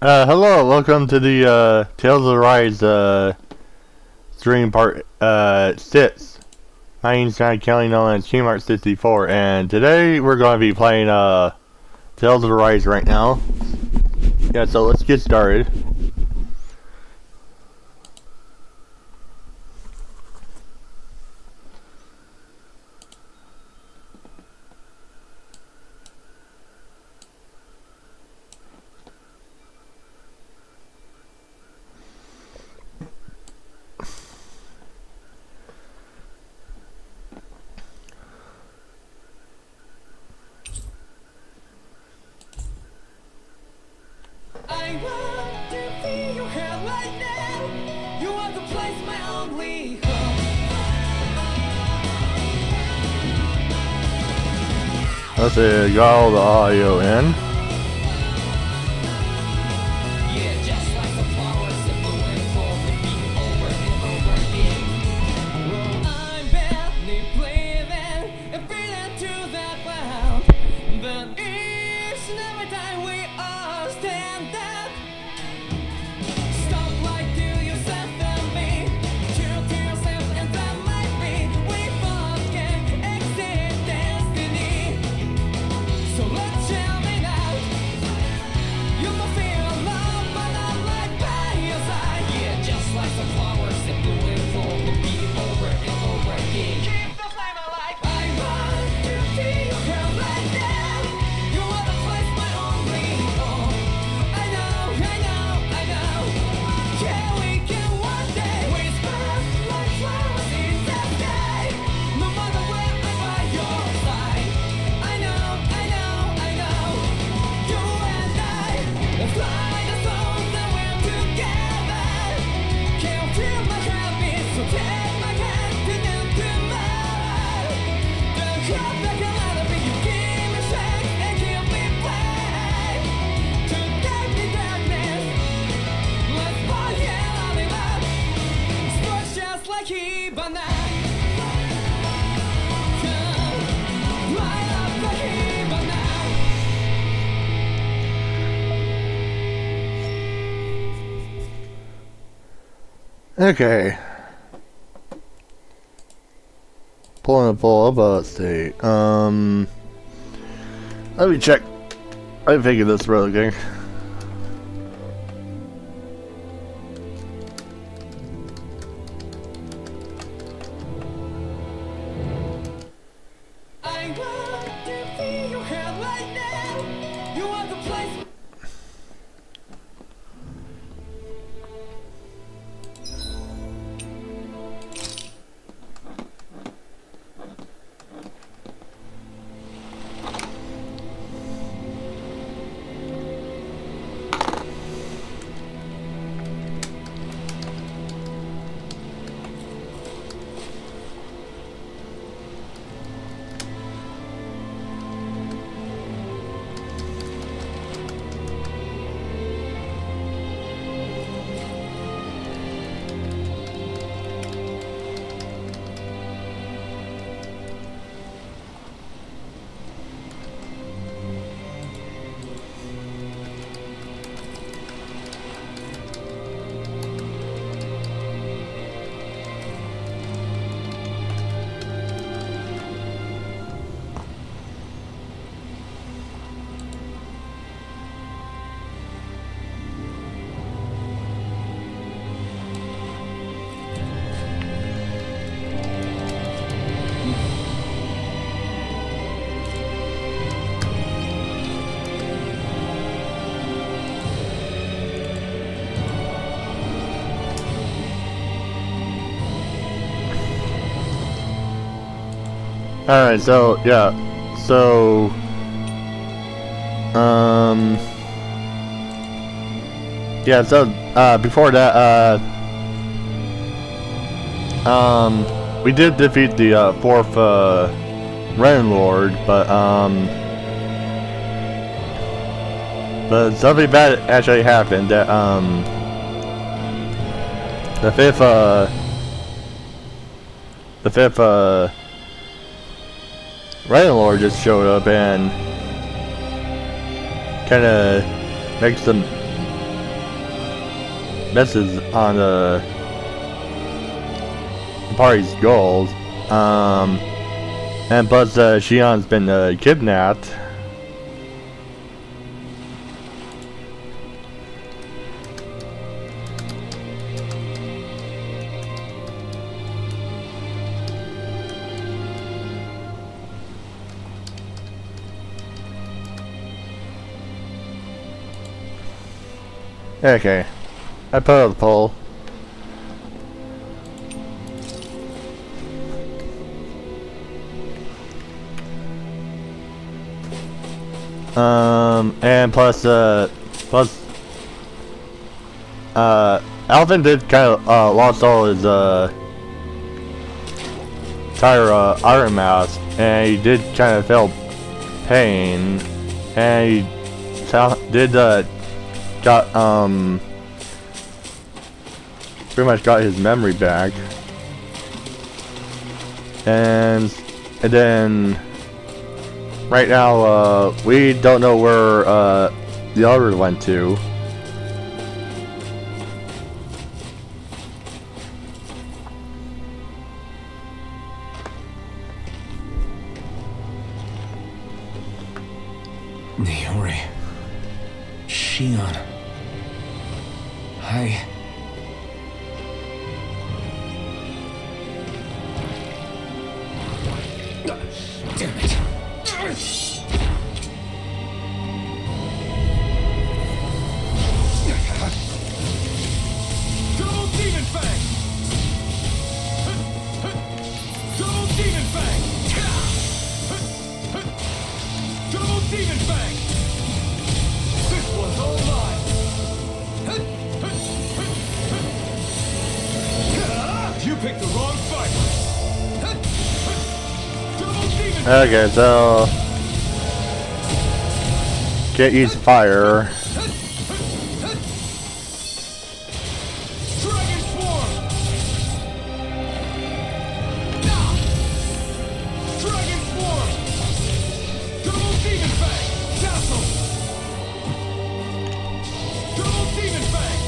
Hello, welcome to the Tales of the Rise stream part 6. My name's John Kelly, known as KingMart64, and today we're going to be playing Tales of the Rise right now. Yeah, so let's get started. I want to feel your hair right now. You want to place my only hope. Let's see, got all the audio in. Yeah, just like the flowers that bloom and fall, repeat over and over again. I'm barely breathing and breathing through that cloud. But each and every time we all stand up, stop like to yourself and me, true to yourself, and that might be we both can exceed destiny. So let's jam it out. You will feel alone, but I'm right by your side. Yeah, just like the flowers that bloom and fall, repeat over and over again. Keep the flame alive. I want to feel your hair right now. You wanna place my only hope. I know. Yeah, we can one day whisper like flowers in the sky. No matter where I'm by your side. I know. You and I fly the souls and we're together. Can't feel my heartbeat, so take my hand to the tomorrow. Don't cry back a lot of me, you give me strength and keep me brave. To take the darkness, let's fall yeah, live up. Sparks just like Hibana. Come, light up the Hibana. Okay. Pulling a full up, let's see. Let me check. Let me figure this really quick. I want to feel your hair right now. You want the place. Alright, so, yeah. So, yeah, so, before that, we did defeat the, fourth, Renan Lord, but something bad actually happened. That, the fifth, Renan Lord just showed up and kind of makes them misses on the party's goals. And plus, Shionne's been kidnapped. Okay, I put out the poll. And plus, Alphen did kind of, lost all his, entire, iron mask, and he did kind of feel pain, and he did, got, pretty much got his memory back, and then, right now, we don't know where, the others went to. Niori. Shionne. Damn it. Double Demon Fang! Double Demon Fang! Double Demon Fang! This one's all mine! You picked the wrong fight! Double Demon Fang! Okay, so can't use fire. Dragon Swarm! Dragon Swarm! Double Demon Fang! Castle! Double Demon Fang!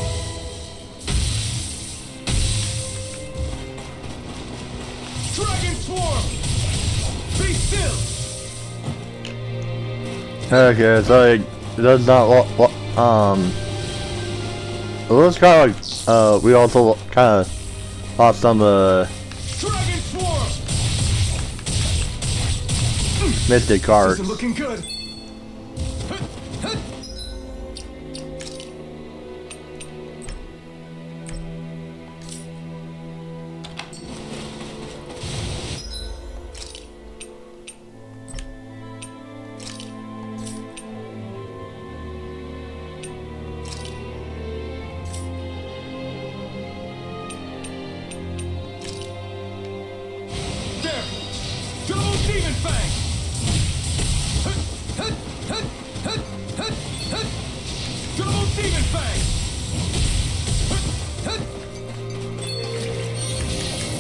Dragon Swarm! Be still! Okay, so it does not it looks kind of like we also kind of lost some Dragon Swarm! mystic cards. Isn't looking good. There! Double Demon Fang! Double Demon Fang!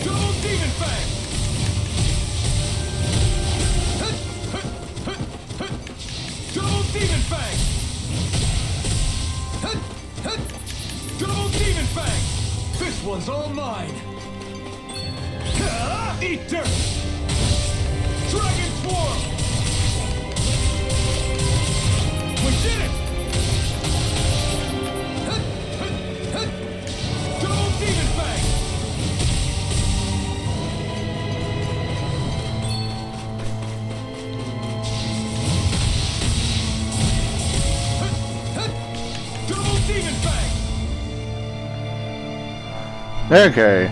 Double Demon Fang! Double Demon Fang! Double Demon Fang! This one's all mine! Eat dirt! Dragon Swarm! We did it! Double Demon Fang! Double Demon Fang! Okay.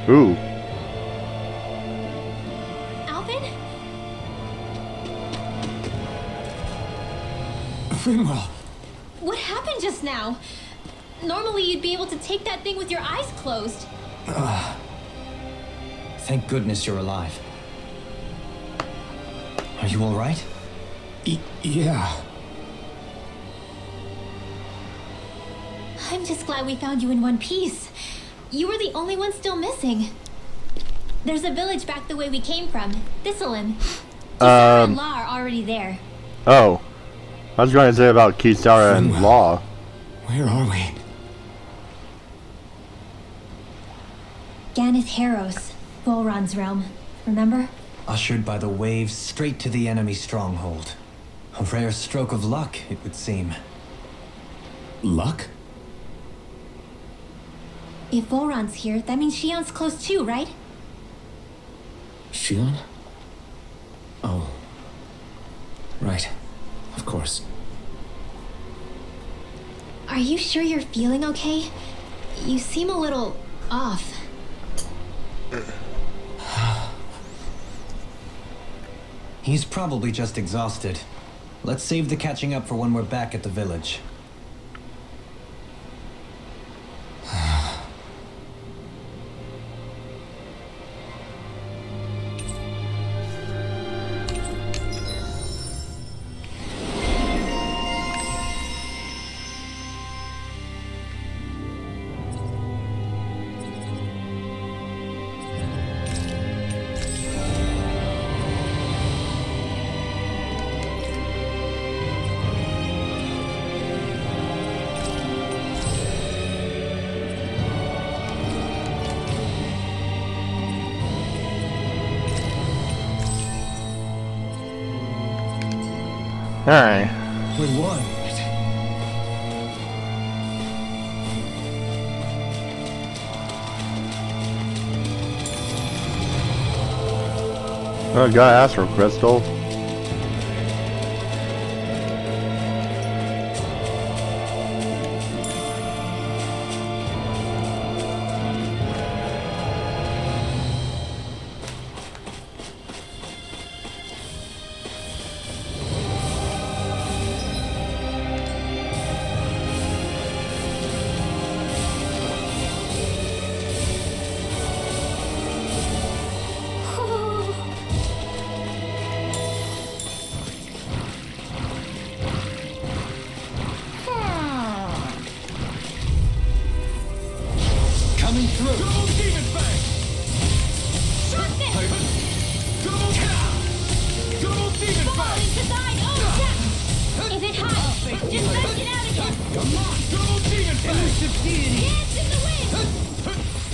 Ooh. Alphen? Finwell. What happened just now? Normally you'd be able to take that thing with your eyes closed. Thank goodness you're alive. Are you all right? Yeah. I'm just glad we found you in one piece. You were the only one still missing. There's a village back the way we came from, Thistlein. Kisara and Law are already there. Oh. I was going to say about Kisara and Well. Law. Where are we? Ganeth Haros, Volhran's realm. Remember? Ushered by the waves straight to the enemy stronghold. A rare stroke of luck, it would seem. Luck? If Volhran's here, that means Shionne's close too, right? Shionne? Oh. Right. Of course. Are you sure you're feeling okay? You seem a little off. He's probably just exhausted. Let's save the catching up for when we're back at the village. Alright. We won. Oh, got Astral Crystal. Coming through. Double demon fang! Double demon fang! If it hides, just smash it out again. Double demon fang! Dance in the wind.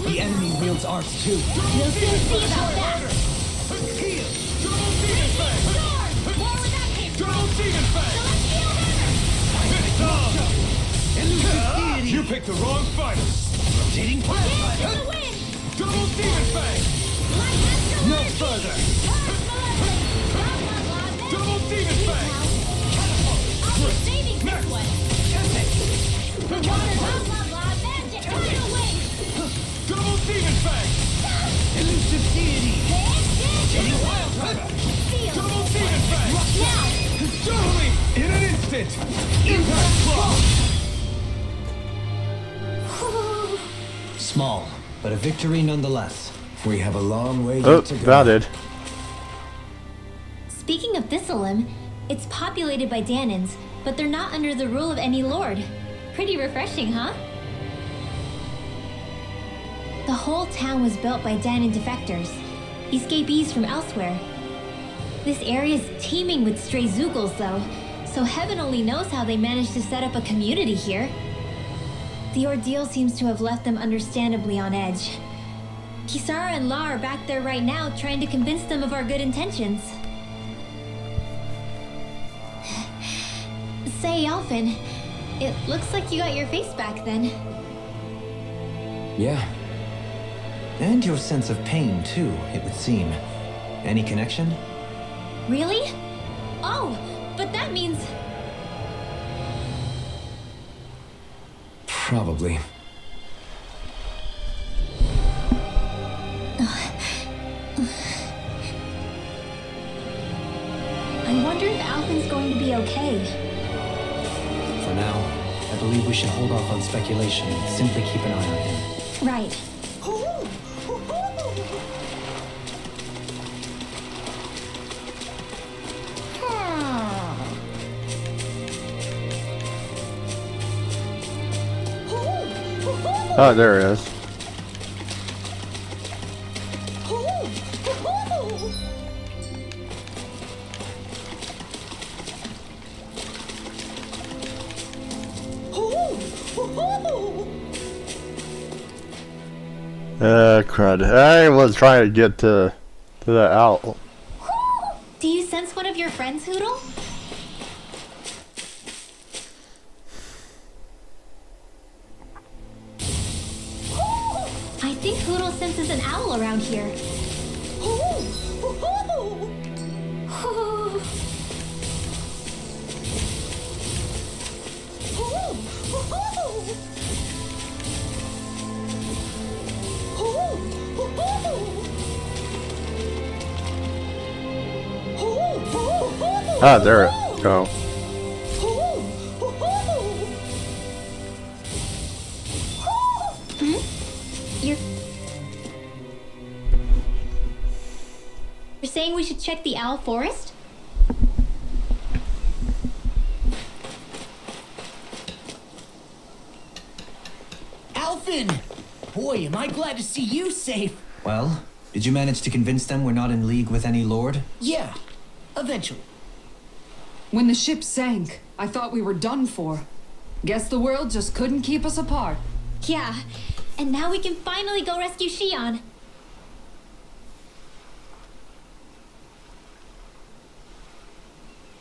The enemy wields arts too. We'll soon see about that. Double demon fang! Sword! More where that came from. Double demon fang! You picked the wrong fighter! Rotating Dance in the wind. Double demon fang! Light has to No learn. further. Blah, blah, blah. That's Double demon deep fang! now. I'll be saving this one. Blah, blah, blah. Magic. Tidal wave. Double demon fang! Elusive deity. Getting wild hunter. Feel Double this demon fang! now. Totally! In an instant! Impact claw! Small, but a victory nonetheless. We have a long way Oh, yet to go. that did. Speaking of Thistlelim, it's populated by Danins, but they're not under the rule of any lord. Pretty refreshing, huh? The whole town was built by Danin defectors, escapees from elsewhere. This area's teeming with stray Zoogles, though, so heaven only knows how they managed to set up a community here. The ordeal seems to have left them understandably on edge. Kisara and La are back there right now trying to convince them of our good intentions. Say, Alphen, it looks like you got your face back then. Yeah. And your sense of pain, too, it would seem. Any connection? Really? Oh, but that means... Probably. I wonder if Alphen's going to be okay. For now, I believe we should hold off on speculation and simply keep an eye on him. Right. Oh, there it is. Crud. I was trying to get to that owl. Do you sense one of your friends, Hoodle? I think Hoodle senses an owl around here. Ah, there it go. You're saying we should check the owl forest? Alphen! Boy, am I glad to see you safe. Well, did you manage to convince them we're not in league with any lord? Yeah, eventually. When the ship sank, I thought we were done for. Guess the world just couldn't keep us apart. Yeah, and now we can finally go rescue Shionne.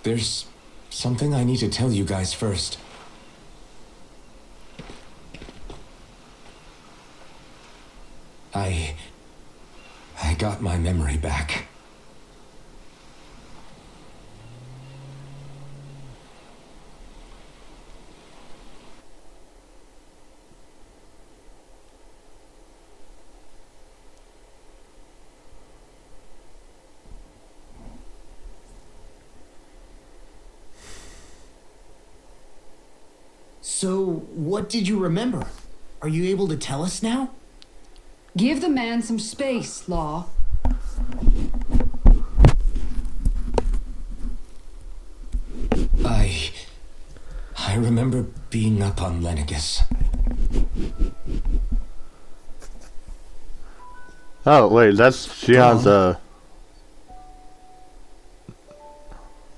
There's something I need to tell you guys first. I got my memory back. So, what did you remember? Are you able to tell us now? Give the man some space, Law. I remember being up on Lenegus. Oh wait, that's Shionne's I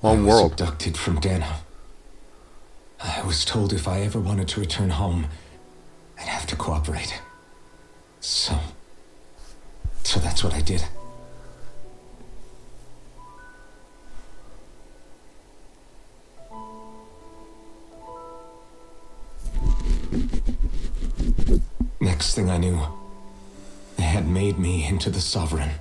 home was world. abducted from Dana. I was told if I ever wanted to return home, I'd have to cooperate. So that's what I did. Next thing I knew, they had made me into the Sovereign.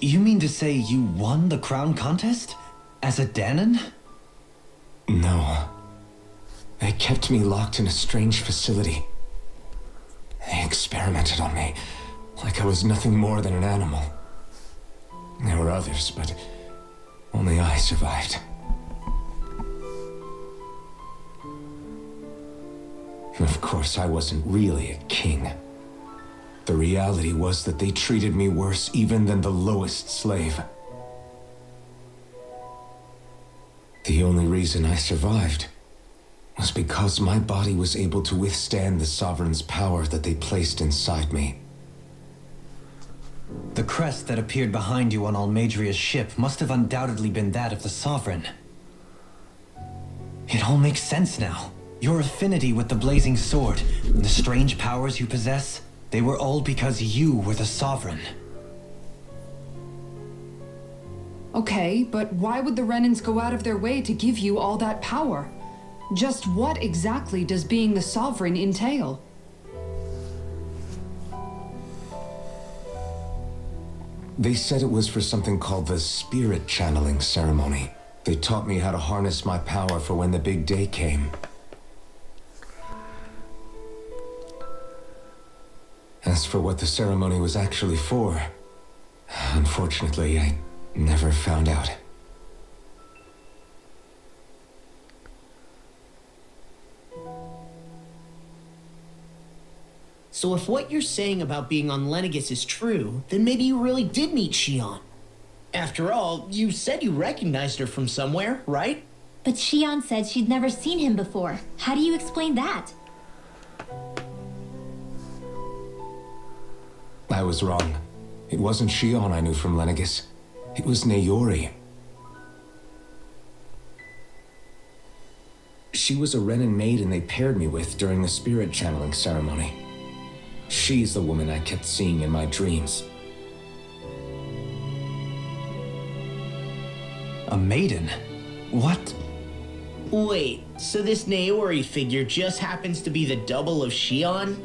You mean to say you won the crown contest? As a Danon? No. They kept me locked in a strange facility. They experimented on me, like I was nothing more than an animal. There were others, but only I survived. Of course, I wasn't really a king. The reality was that they treated me worse even than the lowest slave. The only reason I survived was because my body was able to withstand the Sovereign's power that they placed inside me. The crest that appeared behind you on Almadria's ship must have undoubtedly been that of the Sovereign. It all makes sense now. Your affinity with the Blazing Sword, and the strange powers you possess, they were all because you were the Sovereign. Okay, but why would the Renans go out of their way to give you all that power? Just what exactly does being the Sovereign entail? They said it was for something called the Spirit Channeling Ceremony. They taught me how to harness my power for when the big day came. As for what the ceremony was actually for, unfortunately, I never found out. So if what you're saying about being on Lenegus is true, then maybe you really did meet Shionne. After all, you said you recognized her from somewhere, right? But Shionne said she'd never seen him before. How do you explain that? I was wrong. It wasn't Shionne I knew from Lenegus. It was Naori. She was a Renan maiden they paired me with during the spirit channeling ceremony. She's the woman I kept seeing in my dreams. A maiden? What? Wait, so this Naori figure just happens to be the double of Shionne?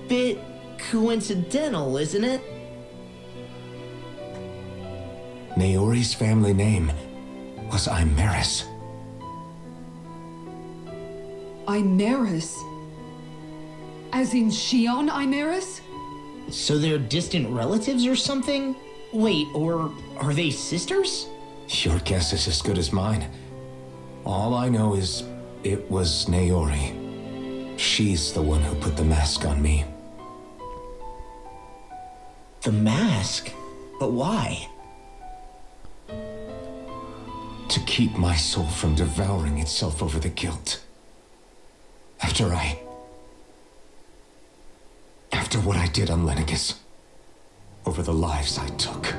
Bit coincidental, isn't it? Naori's family name was Imeris. Imeris? As in Shionne Imeris? So they're distant relatives or something? Wait, or are they sisters? Your guess is as good as mine. All I know is it was Naori. She's the one who put the mask on me. The mask? But why? To keep my soul from devouring itself over the guilt. After what I did on Lenegis. Over the lives I took.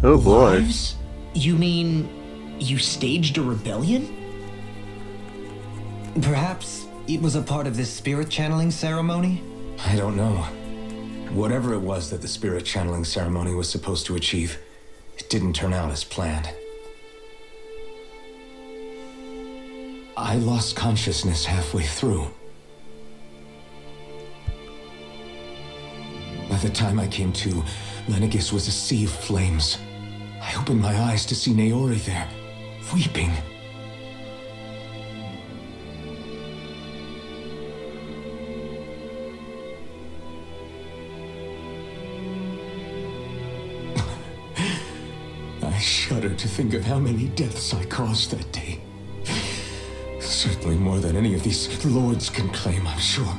Oh boy. Lives? You mean you staged a rebellion? Perhaps it was a part of this spirit channeling ceremony? I don't know. Whatever it was that the spirit channeling ceremony was supposed to achieve, it didn't turn out as planned. I lost consciousness halfway through. By the time I came to, Lenegis was a sea of flames. I opened my eyes to see Naori there, weeping. I shudder to think of how many deaths I caused that day. Certainly more than any of these lords can claim, I'm sure.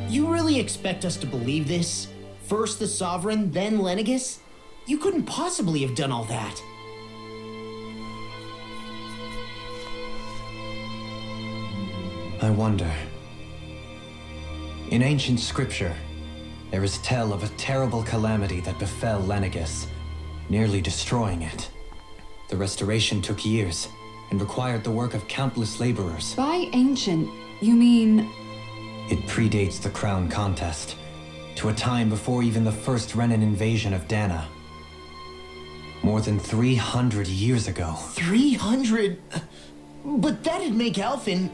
You really expect us to believe this? First the Sovereign, then Lenegis? You couldn't possibly have done all that. I wonder. In ancient scripture, there is tell of a terrible calamity that befell Lenegis, nearly destroying it. The restoration took years and required the work of countless laborers. By ancient, you mean... It predates the crown contest, to a time before even the first Renan invasion of Dana. More than 300 years ago. 300? But that'd make Alphen...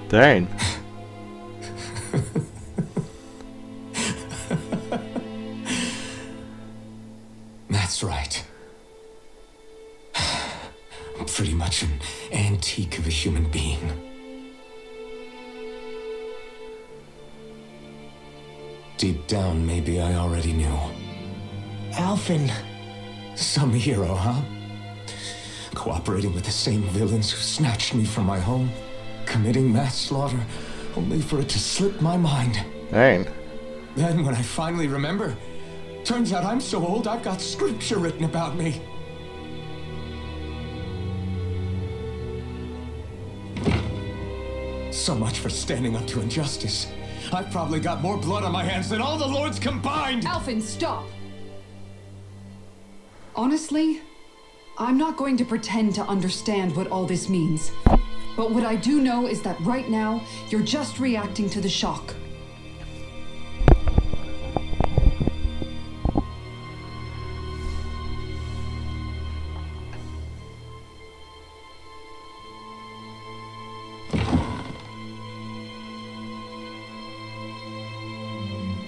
Dang. That's right. I'm pretty much an antique of a human being. Deep down, maybe I already knew. Alphen... Some hero, huh? Cooperating with the same villains who snatched me from my home, committing mass slaughter, only for it to slip my mind. Dang. Then when I finally remember, turns out I'm so old I've got scripture written about me. So much for standing up to injustice. I've probably got more blood on my hands than all the lords combined! Alphen, stop! Honestly, I'm not going to pretend to understand what all this means. But what I do know is that right now, you're just reacting to the shock.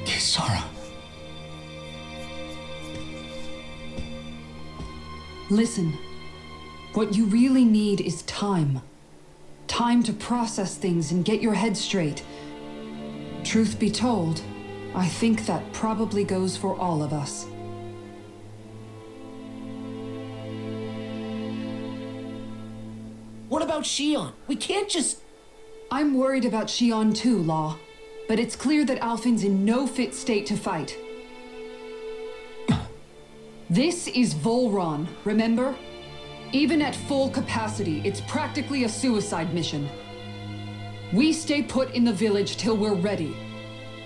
Kisara. Listen, what you really need is time. Time to process things and get your head straight. Truth be told, I think that probably goes for all of us. What about Shionne? We can't just... I'm worried about Shionne too, Law. But it's clear that Alphen's in no fit state to fight. This is Volhran, remember? Even at full capacity, it's practically a suicide mission. We stay put in the village till we're ready.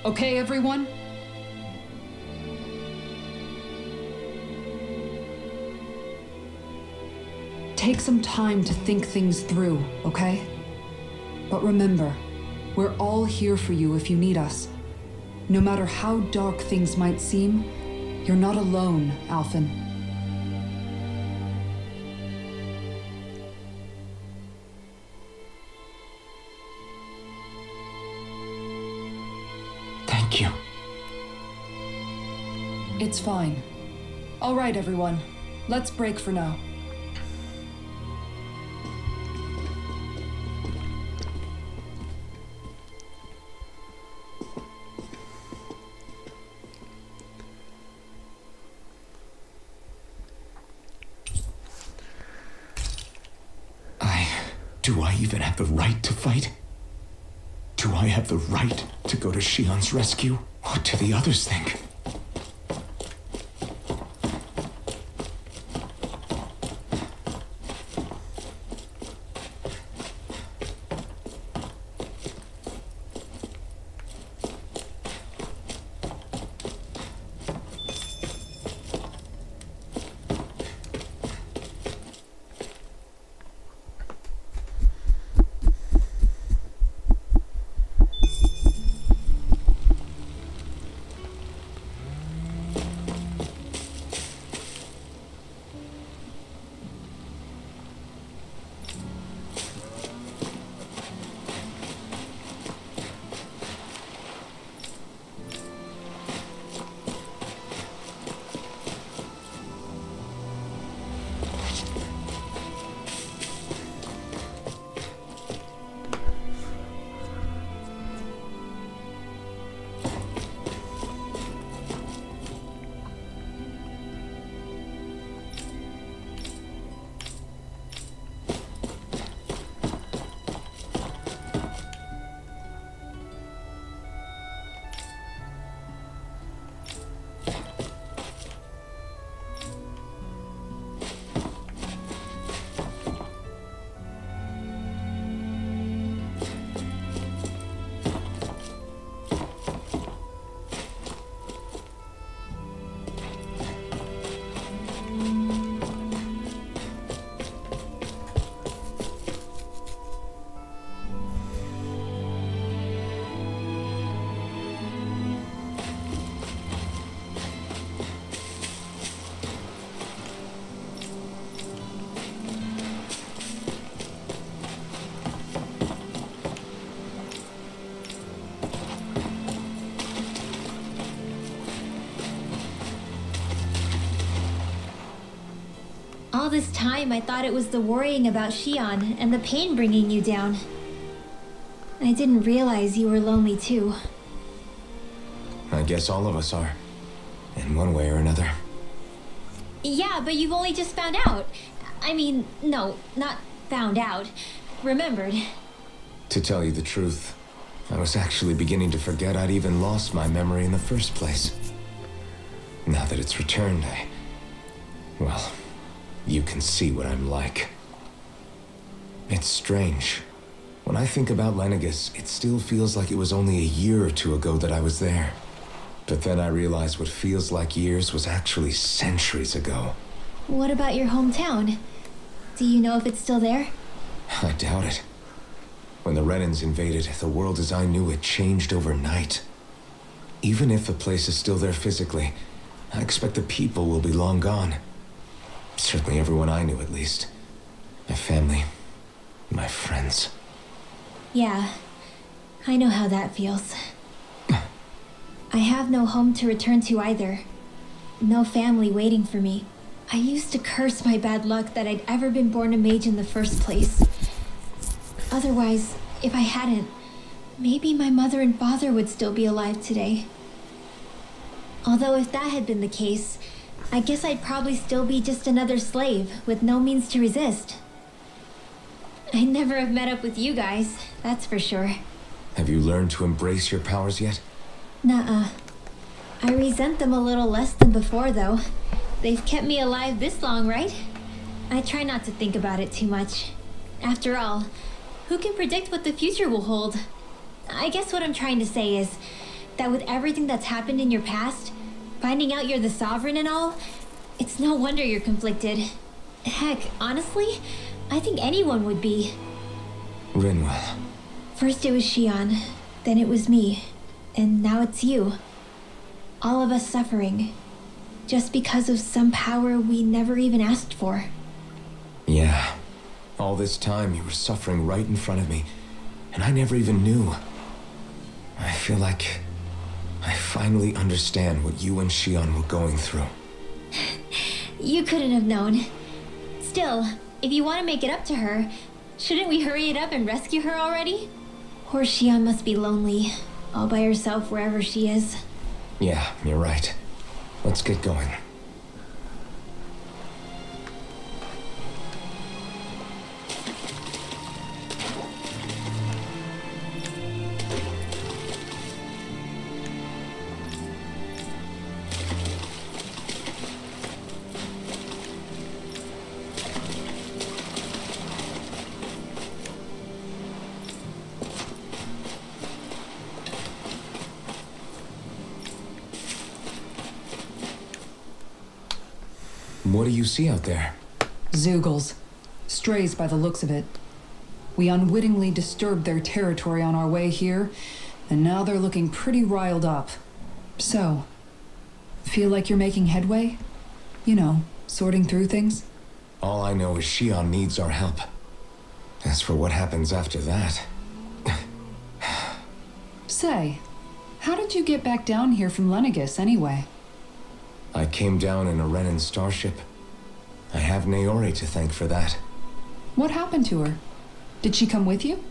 Okay, everyone? Take some time to think things through, okay? But remember, we're all here for you if you need us. No matter how dark things might seem, you're not alone, Alphen. Thank you. It's fine. All right, everyone. Let's break for now. Do I even have the right to fight? Do I have the right to go to Shionne's rescue? What do the others think? All this time, I thought it was the worrying about Shionne and the pain bringing you down. I didn't realize you were lonely too. I guess all of us are. In one way or another. Yeah, but you've only just found out. I mean, no, not found out. Remembered. To tell you the truth, I was actually beginning to forget I'd even lost my memory in the first place. Now that it's returned, well, you can see what I'm like. It's strange. When I think about Lenegis, it still feels like it was only a year or two ago that I was there. But then I realized what feels like years was actually centuries ago. What about your hometown? Do you know if it's still there? I doubt it. When the Renans invaded, the world as I knew it changed overnight. Even if the place is still there physically, I expect the people will be long gone. Certainly everyone I knew, at least. My family, my friends. Yeah, I know how that feels. I have no home to return to either. No family waiting for me. I used to curse my bad luck that I'd ever been born a mage in the first place. Otherwise, if I hadn't, maybe my mother and father would still be alive today. Although if that had been the case, I guess I'd probably still be just another slave with no means to resist. I'd never have met up with you guys, that's for sure. Have you learned to embrace your powers yet? Nuh-uh. I resent them a little less than before, though. They've kept me alive this long, right? I try not to think about it too much. After all, who can predict what the future will hold? I guess what I'm trying to say is that with everything that's happened in your past, finding out you're the sovereign and all, it's no wonder you're conflicted. Heck, honestly, I think anyone would be. Rinwell. First it was Shionne, then it was me, and now it's you. All of us suffering, just because of some power we never even asked for. Yeah. All this time you were suffering right in front of me, and I never even knew. I feel like I finally understand what you and Shionne were going through. You couldn't have known. Still, if you want to make it up to her, shouldn't we hurry it up and rescue her already? Poor Shionne must be lonely, all by herself wherever she is. Yeah, you're right. Let's get going. What do you see out there? Zeugles. Strays by the looks of it. We unwittingly disturbed their territory on our way here, and now they're looking pretty riled up. So, feel like you're making headway? You know, sorting through things? All I know is Shionne needs our help. As for what happens after that... Say, how did you get back down here from Lenegis anyway? I came down in a Renan starship. I have Naori to thank for that. What happened to her? Did she come with you?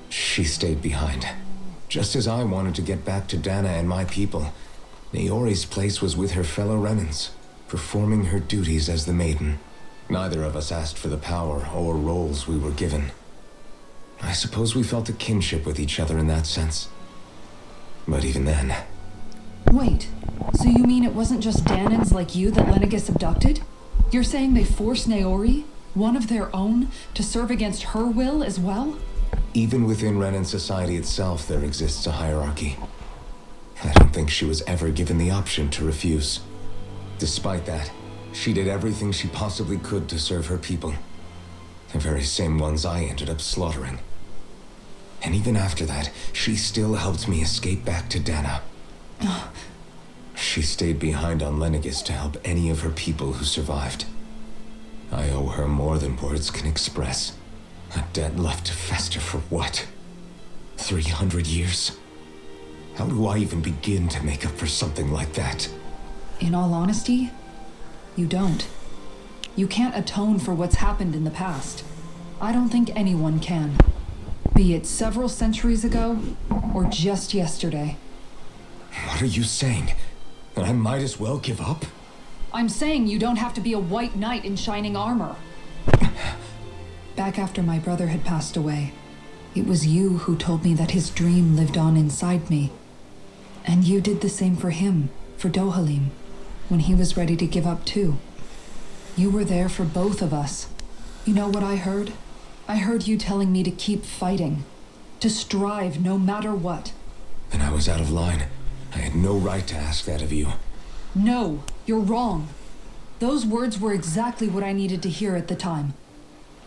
She stayed behind. Just as I wanted to get back to Dana and my people, Naori's place was with her fellow Renans, performing her duties as the Maiden. Neither of us asked for the power or roles we were given. I suppose we felt a kinship with each other in that sense. But even then... Wait, so you mean it wasn't just Danans like you that Lenegis abducted? You're saying they forced Naori, one of their own, to serve against her will as well? Even within Renan society itself, there exists a hierarchy. I don't think she was ever given the option to refuse. Despite that, she did everything she possibly could to serve her people. The very same ones I ended up slaughtering. And even after that, she still helped me escape back to Dana. She stayed behind on Lenegis to help any of her people who survived. I owe her more than words can express. A debt left to fester for what? 300 years? How do I even begin to make up for something like that? In all honesty, you don't. You can't atone for what's happened in the past. I don't think anyone can. Be it several centuries ago, or just yesterday. What are you saying? That I might as well give up? I'm saying you don't have to be a white knight in shining armor. Back after my brother had passed away, it was you who told me that his dream lived on inside me. And you did the same for him, for Dohalim, when he was ready to give up too. You were there for both of us. You know what I heard? I heard you telling me to keep fighting, to strive no matter what. And I was out of line. I had no right to ask that of you. No, you're wrong. Those words were exactly what I needed to hear at the time.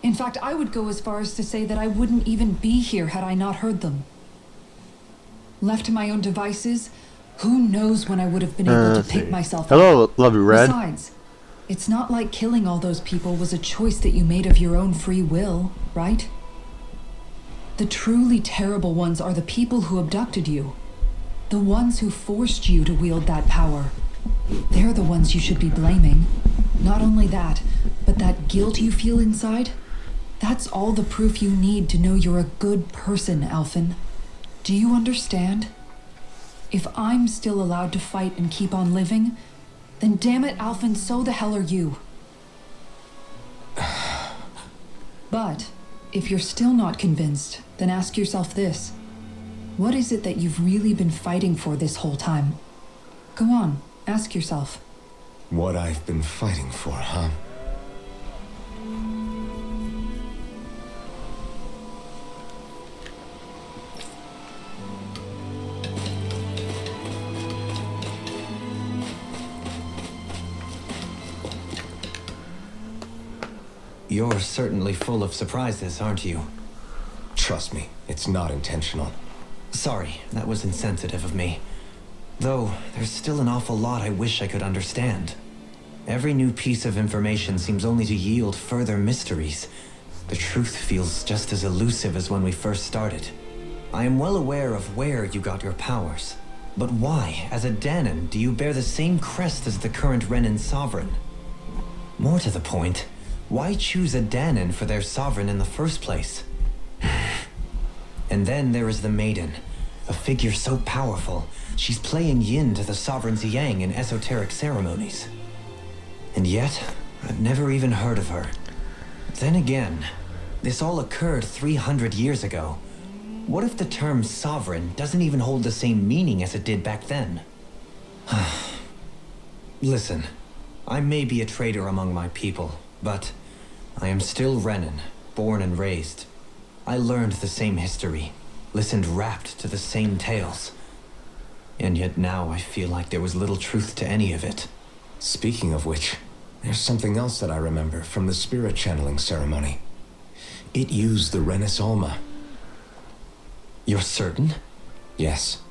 In fact, I would go as far as to say that I wouldn't even be here had I not heard them. Left to my own devices, who knows when I would have been able to pick myself up. Hello, lovely Red. Besides, it's not like killing all those people was a choice that you made of your own free will, right? The truly terrible ones are the people who abducted you. The ones who forced you to wield that power. They're the ones you should be blaming. Not only that, but that guilt you feel inside, that's all the proof you need to know you're a good person, Alphen. Do you understand? If I'm still allowed to fight and keep on living, then damn it, Alphen, so the hell are you. But if you're still not convinced, then ask yourself this. What is it that you've really been fighting for this whole time? Go on, ask yourself. What I've been fighting for, huh? You're certainly full of surprises, aren't you? Trust me, it's not intentional. Sorry, that was insensitive of me. Though, there's still an awful lot I wish I could understand. Every new piece of information seems only to yield further mysteries. The truth feels just as elusive as when we first started. I am well aware of where you got your powers. But why, as a Danon, do you bear the same crest as the current Renan sovereign? More to the point, why choose a Danon for their sovereign in the first place? And then there is the Maiden, a figure so powerful, she's playing yin to the sovereign's yang in esoteric ceremonies. And yet, I've never even heard of her. Then again, this all occurred 300 years ago. What if the term sovereign doesn't even hold the same meaning as it did back then? Listen, I may be a traitor among my people, but I am still Renan, born and raised. I learned the same history, listened rapt to the same tales. And yet now I feel like there was little truth to any of it. Speaking of which, there's something else that I remember from the spirit channeling ceremony. It used the Renis Alma. You're certain? Yes.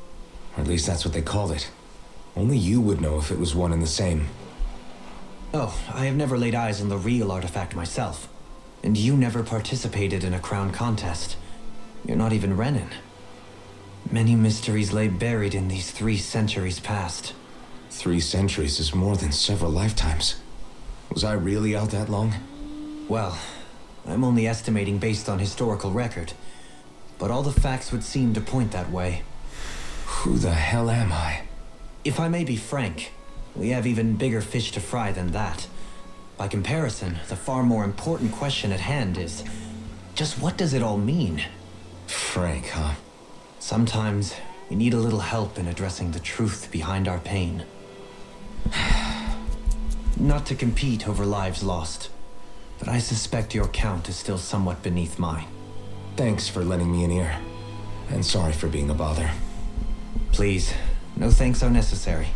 Or at least that's what they called it. Only you would know if it was one and the same. Oh, I have never laid eyes on the real artifact myself. And you never participated in a crown contest. You're not even Renan. Many mysteries lay buried in these 3 centuries past. 3 centuries is more than several lifetimes. Was I really out that long? Well, I'm only estimating based on historical record. But all the facts would seem to point that way. Who the hell am I? If I may be frank, we have even bigger fish to fry than that. By comparison, the far more important question at hand is, just what does it all mean? Frank, huh? Sometimes, we need a little help in addressing the truth behind our pain. Not to compete over lives lost, but I suspect your count is still somewhat beneath mine. Thanks for lending me an ear. And sorry for being a bother. Please, no thanks are necessary.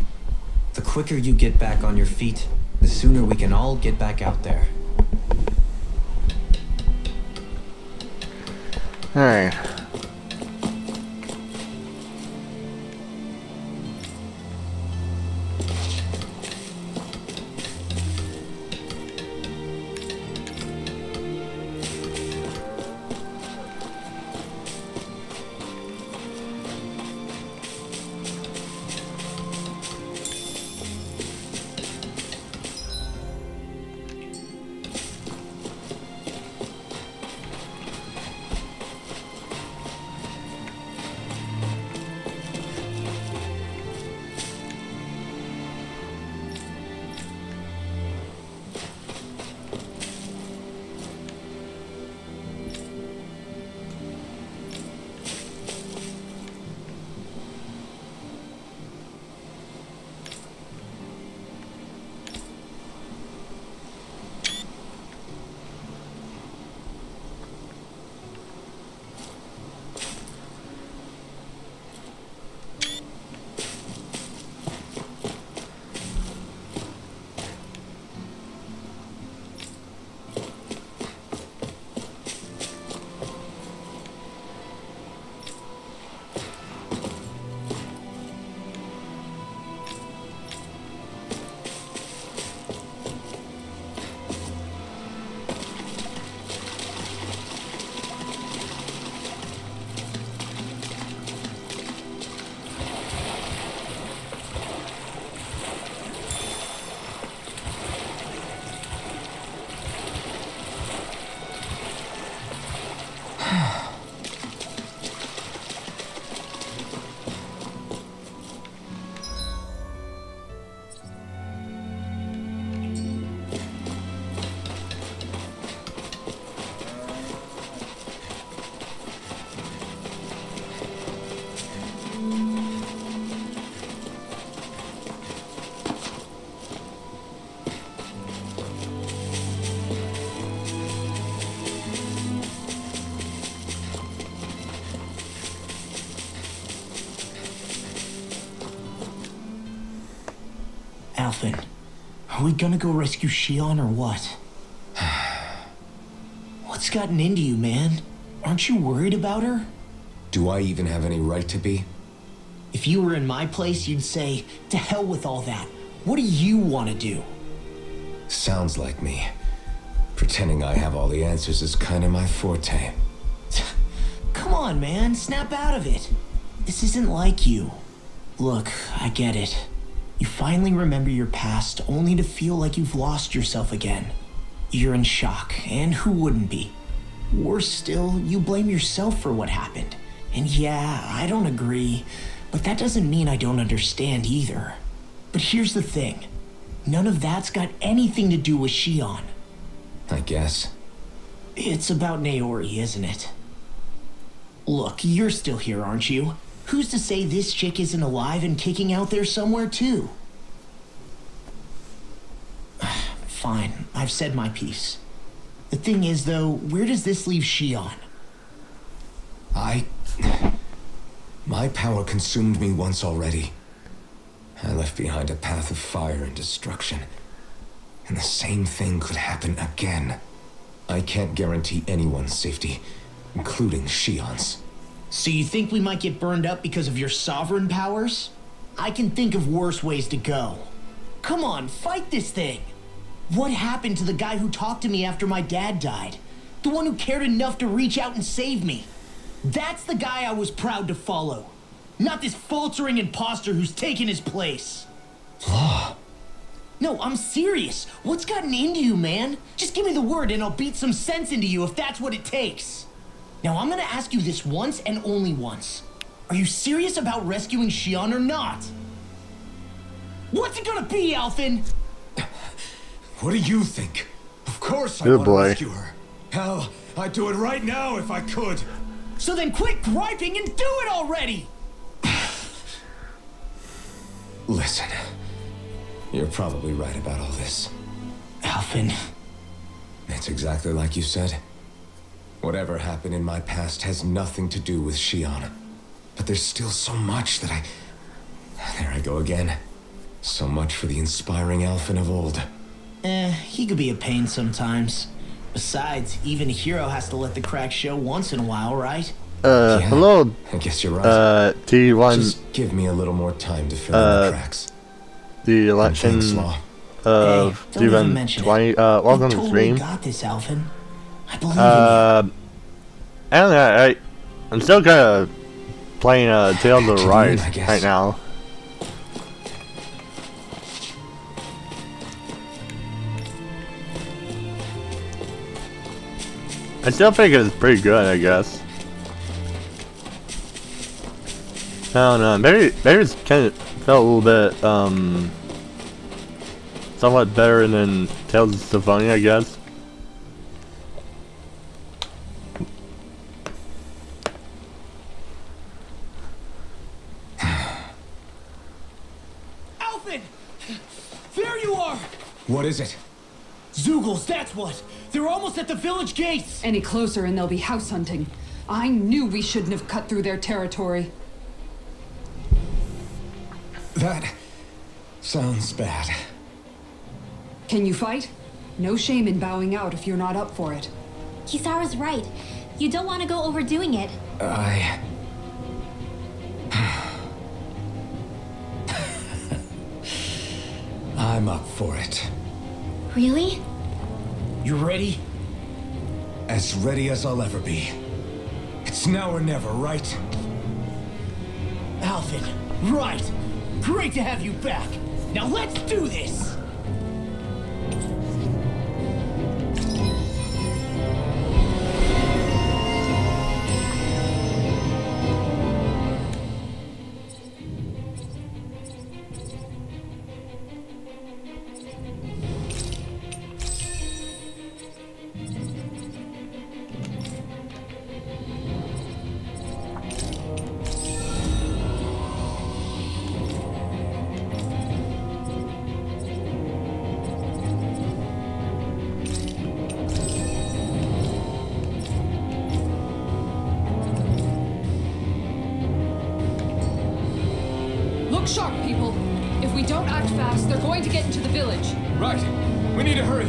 The quicker you get back on your feet, the sooner we can all get back out there. Alright. Alphen, are we gonna go rescue Shionne or what? What's gotten into you, man? Aren't you worried about her? Do I even have any right to be? If you were in my place, you'd say, to hell with all that. What do you want to do? Sounds like me. Pretending I have all the answers is kind of my forte. Come on, man, snap out of it. This isn't like you. Look, I get it. You finally remember your past only to feel like you've lost yourself again. You're in shock, and who wouldn't be? Worse still, you blame yourself for what happened. And yeah, I don't agree, but that doesn't mean I don't understand either. But here's the thing. None of that's got anything to do with Shionne. I guess. It's about Naori, isn't it? Look, you're still here, aren't you? Who's to say this chick isn't alive and kicking out there somewhere, too? Fine, I've said my piece. The thing is, though, where does this leave Shionne? My power consumed me once already. I left behind a path of fire and destruction. And the same thing could happen again. I can't guarantee anyone's safety, including Shionne's. So you think we might get burned up because of your sovereign powers? I can think of worse ways to go. Come on, fight this thing! What happened to the guy who talked to me after my dad died? The one who cared enough to reach out and save me? That's the guy I was proud to follow. Not this faltering imposter who's taken his place. No, I'm serious. What's gotten into you, man? Just give me the word and I'll beat some sense into you if that's what it takes. Now, I'm gonna ask you this once and only once. Are you serious about rescuing Shionne or not? What's it gonna be, Alphen? What do you think? Of course I Good want to boy. rescue her. Hell, I'd do it right now if I could. So then quit griping and do it already! Listen, you're probably right about all this. Alphen, It's exactly like you said. Whatever happened in my past has nothing to do with Shionne. But there's still so much that There I go again. So much for the inspiring Alphen of old. he could be a pain sometimes. Besides, even a hero has to let the cracks show once in a while, right? Yeah, hello, I guess you're right. T1, Just give me a little more time to fill in the cracks. the election Thanks, Law. of Hey, don't even T1 mention 20, it. welcome You to the totally stream. got this, Alphen. I believe in I don't know, I'm still kind of playing Tales of Back to the Rise end, I guess. right now. I still think it's pretty good, I guess. I don't know, maybe it's kind of felt a little bit, somewhat better than Tales of Symphonia, I guess. Alphen! There you are! What is it? Zeugles, that's what! They're almost at the village gates! Any closer and they'll be house hunting. I knew we shouldn't have cut through their territory. That sounds bad. Can you fight? No shame in bowing out if you're not up for it. Kisara's right. You don't want to go overdoing it. I'm up for it. Really? You ready? As ready as I'll ever be. It's now or never, right? Alphen, right! Great to have you back! Now let's do this! Look sharp, people. If we don't act fast, they're going to get into the village. Right. We need to hurry.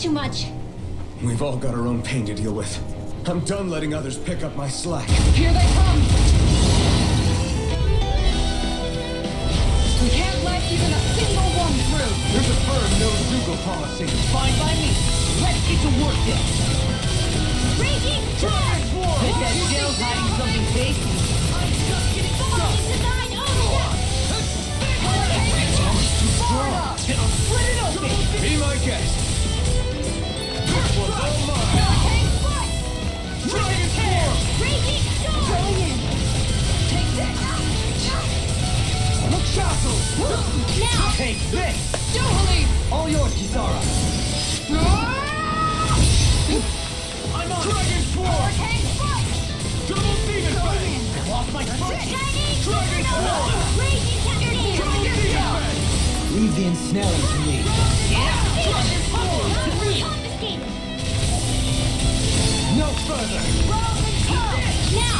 too much. We've all got our own pain to deal with. I'm done letting others pick up my slack. Here they come! We can't let even a single one through! There's a firm no-Zugo policy. Fine by me. Let's get to work then. Raging charge! Bet that shell's hiding something tasty. Falling design only! Gonna split it open. Be my guest. This one's all mine. Hurricane foot! Dragon Swarm! Raging storm! Take that. Look, Shackle! Now! Take this. Jubilee! All yours, Kisara. I'm on. Dragon Swarm! Hurricane foot! Double Demon Fang! I lost my foot. Shining Dragon supernova! Swarm! Raging cascade! Double Demon Fang! Leave the ensnaring to me. Confiscate! No further! Roll and curl! Now!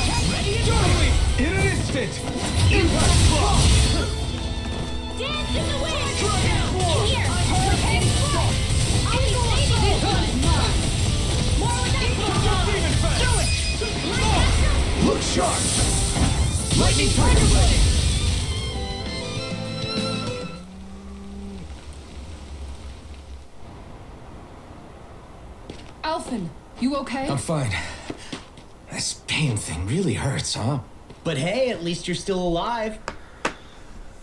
Join me in an instant! Impact Block! Dance in the wind! Dragon Swarm! Here! Hurricane foot! I'll be saving this one! More with that Double Demon Fang! Do it! Look sharp! Lightning Tiger Blade! Alphen, you okay? I'm fine. This pain thing really hurts, huh? But hey, at least you're still alive.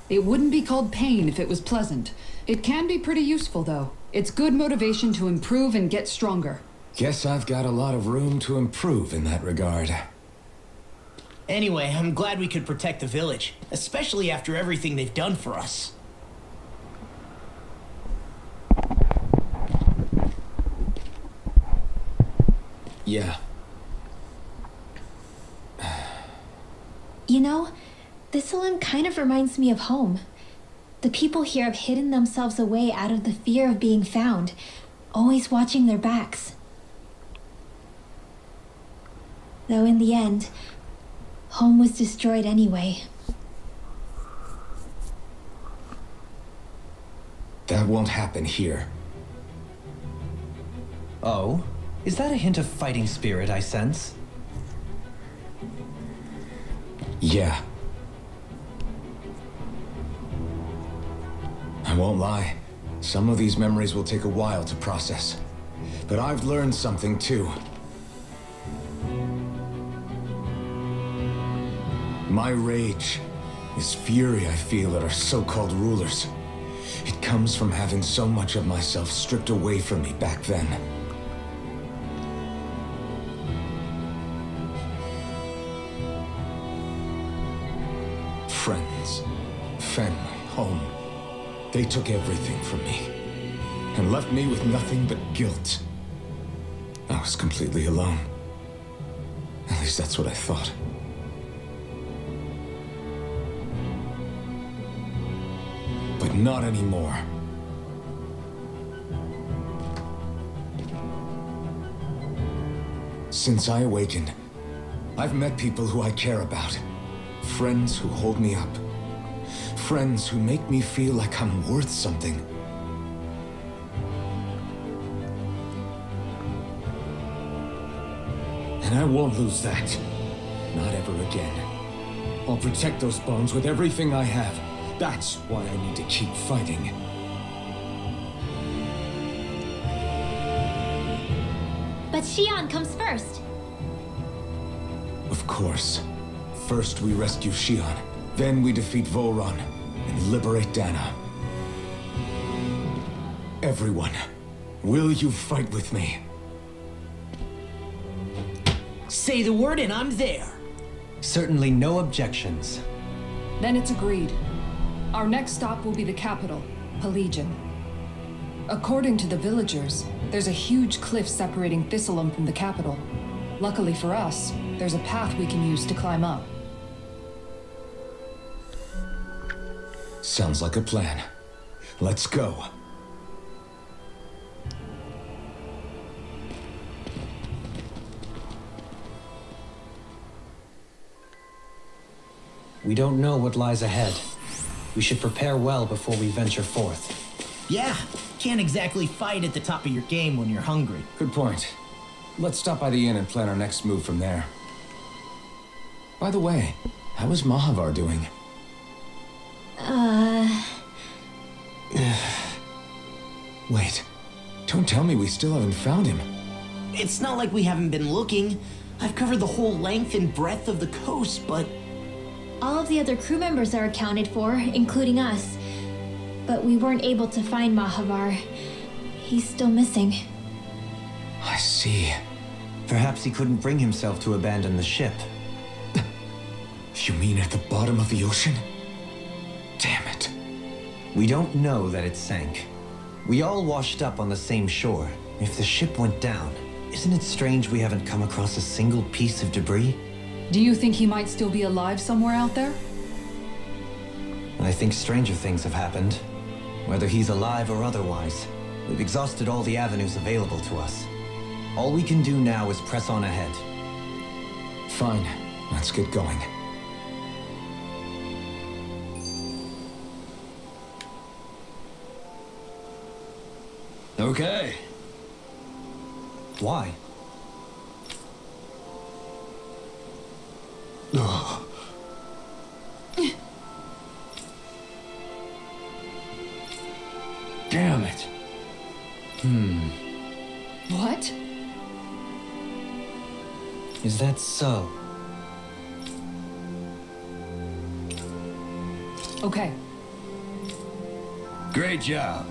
It wouldn't be called pain if it was pleasant. It can be pretty useful, though. It's good motivation to improve and get stronger. Guess I've got a lot of room to improve in that regard. Anyway, I'm glad we could protect the village, especially after everything they've done for us. Yeah. You know, this island kind of reminds me of home. The people here have hidden themselves away out of the fear of being found, always watching their backs. Though in the end, home was destroyed anyway. That won't happen here. Oh? Is that a hint of fighting spirit I sense? Yeah. I won't lie. Some of these memories will take a while to process. But I've learned something too. My rage, this fury I feel at our so-called rulers, it comes from having so much of myself stripped away from me back then. Friends, family, home. They took everything from me and left me with nothing but guilt. I was completely alone. At least that's what I thought. But not anymore. Since I awakened, I've met people who I care about. Friends who hold me up. Friends who make me feel like I'm worth something. And I won't lose that. Not ever again. I'll protect those bones with everything I have. That's why I need to keep fighting. But Shionne comes first. Of course. First we rescue Shionne, then we defeat Volhran and liberate Dana. Everyone, will you fight with me? Say the word and I'm there. Certainly no objections. Then it's agreed. Our next stop will be the capital, Pelegion. According to the villagers, there's a huge cliff separating Thistleum from the capital. Luckily for us, there's a path we can use to climb up. Sounds like a plan. Let's go. We don't know what lies ahead. We should prepare well before we venture forth. Yeah, can't exactly fight at the top of your game when you're hungry. Good point. Let's stop by the inn and plan our next move from there. By the way, how is Mahavar doing? Wait, don't tell me we still haven't found him. It's not like we haven't been looking. I've covered the whole length and breadth of the coast, but All of the other crew members are accounted for, including us. But we weren't able to find Mahavar. He's still missing. I see. Perhaps he couldn't bring himself to abandon the ship. You mean at the bottom of the ocean? Damn it. We don't know that it sank. We all washed up on the same shore. If the ship went down, isn't it strange we haven't come across a single piece of debris? Do you think he might still be alive somewhere out there? I think stranger things have happened. Whether he's alive or otherwise, we've exhausted all the avenues available to us. All we can do now is press on ahead. Fine, let's get going. Okay. Why? Damn it. What? Is that so? Okay. Great job.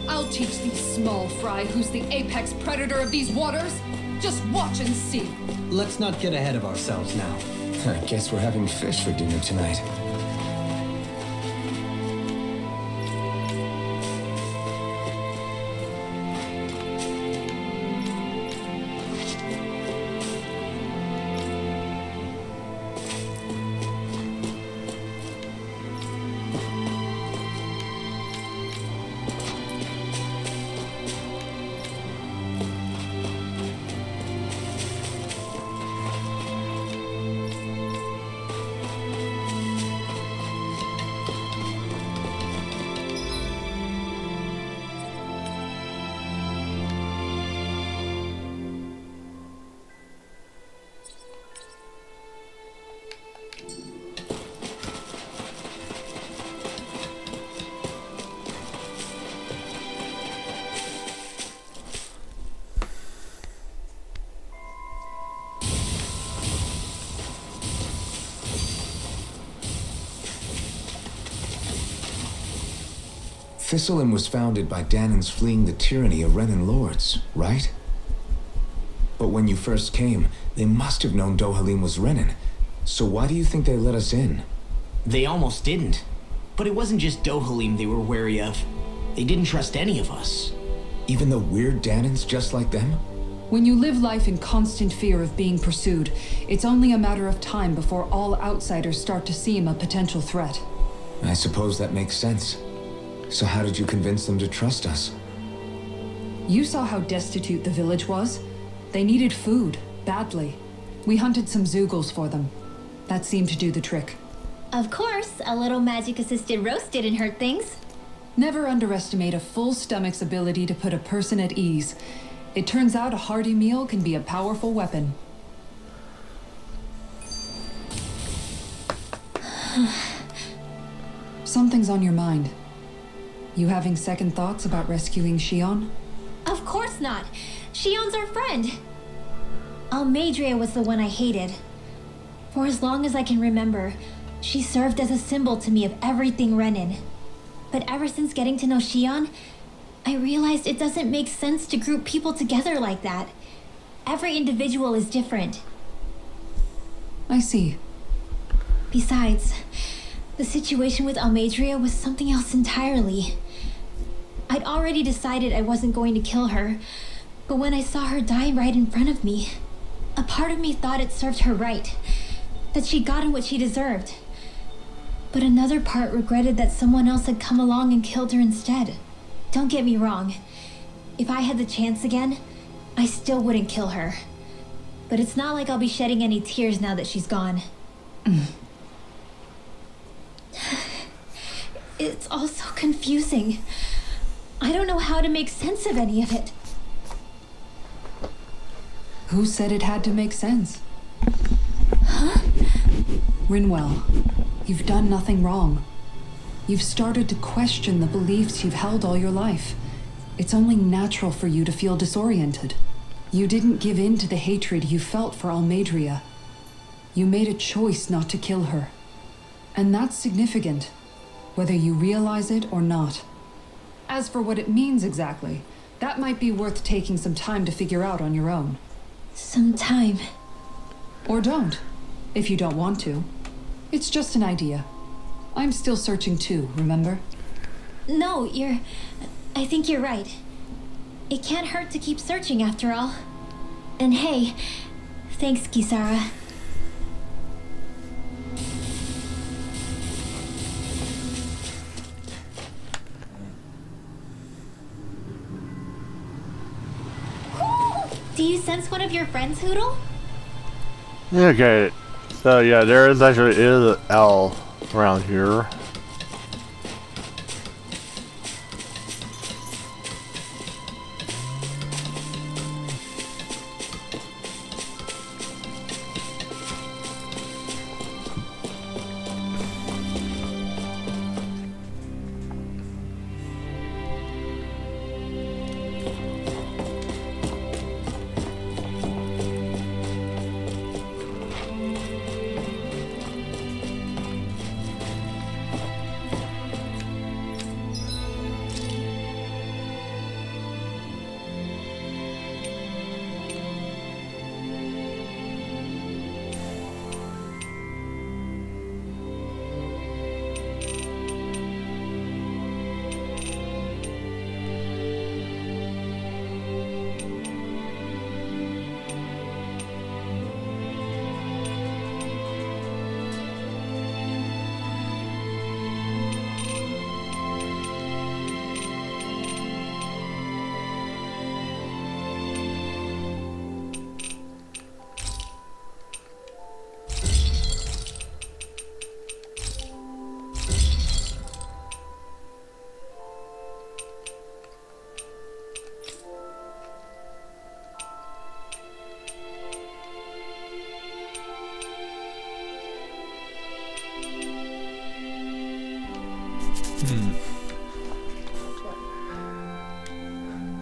I'll teach thee small fry who's the apex predator of these waters. Just watch and see. Let's not get ahead of ourselves now. I guess we're having fish for dinner tonight. Thistlein was founded by Danans fleeing the tyranny of Renan Lords, right? But when you first came, they must have known Dohalim was Renan. So why do you think they let us in? they almost didn't. But it wasn't just Dohalim they were wary of. They didn't trust any of us. Even the weird Danans just like them? When you live life in constant fear of being pursued, it's only a matter of time before all outsiders start to seem a potential threat. I suppose that makes sense. So how did you convince them to trust us? You saw how destitute the village was. They needed food, badly. We hunted some Zeugles for them. That seemed to do the trick. Of course, a little magic-assisted roast didn't hurt things. Never underestimate a full stomach's ability to put a person at ease. It turns out a hearty meal can be a powerful weapon. Something's on your mind. You having second thoughts about rescuing Shionne? Of course not. Shionne's our friend. Almeidrea was the one I hated. For as long as I can remember, she served as a symbol to me of everything Renan. But ever since getting to know Shionne, I realized it doesn't make sense to group people together like that. Every individual is different. I see. Besides, the situation with Almeidrea was something else entirely. I'd already decided I wasn't going to kill her, but when I saw her die right in front of me, a part of me thought it served her right, that she'd gotten what she deserved. But another part regretted that someone else had come along and killed her instead. Don't get me wrong. If I had the chance again, I still wouldn't kill her. But it's not like I'll be shedding any tears now that she's gone. It's all so confusing. I don't know how to make sense of any of it. Who said it had to make sense? Rinwell, you've done nothing wrong. You've started to question the beliefs you've held all your life. It's only natural for you to feel disoriented. You didn't give in to the hatred you felt for Almeidrea. You made a choice not to kill her. And that's significant, whether you realize it or not. As for what it means exactly, that might be worth taking some time to figure out on your own. Some time. Or don't, if you don't want to. It's just an idea. I'm still searching too, remember? No, I think you're right. It can't hurt to keep searching after all. And hey, thanks, Kisara. Do you sense one of your friends, Hoodle? Okay, so yeah, there is an owl around here.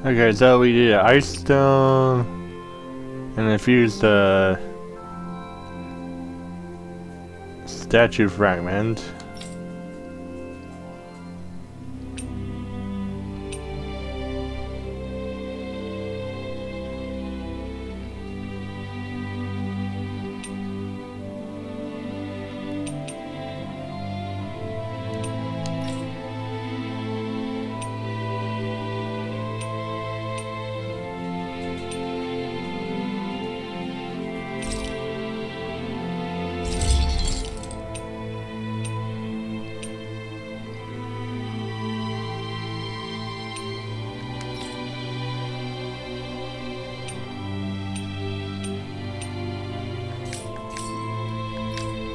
Okay, so we did ice stone and infused the statue fragment.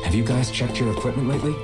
Have you guys checked your equipment lately?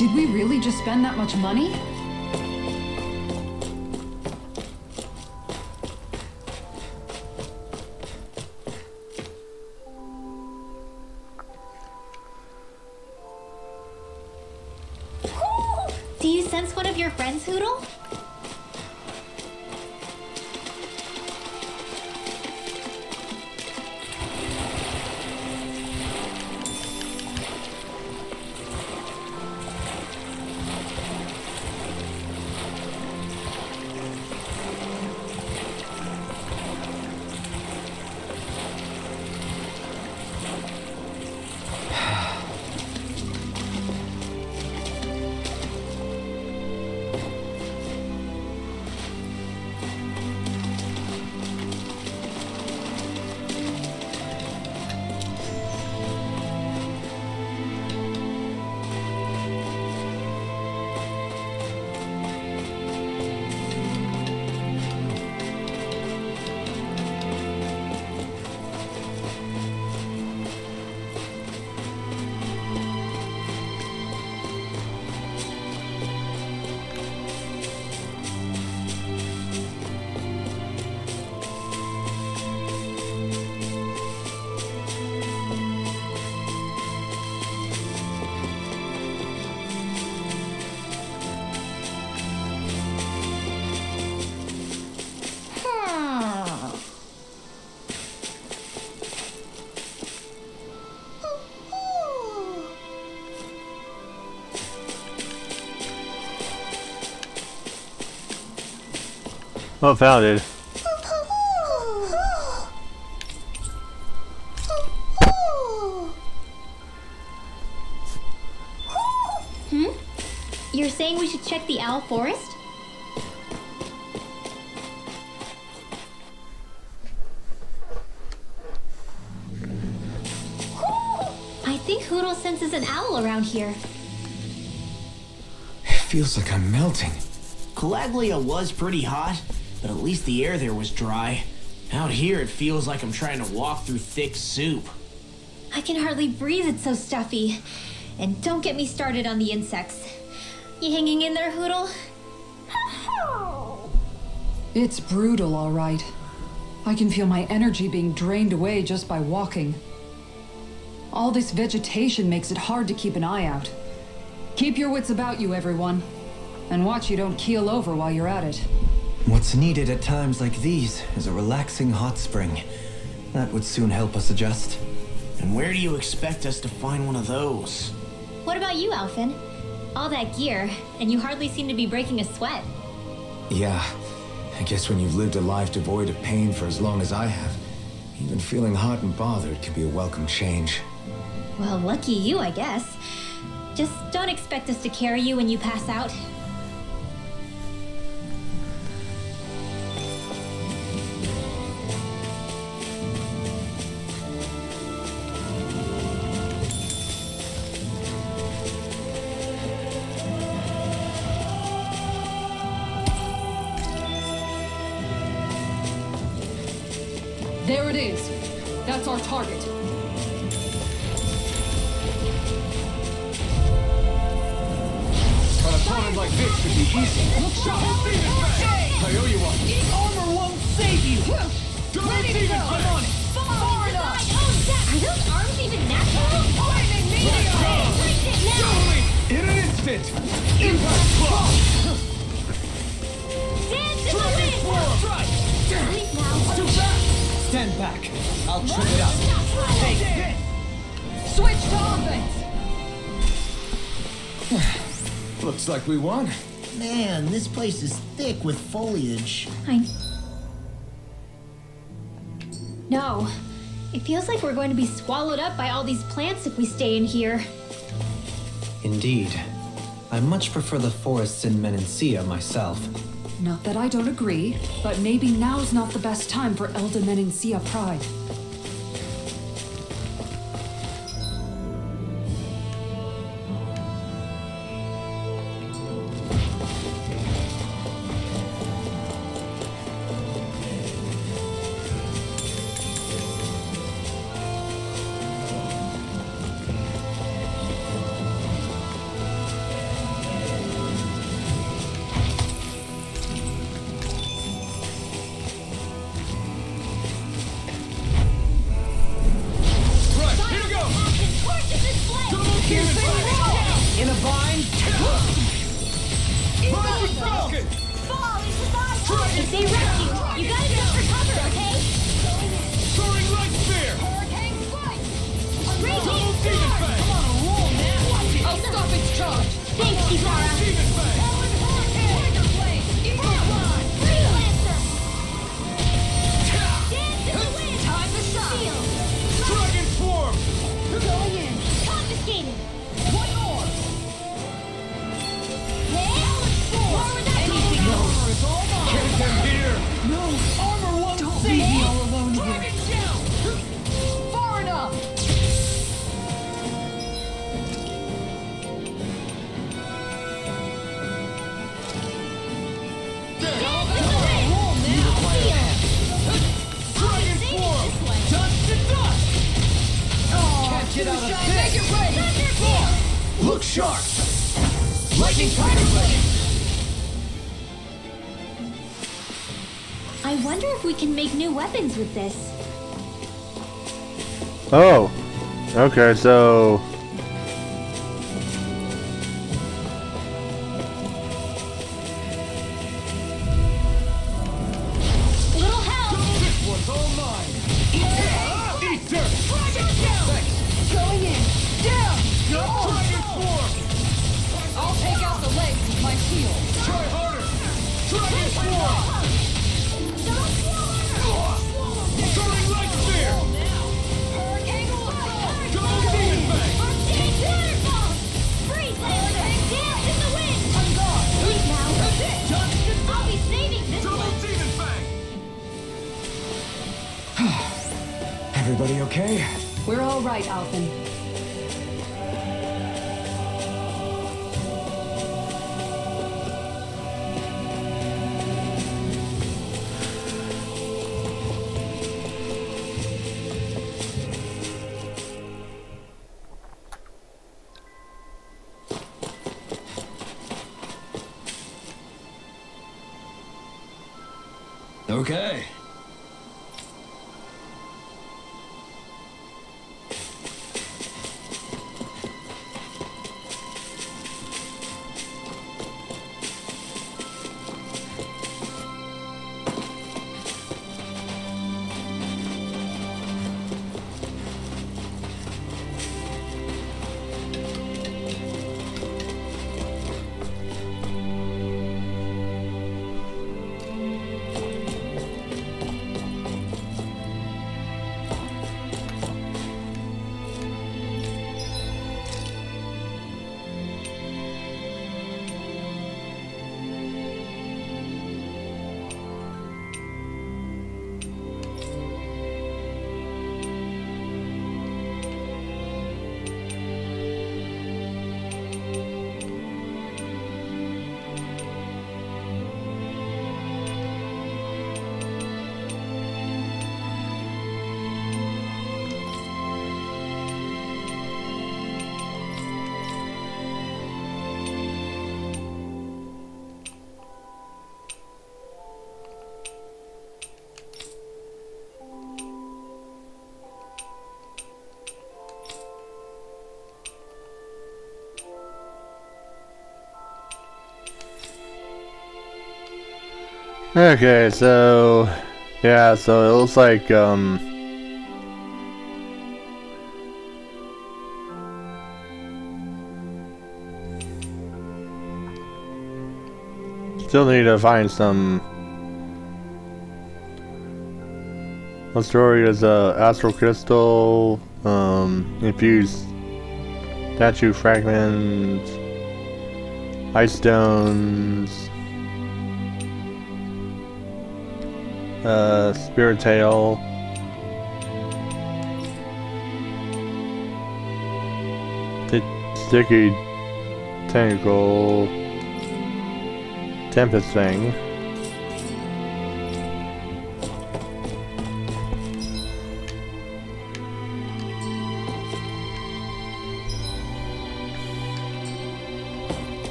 Did we really just spend that much money? Do you sense one of your friends, Hoodle? Well founded. You're saying we should check the owl forest? I think Hoodle senses an owl around here. It feels like I'm melting. Calaglia was pretty hot, but at least the air there was dry. Out here, it feels like I'm trying to walk through thick soup. I can hardly breathe, it's so stuffy. And don't get me started on the insects. You hanging in there, Hoodle? It's brutal, all right. I can feel my energy being drained away just by walking. All this vegetation makes it hard to keep an eye out. Keep your wits about you, everyone. And watch you don't keel over while you're at it. What's needed at times like these is a relaxing hot spring. That would soon help us adjust. And where do you expect us to find one of those? What about you, Alphen? All that gear, and you hardly seem to be breaking a sweat. Yeah, I guess when you've lived a life devoid of pain for as long as I have, even feeling hot and bothered can be a welcome change. Well, lucky you, I guess. Just don't expect us to carry you when you pass out. There it is. That's our target. An opponent like this should be easy. Look sharp! I owe you one. Armor won't save you! Don't even, I'm on it. Far enough! Are those arms even natural? Lightning meteor! Break it now! In an instant. Impact block. Dance in the wind! Sleep now. Too fast! Stand back. I'll trip it up. Take this! Switch to offense! Looks like we won. Man, this place is thick with foliage. No. It feels like we're going to be swallowed up by all these plants if we stay in here. Indeed. I much prefer the forests in Menancia myself. Not that I don't agree, but maybe now's not the best time for Elda Menancia pride. Dragon form! Going in. Confiscated. What more? Anything else is all mine! Get them here! No! Armor won't Don't save leave me you! all alone here. Dragon down! Far enough! Dragon form! Dust to dust! Can't get out of this! Look sharp! Lightning Tiger Blade! I wonder if we can make new weapons with this. Oh. Okay, so Little help! This one's all mine! Eat dirt! Dragon down! Going in! Down! Dragon form! I'll take out the legs with my shield. Try harder! Dragon form! Throwing light spear! Double demon bang! I'll be saving this Double one. demon bang! Everybody okay? We're all right, Alphen. Okay. okay, so yeah, so it looks like still need to find some. Let's story is astral crystal, infused statue fragments, ice stones, spirit tail, sticky tentacle, tempest thing.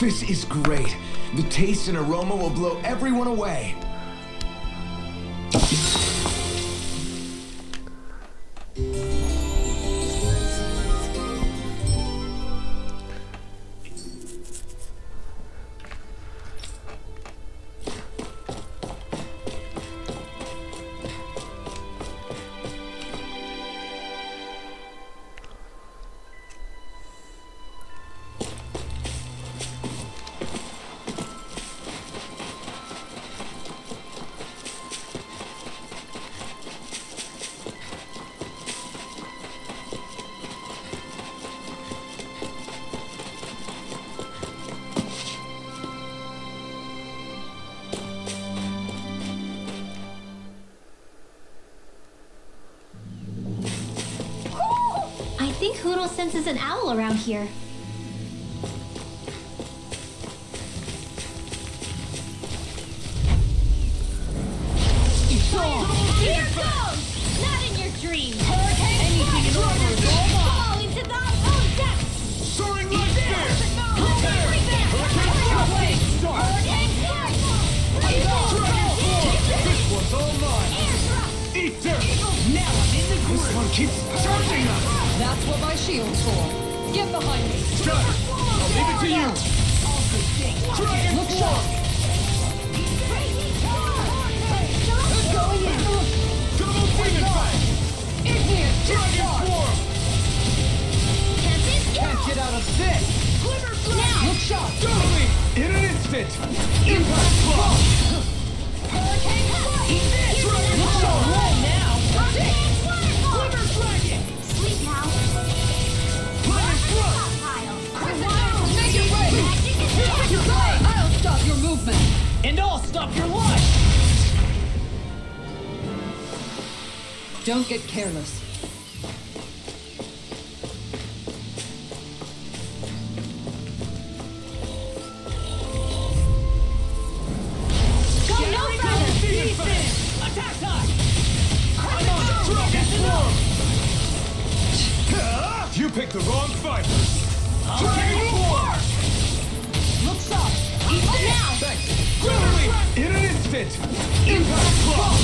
This is great. The taste and aroma will blow everyone away. senses an owl around here. Here it goes! Not in your dreams! Anything in order is all fall into thy own depth! Soaring light spear! This one's all mine! Eat dirt! Now I'm in the This groove. one keeps charging us! That's what my shield's for. Get behind me. Got it! I'll leave it to you! Dragon Look form! sharp. Going in. Double demon fang! Igneous. Dragon form! Can't get out of this. Look sharp. Totally! In an instant! Impact blow. Dragon Look form! roll now. Quiver dragon! Sleep now. Flaming thrust! Make it ready. I'll stop your movement. And I'll stop your life. Don't get careless. Go no further! Demon fang! Attack time. I'm on dragon form! You picked the wrong fight! Dragon form! Look sharp. Eat now! Thanks! Totally! In an instant! Impact blow!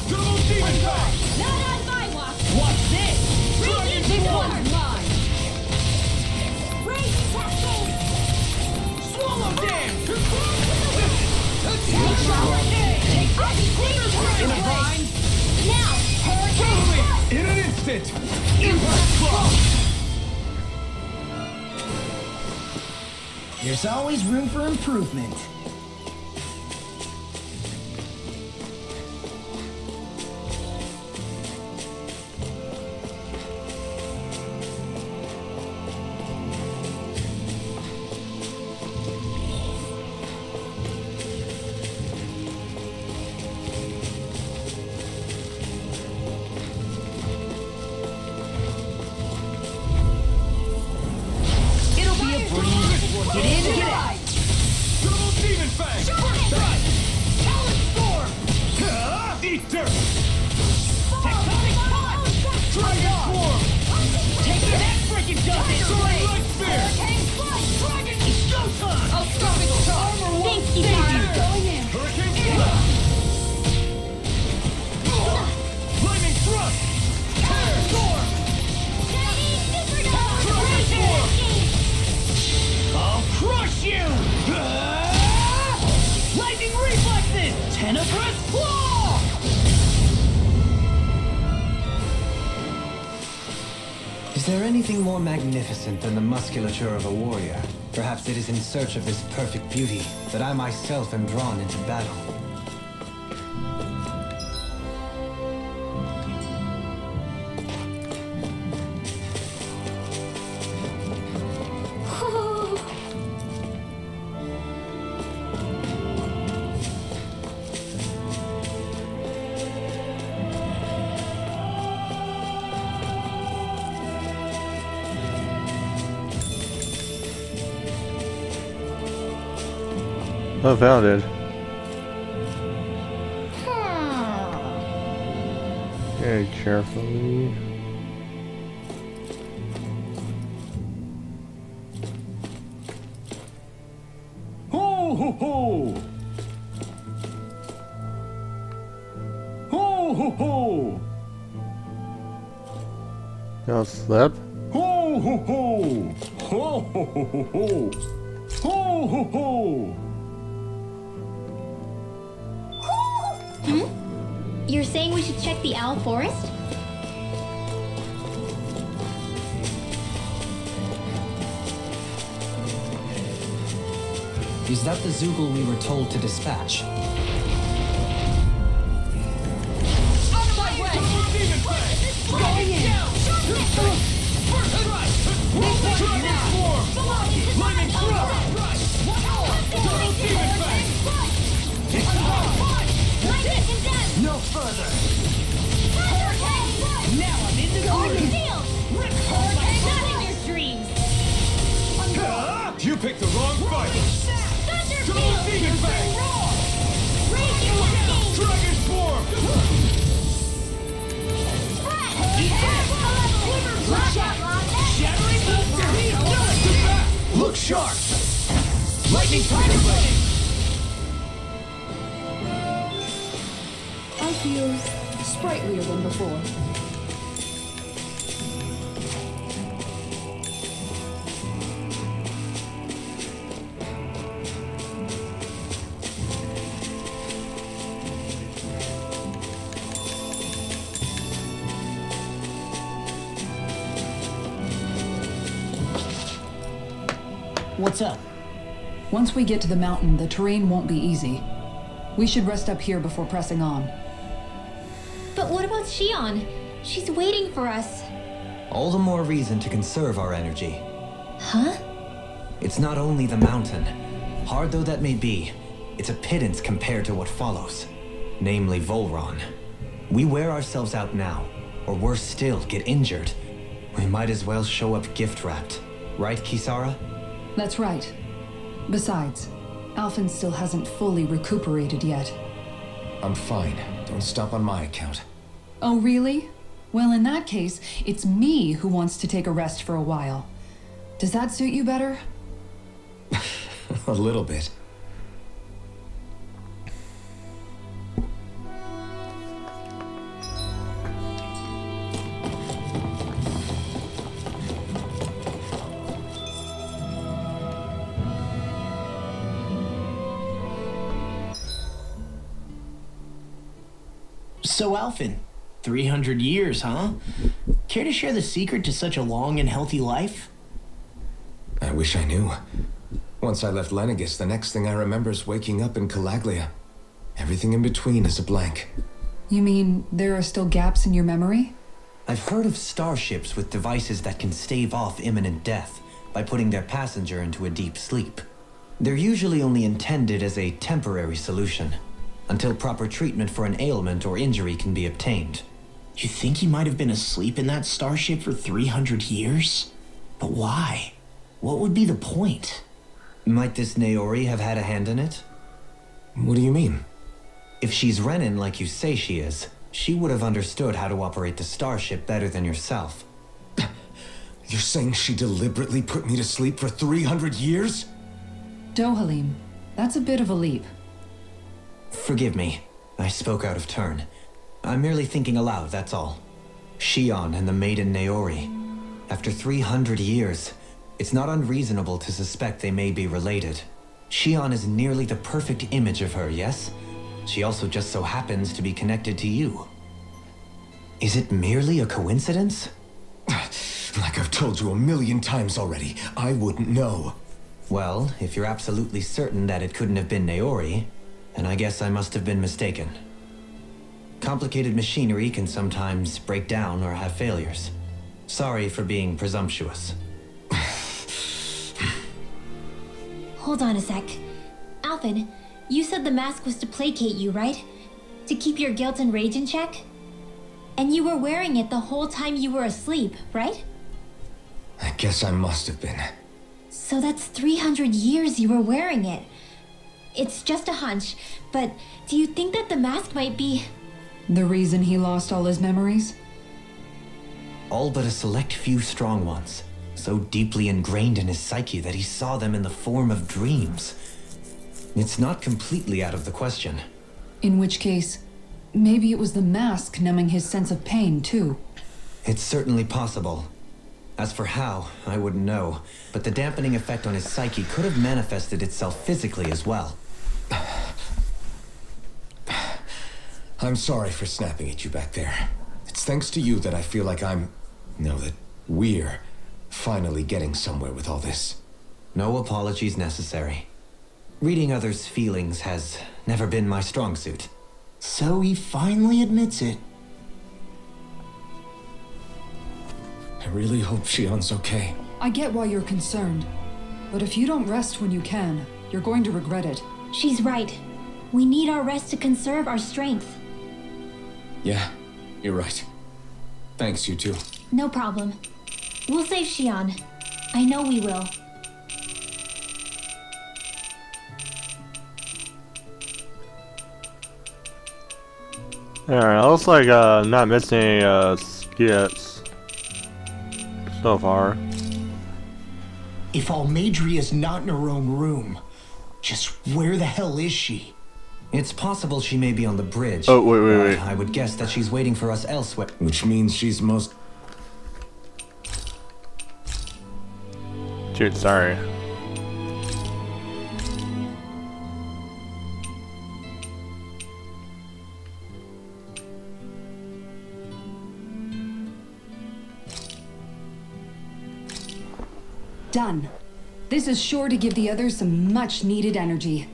Double demon fang! Not on my watch! What's this? Dragon This form! one's mine. Raise cascade! Swallow dam! In a bind. Now! Totally! In an instant! Impact blow! There's always room for improvement. It'll be a breeze. Get in, get out. Double demon fang! Talon storm. Eat dirt! Tectonic punch. Dragon form! Take that freaking dust. Soaring light spear! Dragon, it's showtime. I'll stop it. Armor won't Thank you, save Tara. you. Going in. Hurricane blast! Lightning thrust! Tear! Storm. Dragon form! I'll crush you. Lightning reflexes. Tenebrous claw. Is there anything more magnificent than the musculature of a warrior? Perhaps it is in search of this perfect beauty that I myself am drawn into battle. I found it. Very carefully. Ho ho ho! Ho ho ho! Don't slip. Ho ho ho! Ho ho ho ho ho! Ho ho ho! You're saying we should check the owl forest? Is that the Zoogle we were told to dispatch? Going in! First strike! Dragon form! Lightning thrust! Double demon fang! It's on! No further. Now I'm in the groove. Rip hurricane You picked the wrong fight! Thunder Double Demon Fang! Dragon Swarm! Look sharp! Lightning Tiger Blade! I feel sprightlier than before. What's up? Once we get to the mountain, the terrain won't be easy. We should rest up here before pressing on. But what about Shionne? She's waiting for us. All the more reason to conserve our energy. Huh? It's not only the mountain. Hard though that may be, it's a pittance compared to what follows. Namely Volhran. We wear ourselves out now, or worse still, get injured. We might as well show up gift-wrapped. Right, Kisara? That's right. Besides, Alphen still hasn't fully recuperated yet. I'm fine. Don't stop on my account. Oh, really? Well, in that case, it's me who wants to take a rest for a while. Does that suit you better? A little bit. So, Alphen, 300 years, huh? Care to share the secret to such a long and healthy life? I wish I knew. Once I left Lenegis, the next thing I remember is waking up in Calaglia. Everything in between is a blank. You mean there are still gaps in your memory? I've heard of starships with devices that can stave off imminent death by putting their passenger into a deep sleep. They're usually only intended as a temporary solution, until proper treatment for an ailment or injury can be obtained. You think he might have been asleep in that starship for 300 years? But why? What would be the point? Might this Naori have had a hand in it? What do you mean? If she's Renan like you say she is, she would have understood how to operate the starship better than yourself. You're saying she deliberately put me to sleep for 300 years? Dohalim, that's a bit of a leap. Forgive me, I spoke out of turn. I'm merely thinking aloud, that's all. Shionne and the maiden Naori. After 300 years, it's not unreasonable to suspect they may be related. Shionne is nearly the perfect image of her, yes? She also just so happens to be connected to you. Is it merely a coincidence? Like I've told you 1,000,000 times already, I wouldn't know. Well, if you're absolutely certain that it couldn't have been Naori, then I guess I must have been mistaken. Complicated machinery can sometimes break down or have failures. Sorry for being presumptuous. Hold on a sec. Alphen, you said the mask was to placate you, right? To keep your guilt and rage in check? And you were wearing it the whole time you were asleep, right? I guess I must have been. So that's 300 years you were wearing it. It's just a hunch, but do you think that the mask might be... The reason he lost all his memories? All but a select few strong ones, so deeply ingrained in his psyche that he saw them in the form of dreams. It's not completely out of the question. In which case, maybe it was the mask numbing his sense of pain, too. It's certainly possible. As for how, I wouldn't know, but the dampening effect on his psyche could have manifested itself physically as well. I'm sorry for snapping at you back there. It's thanks to you that I feel like that we're finally getting somewhere with all this. No apologies necessary. Reading others' feelings has never been my strong suit. So he finally admits it. I really hope Shionne's okay. I get why you're concerned. But if you don't rest when you can, you're going to regret it. She's right. We need our rest to conserve our strength. Yeah, you're right. Thanks, you two. No problem. We'll save Shionne. I know we will. Alright, looks like not missing any skits so far. If Almadria's not in her own room, just where the hell is she? It's possible she may be on the bridge. Oh, wait. I would guess that she's waiting for us elsewhere. Which means she's most... Dude, sorry. Done. This is sure to give the others some much needed energy.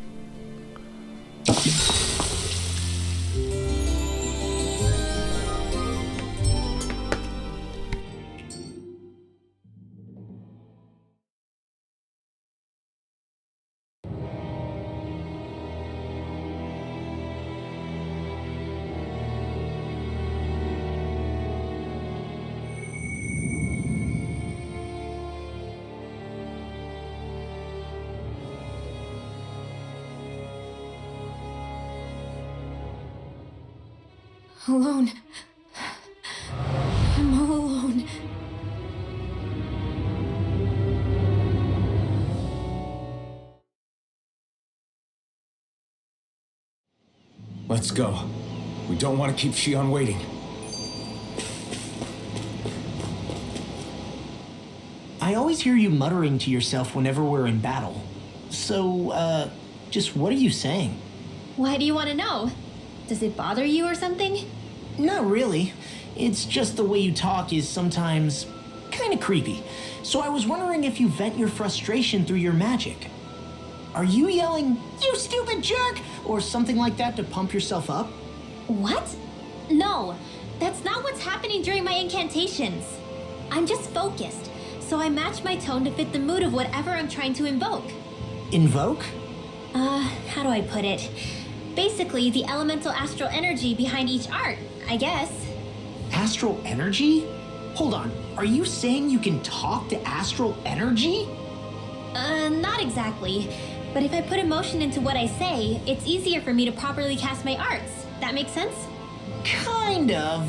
Alone. I'm all alone. Let's go. We don't want to keep Shionne waiting. I always hear you muttering to yourself whenever we're in battle. So, just what are you saying? Why do you want to know? Does it bother you or something? Not really. It's just the way you talk is sometimes kind of creepy. So I was wondering if you vent your frustration through your magic. Are you yelling, "You stupid jerk," or something like that to pump yourself up? What? No, that's not what's happening during my incantations. I'm just focused, so I match my tone to fit the mood of whatever I'm trying to invoke. Invoke? How do I put it? Basically, the elemental astral energy behind each art, I guess. Astral energy? Hold on, are you saying you can talk to astral energy? Not exactly. But if I put emotion into what I say, it's easier for me to properly cast my arts. That makes sense? Kind of.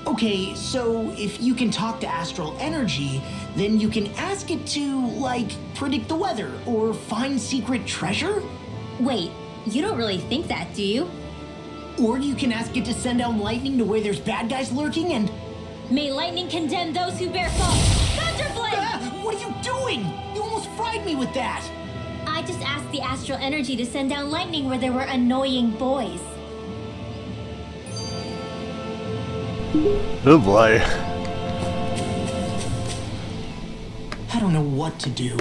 Okay, so if you can talk to astral energy, then you can ask it to, like, predict the weather or find secret treasure? Wait, you don't really think that, do you? Or you can ask it to send down lightning to where there's bad guys lurking and... May lightning condemn those who bear false. Thunderblade! Ah, what are you doing? You almost fried me with that! I just asked the astral energy to send down lightning where there were annoying boys. Oh boy. I don't know what to do.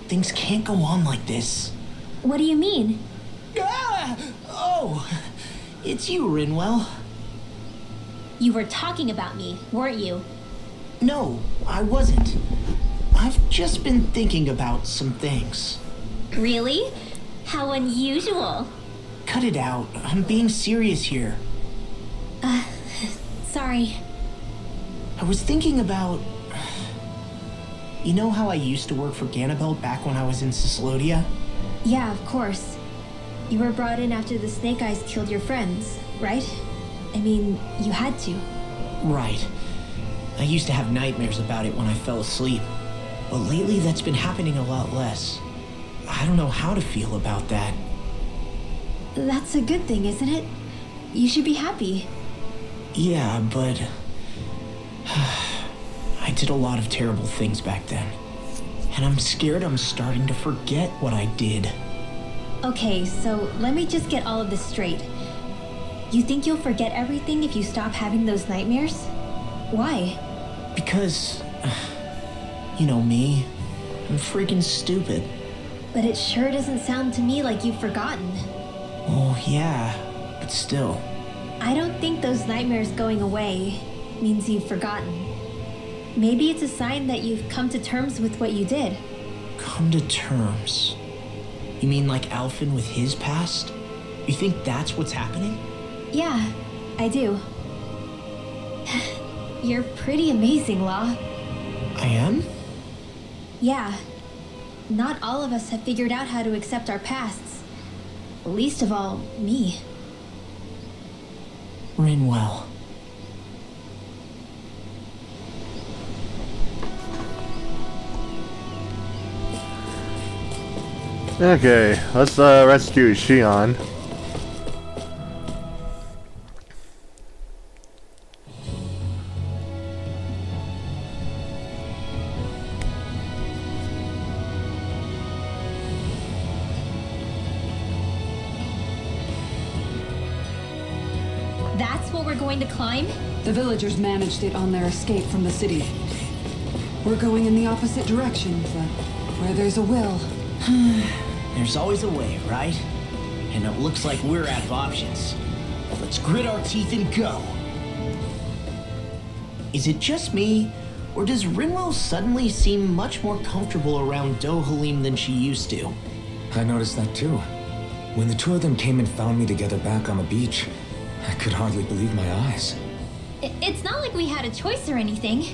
Things can't go on like this. What do you mean? Ah! Oh, it's you, Rinwell. You were talking about me, weren't you? No, I wasn't. I've just been thinking about some things. Really? How unusual. Cut it out. I'm being serious here. Sorry. I was thinking about... You know how I used to work for Ganabelt back when I was in Ciclodia? Yeah, of course. You were brought in after the Snake Eyes killed your friends, right? I mean, you had to. Right. I used to have nightmares about it when I fell asleep. But lately that's been happening a lot less. I don't know how to feel about that. That's a good thing, isn't it? You should be happy. Yeah, but... I did a lot of terrible things back then. And I'm scared I'm starting to forget what I did. Okay, so let me just get all of this straight. You think you'll forget everything if you stop having those nightmares? Why? Because... You know me. I'm freaking stupid. But it sure doesn't sound to me like you've forgotten. Oh, yeah. But still. I don't think those nightmares going away means you've forgotten. Maybe it's a sign that you've come to terms with what you did. Come to terms? You mean like Alphen with his past? You think that's what's happening? Yeah, I do. You're pretty amazing, Law. I am? Yeah. Not all of us have figured out how to accept our pasts. Least of all, me. Rinwell. Okay, let's rescue Shionne. That's what we're going to climb? The villagers managed it on their escape from the city. We're going in the opposite direction, but where there's a will. There's always a way, right? And it looks like we're out of options. Let's grit our teeth and go. Is it just me, or does Rinwell suddenly seem much more comfortable around Dohalim than she used to? I noticed that too. When the two of them came and found me together back on the beach, I could hardly believe my eyes. It's not like we had a choice or anything.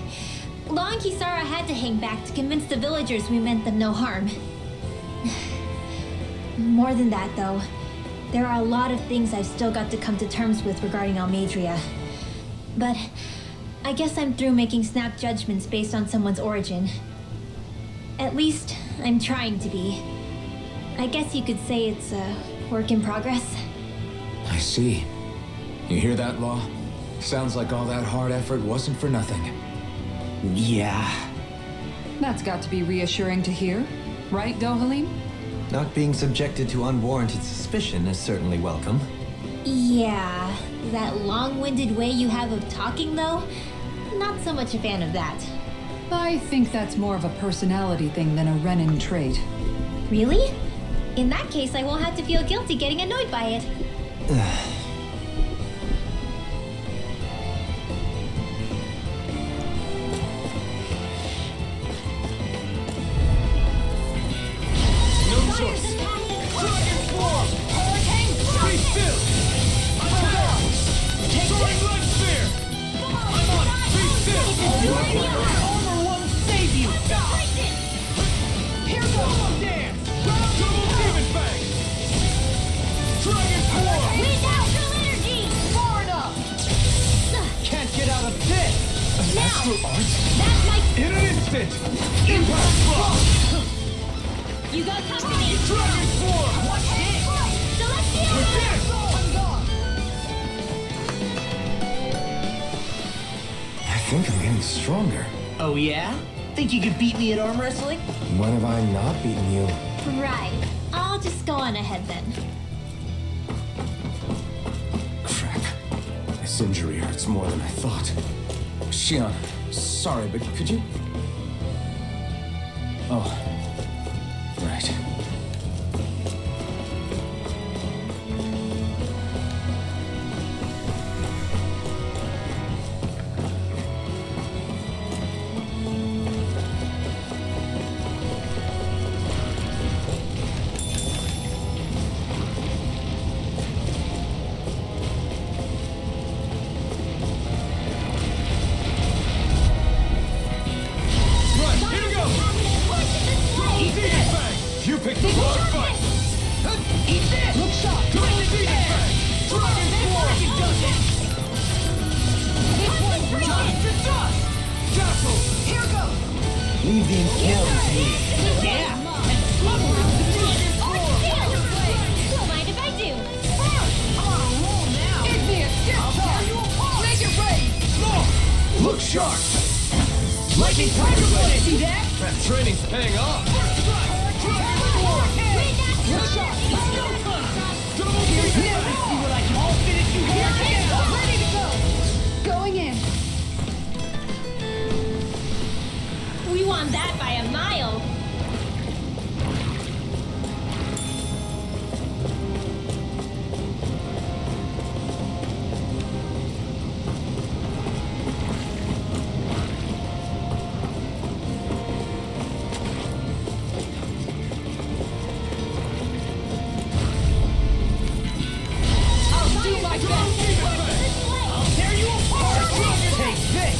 Law and Kisara had to hang back to convince the villagers we meant them no harm. More than that, though, there are a lot of things I've still got to come to terms with regarding Almadria. But I guess I'm through making snap judgments based on someone's origin. At least, I'm trying to be. I guess you could say it's a work in progress. I see. You hear that, Law? Sounds like all that hard effort wasn't for nothing. Yeah. That's got to be reassuring to hear, right, Dohalim? Not being subjected to unwarranted suspicion is certainly welcome. Yeah, that long-winded way you have of talking, though, not so much a fan of that. I think that's more of a personality thing than a Renan trait. Really? In that case, I won't have to feel guilty getting annoyed by it. In an instant! Impact block! You got company! Dragon Form! Watch this! Celestial! With this! I think I'm getting stronger. Oh yeah? Think you could beat me at arm wrestling? When have I not beaten you? Right. I'll just go on ahead then. Crap. This injury hurts more than I thought. Shionne, sorry, but could you... Oh. Right. You picked the wrong fight! Eat this! Look sharp! Come on, Demon Fang! Dragon Form! This one Giant to dust! Dazzle! Here goes! Leave the encounters to me. Yeah! Don't mind if I do. I'm on a roll now! Give me a stiff tear you apart! Make it rain! Look sharp! Lightning Tiger Blade! See that? That training's paying off! First strike! Dragon Form! Look sharp! Double Demon Never Fang! see what I can all finish you here! Ready to go! Going in. We won that by a mile. I'll do my best! I'll tear you apart! Take this!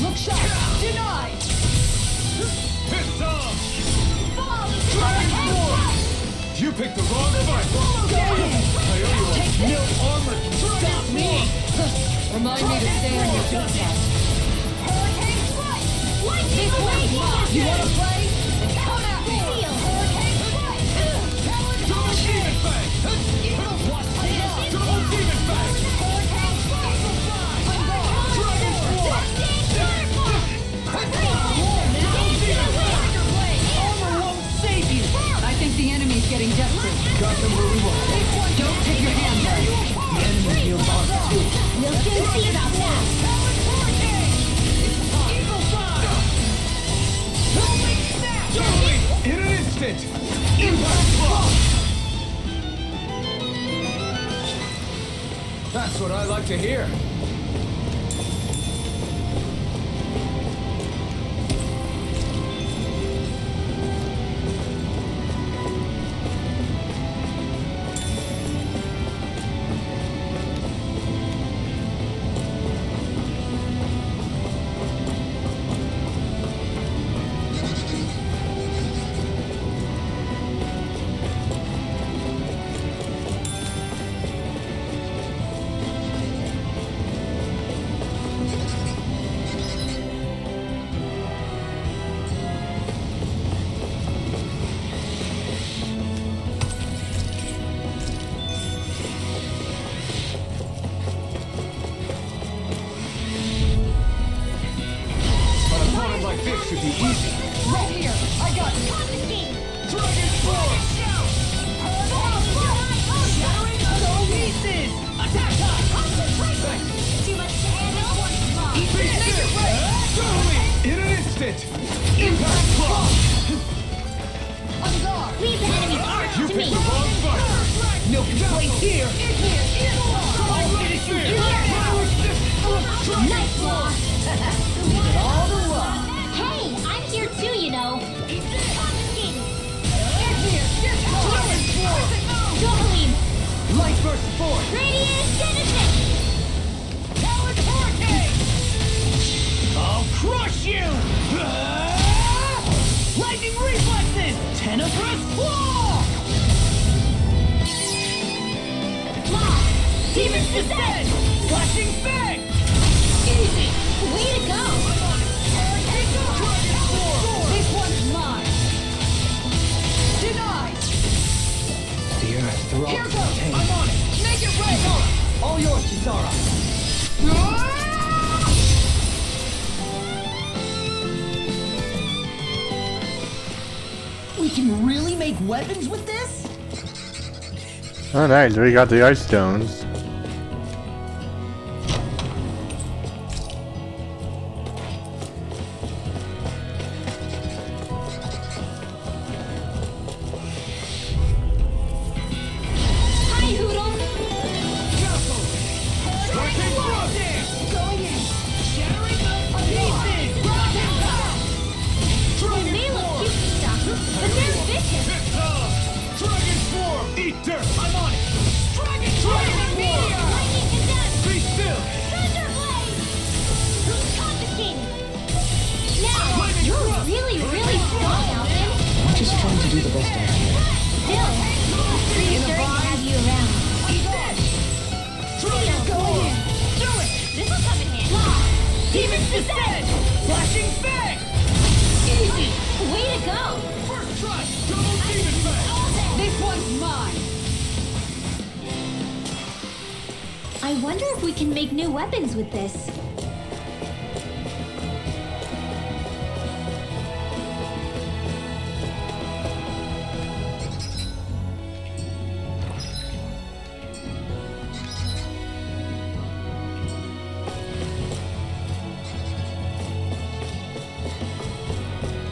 Look sharp! Denied! Pissed off! Fall into Dragon my Form! hands! You picked the wrong fight! Go in! I owe you a No armor can stop me! Remind me to stay on your good side. Hurricane strike! Lightning away! You wanna play? Then come at me! Steel! Hurricane strike! Double demon fang! Double demon fang! Hurricane strike! Dragon swarm! Armor won't save you! I think the enemy's getting desperate. Got them where we want. Don't take your hand there. The enemy feels ours too. We'll soon see about that! In an instant! Impact block! That's what I like to hear. An opponent like this should be easy. Right here! I got you! Dragon swarm! Too much to handle? Beat this! Totally! In an instant! Impact block! Leave the enemy's arch You to picked me! the wrong fight! No place here. I'll finish this! Nice block! Leave it all to luck. Hey, I'm here too, you know! Jolene! Light burst forth. Radiant Genesis! I'll crush you. Lightning reflexes. Tenebrous claw. Lock! Demon's descent. Flashing fang. Easy! Way to go! This one's mine! Denied! The earth throughout Here the goes! contained. I'm on it! Make it rain! All yours, Kisara. We can really make weapons with this? Oh, nice. We got the ice stones. Hi, Hoodle! Striking thrust! Going in. Shattering the pieces. They may look cute and stuff, but they're vicious! Dragon swarm! Eat dirt! I'm on it! Dragon Meteor! Lightning conduct! Be still! Thunderblade! Confiscating! Now, you're really strong, Alphen! I'm just trying to do the best I can. Still, reassuring to have you around. Dragon swarm! This will come in handy. Demon's descent. Flashing fang. Easy! Way to go! First try! Double demon fang! This one's mine! I wonder if we can make new weapons with this.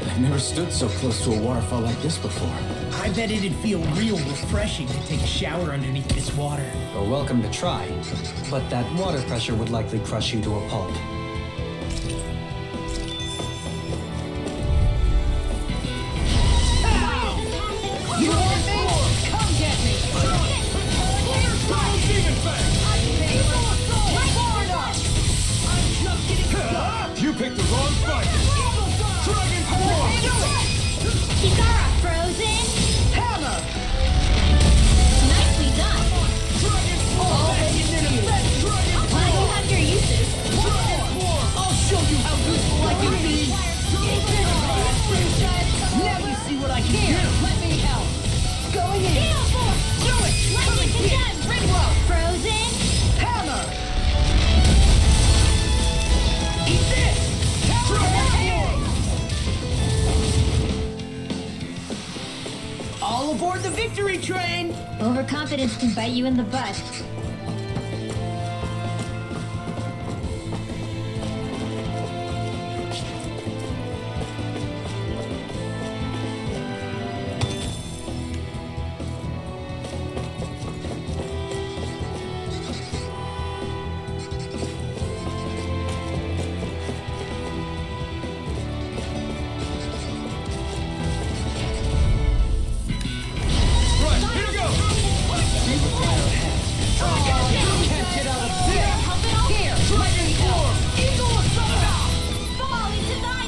I've never stood so close to a waterfall like this before. I bet it'd feel real refreshing to take a shower underneath this water. You're welcome to try, but that water pressure would likely crush you to a pulp. You want me? Come get me! Double demon fang! You picked the wrong fight! Dragon swarm! Kisara frozen! Hammer! Nicely done! Dragon swarm! Why do you have your Here, let me help. Going in. Gale Force! Do it! Lightning condemn! Ringwell! Frozen! Hammer! Eat this! All aboard the victory train! Overconfidence can bite you in the butt. Right, here we go! Can't get out of this! Here! Lightning form! Eagle assault! Fall into thy...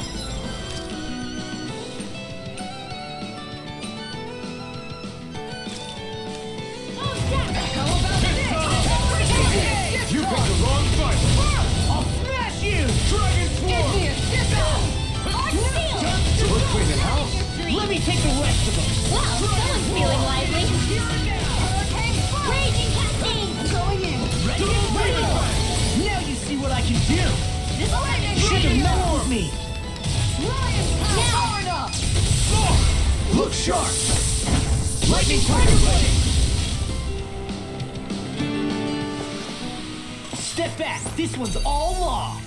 Oh, damn! How about this? You picked the wrong fight! I'll smash you! Dragon Give Swarm! me a sizzle! We're cleaning house! Let me take the rest of them! Wow, someone's feeling lively. Raging Cascade! Going in. Now you see what I can do! This lightning Should have known with me! Now! up! Look sharp! Lightning Tiger Blade! Step back! This one's all law!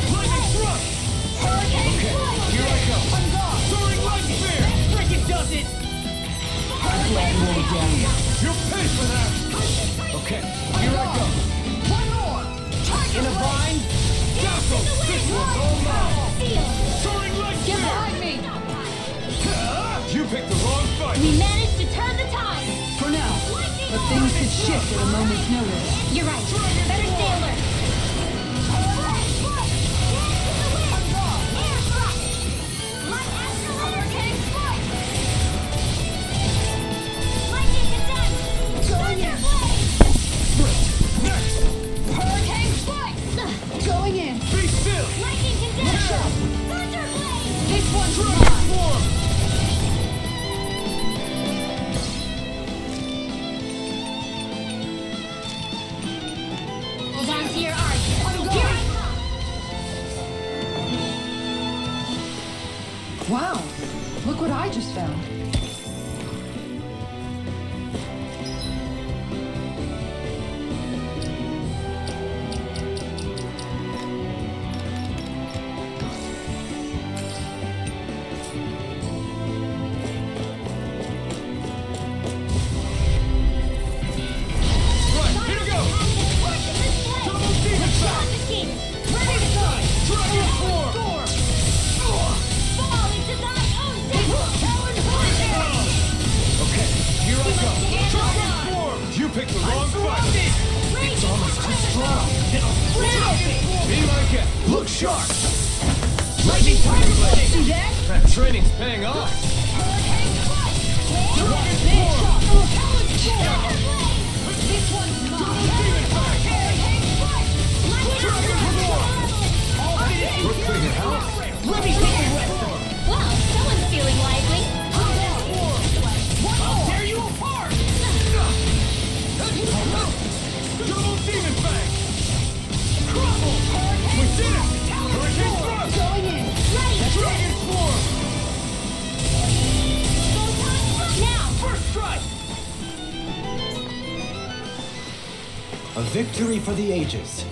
Lightning Thrust! Hurricane Flight! Here I go! Soaring Light Spear! Frickin' does it! You pay for that! Okay, here I go! One more! In a bind! Dazzle! This one's all mine! Seal! Soaring Light Get Spear! behind me. You picked the wrong fight! We managed to turn the tide! For now. But things could shift at a moment's notice. You're right. Better stay alert. Going in. Be still! This one's Dragon mine. Swarm! Hold on to your arc. Here I come. Wow. Look what I just found. Right, here we go! Double Demon Shot! Dragon Swarm! Okay, here I go! Dragon Swarm! You picked the wrong fight! It's almost too strong! Be like it! Look sharp! Lightning Tiger Blade! See that? That training's paying off! Dragon Swarm! This one's mine. Demon Fang! Dragon Swarm! We're cleaning house! Let me take the rest of them! Wow, someone's feeling lively. I'll tear you apart! Double Demon Fang! We did it! Hurricane Thrust! Going in. Dragon Swarm! Now, First strike! A victory for the ages.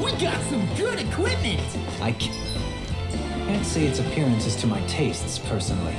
We got some good equipment! I can't say its appearance is to my tastes, personally.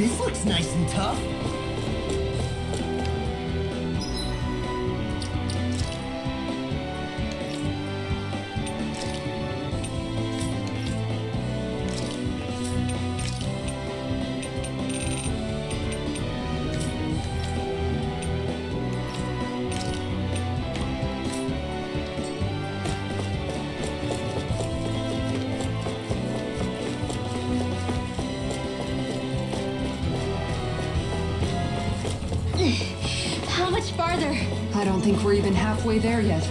This looks nice and tough. How much farther? I don't think we're even halfway there yet.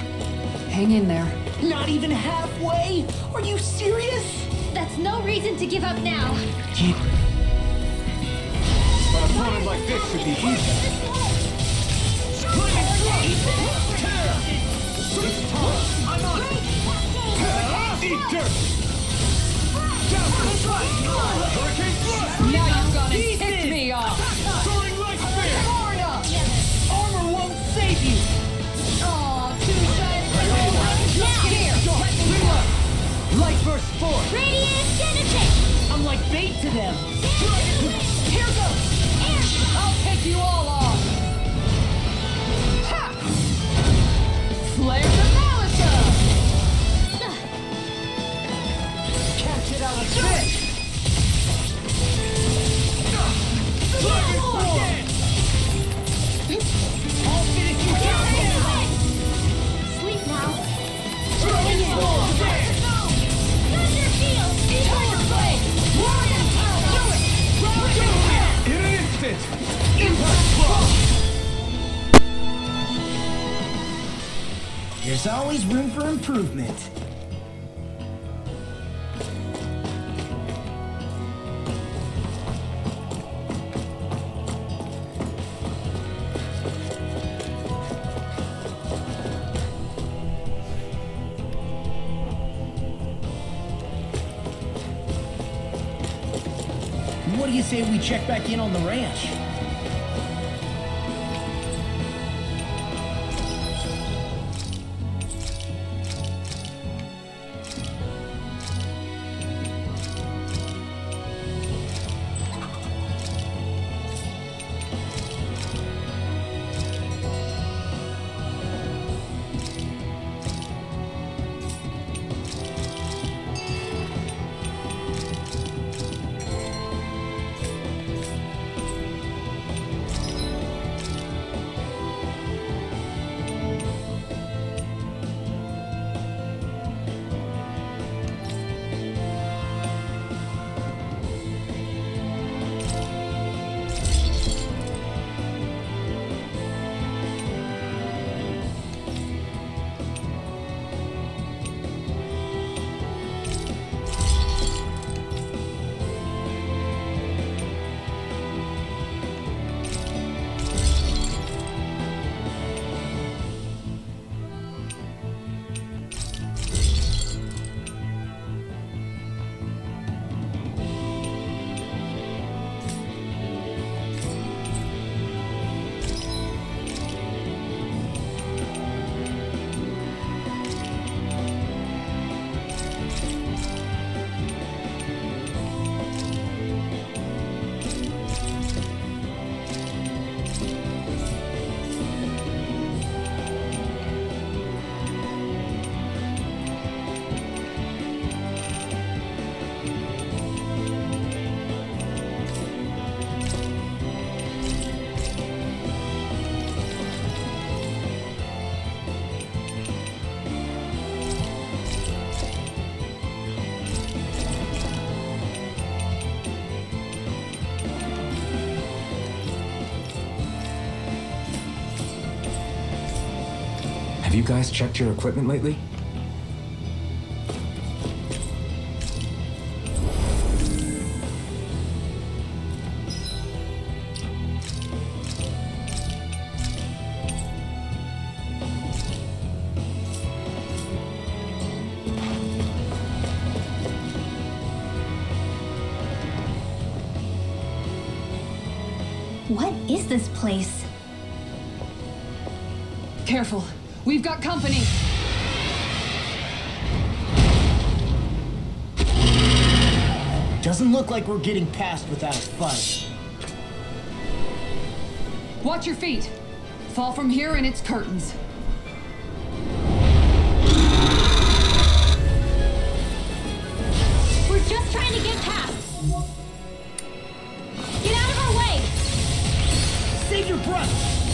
Hang in there. Not even halfway? Are you serious? That's no reason to give up now. But a problem like this should be easy. I'm on it! Eat dirt! Hurricane thrust! Now you're gonna pick me off! Soaring like spear! Hard up! Armor won't save you! Aw, too shy to Reload! Light burst force! Radiant Genesis! I'm like bait to them! Here goes! I'll pick you all off! Ha! Flare the Malika! Catch it out of fish! Dragon Force! I'll finish you down! Sleep now. Dragon Force! Thunder Field! Tiger Blade! Warrior Power! Do it! In an instant! Impact Blow! There's always room for improvement. What do you say we check back in on the ranch? Have you guys checked your equipment lately? What is this place? Careful. We've got company. Doesn't look like we're getting past without a fight. Watch your feet. Fall from here and it's curtains. We're just trying to get past. Get out of our way! Save your breath!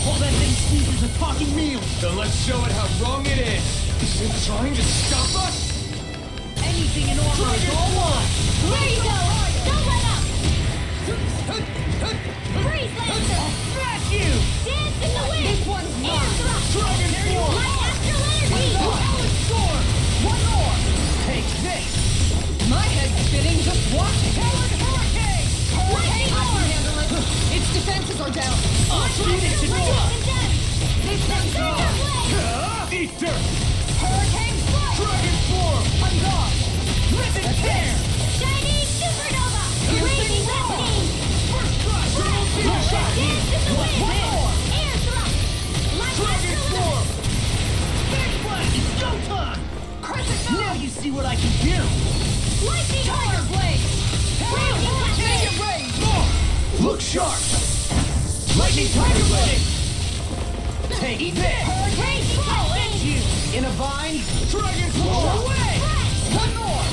All that thing sneezes a talking meal! Then let's show it how wrong it is. Is it trying to stop us? Anything in armor is all one! There you go! Don't let up! Freeze, Lancer! Smash you! Dance in the wind! This one's Air mine. thrust! Dragon form! Light astral energy! Talent storm! One more! Take this! My head's spinning, just watch it. Talent hurricane! Lightning I can orb! handle it. Its defenses are down. Beat it to dust! This one's Thunder Blade! Eat dirt! Hurricane strike! Dragon form! I'm gone. Rip and tear! Shining Supernova! Raging Destiny! First strike! Dance in the wind! One more! Air thrust! Light Dragon astral form! Big blast! It's showtime! Crescent Now you see what I can do! Lightning Tiger orb! blade. Raging Take it, Destiny! rain. Look sharp! Lightning tiger blade! Take this! Raging Destiny! You! In a vine! Dragon Blow Claw! away! One more!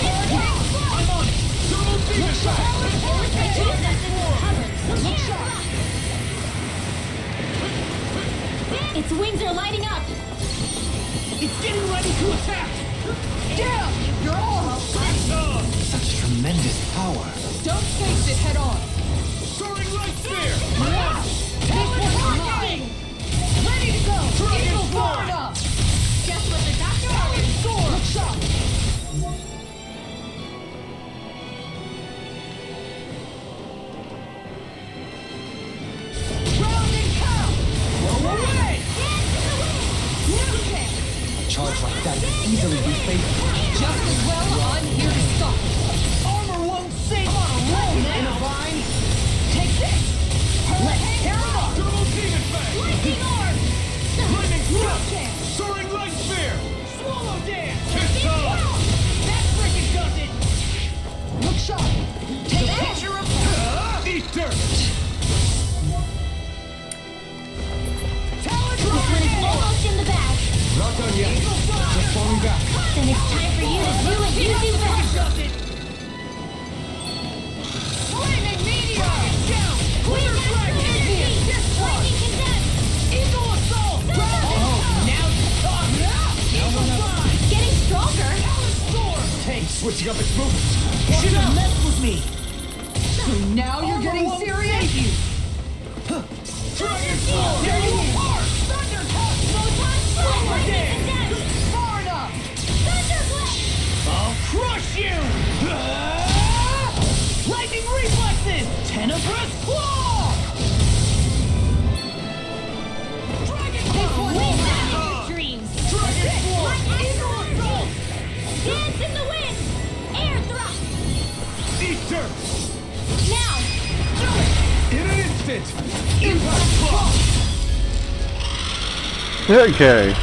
I'm on it! Double demon attack! Look sharp! Its wings are lighting up! It's getting ready to attack! Get up. You're all up. Such tremendous power. Don't face it head on. Soaring right spear! This one's mine. Ready to go! Eagle forward up. Just what the doctor ordered! Sword! Look sharp! Round and pound! Blow away! A charge like that could easily be fatal. Just as well, I'm here to stop it. Armor won't save on a roll now! In a vine! Take this! Let's tear it up! Double demon fang! Lightning orb! Lightning thrust! Soaring right spear! Swallow dance! Kiss off! That frickin' does it! Look sharp! Take a picture of Eat dirt! Talent This one is almost in the bag! Not done yet. Just falling back. Then it's time for you to do what you do best! does it! Flaming meteor! Down! Clear strike! Indian! Discharge! Lightning condense! Eagle assault! Oh, now you're talking! Eagle fly! It's getting stronger! Talent storm! Take! Switching up its movements. Should have messed with me! So now you're getting Armor won't serious? save you! Dragon Claw! There you are! Thunder touch! Photon strike! Over Lightning there! condense! Far enough! Thunder blade! I'll crush you! Lightning reflexes! Tenebrous claw! Dragon claw! Wind out your dreams! Dragon form! Light Eagle astral assault! energy! Dance in the wind! Air thrust! Eat dirt! Now! Do it! In an instant! Impact claw! Okay.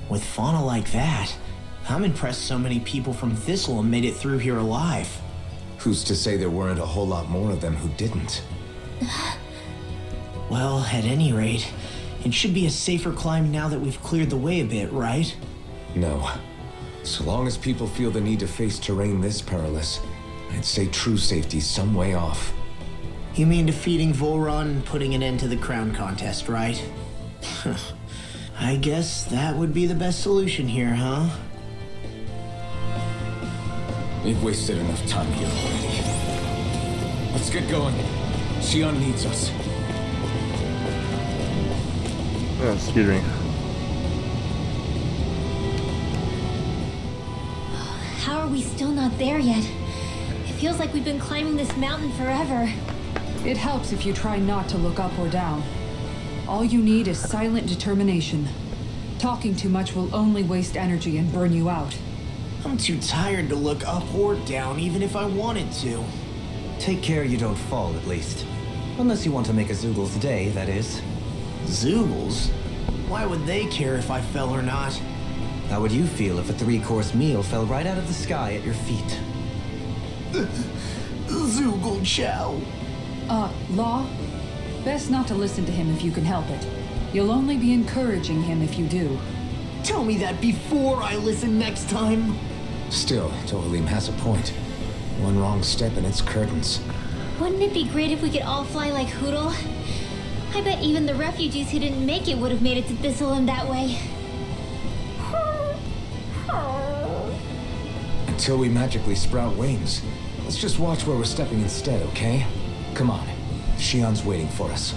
With fauna like that, I'm impressed so many people from Thistleum made it through here alive. Who's to say there weren't a whole lot more of them who didn't? Well, at any rate, it should be a safer climb now that we've cleared the way a bit, right? No. So long as people feel the need to face terrain this perilous, I'd say true safety's some way off. You mean defeating Volhran and putting an end to the crown contest, right? I guess that would be the best solution here, huh? We've wasted enough time here already. Let's get going. Shionne needs us. Oh, excuse me. How are we still not there yet? It feels like we've been climbing this mountain forever. It helps if you try not to look up or down. All you need is silent determination. Talking too much will only waste energy and burn you out. I'm too tired to look up or down, even if I wanted to. Take care you don't fall, at least. Unless you want to make a Zoogle's day, that is. Zoogles? Why would they care if I fell or not? How would you feel if a 3-course meal fell right out of the sky at your feet? Zoogle Chow. Law? Best not to listen to him if you can help it. You'll only be encouraging him if you do. Tell me that before I listen next time. Still, Tohalim has a point. One wrong step and it's curtains. Wouldn't it be great if we could all fly like Hootle? I bet even the refugees who didn't make it would have made it to Thistleland that way. Until we magically sprout wings. Let's just watch where we're stepping instead, okay? Come on. Shionne's waiting for us.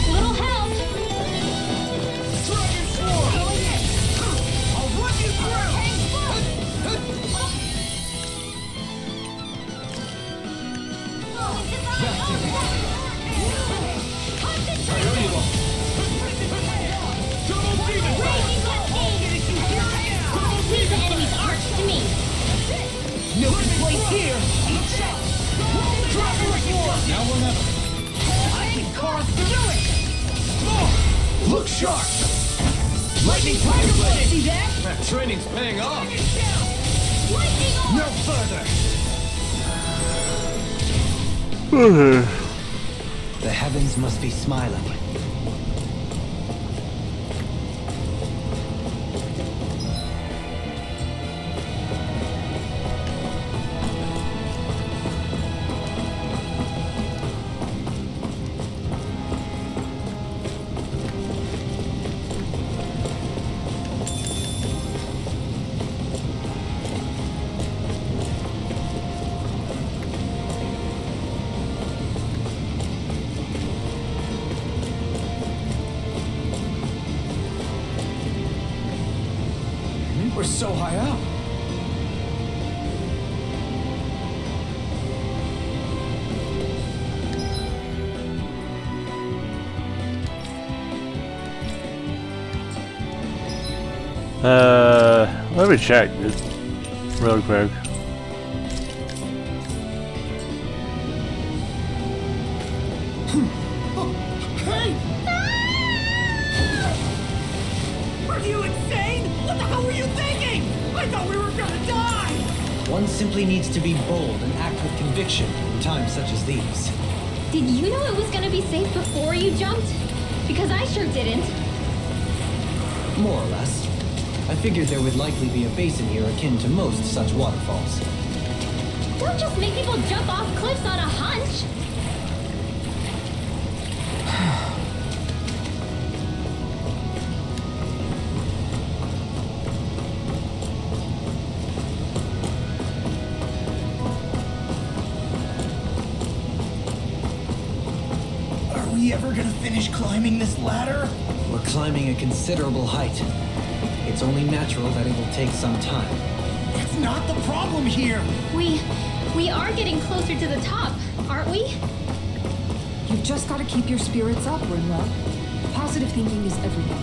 Little help! Leave the enemy's arch to me. No place here. Now or never. I can carve through it. Look sharp! Lightning Tiger Blade. See that? That training's paying off. No further. The heavens must be smiling. We're so high up. Let me check this real quick. Hey! Are you insane? What the hell were you thinking? I thought we were gonna die! One simply needs to be bold and act with conviction in times such as these. Did you know it was gonna be safe before you jumped? Because I sure didn't. More or less. I figured there would likely be a basin here akin to most such waterfalls. Don't just make people jump off cliffs on a hunch. Are we ever gonna finish climbing this ladder? We're climbing a considerable height. It's only natural that it will take some time. That's not the problem here. We are getting closer to the top, aren't we? You've just got to keep your spirits up, Rinwell. Positive thinking is everything.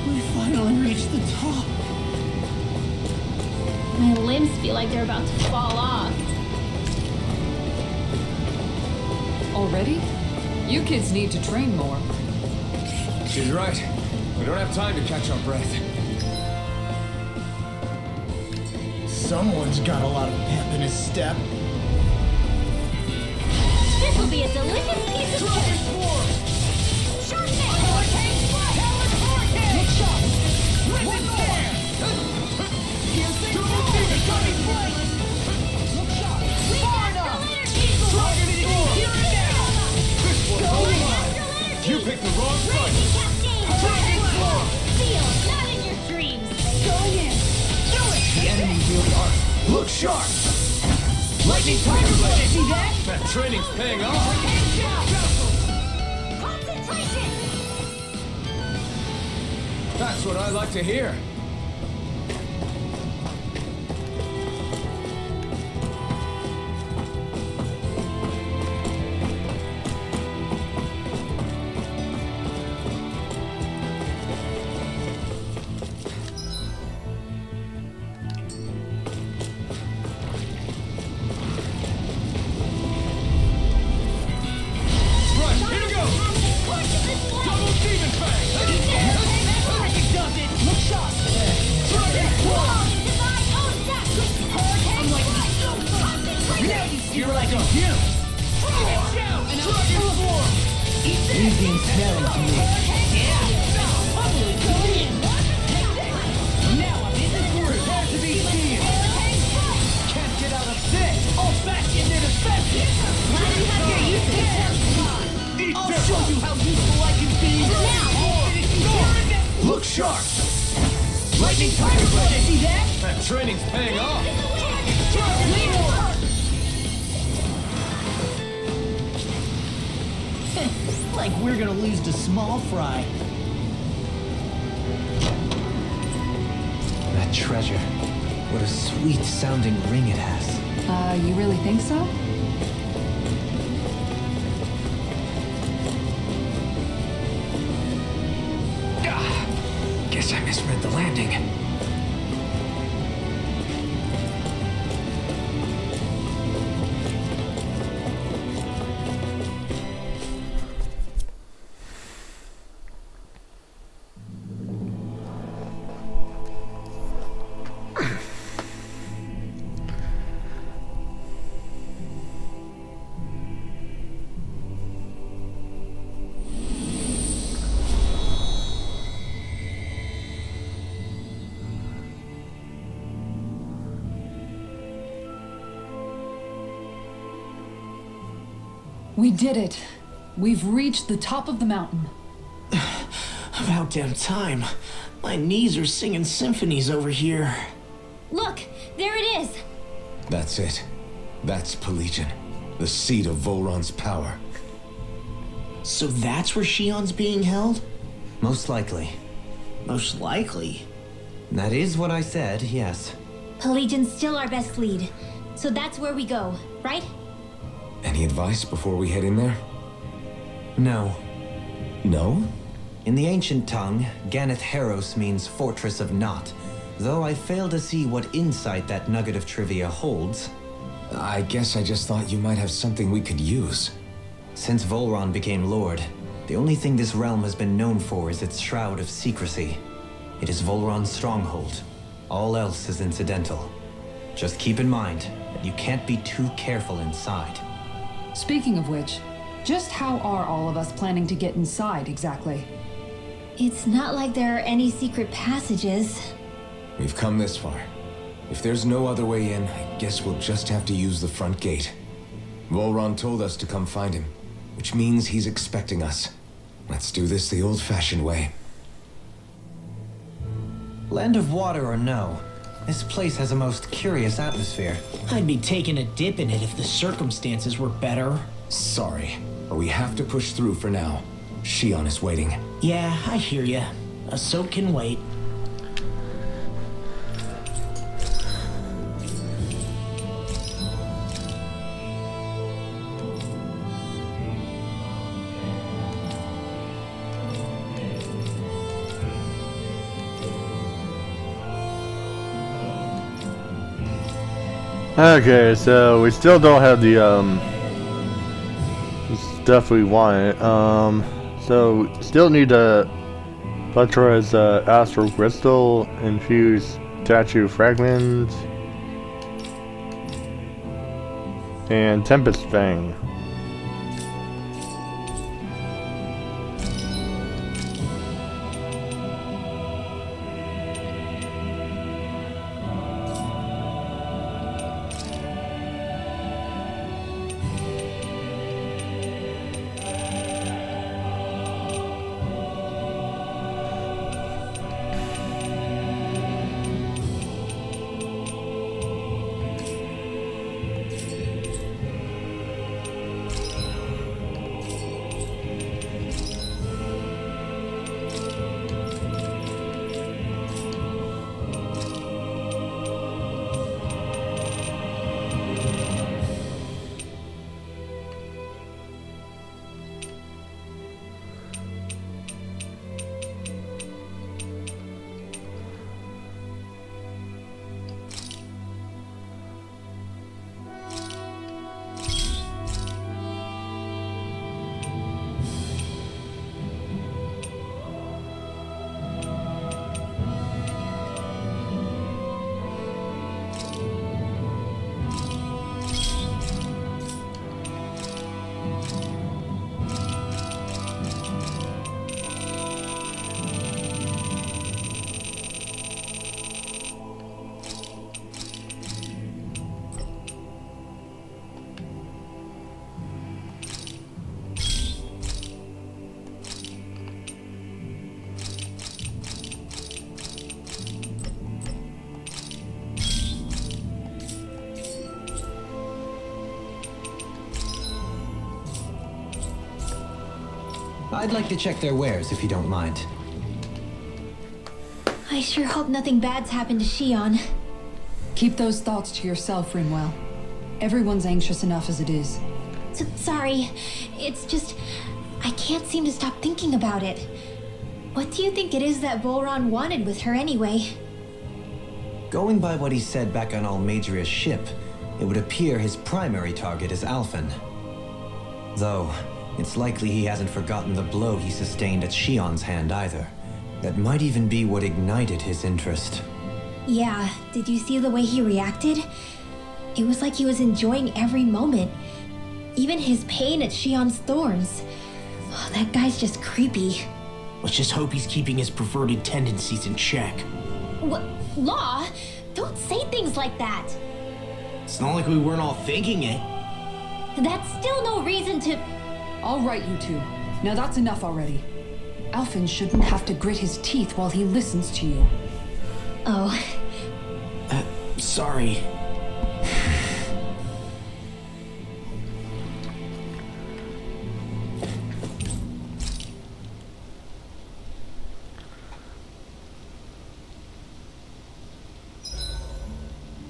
We finally reached the top. My limbs feel like they're about to fall off. Already? You kids need to train more. She's right. We don't have time to catch our breath. Someone's got a lot of pep in his step. This will be a delicious piece of cake. You picked the wrong fight. Steel, not in your dreams. The enemy wield art. sharp! Lightning tiger blade! See that? That training's paying off! Concentration! That's what I like to hear. You're like a human. Anything smelling to me. Now I'm in the group. Prepare to be seen. Can't get out of sight. All back in their defenses. I'll show you how useful I can be. Look sharp! Lightning tiger blade. See that? That training's paying off! Like we're gonna lose to small fry. That treasure. What a sweet sounding ring it has. You really think so? Guess I misread the landing. We did it. We've reached the top of the mountain. About damn time. My knees are singing symphonies over here. Look, there it is. That's it. That's Pelegion, the seat of Volhran's power. So that's where Shionne's being held? Most likely. Most likely. That is what I said, yes. Pelagian's still our best lead. So that's where we go, right? Any advice before we head in there? No. No? In the ancient tongue, Ganeth Heros means Fortress of Naught, though I fail to see what insight that nugget of trivia holds. I guess I just thought you might have something we could use. Since Volhran became Lord, the only thing this realm has been known for is its shroud of secrecy. It is Volhran's stronghold. All else is incidental. Just keep in mind that you can't be too careful inside. Speaking of which, just how are all of us planning to get inside exactly? It's not like there are any secret passages. We've come this far. If there's no other way in, I guess we'll just have to use the front gate. Volhran told us to come find him, which means he's expecting us. Let's do this the old-fashioned way. Land of water or no, this place has a most curious atmosphere. I'd be taking a dip in it if the circumstances were better. Sorry, but we have to push through for now. Shionne is waiting. Yeah, I hear ya. A soak can wait. Okay, so we still don't have the stuff we wanted. So still need a Petra's astral crystal, infused statue fragments, and Tempest Fang. I'd like to check their wares if you don't mind. I sure hope nothing bad's happened to Shionne. Keep those thoughts to yourself, Rinwell. Everyone's anxious enough as it is. Sorry. It's just... I can't seem to stop thinking about it. What do you think it is that Volhran wanted with her anyway? Going by what he said back on Almadria's ship, it would appear his primary target is Alphen. Though, it's likely he hasn't forgotten the blow he sustained at Shionne's hand either. That might even be what ignited his interest. Yeah, did you see the way he reacted? It was like he was enjoying every moment. Even his pain at Shionne's thorns. Oh, that guy's just creepy. Let's just hope he's keeping his perverted tendencies in check. What? Law? Don't say things like that. It's not like we weren't all thinking it. That's still no reason to... All right, you two. Now that's enough already. Alphen shouldn't have to grit his teeth while he listens to you. Oh. Sorry.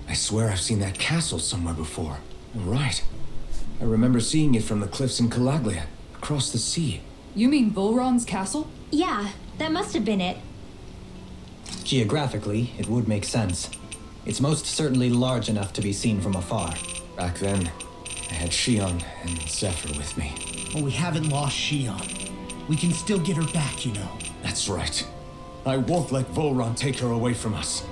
I swear I've seen that castle somewhere before. Right. I remember seeing it from the cliffs in Calaglia, across the sea. You mean Volhran's castle? Yeah, that must have been it. Geographically, it would make sense. It's most certainly large enough to be seen from afar. Back then, I had Shionne and Zephyr with me. Well, we haven't lost Shionne. We can still get her back, you know. That's right. I won't let Volhran take her away from us.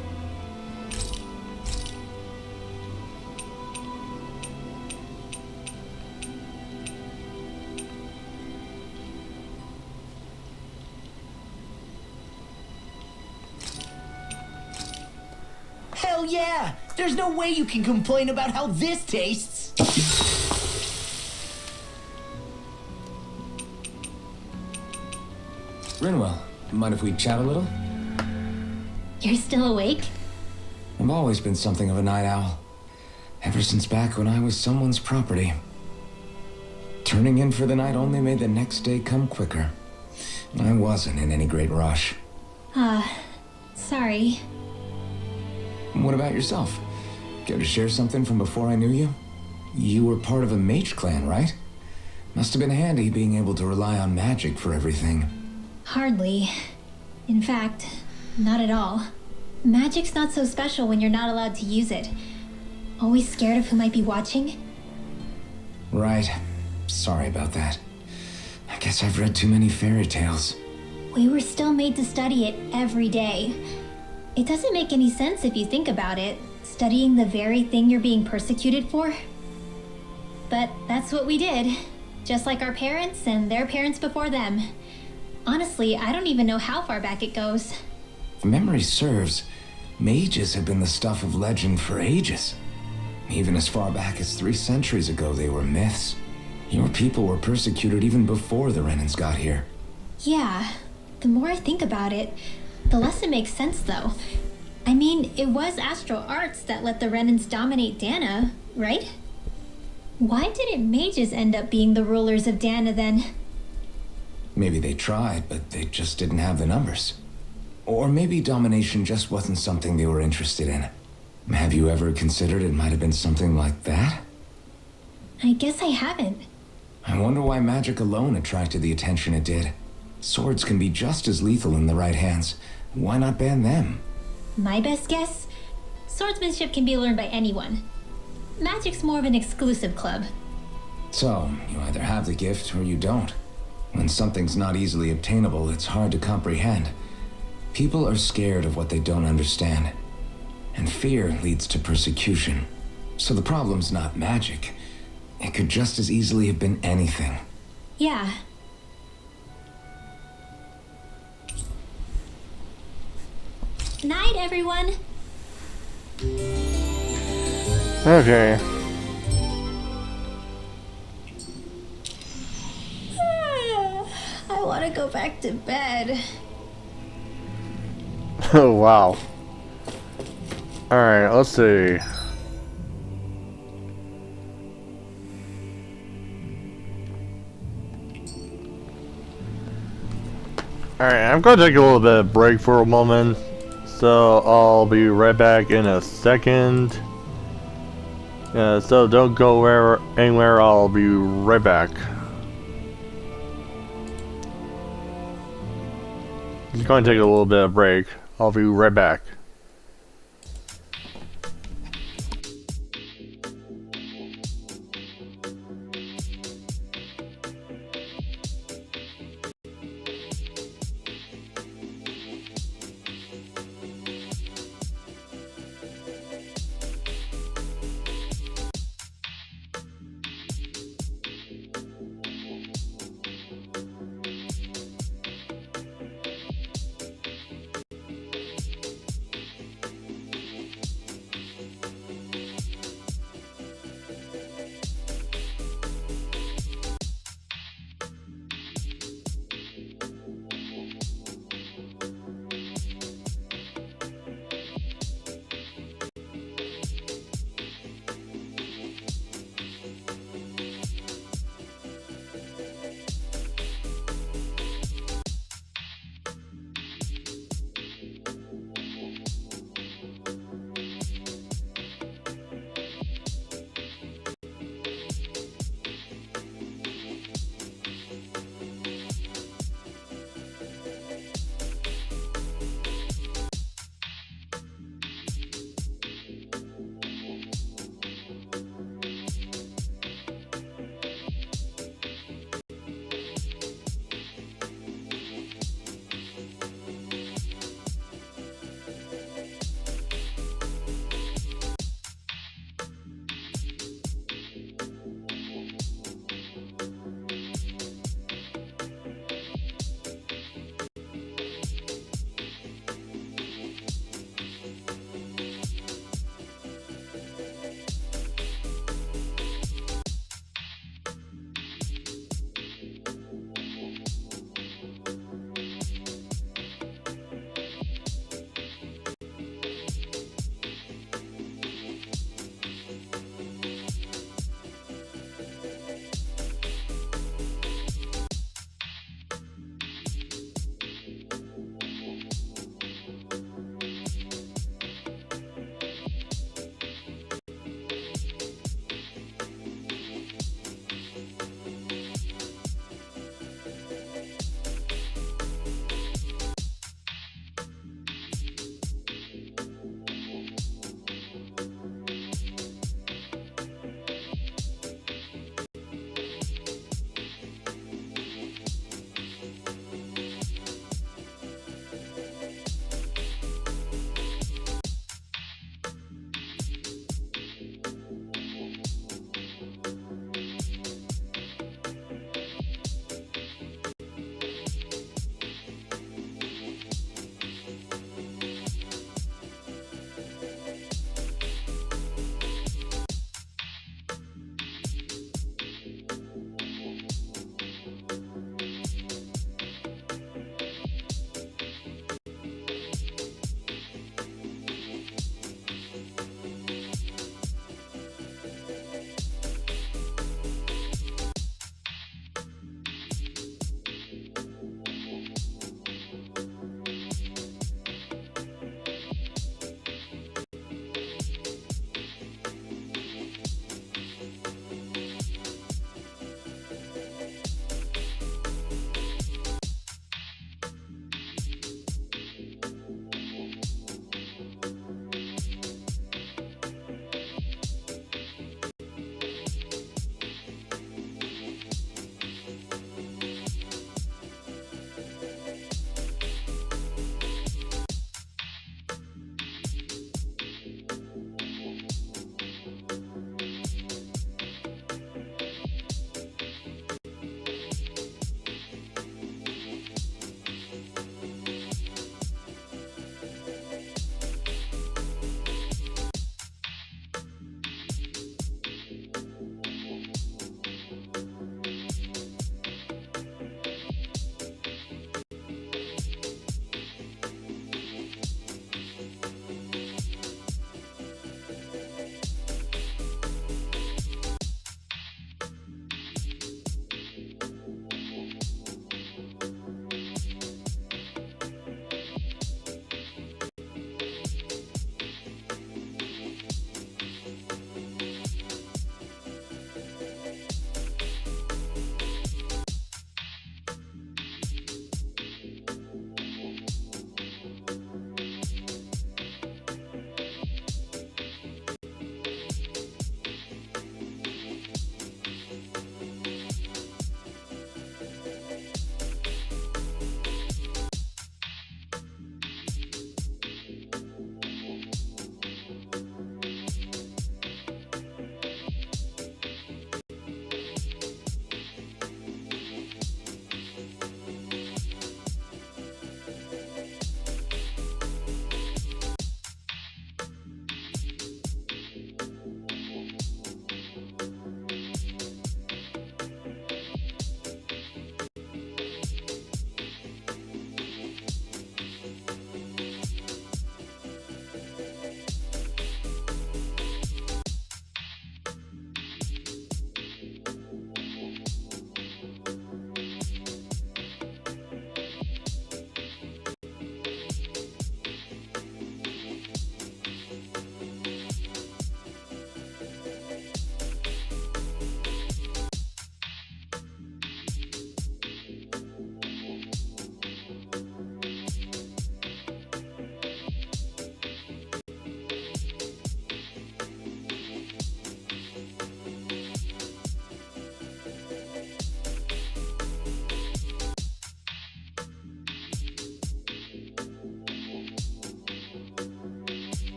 Hell yeah! There's no way you can complain about how this tastes! Rinwell, mind if we chat a little? You're still awake? I've always been something of a night owl. Ever since back when I was someone's property. Turning in for the night only made the next day come quicker. I wasn't in any great rush. Sorry. What about yourself? Care to share something from before I knew you? You were part of a mage clan, right? Must have been handy being able to rely on magic for everything. Hardly. In fact, not at all. Magic's not so special when you're not allowed to use it. Always scared of who might be watching? Right. Sorry about that. I guess I've read too many fairy tales. We were still made to study it every day. It doesn't make any sense if you think about it, studying the very thing you're being persecuted for. But that's what we did, just like our parents and their parents before them. Honestly, I don't even know how far back it goes. If memory serves, mages have been the stuff of legend for ages. Even as far back as 3 centuries ago, they were myths. Your people were persecuted even before the Renans got here. Yeah, the more I think about it, the less it makes sense though. I mean, it was astral arts that let the Renans dominate Dana, right? Why didn't mages end up being the rulers of Dana then? Maybe they tried, but they just didn't have the numbers. Or maybe domination just wasn't something they were interested in. Have you ever considered it might have been something like that? I guess I haven't. I wonder why magic alone attracted the attention it did. Swords can be just as lethal in the right hands. Why not ban them? My best guess? Swordsmanship can be learned by anyone. Magic's more of an exclusive club. So, you either have the gift or you don't. When something's not easily obtainable, it's hard to comprehend. People are scared of what they don't understand. And fear leads to persecution. So the problem's not magic. It could just as easily have been anything. Yeah. Night, everyone. Okay. I want to go back to bed. Oh, wow. Alright, let's see. Alright, I'm gonna take a little bit of break for a moment. So I'll be right back in a second. So don't go anywhere, I'll be right back. Just going to take a little bit of break. I'll be right back.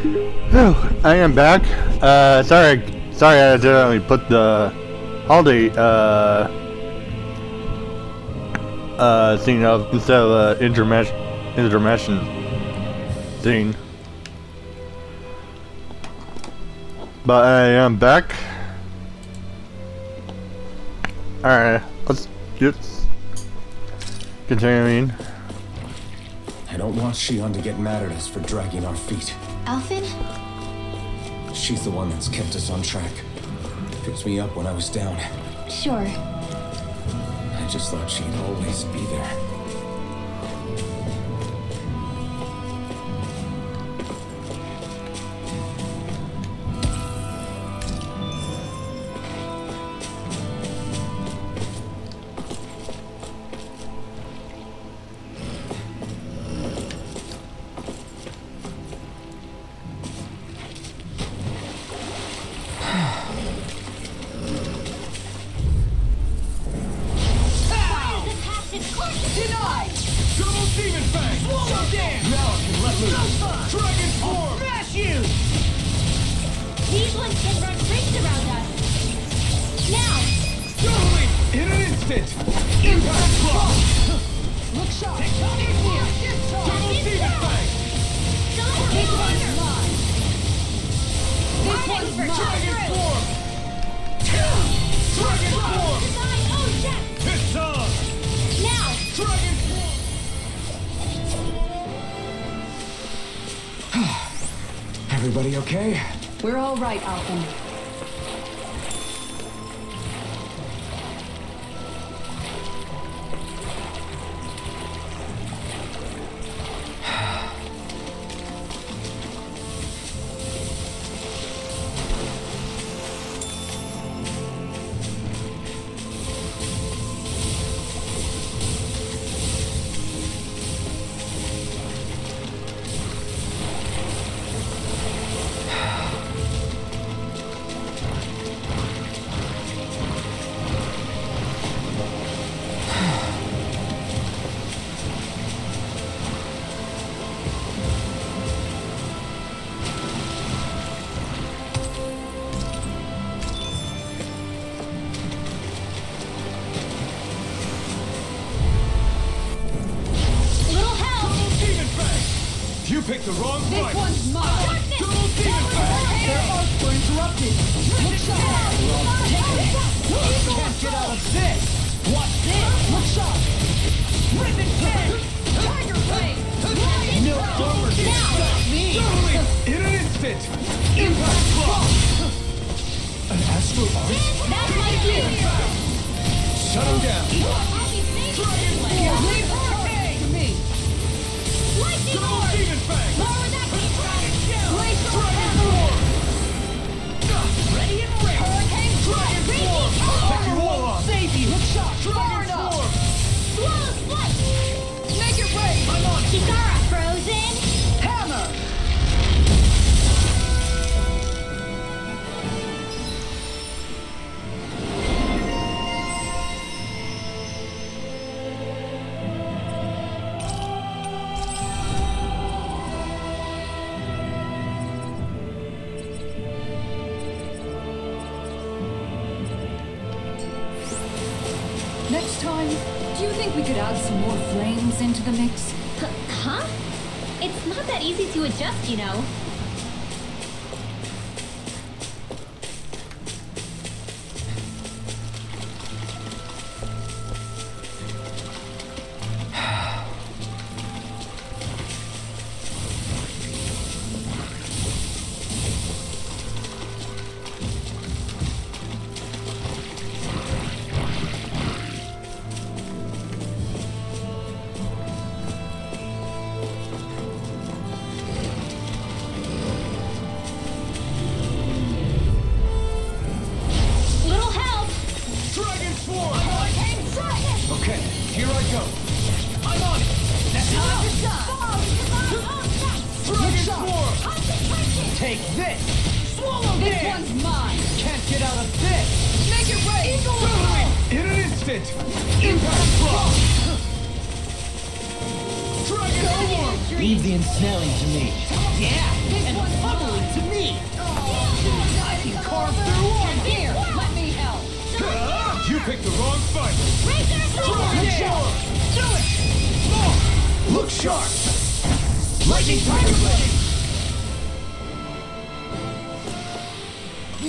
Whew, I am back. Sorry I accidentally put the holiday scene up instead of the intermission scene. But I am back. Alright, let's get continuing. I don't want Shionne to get mad at us for dragging our feet. Alphen? She's the one that's kept us on track. Picked me up when I was down. Sure. I just thought she'd always be there. Denied! Double demon fang! Swallow them! Now I can let loose! Dragon form! Smash you! These ones can run rings around us. Now! Totally! In an instant! Impact block! Look sharp! Double demon fang! This one's mine! This one's Dragon mine! form! Dragon form! Design! Oh, yes! It's on! Now! Dragon form! Everybody okay? We're all right, Alphen. You picked the wrong This fight! one's mine! Double demon fang! Their arcs were interrupted! Look sharp! Can't get out of this! Watch this! Look sharp! Ribbon King! Tiger Blade! No armor can stop me! Totally! In an instant! Impact block! An astral art? That's my cue! Shut him down! I'll be safe this way! Leave her to me! Lightning Double Lord! demon fang! Lower that came from! Place your Dragon hammer! form! Ready and ready! Hurricane Strike! Breaking! Take your wall off! Save you! Look sharp! Far Dragon enough! form! Swallow Slice! Make it rain! I'm on it! Kikara frozen! Hammer! Next time, do you think we could add some more flames into the mix? Huh? It's not that easy to adjust, you know. Little help! Dragon form! Hurricane Strike! Okay, here I go! I'm on it! That's how it's done! Dragon form! Concentration! Take this! Swallow this them. one's mine! Can't get out of this! Make it rain! Totally! In an instant! Impact block! Dragon form! Leave the ensnaring to me. Yeah, and the pummeling to me. I can carve through one. Here, let me help. You picked the wrong fight. Do it! Look sharp! Lightning Tiger Blade!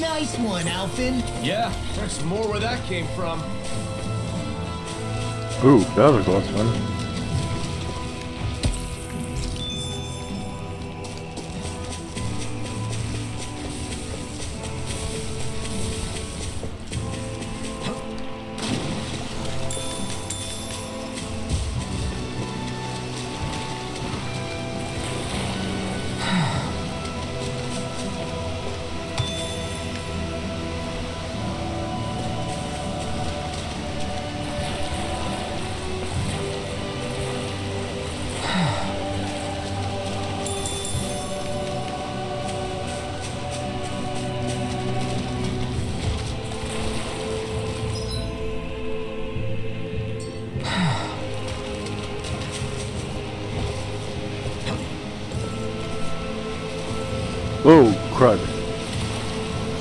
Nice one, Alphen. Yeah, there's some more where that came from. Ooh, that was a close one. Oh, crud.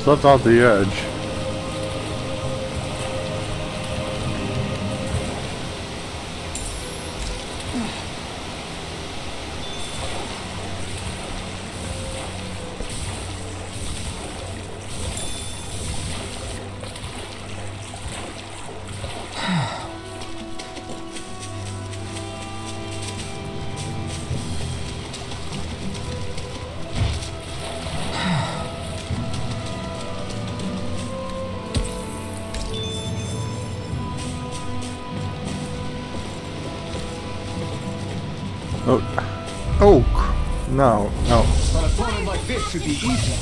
Slipped off the edge. Oh, no. An opponent like this should be easy.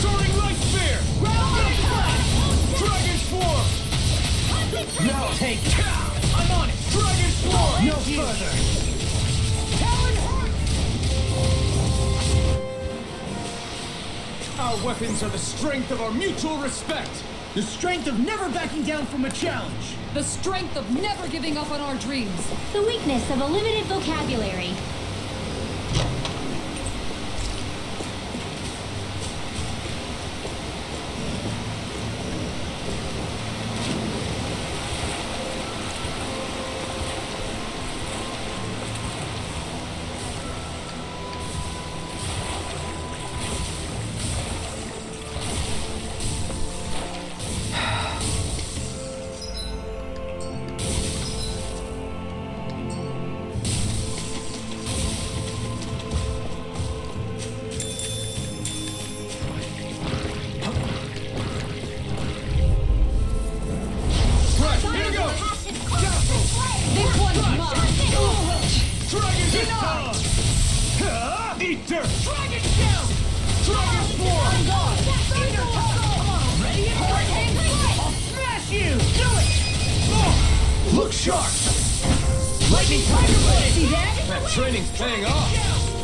Soaring Light Spear! Dragon Swarm! Now take it! I'm on it! Dragon Swarm! No further! Our weapons are the strength of our mutual respect! The strength of never backing down from a challenge! The strength of never giving up on our dreams. The weakness of a limited vocabulary. Eat dirt! Dragon Shell! Dragon Swarm! Come on, ready? I'll smash you! Do it! Look sharp! Lightning Tiger Blade! See that? That training's paying off!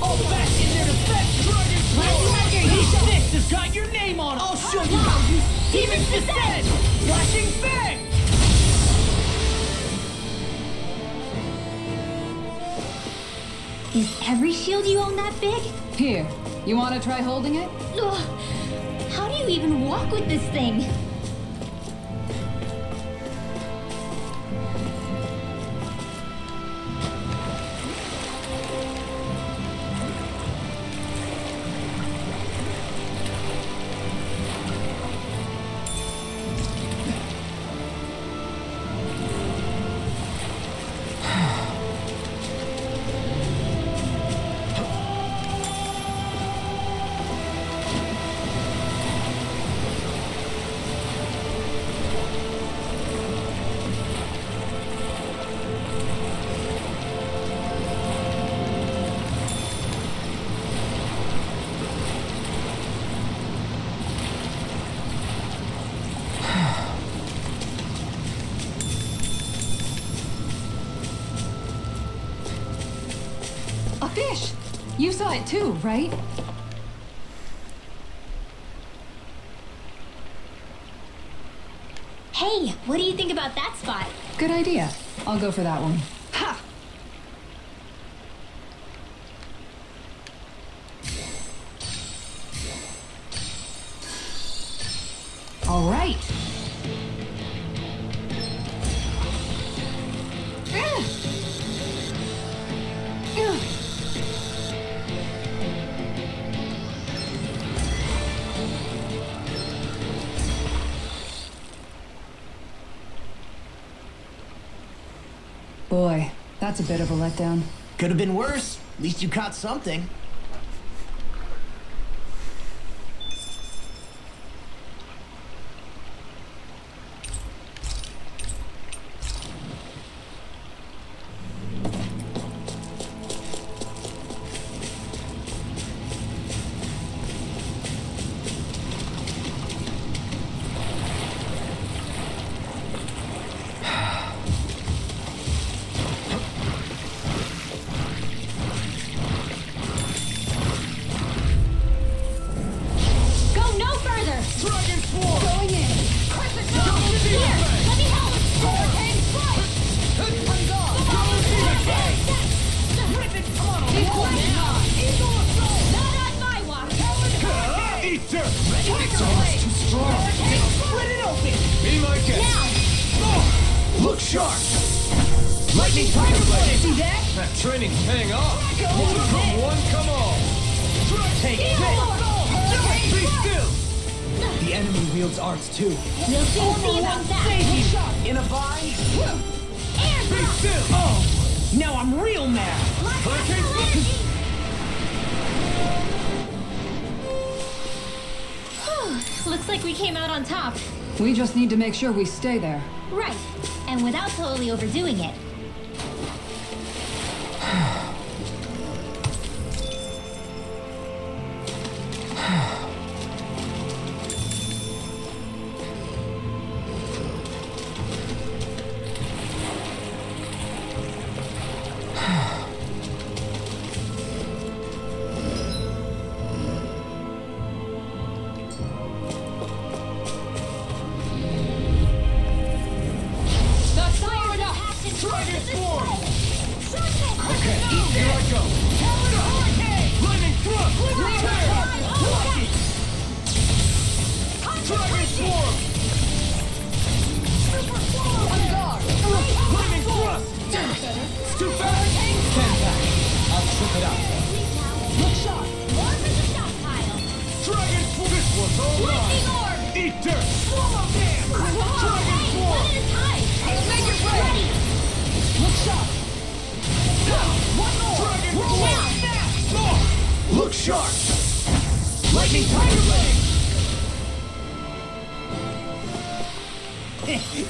All back in their defense! Dragon Swarm! This fist has got your name on it! I'll show you how you Demon's Descent! Flashing Fang! Is every shield you own that big? Here, you want to try holding it? Ugh. How do you even walk with this thing? A fish! You saw it too, right? Hey, What do you think about that spot? Good idea. I'll go for that one. Ha! All right. Boy, that's a bit of a letdown. Could have been worse. At least you caught something. Look sharp! Lightning Tiger Blade! See that? That training's paying off! One from one, come on! Take this! Be still! The enemy wields arts too. We'll soon see about that. In a bind? Be still! Oh! Now I'm real mad! Hurricane Looks like we came out on top. We just need to make sure we stay there. Right. And without totally overdoing it. Dragon Form! Okay, here I go! Lightning Thrust! Dragon Form! Lightning Thrust! It's too fast! Stand back. I'll trip it up. Look sharp. More for the stockpile. Dragon Form! This one's all Lightning mine! Orb. Eat dirt! Dragon One Form! at a time. Make it ready. Look sharp! One more! Dragon Form! Look sharp! Lightning Tiger Blade!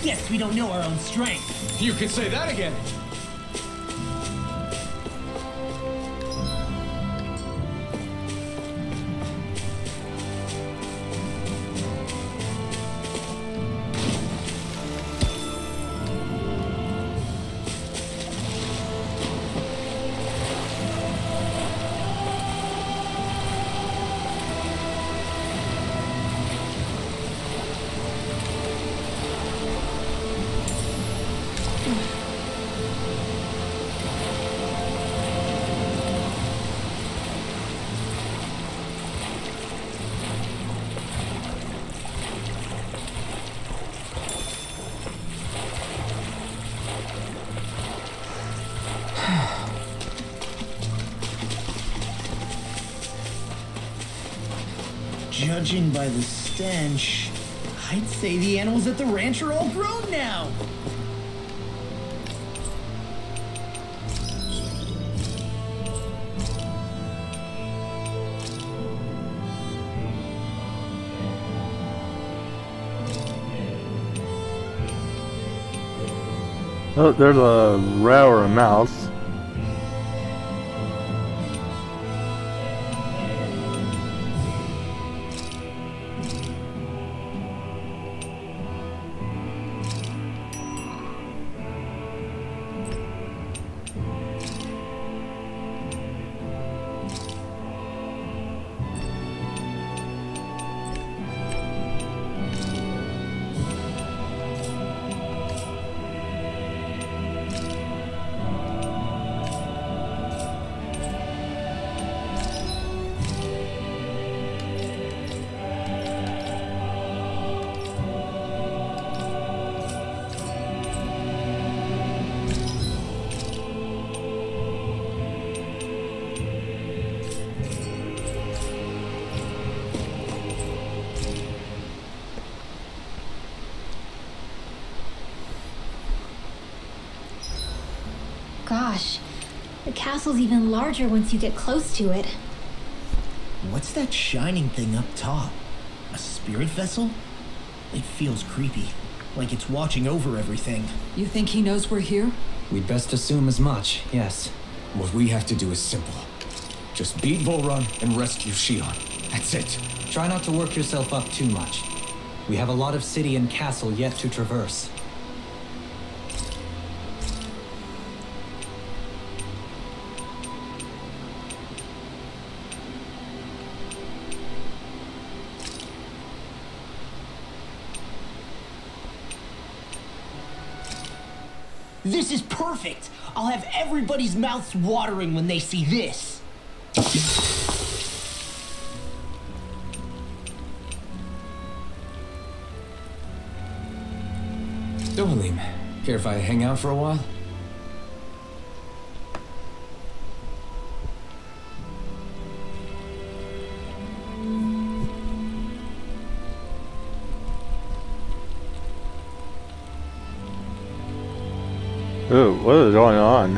Guess we don't know our own strength. You could say that again! Judging by the stench, I'd say the animals at the ranch are all grown now. Oh, there's a rat or a mouse. gosh. The castle's even larger once you get close to it. What's that shining thing up top? A spirit vessel? It feels creepy, like it's watching over everything. You think he knows we're here? We'd best assume as much, yes. What we have to do is simple. Just beat Volhran and rescue Shionne. That's it. Try not to work yourself up too much. We have a lot of city and castle yet to traverse. This is perfect! I'll have everybody's mouths watering when they see this. Dohalim, care if I hang out for a while? Ooh, what is going on?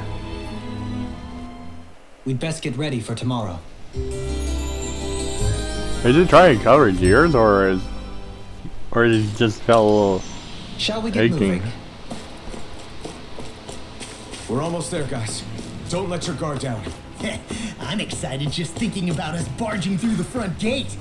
We'd best get ready for tomorrow. Is he trying to cover his ears, or is he just felt a little Shall we get aching? moving? We're almost there, guys. Don't let your guard down. I'm excited just thinking about us barging through the front gate.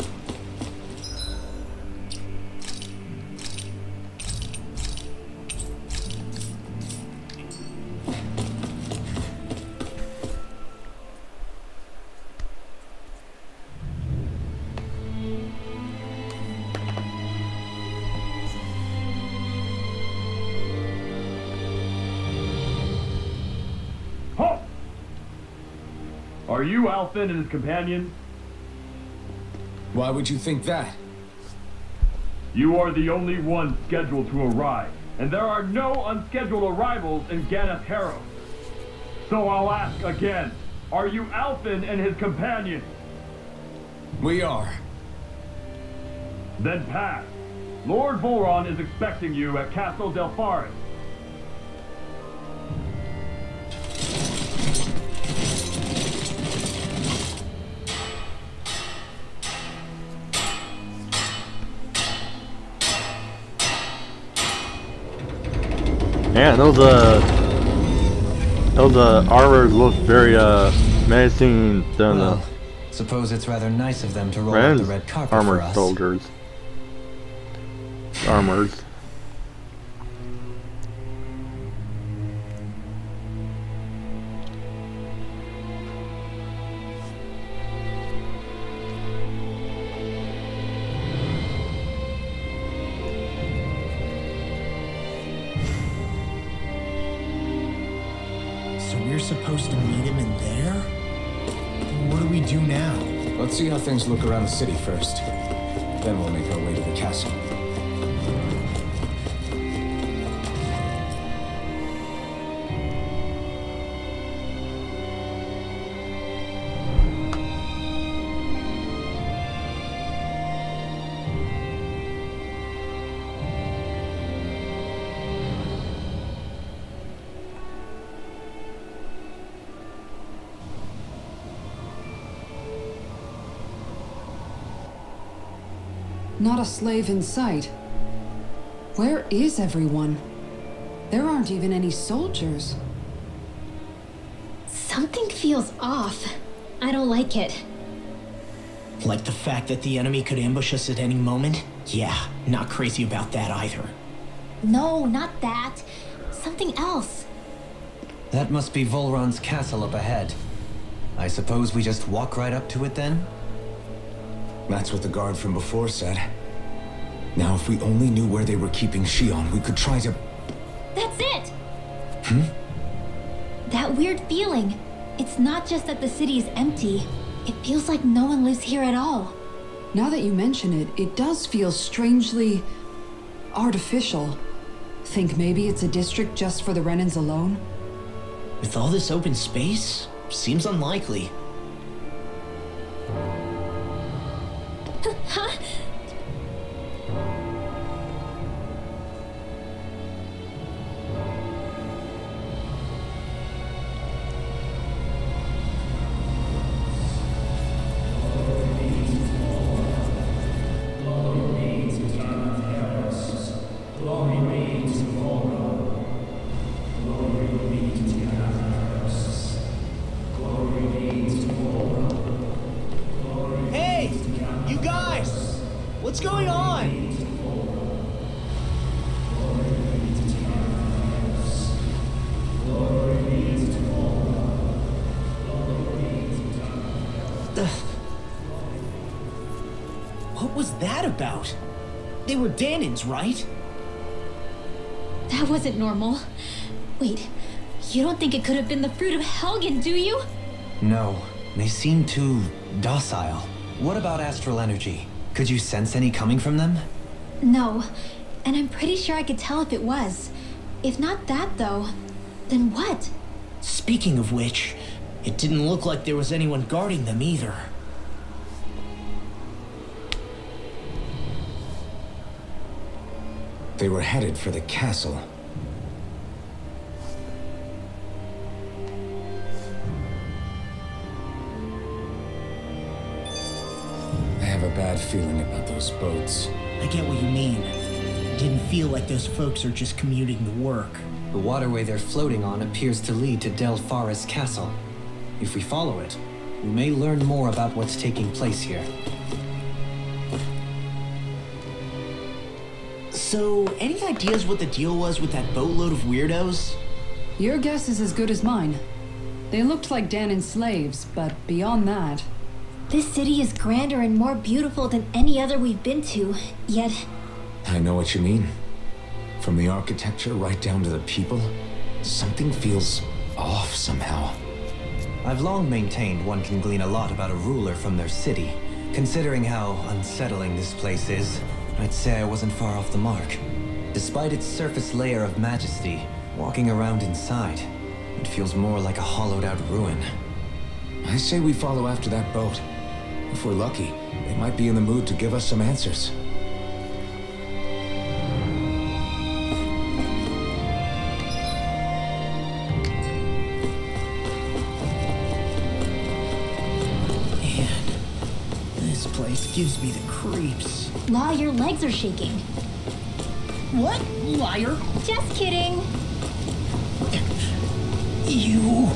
Halt! Are you Alphen and his companion? Why would you think that? You are the only one scheduled to arrive, and there are no unscheduled arrivals in Ganeth Harrow. So I'll ask again, are you Alphen and his companion? We are. Then pass. Lord Volhran is expecting you at Castle Delpharis. Man, those armors look very menacing than Well, suppose it's rather nice of them to roll out Ren's the red carpet for armored us. soldiers. Armors. So we're supposed to meet him in there? What do we do now? Let's see how things look around the city first. Then we'll make our way to the castle. Not a slave in sight. Where is everyone? There aren't even any soldiers. Something feels off. I don't like it. Like the fact that the enemy could ambush us at any moment? Yeah, not crazy about that either. No, not that. Something else. That must be Volhran's castle up ahead. I suppose we just walk right up to it then? That's what the guard from before said. Now, if we only knew where they were keeping Shionne, we could try to... That's it! Hmm? That weird feeling. It's not just that the city is empty. It feels like no one lives here at all. Now that you mention it, it does feel strangely artificial. Think maybe it's a district just for the Renans alone? With all this open space, seems unlikely. Huh? was that about? They were Danins, right? That wasn't normal. Wait, you don't think it could have been the fruit of Helgen, do you? No, they seem too docile. What about astral energy? Could you sense any coming from them? No, and I'm pretty sure I could tell if it was. If not that, though, then what? Speaking of which, it didn't look like there was anyone guarding them either. They were headed for the castle. I have a bad feeling about those boats. I get what you mean. It didn't feel like those folks are just commuting to work. The waterway they're floating on appears to lead to Del Faris Castle. If we follow it, we may learn more about what's taking place here. So, any ideas what the deal was with that boatload of weirdos? Your guess is as good as mine. They looked like Danin slaves, but beyond that... This city is grander and more beautiful than any other we've been to, yet... I know what you mean. From the architecture right down to the people, something feels off somehow. I've long maintained one can glean a lot about a ruler from their city. Considering how unsettling this place is, I'd say I wasn't far off the mark. Despite its surface layer of majesty, walking around inside, it feels more like a hollowed-out ruin. I say we follow after that boat. If we're lucky, they might be in the mood to give us some answers. Man, this place gives me the creeps. Law, your legs are shaking. What? Liar? Just kidding. You...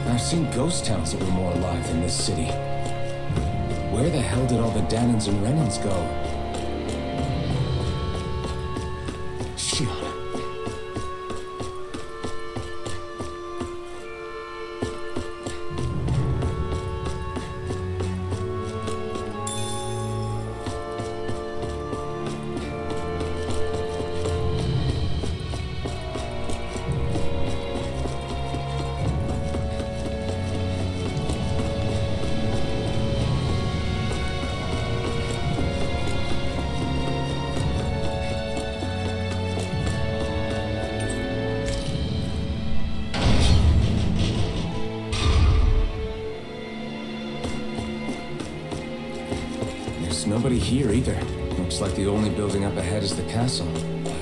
I've seen ghost towns that were more alive than this city. Where the hell did all the Danins and Renans go? Shionne. There's nobody here either. Looks like the only building up ahead is the castle. But...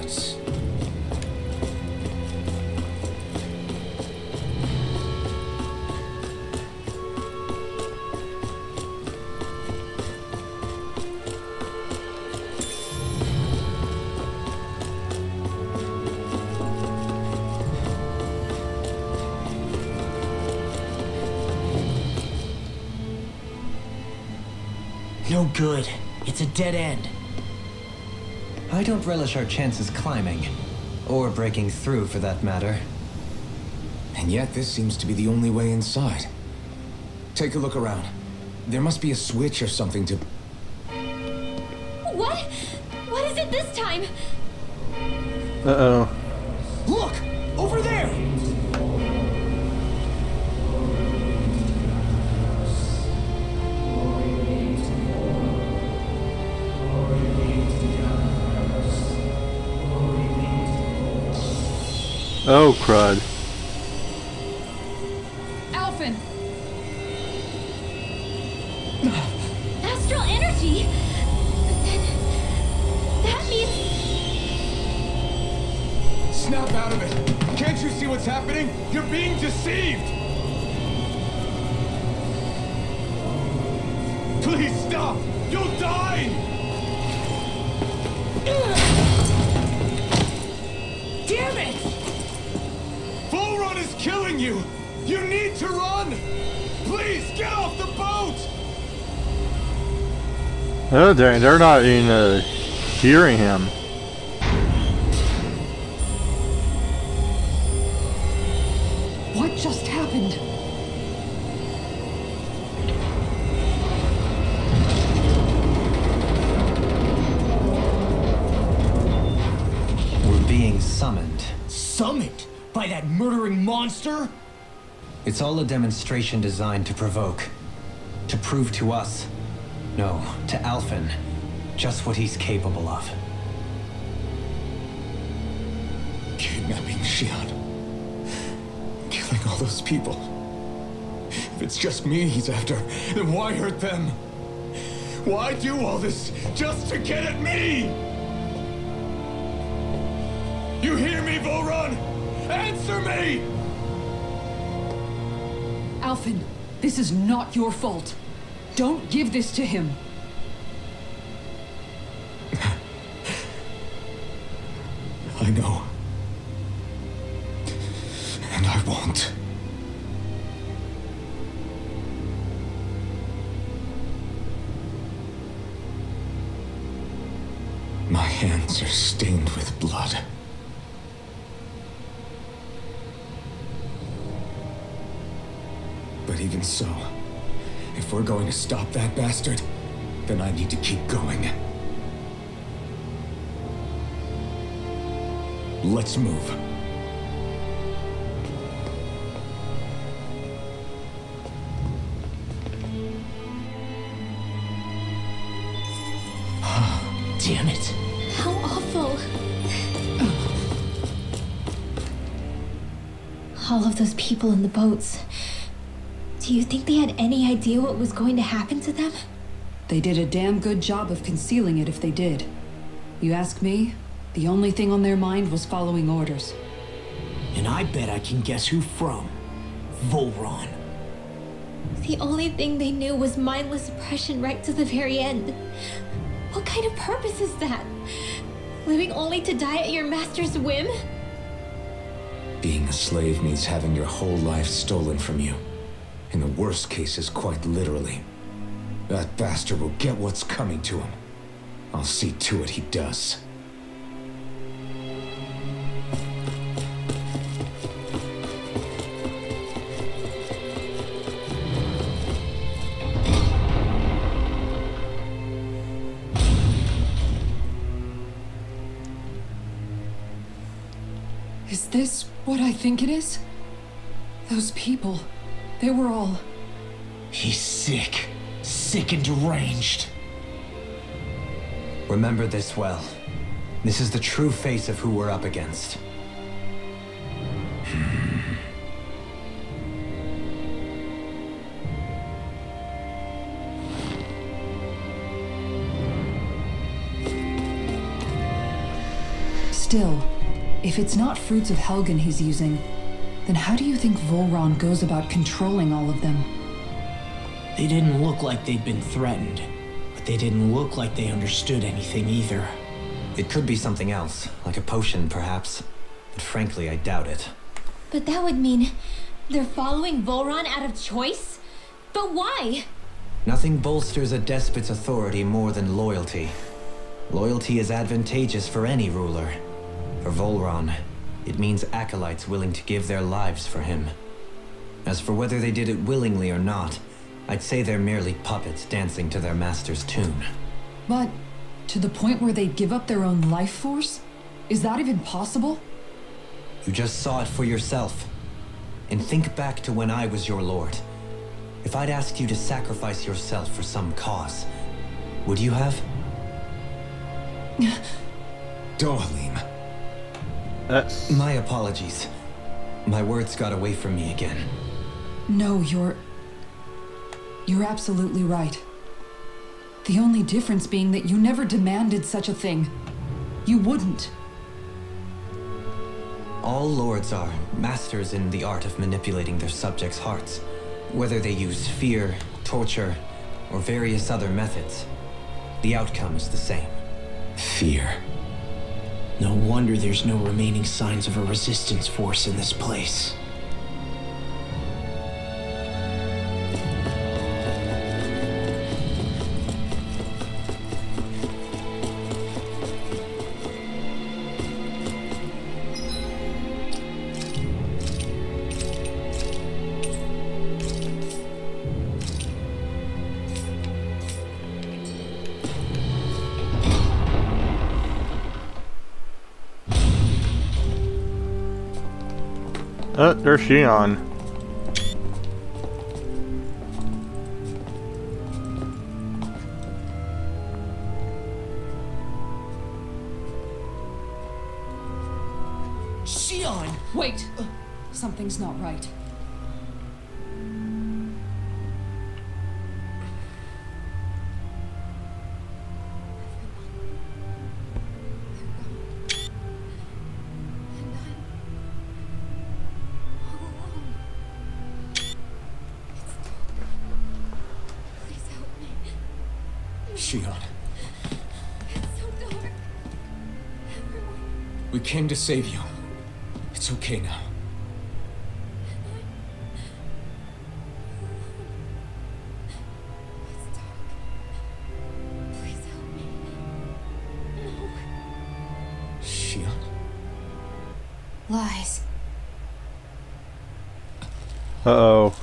No good. It's a dead end. I don't relish our chances climbing. Or breaking through, for that matter. And yet this seems to be the only way inside. Take a look around. There must be a switch or something to... What? What is it this time? Uh-oh. Look! Over there! Oh, crud. Alphen! Astral energy? That means... Snap out of it! Can't you see what's happening? You're being deceived! Please stop! You'll die! Damn it! Volhran is killing you! You need to run! Please, get off the boat! Oh, they're not even hearing him. What just happened? We're being summoned. Summoned by that murdering monster? It's all a demonstration designed to provoke. To prove to us, no, to Alphen, just what he's capable of. Kidnapping Shionne. Killing all those people. If it's just me he's after, then why hurt them? Why do all this just to get at me? You hear me, Volhran? Answer me! Alphen, this is not your fault. Don't give this to him. I know. And I won't. My hands are stained with blood. But even so, if we're going to stop that bastard, then I need to keep going. Let's move. Damn it. How awful. All of those people in the boats. Do you think they had any idea what was going to happen to them? They did a damn good job of concealing it if they did. You ask me, the only thing on their mind was following orders. And I bet I can guess who from. Volhran. The only thing they knew was mindless oppression right to the very end. What kind of purpose is that? Living only to die at your master's whim? Being a slave means having your whole life stolen from you. In the worst cases, quite literally. That bastard will get what's coming to him. I'll see to it he does. Is this what I think it is? Those people, they were all... He's sick. Sick and deranged. Remember this well. This is the true face of who we're up against. Still, if it's not fruits of Helgen he's using, then how do you think Volhran goes about controlling all of them? They didn't look like they'd been threatened, but they didn't look like they understood anything either. It could be something else, like a potion perhaps. But frankly, I doubt it. But that would mean they're following Volhran out of choice? But why? Nothing bolsters a despot's authority more than loyalty. Loyalty is advantageous for any ruler. For Volhran, it means acolytes willing to give their lives for him. As for whether they did it willingly or not, I'd say they're merely puppets dancing to their master's tune. But to the point where they'd give up their own life force? Is that even possible? You just saw it for yourself. And think back to when I was your lord. If I'd asked you to sacrifice yourself for some cause, would you have? Dohalim. My apologies. My words got away from me again. No, you're absolutely right. The only difference being that you never demanded such a thing. You wouldn't. All lords are masters in the art of manipulating their subjects' hearts, whether they use fear, torture, or various other methods. The outcome is the same. Fear. No wonder there's no remaining signs of a resistance force in this place. Oh, there's Shionne. Shionne! Wait! Something's not right. Shionne, It's so dark. Everyone. we came to save you. It's okay now. It's dark. Please help me. No. Shionne? Lies. Uh-oh.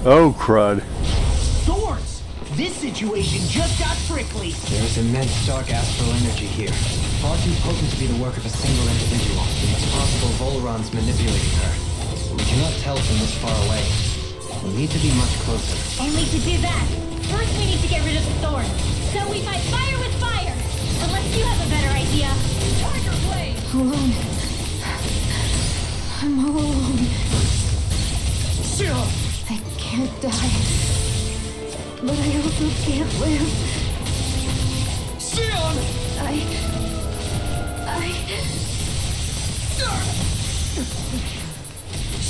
Oh, crud. Swords! This situation just got prickly. There is immense dark astral energy here. Far too potent to be the work of a single individual. It's possible Volhran's manipulating her. We cannot tell from this far away. We'll need to be much closer. Only to do that, first we need to get rid of the thorn. So we fight fire with fire! Unless you have a better idea. Tiger blade! Alone. I'm all alone. Shionne! I can't die. But I also can't live. Shionne!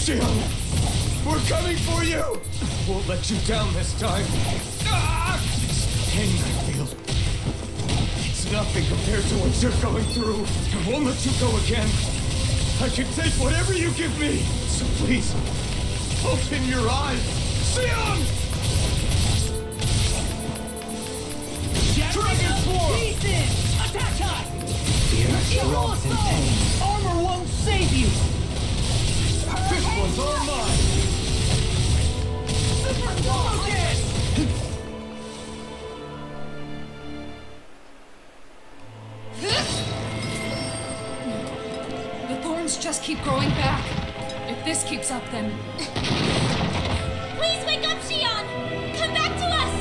Shionne! We're coming for you! Won't let you down this time. This pain I feel. It's nothing compared to what you're going through. I won't let you go again. I can take whatever you give me. So please, open your eyes. Shionne! Dragon Sword! Attack time! Fear, wrath, and pain. Armor won't save you! This one's all mine! Super Focus! The thorns just keep growing back. If this keeps up, then... Please wake up, Shionne! Come back to us!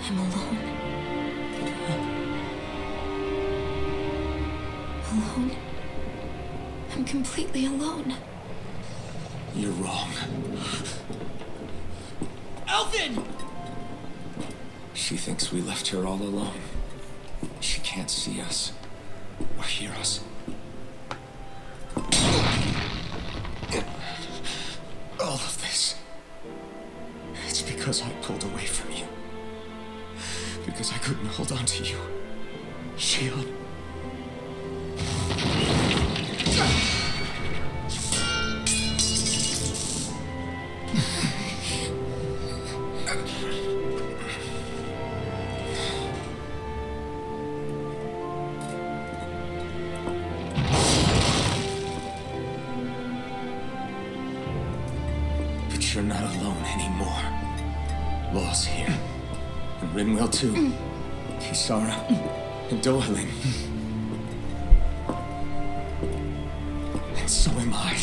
I'm alone. Alone? I'm completely alone. You're wrong. Alphen! She thinks we left her all alone. She can't see us or hear us. All of this. It's because I pulled away from you. Because I couldn't hold on to you. Shionne. But you're not alone anymore. Law's here. And Rinwell too. Kisara. And Dohaling. And so am I.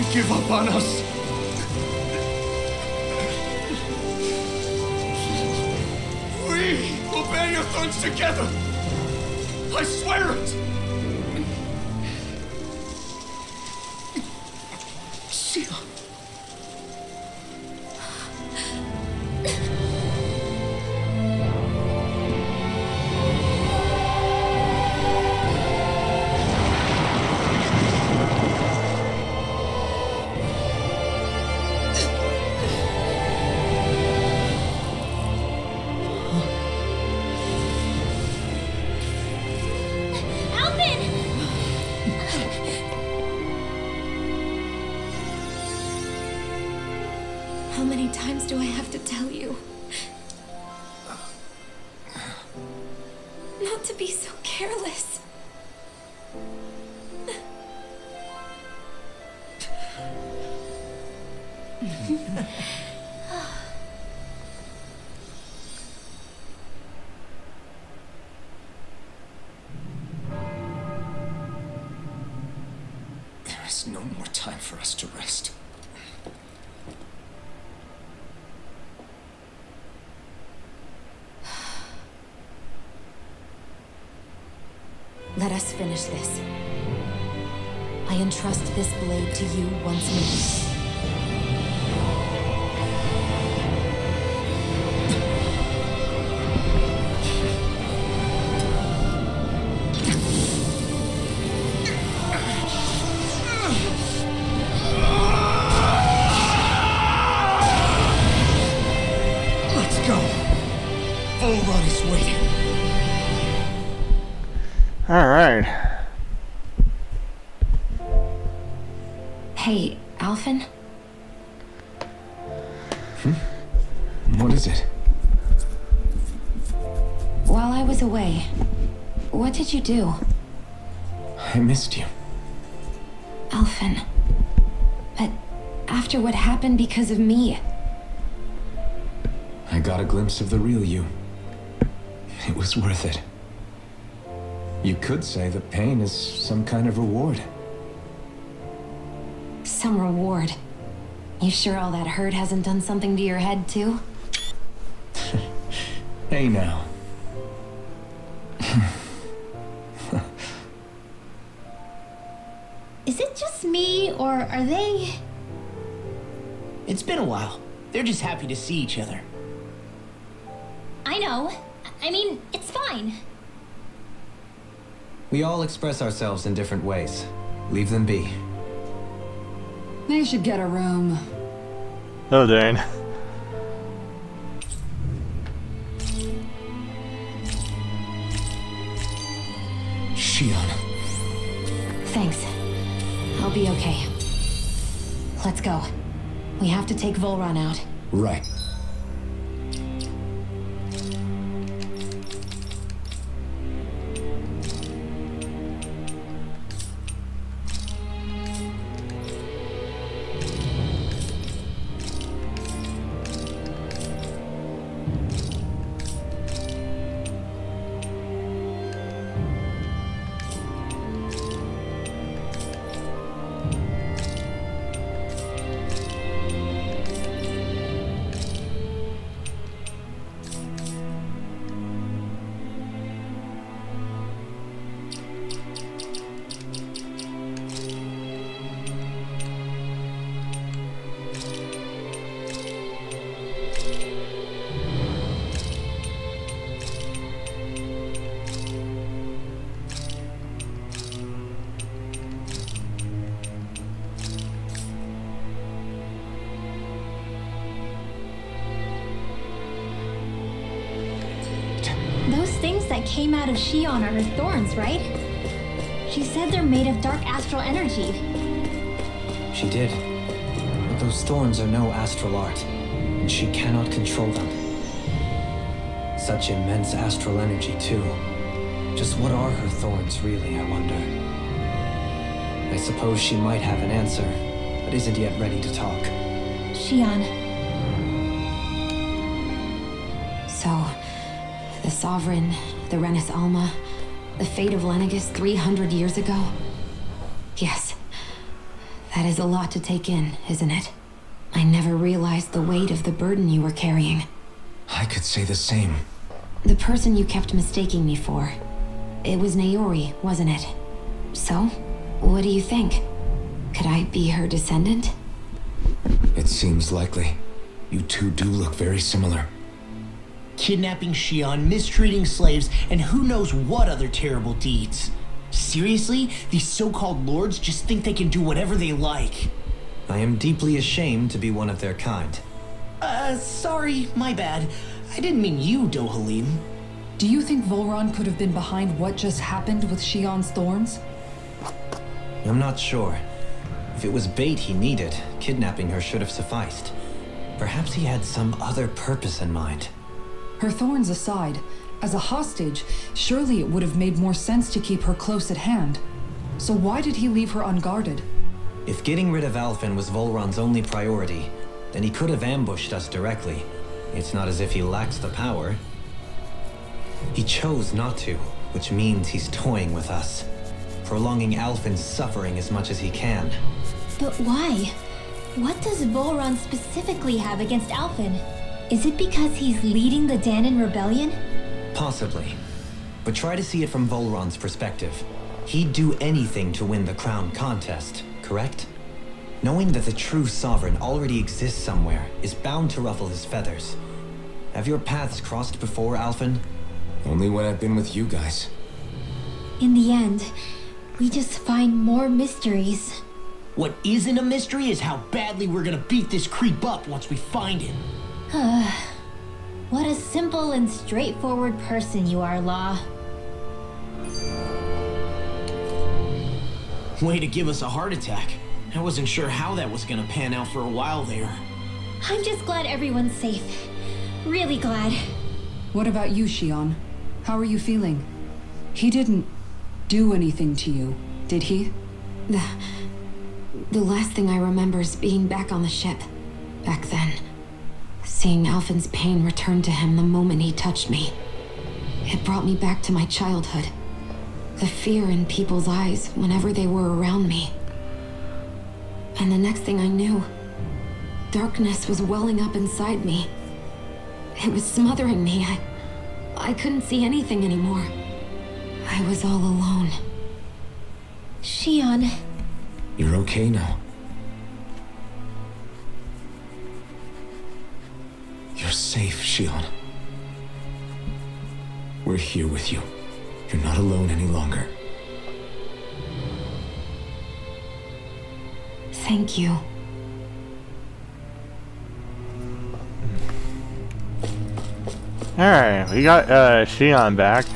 Don't give up on us. We will bear your thorns together. I swear it. Shionne. Alphen! How many times do I have to tell you? Not to be so careless. There is no more time for us to rest. Let us finish this. I entrust this blade to you once more. Let's go. Volhran is waiting. Alright. Hey, Alphen? What is it? While I was away, what did you do? I missed you. Alphen. But after what happened because of me, I got a glimpse of the real you. It was worth it. You could say that pain is some kind of reward. some reward. You sure all that hurt hasn't done something to your head, too? Hey now. Is it just me, or are they... It's been a while. They're just happy to see each other. I know. I mean, it's fine. We all express ourselves in different ways. Leave them be. They should get a room. Oh, dang. Shionne. Thanks. I'll be okay. Let's go. We have to take Volhran out. Right. Those things that came out of Shionne are her thorns, right? She said they're made of dark astral energy. She did. But those thorns are no astral art, and she cannot control them. Such immense astral energy, too. Just what are her thorns, really, I wonder? I suppose she might have an answer, but isn't yet ready to talk. Shionne. So, the Sovereign, the Renis Alma, the fate of Lenegis 300 years ago? Yes. That is a lot to take in, isn't it? I never realized the weight of the burden you were carrying. I could say the same. The person you kept mistaking me for. It was Naori, wasn't it? So, what do you think? Could I be her descendant? It seems likely. You two do look very similar. Kidnapping Shionne, mistreating slaves, and who knows what other terrible deeds. Seriously? These so-called lords just think they can do whatever they like. I am deeply ashamed to be one of their kind. Sorry, my bad. I didn't mean you, Dohalim. Do you think Volhran could have been behind what just happened with Shionne's thorns? I'm not sure. If it was bait he needed, kidnapping her should have sufficed. Perhaps he had some other purpose in mind. Her thorns aside, as a hostage, surely it would have made more sense to keep her close at hand. So why did he leave her unguarded? If getting rid of Alphen was Volhran's only priority, then he could have ambushed us directly. It's not as if he lacks the power. He chose not to, which means he's toying with us, prolonging Alphen's suffering as much as he can. But why? What does Volhran specifically have against Alphen? Is it because he's leading the Danon rebellion? Possibly. But try to see it from Volhran's perspective. He'd do anything to win the crown contest, correct? Knowing that the true sovereign already exists somewhere is bound to ruffle his feathers. Have your paths crossed before, Alphen? Only when I've been with you guys. In the end, we just find more mysteries. What isn't a mystery is how badly we're gonna beat this creep up once we find him. What a simple and straightforward person you are, Law. Way to give us a heart attack. I wasn't sure how that was gonna pan out for a while there. I'm just glad everyone's safe. Really glad. What about you, Shionne? How are you feeling? He didn't do anything to you, did he? The last thing I remember is being back on the ship. Back then. Seeing Alphen's pain return to him the moment he touched me. It brought me back to my childhood. The fear in people's eyes whenever they were around me. And the next thing I knew, darkness was welling up inside me. It was smothering me. I couldn't see anything anymore. I was all alone. Shionne. You're okay now. You're safe, Shionne. We're here with you. You're not alone any longer. Thank you. Alright, we got Shionne back.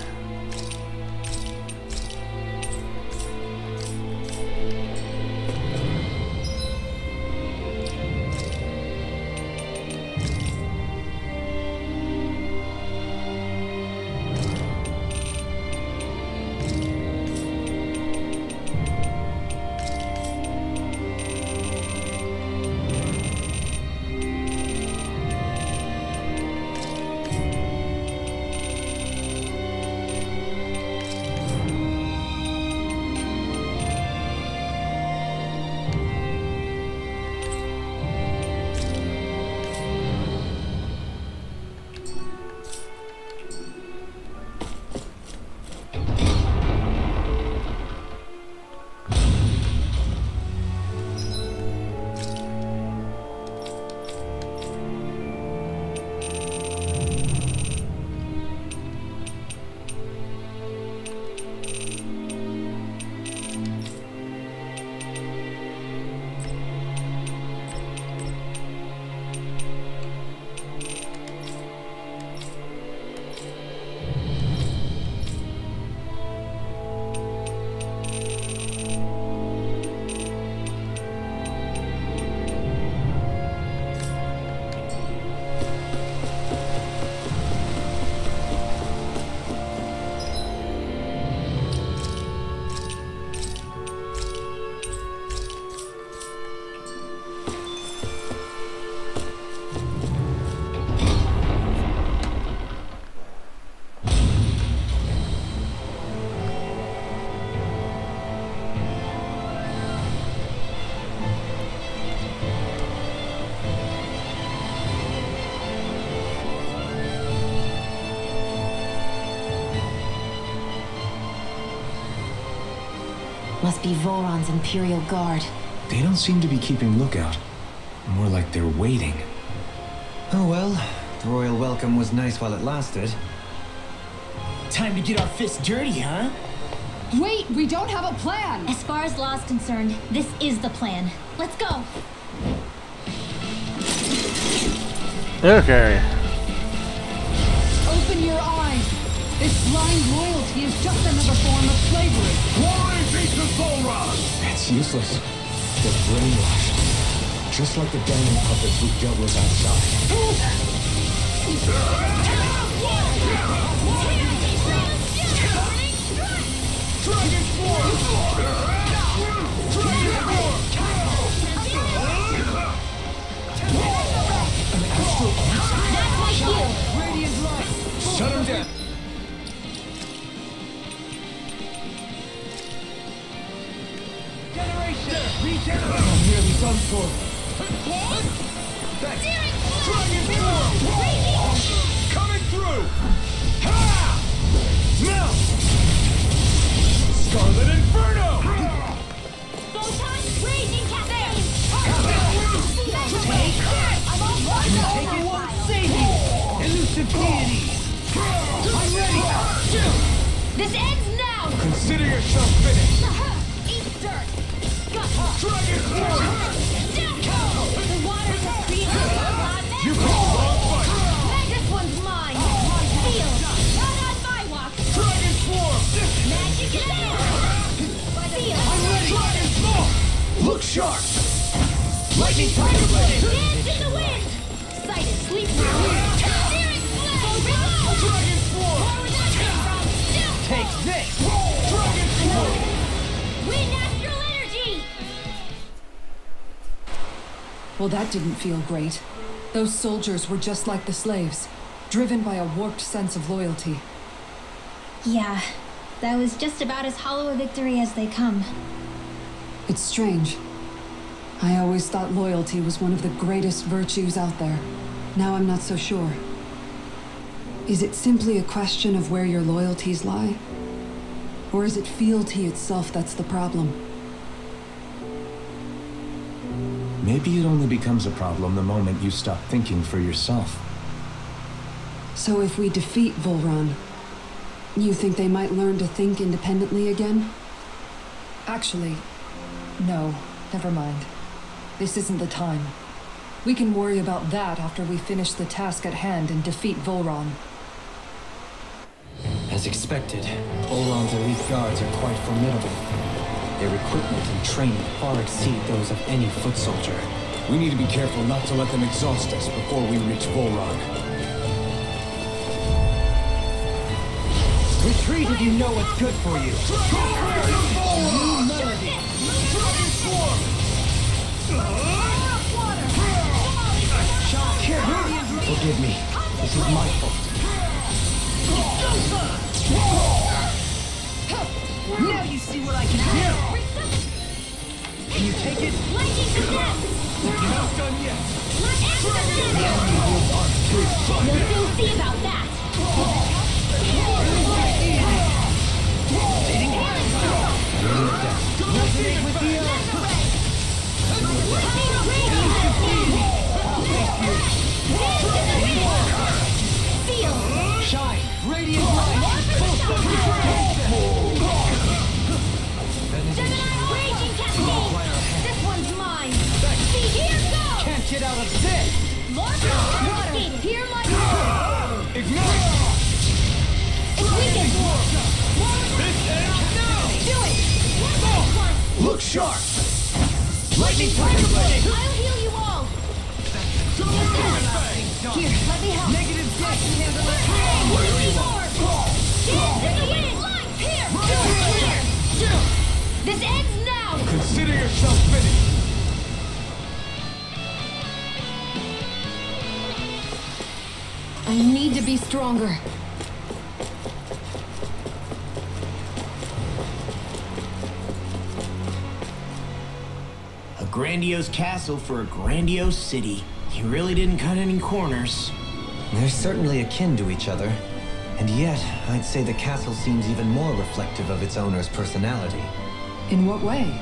must be Volhran's Imperial Guard. They don't seem to be keeping lookout. More like they're waiting. Oh well, the royal welcome was nice while it lasted. Time to get our fists dirty, huh? Wait, we don't have a plan! As far as law's concerned, this is the plan. Let's go! Okay. Open your eyes! This blind loyalty is just another form of slavery. Glory be to Volhran! It's useless. They're brainwashed. Just like the diamond puppets we dealt with outside. Dragon Force! Dragon Force! That's my shield! Radiant light! Shut him down! Generation! Regenerate! I'm nearly done for. Thanks. Dragon Force! Coming through! Ha! Now! Scarlet Inferno! Photon raging cascade! I'm all Take it won't save you! Elusive deity! I'm ready! This ends now! Consider yourself finished! Eat dirt! Dragon Force! The waters have created a cloud net! You call wrong fight! This one's mine! Field! Not on my walk! Dragon Force! Magic is there! Field! Dragon Force! Look sharp! Lightning Tiger Blade! Dance in the wind! Sighted, sleep now! Searing blade! Dragon Force! Where would that come from? Take this! Dragon Force! Wind astral energy! Well, that didn't feel great. Those soldiers were just like the slaves, driven by a warped sense of loyalty. Yeah, that was just about as hollow a victory as they come. It's strange. I always thought loyalty was one of the greatest virtues out there. Now I'm not so sure. Is it simply a question of where your loyalties lie? Or is it fealty itself that's the problem? Maybe it only becomes a problem the moment you stop thinking for yourself. So if we defeat Volhran, you think they might learn to think independently again? Actually, no, never mind. This isn't the time. We can worry about that after we finish the task at hand and defeat Volhran. As expected, Volhran's elite guards are quite formidable. Their equipment and training far exceed those of any foot soldier. We need to be careful not to let them exhaust us before we reach Volhran. Retreat if you know what's good for you. Forgive me. This is my fault. Now you see what I can do! Can you take it? Lightning to death! You're not done yet! We'll see about that! Resonate with the Shine! Radiant light! Full Raging cascade! This one's mine! See, here goes! Can't get out of this! More water! Hear my power! Ignite! It's weakened! This ends now! Do it! Look sharp! Lightning Tiger I'll Blade! heal you all! Here, let me help! Negative death! What do we more? Dance in the wind! Here! Do it! This ends now! Consider yourself finished! I need to be stronger. A grandiose castle for a grandiose city. He really didn't cut any corners. They're certainly akin to each other. And yet, I'd say the castle seems even more reflective of its owner's personality. In what way?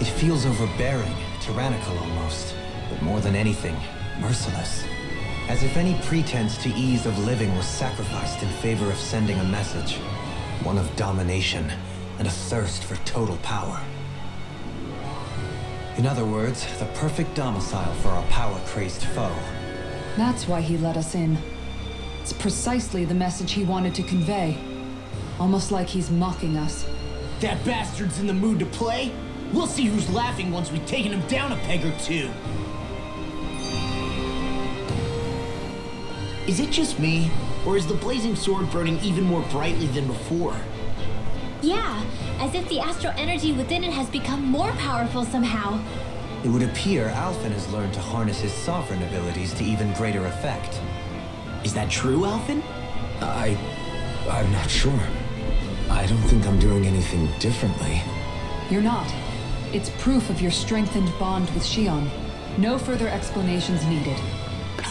It feels overbearing, tyrannical almost, but more than anything, merciless. As if any pretense to ease of living was sacrificed in favor of sending a message. One of domination and a thirst for total power. In other words, the perfect domicile for our power-crazed foe. That's why he let us in. It's precisely the message he wanted to convey. Almost like he's mocking us. That bastard's in the mood to play? We'll see who's laughing once we've taken him down a peg or two. Is it just me, or is the blazing sword burning even more brightly than before? Yeah, as if the astral energy within it has become more powerful somehow. It would appear Alphen has learned to harness his sovereign abilities to even greater effect. Is that true, Alphen? I'm not sure. I don't think I'm doing anything differently. You're not. It's proof of your strengthened bond with Shionne. No further explanations needed.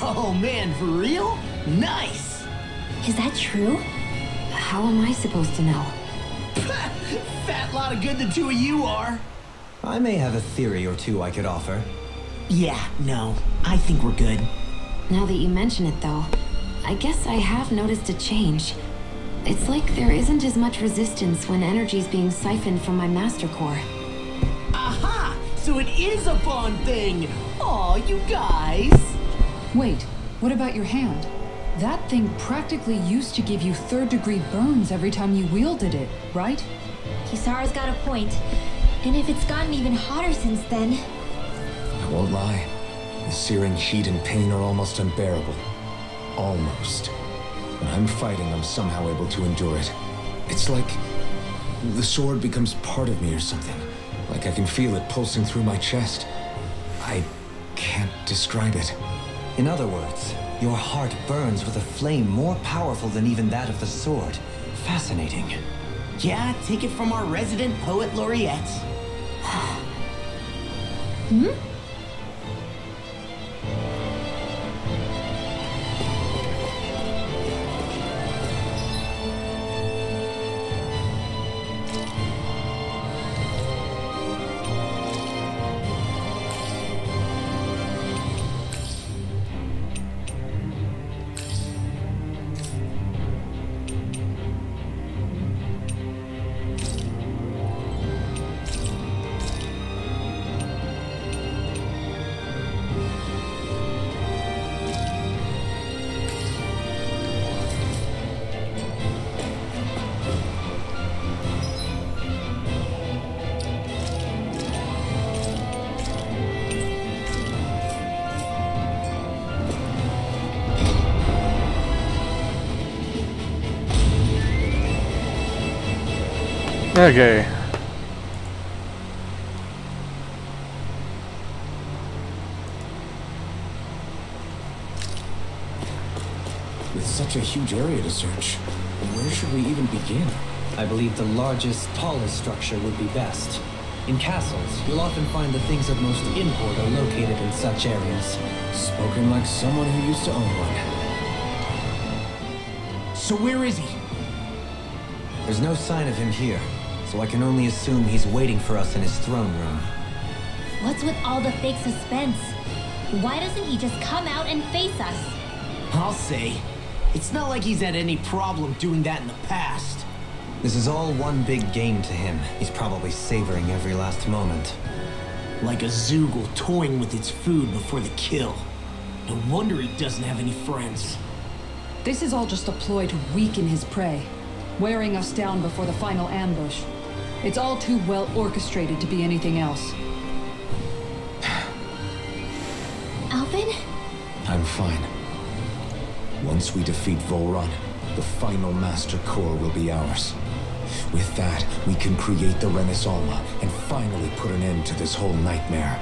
Oh man, for real? Nice! Is that true? How am I supposed to know? Fat lot of good the two of you are. I may have a theory or two I could offer. Yeah, no, I think we're good. Now that you mention it, though, I guess I have noticed a change. It's like there isn't as much resistance when energy's being siphoned from my master core. Aha! So it is a bond thing! Aw, you guys! Wait, what about your hand? That thing practically used to give you third-degree burns every time you wielded it, right? Kisara's got a point. And if it's gotten even hotter since then... I won't lie. The searing heat and pain are almost unbearable. Almost. When I'm fighting, I'm somehow able to endure it. It's like the sword becomes part of me or something. Like I can feel it pulsing through my chest. I can't describe it. In other words, your heart burns with a flame more powerful than even that of the sword. Fascinating. Yeah, take it from our resident poet laureate. Okay. With such a huge area to search, where should we even begin? I believe the largest, tallest structure would be best. In castles, you'll often find the things of most import are located in such areas. Spoken like someone who used to own one. So where is he? There's no sign of him here, so I can only assume he's waiting for us in his throne room. What's with all the fake suspense? Why doesn't he just come out and face us? I'll say. It's not like he's had any problem doing that in the past. This is all one big game to him. He's probably savoring every last moment. Like a Zoogle toying with its food before the kill. No wonder he doesn't have any friends. This is all just a ploy to weaken his prey, wearing us down before the final ambush. It's all too well orchestrated to be anything else. Alphen? I'm fine. Once we defeat Volhran, the final Master Core will be ours. With that, we can create the Renaissance and finally put an end to this whole nightmare.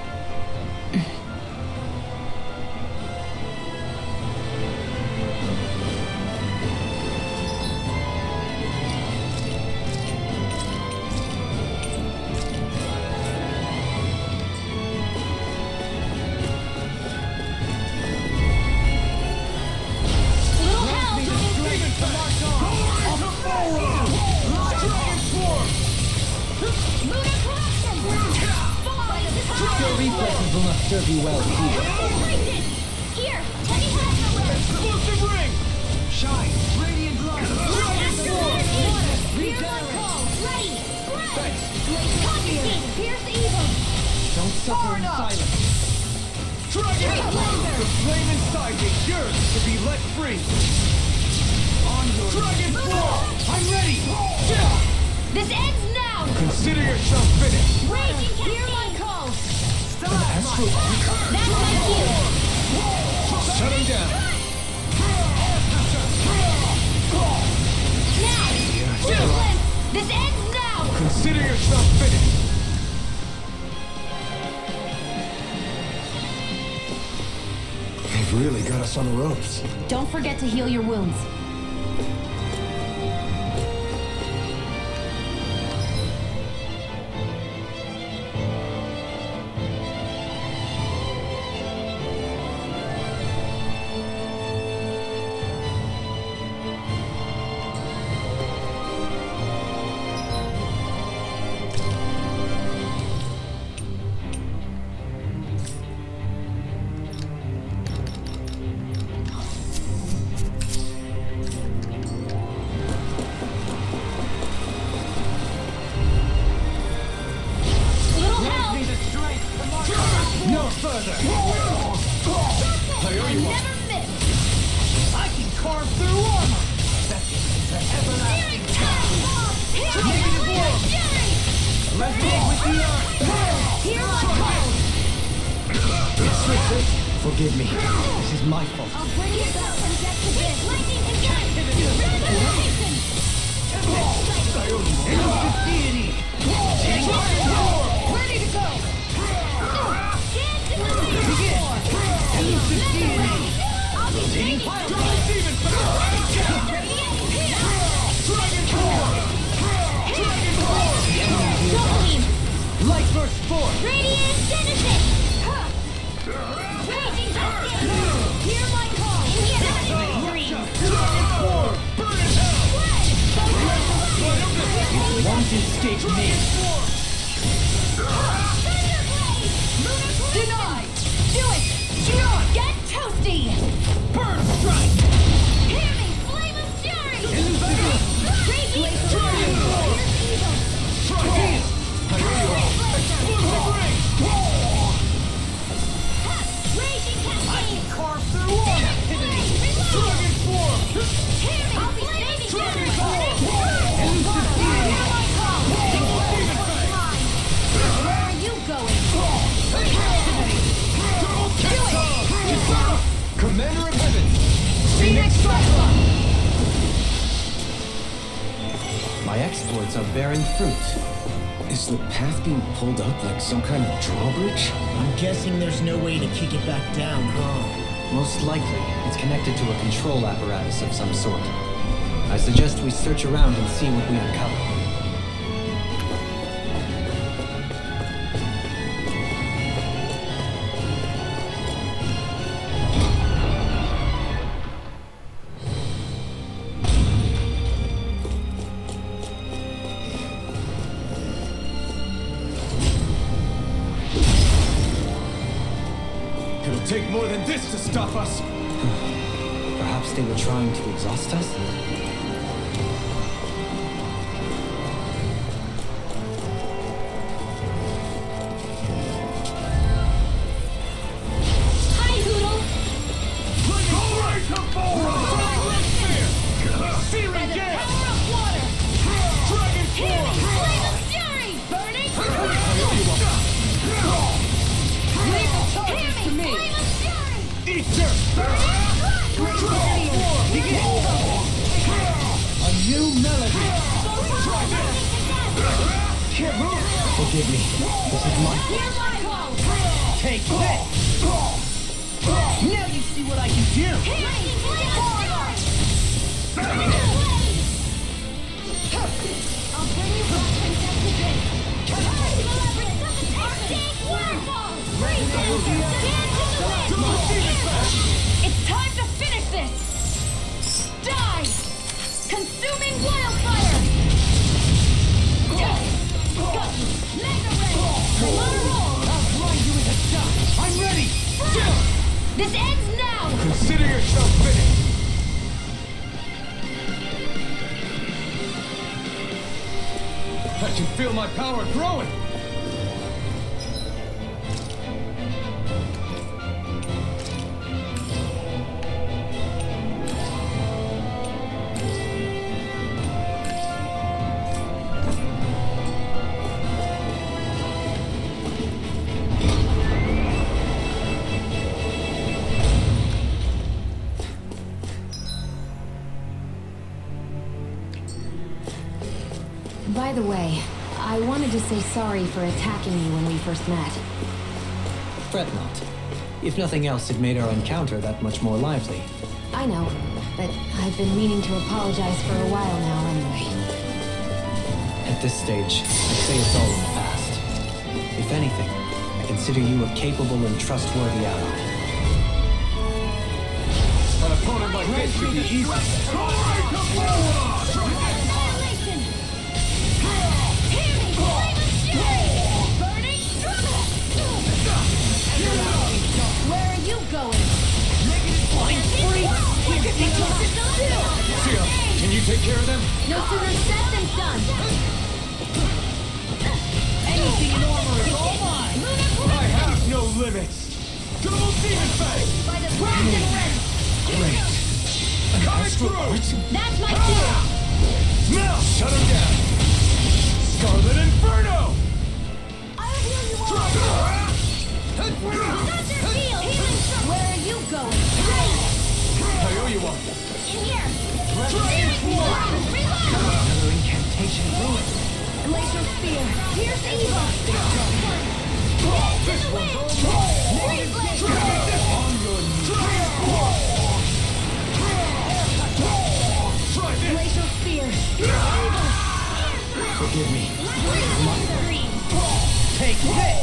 Go into Volhran! Dragon Sword! Your reflexes will not serve you well here. Here, Teddy has the ring. Explosive ring! Shine, radiant light. Here's my call. Ready. Spread. Constantine, pierce evil. Don't suffer in silence. Dragon! The flame inside me yearns to be let free! On your Dragon Ball! I'm ready! This ends now. Consider yourself finished! Raging, hear my call. Astral That's my cue. Shut him down! Now, Ruthless. This ends now. Consider yourself finished! They've really got us on the ropes. Don't forget to heal your wounds. No further! I owe you one. Never miss. I can carve through armor! That's the everlasting Resonate with the earth! Hear my call. Forgive me. This is my fault. I'll bring you back from death to this. Lightning and revelation. Elusive deity! Ready to go. Dance in the rain. Elusive deity! I'll be taking Demon power! Dragon form! Dragon form! Light burst forth! Radiant Genesis! Raging Justice! Hear my call! Dragon form! Burn in hell! Once escape me. Denied! Do it! Shionne! Get toasty! Burn strike! Hear me! Flame of fury! Elusive! Raging Fury! Here's evil! Strike! I owe you all! Explosive ring! Raging Cascade! Carve through all captivity! Dragon form! Hear me! I'll be saving Dragon Fury! form! Elusive deity! Hear my call! Where are you going? Commander of Heaven! Phoenix Cyclone! My exploits are bearing fruit. Is the path being pulled up like some kind of drawbridge? I'm guessing there's no way to kick it back down, huh? Most likely, it's connected to a control apparatus of some sort. I suggest we search around and see what we uncover. It'll take more than this to stop us! Perhaps they were trying to exhaust us? Hi, Hoodle! Go right to Volhran! Searing gas! Power of water! Dragon Hear me! form! Flame of fury! Burning! Hear me! Flame of fury! Eat dirt! Dragon form! A new melody. Can't move! Forgive me. This is my Hear my call! Take this. Now you see what I can do. Hear me! Flame of fury! I'll bring you back from death to this. Arctic waterfall! It's time to finish this! Die! Consuming wildfire! Mega ray! I'm on a roll! I'll blind you with This ends now! Consider yourself finished! I can feel my power growing! By the way, I wanted to say sorry for attacking you when we first met. Fret not. If nothing else, it made our encounter that much more lively. I know, but I've been meaning to apologize for a while now anyway. At this stage, I'd say it's all in the past. If anything, I consider you a capable and trustworthy ally. An opponent like this should be easy. Annihilation! Tearing flame of fury! Burning struggle! Where are you going? Shionne, can you take care of them? No sooner said than done! Anything in armor is all mine! I have no limits! Double demon fang! By the blast and rend! Great! Coming through! That's my cue! Now, shut him down! Scarlet Inferno! I'll heal you all! Thunder field! Where are you going? I owe you one! In here! Dragon Form! Another incantation ruined. Glacial spear! Pierce evil! This one's all Freeze blade! on your knees! Try this! Glacial spear! Pierce evil! Forgive me. Take this!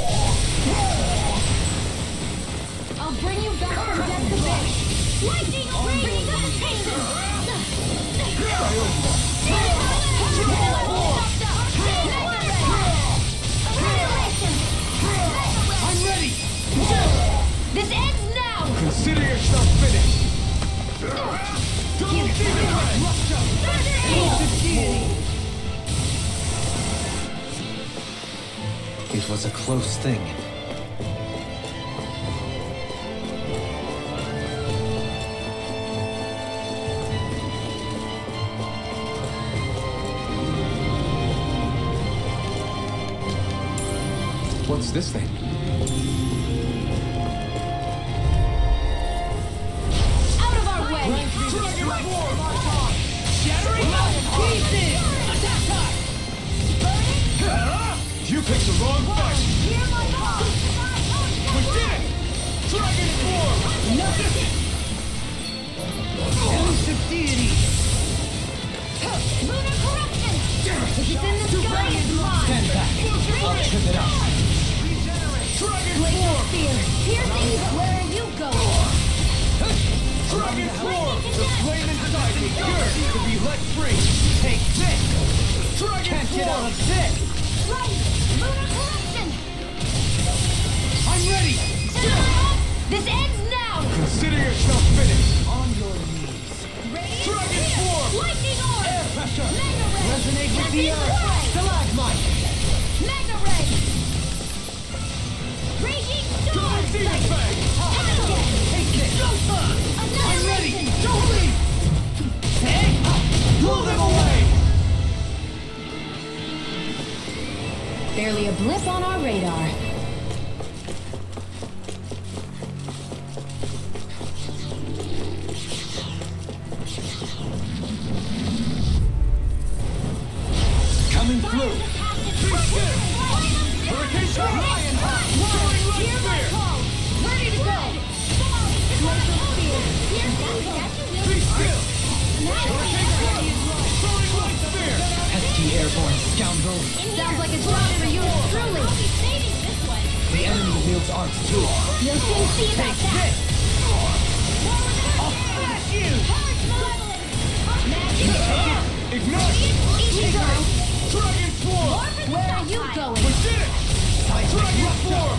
I'll bring you back from death abyss! Lightning bring visitation! I'm ready! This ends now! Consider yourself finished! Double demon It was a close thing. What's this thing? Out of our way! Shattering pieces! Attack time! You picked the wrong fight! Hear my call! We did it! Dragon Form! Elusive deity! Lunar corruption! If it's in the sky, it's mine! Stand back. I'll trip it up. Dragon Glacial Form! spear! Pierce evil! Where are you going? Dragon Form! The flame inside me yearns to be let free! Take this! Dragon Can't Form! Get out of this! Right! Lunar corruption! I'm ready! This ends now! Consider yourself finished! On your knees. Radiant Dragon spear! Form! Lightning orb! Air pressure! Mega ray! Resonate with the Tempest earth! ray! Stalagmite! Mega ray! Raging storm! Demon Fang! Take this! I'm ready! Annihilation! Don't leave! Blow them away! Barely a blip on our radar. Coming through! Hurricane Shot! Hear my call! Ready to go! Glacial spear! Be still! Throwing light spear! Pesky airborne scoundrels. Sounds like a job for you truly! The enemy wields arts too. You'll soon see about that! I'll smash you! Magic! Ignite! Ego! Dragon Form! Where are you going? We did it! Dragon Form!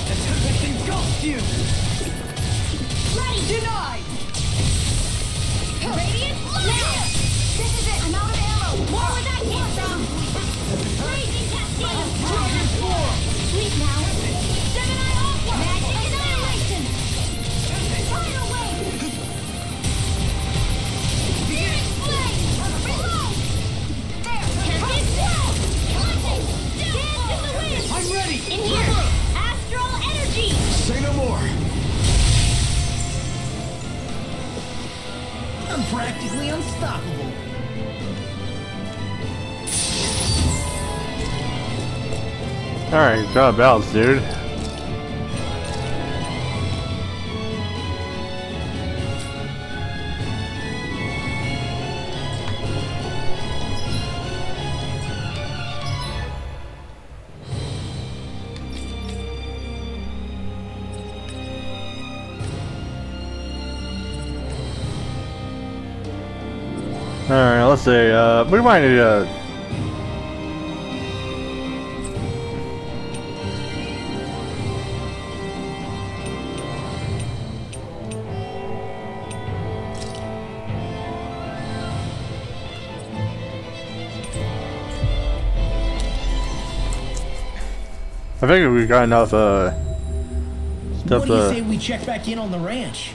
The tempest engulfs you! Alright, got belts, dude. Alright, let's see, we might need to... I think we got enough, stuff, What do you say we check back in on the ranch?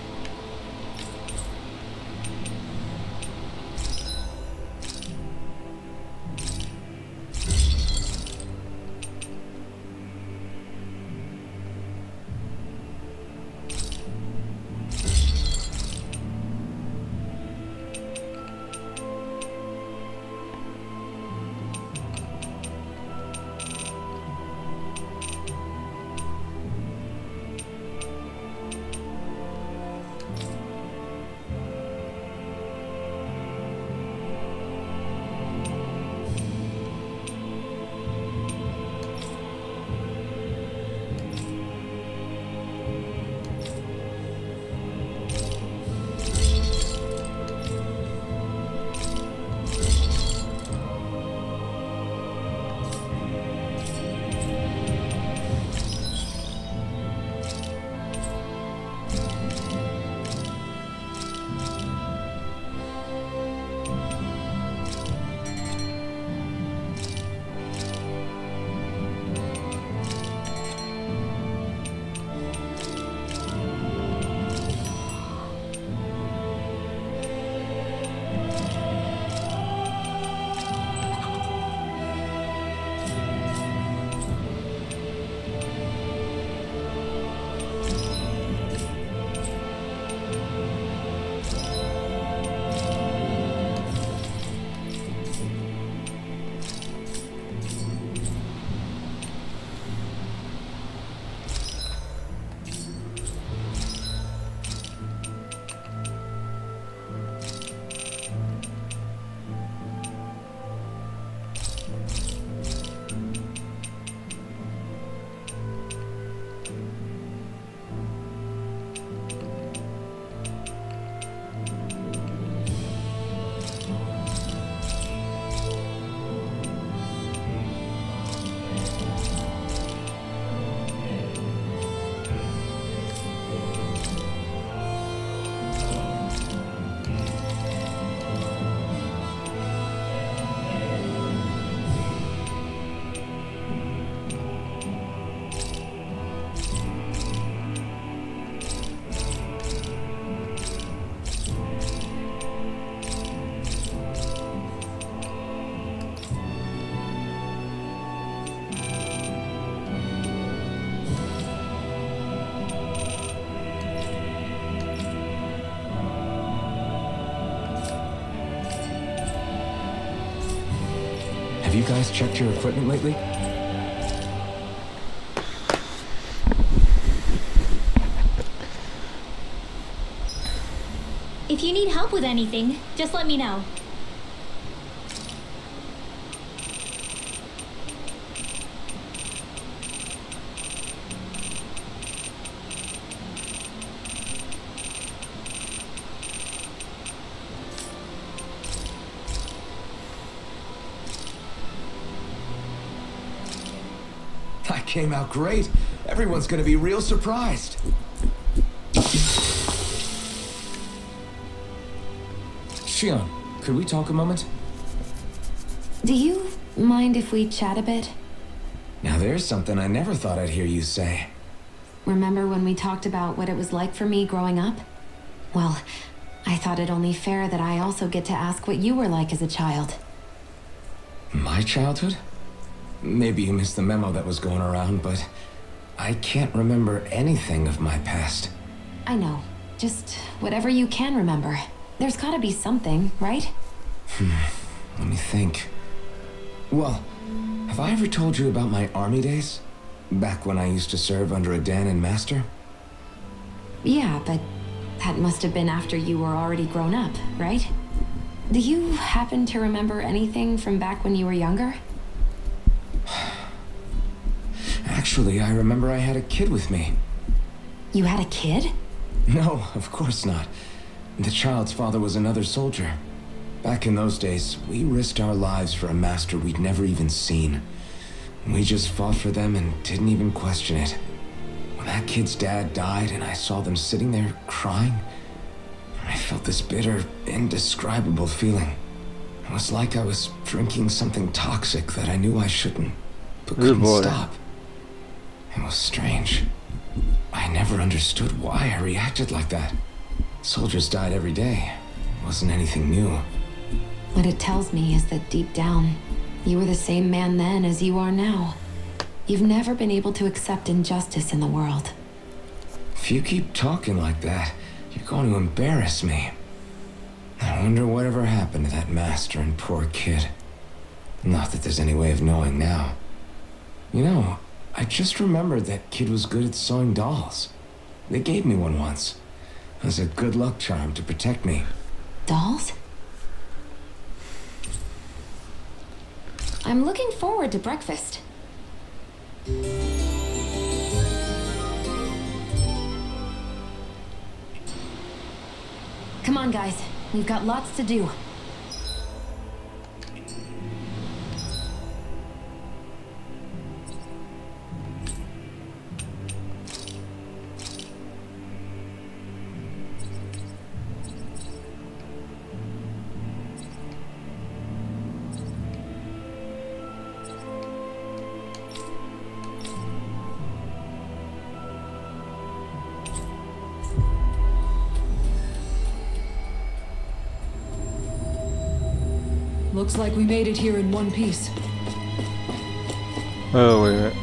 Have you guys checked your equipment lately? If you need help with anything, just let me know. That came out great. Everyone's gonna be real surprised. Shionne, could we talk a moment? Do you mind if we chat a bit? Now there's something I never thought I'd hear you say. Remember when we talked about what it was like for me growing up? Well, I thought it only fair that I also get to ask what you were like as a child. My childhood? Maybe you missed the memo that was going around, but I can't remember anything of my past. I know. Just whatever you can remember. There's gotta be something, right? Let me think. Well, have I ever told you about my army days? Back when I used to serve under a Danon master? Yeah, but that must have been after you were already grown up, right? Do you happen to remember anything from back when you were younger? Actually, I remember I had a kid with me. You had a kid? No, of course not. The child's father was another soldier. Back in those days, we risked our lives for a master we'd never even seen. We just fought for them and didn't even question it. When that kid's dad died and I saw them sitting there crying, I felt this bitter, indescribable feeling. It was like I was drinking something toxic that I knew I shouldn't, but couldn't stop. It was strange. I never understood why I reacted like that. Soldiers died every day. It wasn't anything new. What it tells me is that deep down, you were the same man then as you are now. You've never been able to accept injustice in the world. If you keep talking like that, you're going to embarrass me. I wonder whatever happened to that master and poor kid. Not that there's any way of knowing now. You know, I just remembered that kid was good at sewing dolls. They gave me one once. As a good luck charm to protect me. Dolls? I'm looking forward to breakfast. Come on, guys. We've got lots to do. Looks like we made it here in one piece. Oh, wait a minute.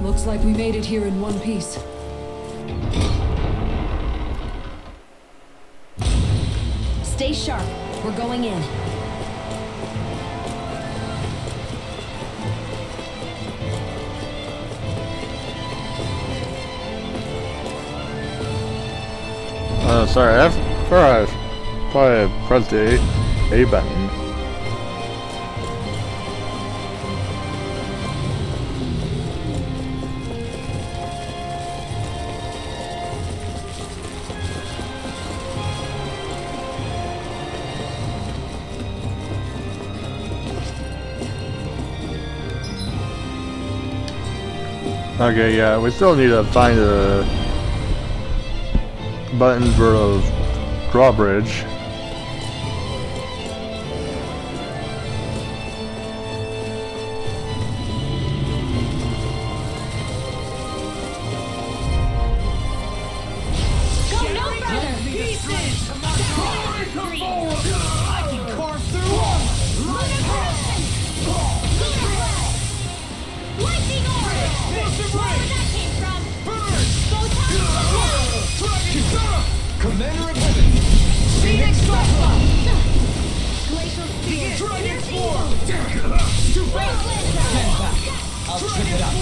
Looks like we made it here in one piece. Stay sharp. We're going in. Sorry, I probably pressed the A button. Okay, yeah, we still need to find the buttons for the drawbridge. Go no further! Pieces! I can carve through them! Lightning orb! Where that came from? Burn! Go top! Commander of Heaven! Phoenix Dracula! Glacial Spear! Dragon Form! Stand back! I'll trip it up.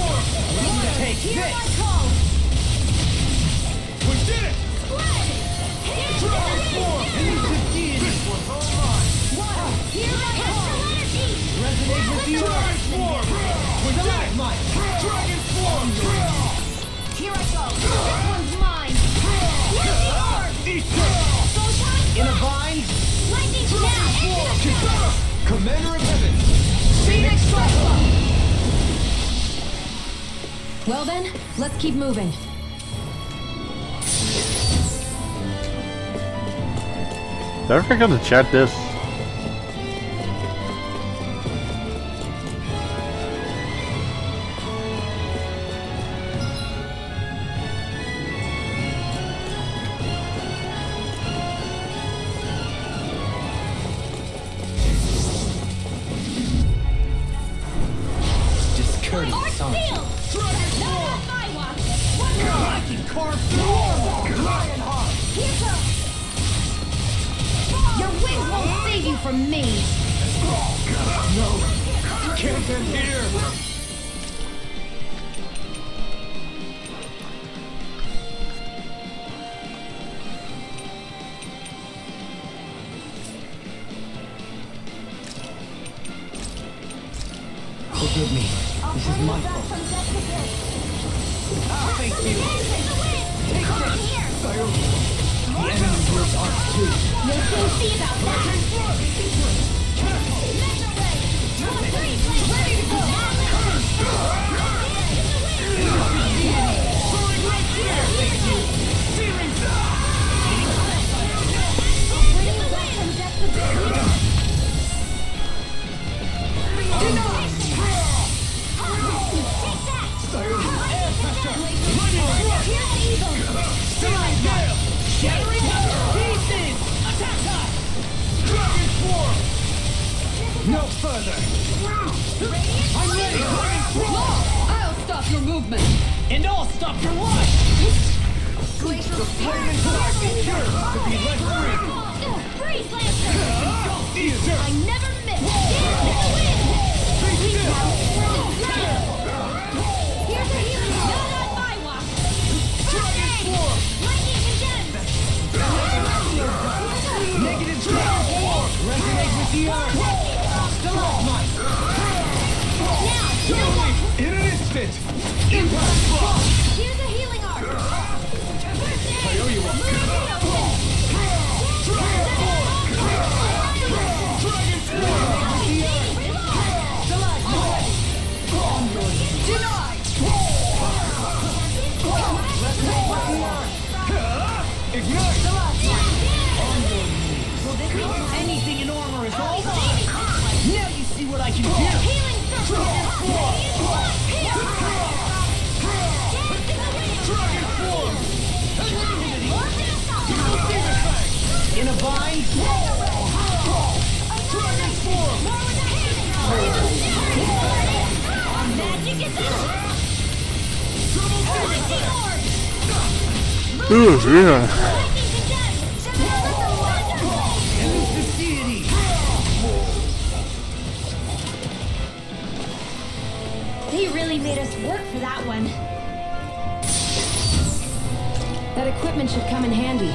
Take this! Hear my call! We did it! Spread! Dragon Form! This one's all mine! Water! Hear my call! Resonate with the Dragon Form! We did it! Dragon Form! Here I go! This one's mine! Lightning orb! Photon In a blast! vine! Lightning snap! Commander of Heaven! Phoenix Dracula! Well then, let's keep moving. Did I forget to check this? Discourteous, aren't you? Not on my watch! One more! I can carve through Lionheart! Your wings won't save you from me! No! Can't end here! Forgive me. This is my fault. Thank you! The enemy's words aren't too. You'll soon see about that! Ready to go! No further! I'm ready! I'll stop your movement. And I'll stop your life! The flame inside me yearns to be let free! Freeze, Lancer! Easier! I never miss! Dance in the wind! Here's a healing! Not on my watch! Dragon Form! Lightning condemned! Negative Dragon Form! Resonate with the earth! Stalagmite! Now, heal up! In an instant! Impact Block! Here's a healing arc! I owe you one! Dragon Form! Dragon Form! Stalagmite! Denied! Resonate with the earth! Ignite! Anything in armor is all mine. Now you see what I can do. Healing circle! Dragon Form! In a vine. Dragon Form! Magic is out! Ooh, yeah. They really made us work for that one. That equipment should come in handy.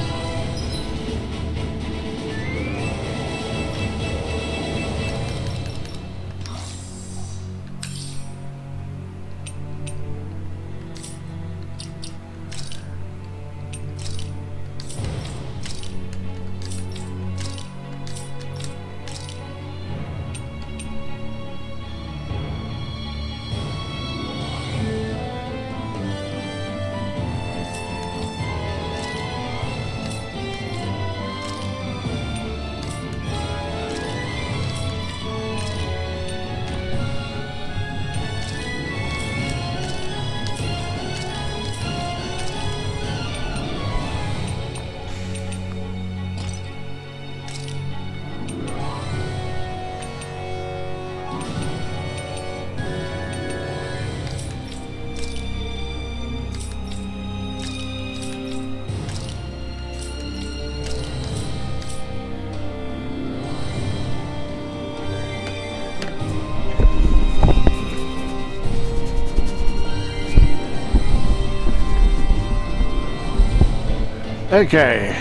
Okay.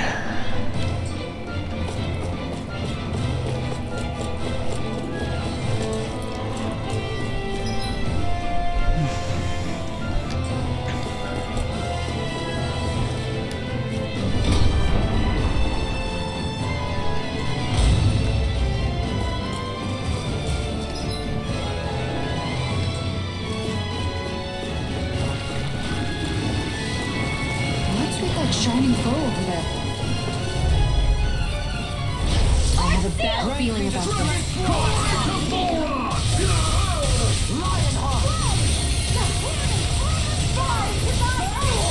What's with that shining foe over there? I have a bad feeling about this.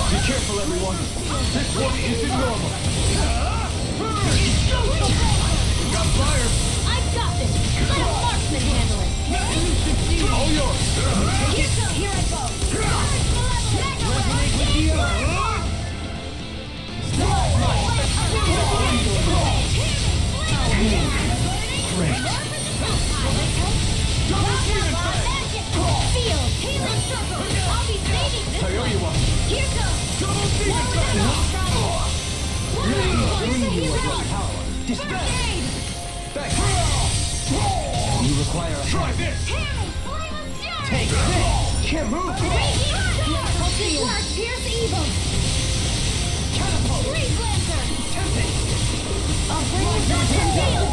Be careful, everyone. This one isn't normal. Got fire. I've got this. Let a marksman handle it. All yours. Here I go. Resonate with the Great. I'll be saving this I owe you one. Here goes. Double demon sight. Bring you a Power. Dispel. Thanks. You require a Try this! Take this. Can't move. This works. Pierce evil. Catapult. Freeze lancer. Tempting. I'll bring you back to field.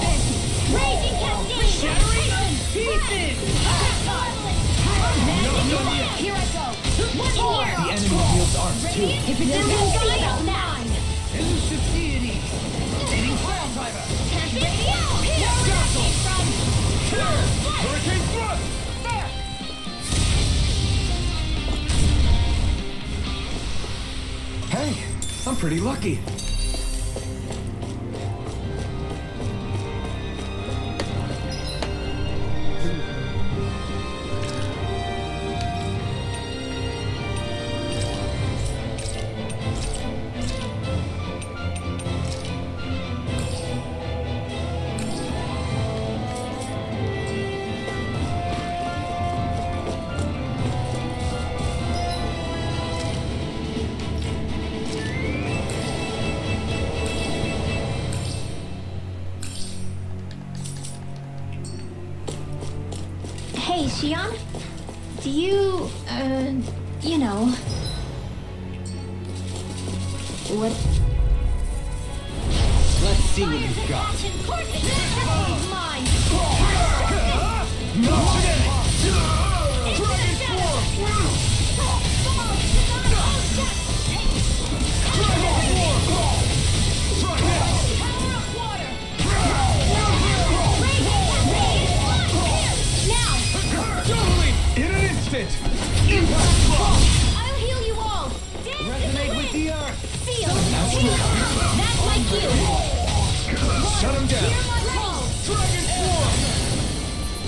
Raging cascade. Shattering pieces. Here I go. One here. The enemy wields arms too. If it doesn't go, it's mine. Elusive deity. Dating fire driver. Hurricane thrust! Hey, I'm pretty lucky. Hey, Shionne? Do you, you know... What? Let's see what you've got. Mine. No today. Totally. In an instant. Impact block. I'll heal you all. Resonate with the earth. Feel. That's my cue. Shut him down. Hear my call. Dragon form.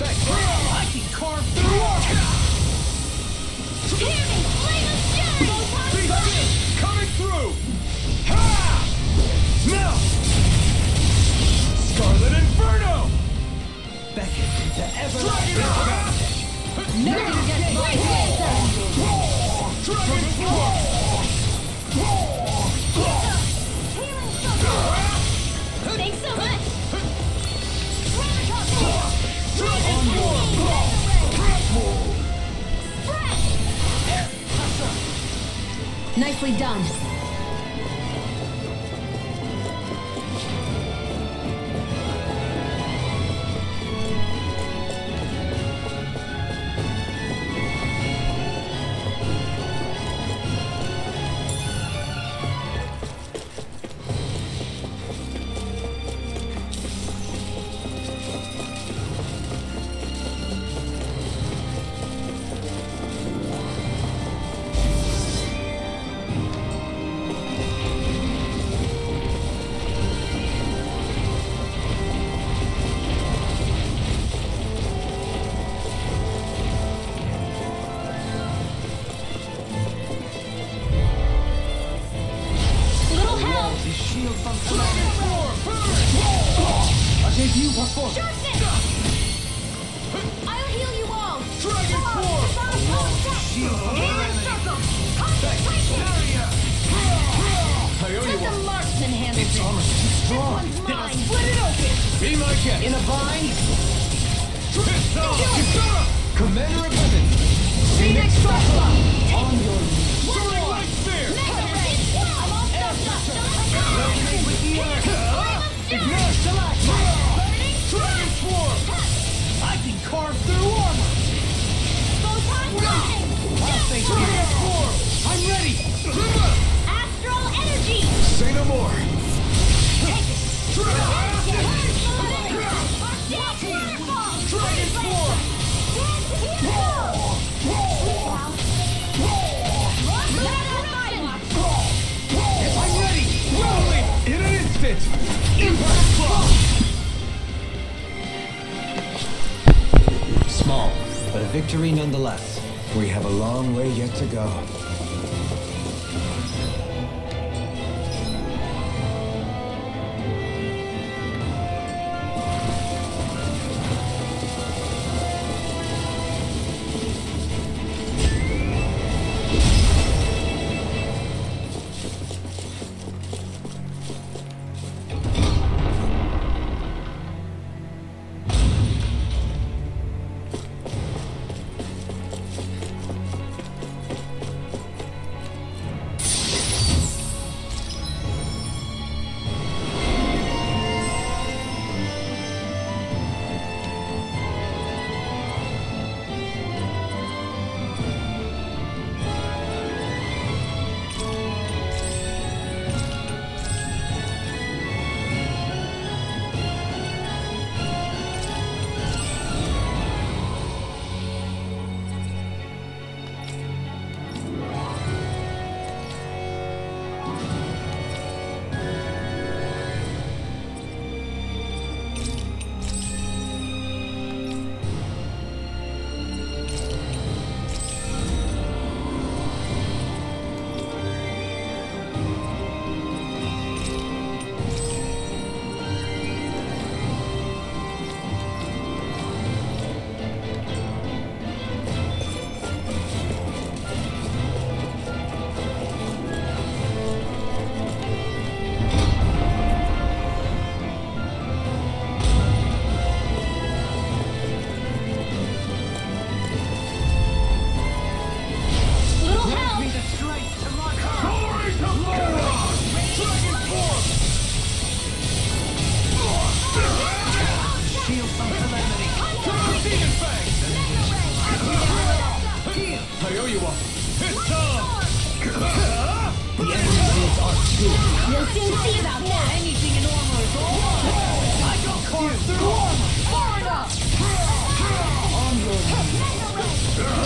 Thanks. I can carve through rock. Hear me. Flame of fury. Be still. Coming through. Ha! Now. Scarlet Inferno. Beckon to everlasting. Never get my answer. Dragon form. Thanks so much. Nicely done. Little help. The shield from Dragon form. A debut performance. Sharpness. I'll heal you all. Dragon form. Shield from Healing circle. Concentration. I owe you Set the one. mark Its armor's too strong. Then I'll split it open. Be my guest. In a bind. Commander of Heaven. Phoenix Trustla. On your Soaring Light Sphere. Mega Ray. I'm all stuffed up. resonate with the earth. Ignite. Dragon Swarm. I can carve through armor. I'll face Dragon you. Swarm. I'm ready. Astral Energy. Say no more. Dragon Swarm. I'm ready. Rolling in an instant. Impact Claw. Small, but a victory nonetheless. We have a long way yet to go. I owe you one. It's time! The enemies are true. We'll soon see about that. Anything in armor is all I go carve through armor. Far enough. On your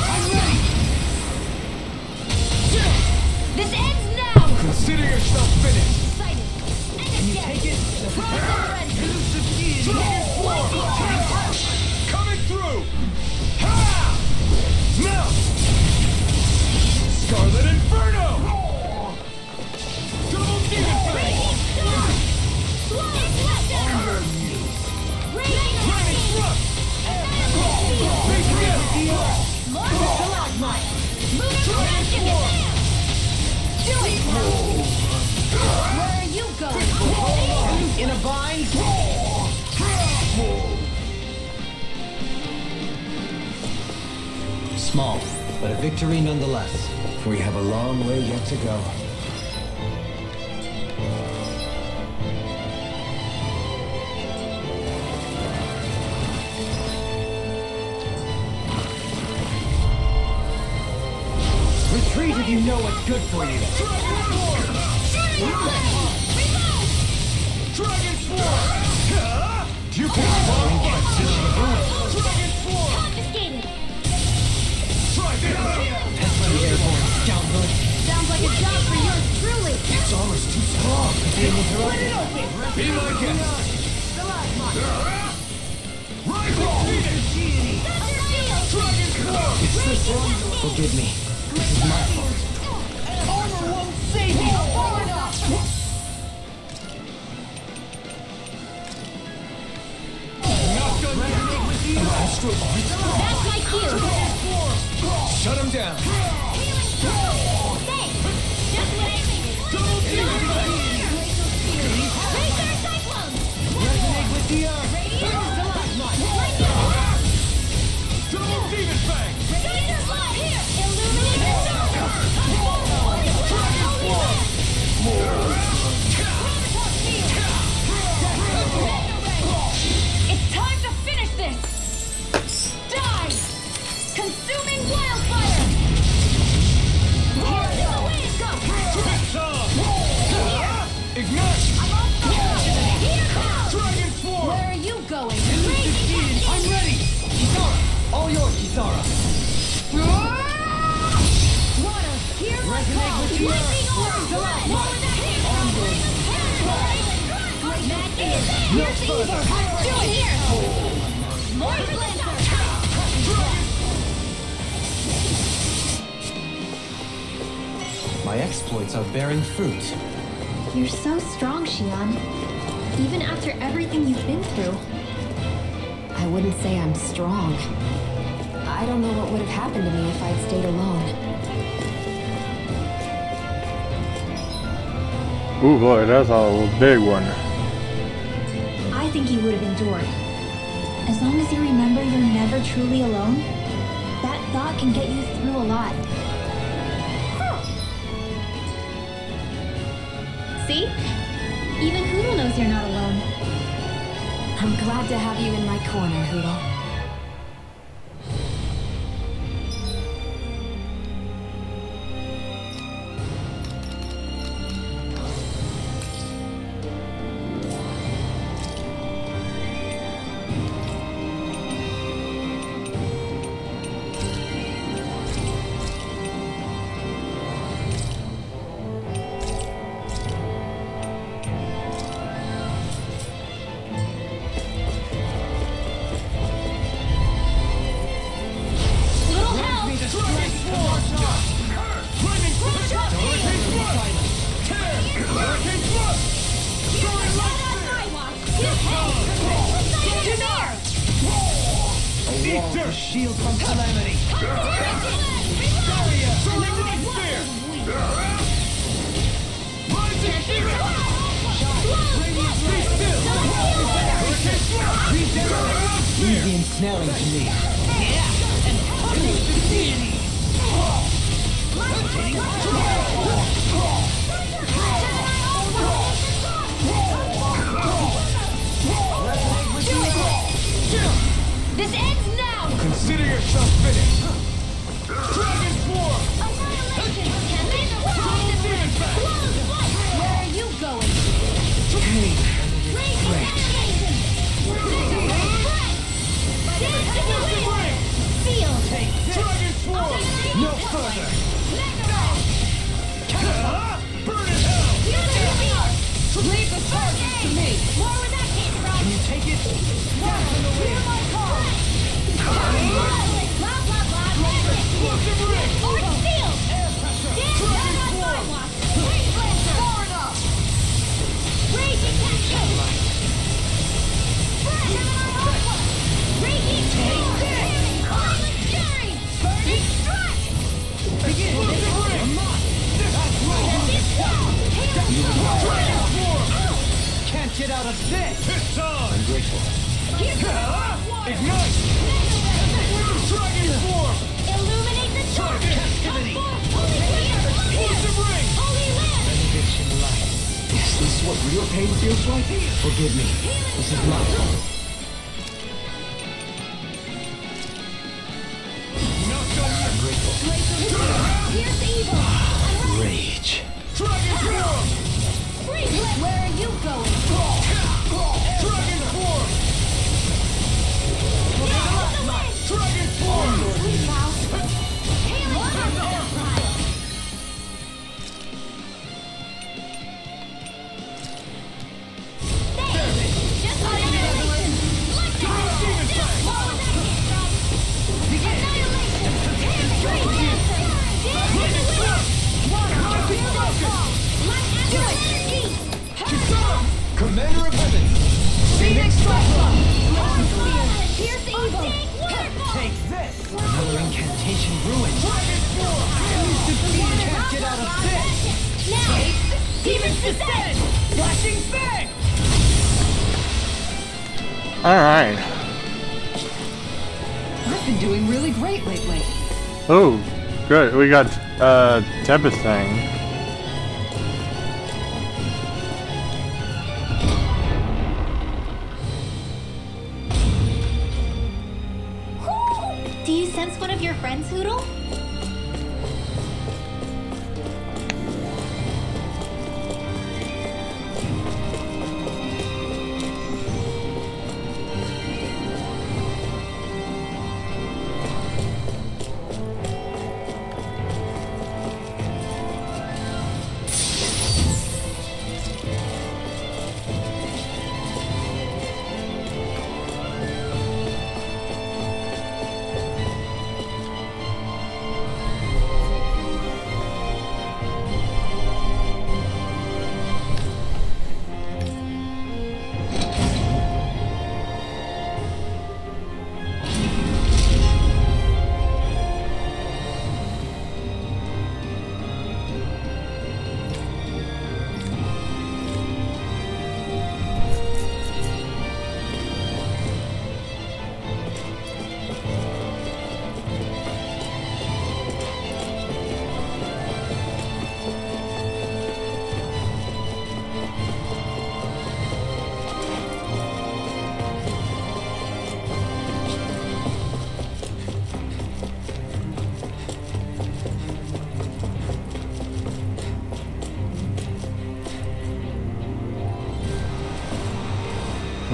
I'm ready! This ends now. Consider yourself finished! Excited. Can you take it? Coming through! Ha! Now! Scarlet Inferno! Double Demon Fang! Lightning Thrust! Big Hit! Where are you going? In a bind. Small, but a victory nonetheless. We have a long way yet to go. Retreat if you know what's good for you. Dragon Swarm! You can fall by Dragon Swarm! Confiscated. Try this! Airborne scoundrel. Sounds like a job for yours truly. Its armor's too strong! Split it open. Be my guest! Rising Phoenix! Dragon Swarm! Forgive me. This is my fault. Armor won't save you. Far enough. Not done yet! An astral art? That's my cue. Shut him down! Thanks. Just what I needed. Double Demon Fang! Here's the evil! Do it here! More blender! My exploits are bearing fruit. You're so strong, Shionne. Even after everything you've been through. I wouldn't say I'm strong. I don't know what would have happened to me if I'd stayed alone. Ooh boy, that's a big one. I think you would have endured. As long as you remember you're never truly alone, that thought can get you through a lot. See? Even Hoodle knows you're not alone. I'm glad to have you in my corner, Hoodle. Shield from calamity. Barrier. Lightning spear. Rising hero. Radiant be still. Easy ensnaring to me. Yeah. And punish the deity. This ends now! Consider yourself finished. Dragon form. Annihilation! Where are you going? Pain. Great! Feel! Dragon form. No further. Burn in hell. Leave the charges to me! Where would that hit from? Can you take it? Hear my call! Blah, blah, blah, Explosive ring. or steel! Stand down on my watch! Great blaster! Far enough! Raging cascade! Spread! Raging storm! Violent fury! Burning strike! Explosive ring. Can't get out of this! It's on. I'm grateful. Ignite. Dragon form. Illuminate the dark! Captivity. Holy fear! Explosive ring. Holy land! Benediction light. Is this what real pain feels like? Forgive me. This is my fault. Not done yet. I'm grateful. Here's the evil! Rage. Dragon form. Where are you going? Dragon form. Dragon form. Commander of Heaven! Phoenix Cyclone! Here's the evil! Take this! Another incantation ruined. Can't get out of this! Now! Demon's Descent! Flashing bang! Alright. I've been doing really great lately. Oh, good. We got Tempest thing. Do you sense one of your friends, Hoodle?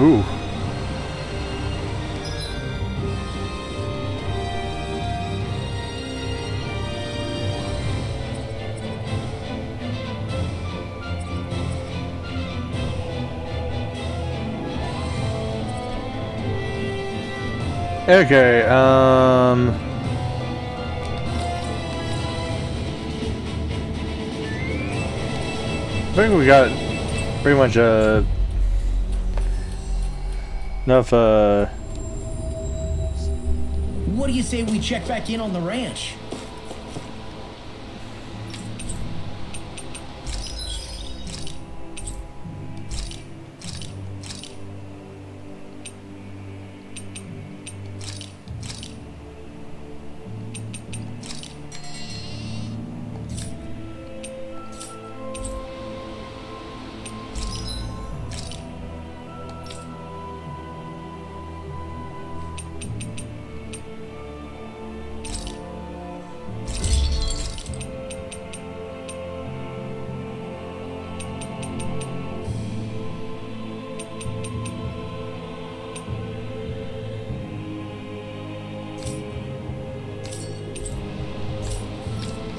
Ooh. Okay, I think we got pretty much enough What do you say we check back in on the ranch?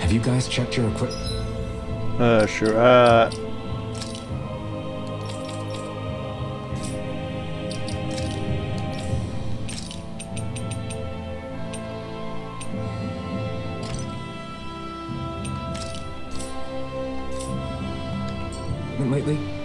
Have you guys checked your equipment? sure. Lately?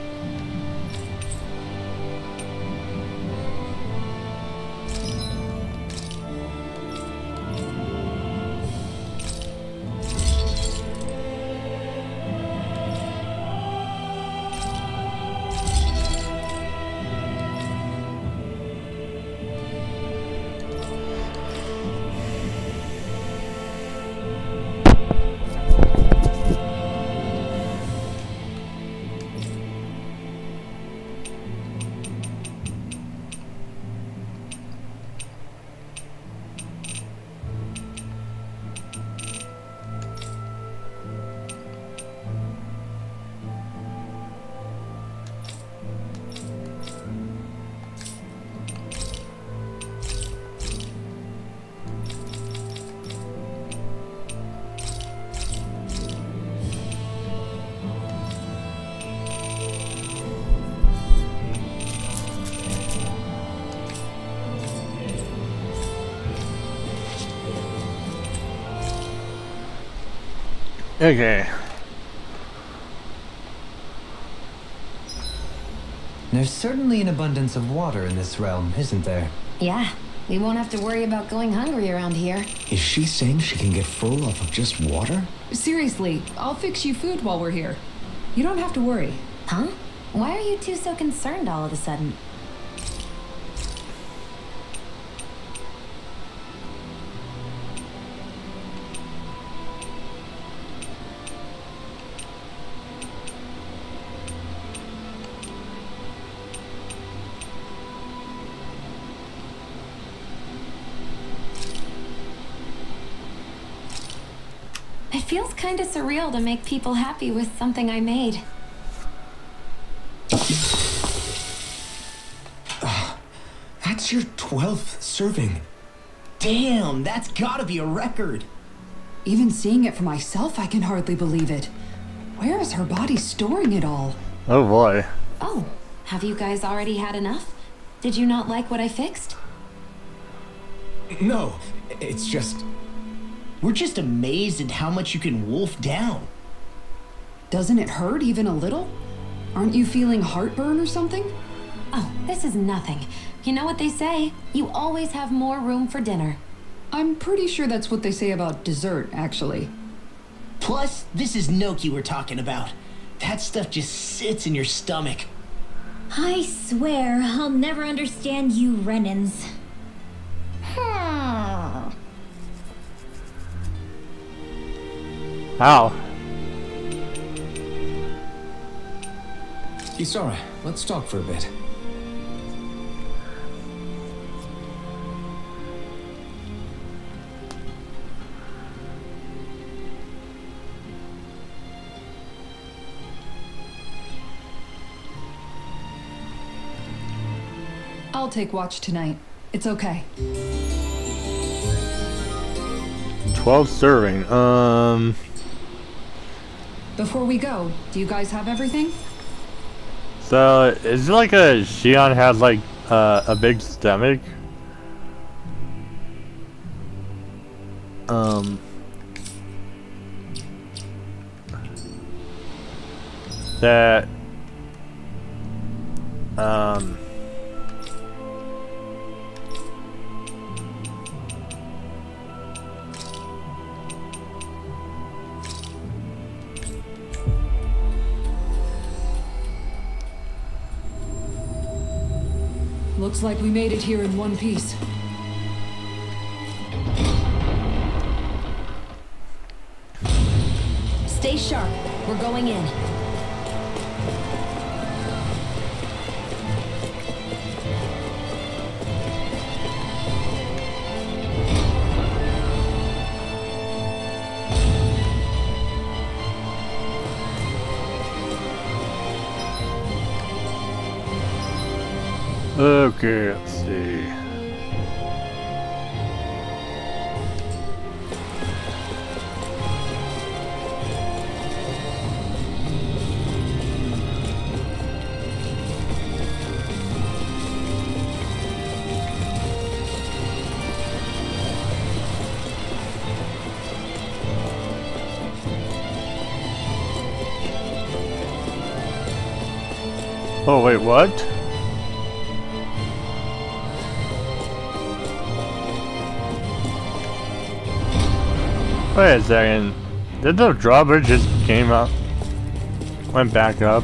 Okay. There's certainly an abundance of water in this realm, isn't there? Yeah, we won't have to worry about going hungry around here. Is she saying she can get full off of just water? Seriously, I'll fix you food while we're here. You don't have to worry. Huh? Why are you two so concerned all of a sudden? It feels kind of surreal to make people happy with something I made. That's your 12th serving. Damn, that's gotta be a record. Even seeing it for myself, I can hardly believe it. Where is her body storing it all? Oh boy. Oh, have you guys already had enough? Did you not like what I fixed? No, it's just... We're just amazed at how much you can wolf down. Doesn't it hurt even a little? Aren't you feeling heartburn or something? Oh, this is nothing. You know what they say? You always have more room for dinner. I'm pretty sure that's what they say about dessert, actually. Plus, this is gnocchi we're talking about. That stuff just sits in your stomach. I swear I'll never understand you Renans. Ow. Kisara, let's talk for a bit. I'll take watch tonight. It's okay. 12 serving. Before we go, do you guys have everything? So is it like Shionne has like a big stomach? That Looks like we made it here in one piece. Stay sharp. We're going in. okay, let's see. Oh wait, what? Wait a second. Did the drawbridge just came up? Went back up?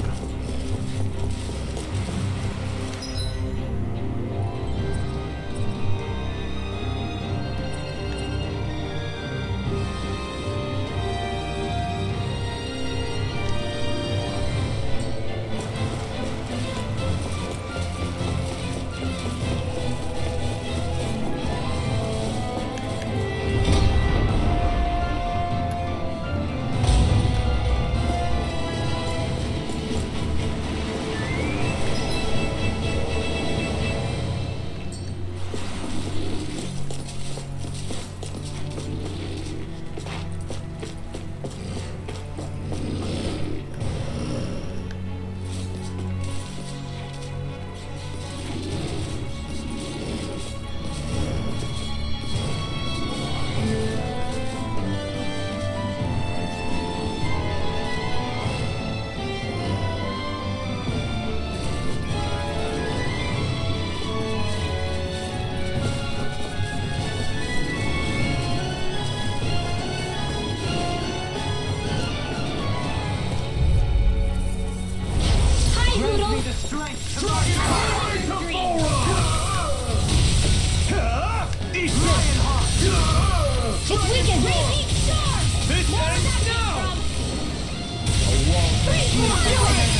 It's weekend! Repeat sharp! This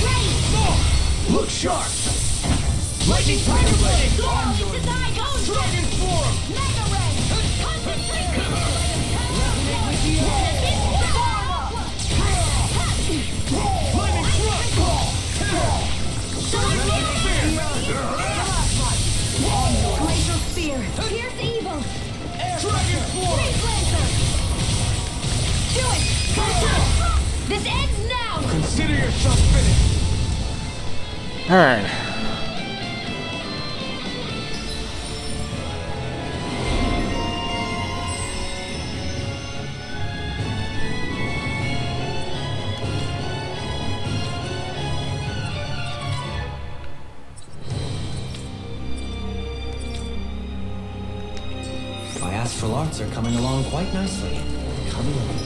ends now! Look sharp! Lightning Tiger Blade! Dragon Form! Mega Ray! Concentration! Lightning Glacial Spear! Pierce Evil! Dragon Form! Do it! This ends now! Consider yourself finished! Alright. My astral arts are coming along quite nicely. Come along.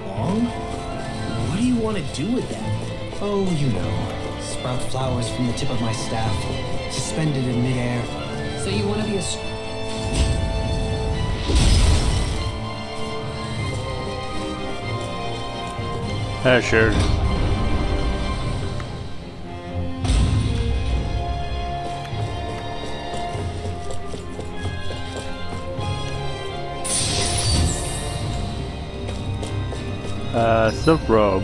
Long? What do you want to do with that? Oh, you know. Sprout flowers from the tip of my staff, suspended in midair. So you want to be a... Sure. Silk robe.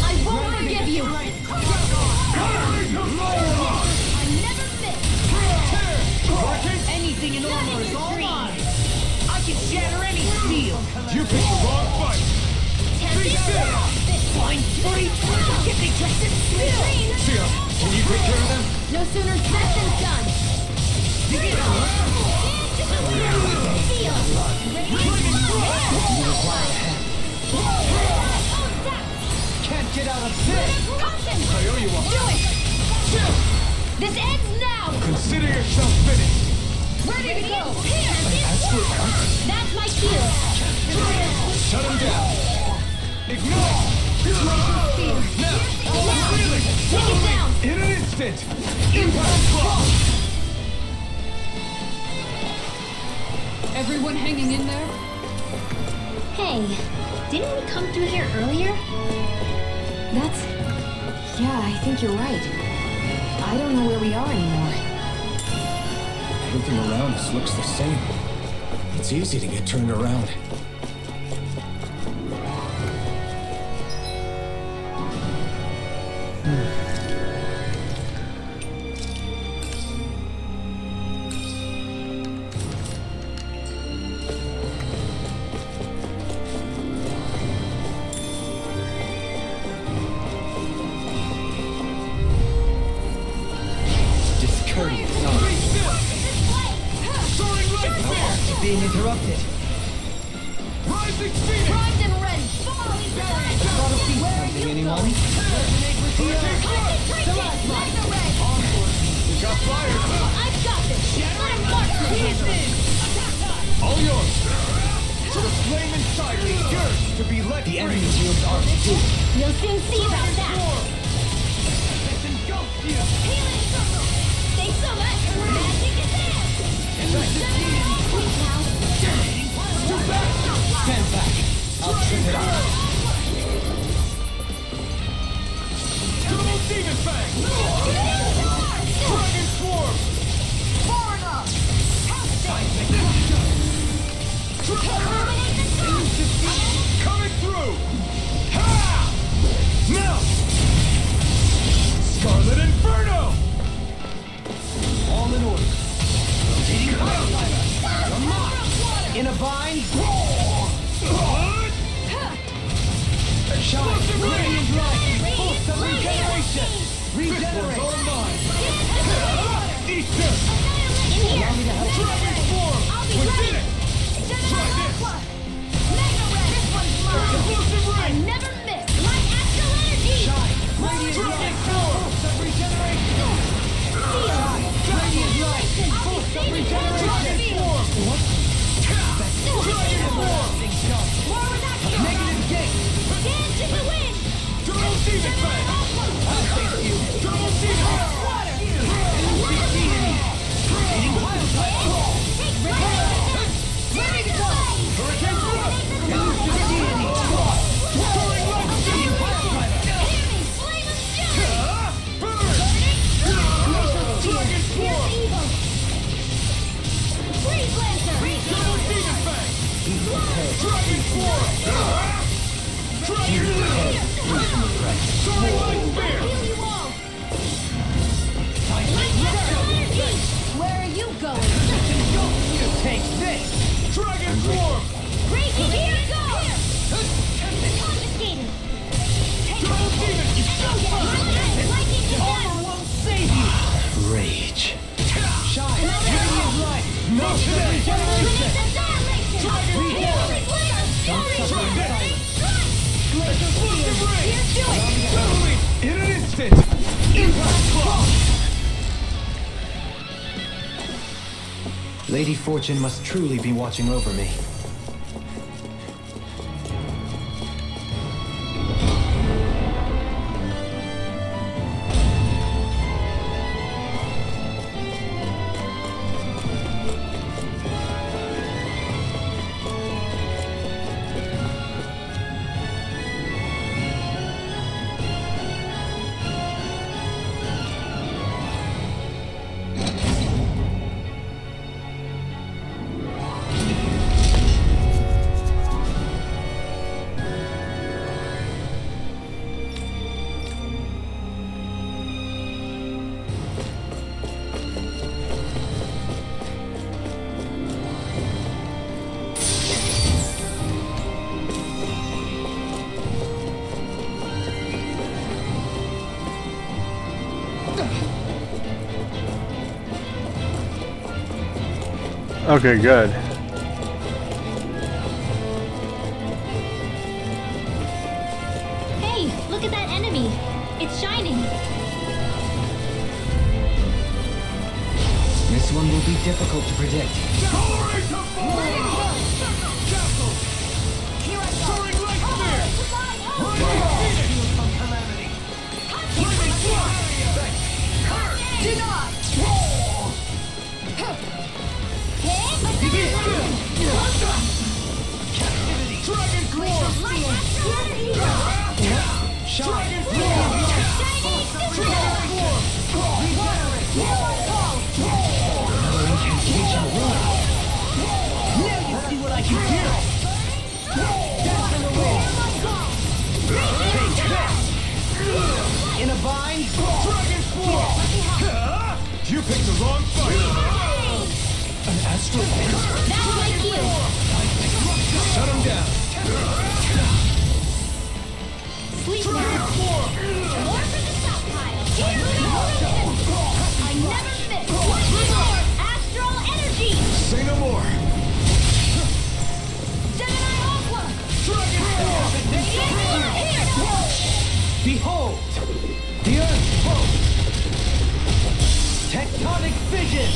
I won't forgive you! I never miss! Anything in armor is all mine! I can shatter any steel! You picked the wrong fight! Fine freak! Get me dressed in steel! Shionne, can you take care of them? No sooner said than done! Can't get out of this! I owe you a... Do it! This ends now! Consider yourself finished! Ready to go! That's my cue! Shut him down! Ignore! Now! Really? Take it down! In an instant! Impact block! Everyone hanging in there? Hey, didn't we come through here earlier? Yeah, I think you're right. I don't know where we are anymore. Everything around us looks the same. It's easy to get turned around. Discourteous. Being interrupted. Rising Phoenix! Primed and ready! Thought of feet something, anyone? We got fire! I've got this! Let him march for pieces! All yours! The flame inside me yearns to be let The free! enemy wields our too. You'll soon see about that! Let's engulf you! Healing circle! Thanks so much! Magic is there! Sweet now! Stand back. I'll trim it out. Double Demon Fang! Dragon Swarm! Coming through! Ha! Now! Scarlet Inferno! All in order. Rotating Fireflighter. You're mocked. In a bind. Shine. Radiant light. Boost of regeneration. Regenerate. All mine! Easter! Allow me to help you. Dragon Swarm! We did it! Try this! Explosive I Ring! never miss! My astral energy! Shine. Radiant Dragon light. Swarm! Boost of regeneration. Shine. Radiant light. Boost of regeneration. Dragon Swarm! Negative gate. Dance in the wind! Double Demon Fang! I'll face you. Double Demon Fang! Rotating Wildfire. Ready to go! Hurricane Thrust! Elusive deity. Soaring Lightning! Hearing flame of fury! Burn! Dragon Swarm! Evil! Freeze Lancer! Double Demon Fang! Dragon Swarm! Dragon Swarm! Soaring Light Spear! Heal you all! My astral energy! Where are you going? You take this. Dragon Swarm! Raging here it goes! Confiscated! Double Demon! Lightning to Armor won't save you. Rage. Shine. Radiant light. No regeneration. Explosive Ring! Suddenly, in an instant! Impact Block! Lady Fortune must truly be watching over me. Okay, good. Hey, look at that enemy. It's shining. This one will be difficult to predict. Accelerate to fire! Castle! Soaring light spear! Lightning Phoenix! From calamity! Flaming flash! Denied! Dragon Claw! Dragon Claw! Now you see what I can do! Death in the wind! Take this! In a bind? Dragon Claw! You picked the wrong fight! An astral wind? That's like you. Shut him down! Sleep Dragon now. Claw! More for the stockpile. I never miss. Astral energy. Say no more! Gemini Aqua. Dragon Claw! Behold! The Earth spoke! Tectonic fission!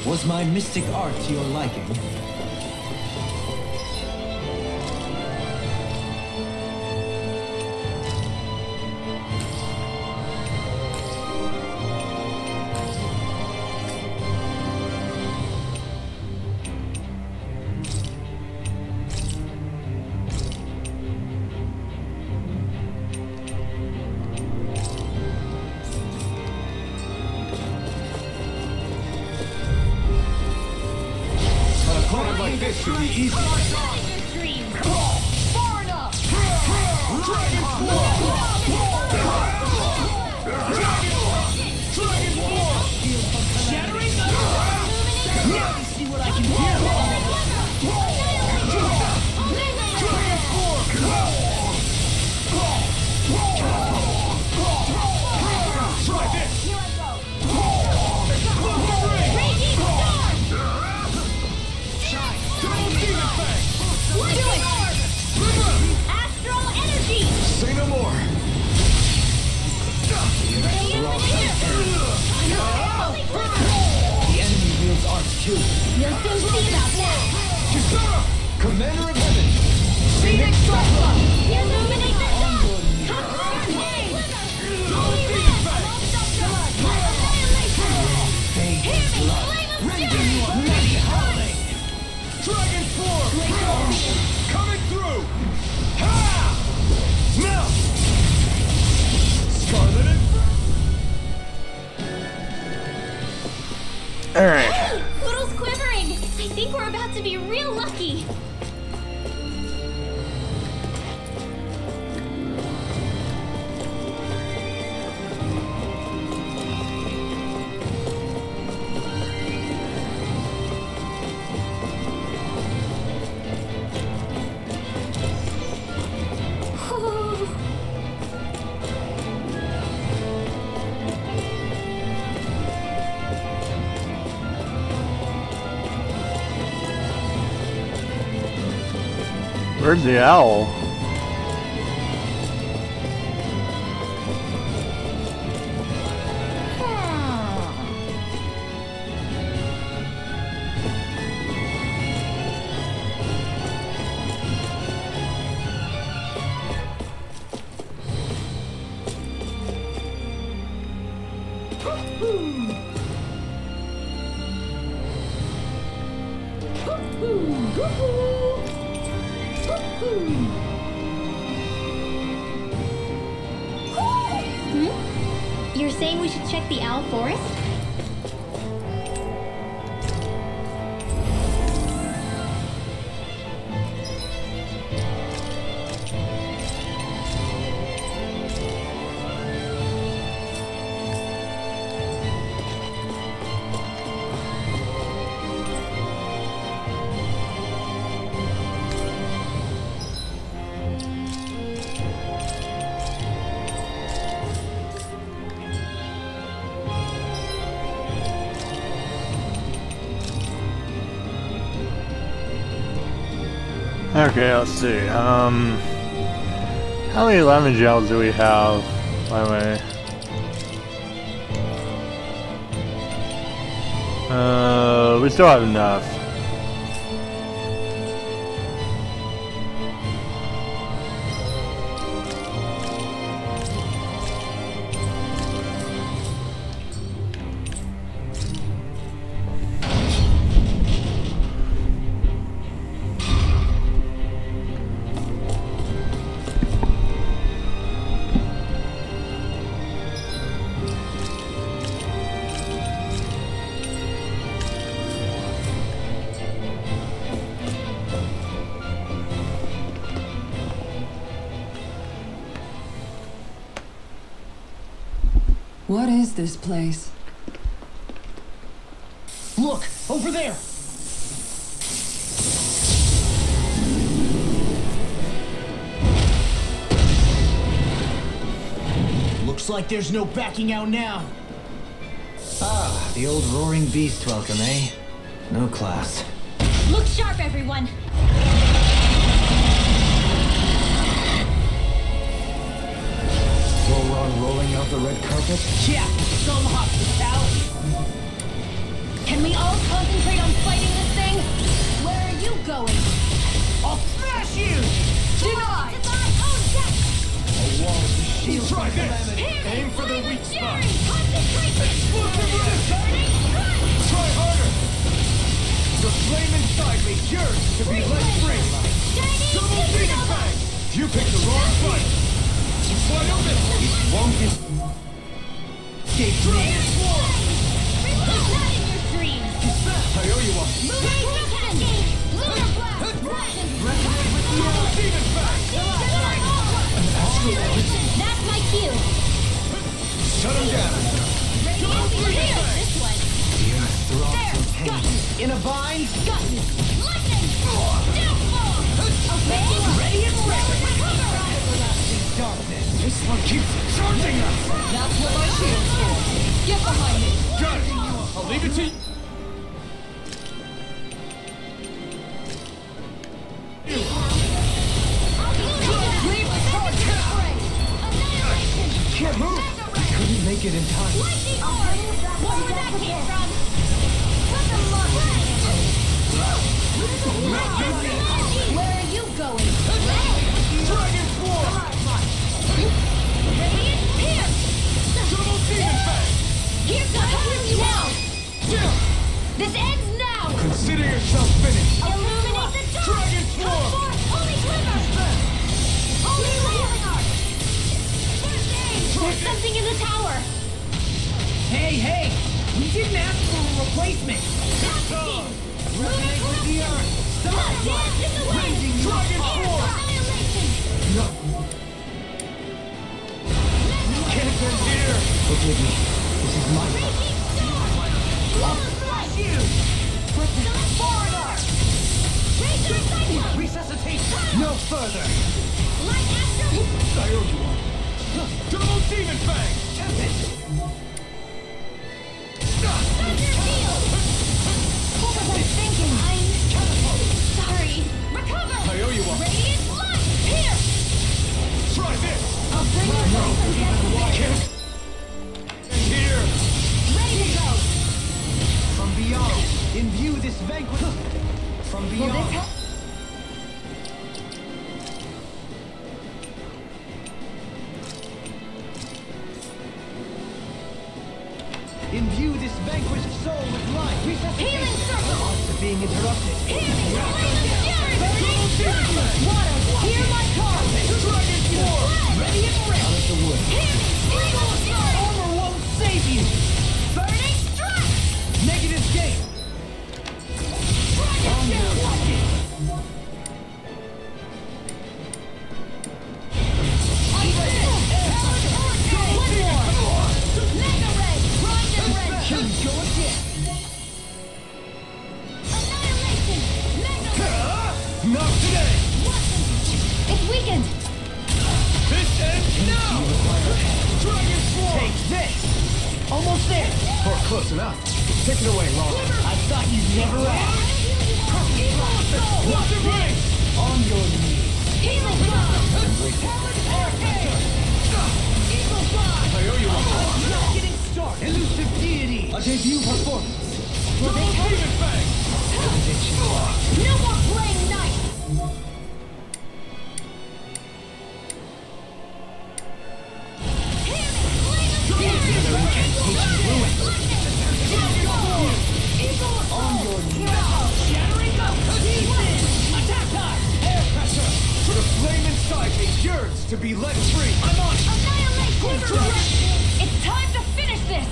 Was my mystic art to your liking? Opponent like this should be easy. Dream. Far enough! Dragon Claw! Dragon Claw! Shattering Now you see what I can do! Dragon Claw! Try this! Raging storm. Double Demon Fang! Astral energy. Say no more! The enemy wields arts too. You'll soon see about that. Kisara! Commander of Heaven! Phoenix Dracula. Illuminate the sun. Come on, hey. Holy Red. Annihilation. Fate Hear is me, blood. flame of Render fury. you a mighty howling! Dragon Form! Coming through! Ha! Melt! Scarlet and... Alright. Poodle's quivering. I think we're about to be real lucky. Where's the owl? You're saying we should check the owl forest? Okay, let's see. How many lemon gels do we have? By the way. We still have enough. What is this place? Look, over there! Looks like there's no backing out now. Ah, the old roaring beast welcome, eh? No class. Look sharp, everyone! Volhran rolling out the red carpet? Yeah, some hospitality. Can we all concentrate on fighting this thing? Where are you going? I'll smash you! Deny! Oh, yes! A wall of shield Try this! calamity. Aim for the weak spot! Explosive Burning Try harder! The flame inside me yearns to be let free! Double demon fang! You picked the wrong fight! It's wide open! It won't escape me. Dragon Swarm! Reload that in your dreams! I owe you one! Lunar Blast! Double demon fang! That's my cue! Shut him down! This one! In a bind? Lightning! Downfall! Okay, ready and Darkness. This one keeps charging us! That's what my shield's for! Get behind me! Got it! I'll leave it to you! Leave the charge to fray! Annihilation! Can't move. Couldn't make it in time. Lightning orb! Wonder where that came from! Where are you going? Dragon Swarm! Radiant Pierce! Double demon fang! Here's the cover you now! This ends now! Consider yourself finished! Illuminate the dark! Dragon Swarm! Holy Glimmer! Holy Healing Art! First aid! There's something in the tower! Hey! We didn't ask for a replacement. Resonate with the earth! Stop! Dance in the wind! Dragon Swarm! Annihilation! Can't end here! Forgive me. This is my fault. Raging Storm! Lunar Blast! Forward Arc! Razor Cyclone! Resuscitate. No further. Light Astral! I owe you one! Double demon fang! Thunder Field! What was I thinking? Sorry. Recover! I owe you one! Radiant Light! Pierce! Try this! I'll bring you back from Can't end here! Ready to go! From beyond. Imbue this vanquish. From Will beyond. this help? Imbue this vanquished soul with life. Healing Circle! Odds of being interrupted. Hear me! Water! Hear my call! Dragon Swarm! Ready and ready. Out of the wood. Hear me! Eagle Strike! Armor won't save you. Burning Strike! Negative gate. Not today! It's weakened! This ends now! Dragon Swarm! Take this. Almost there. Or close enough. Take it away, Lord. I thought you'd never ask. What's it ready? On your knees. Healing blow! Eagle fly! I owe you one. Just getting started. Elusive deity. A debut performance. Will they help? No more playing nice! On your knees. Shattering up. Attack time. Air pressure. The flame inside me yearns to be let free. I'm on. Annihilation! It's time to finish this!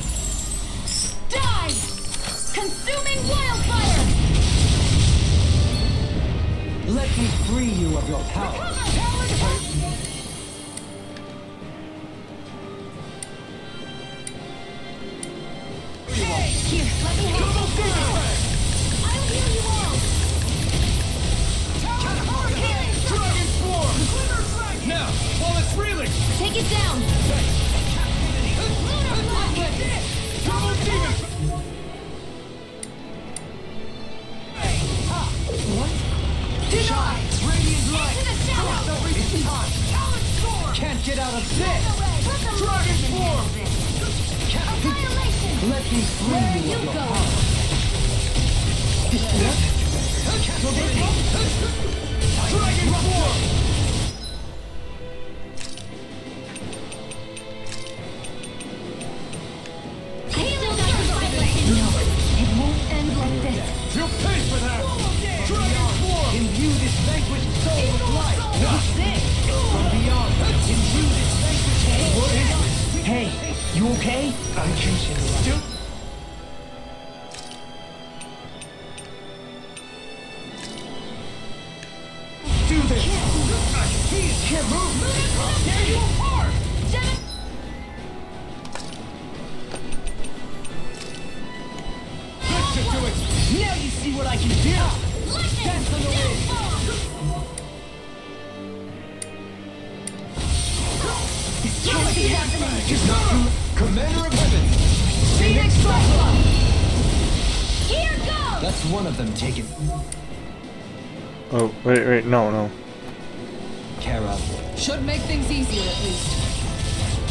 Die! Consuming wildfire! Let me free you of your power. Here, let me help. I'll heal you all! Dragon form! Now, while it's reeling! Take it down! Lunar blast! Double demon! Shine! Radiant light! Into the shadow! It's time! Talon storm! Can't get out of this! Dragon form! Annihilation! Let me Where are free you you of your going? power! Dragon form! No, it won't end like this. You'll pay for that! Dragon form! Imbue this vanquished soul with light! From beyond, imbue this vanquished soul with light! Hey, you okay? I can still... Do this! He can't move! Tear you apart! Listen to it! Now you see what I can do! Dance on the wind! This can't be happening. Just not true! Commander of Heaven! Phoenix Cyclone! Here goes! That's one of them taken Oh, wait, no. care of. Should make things easier at least.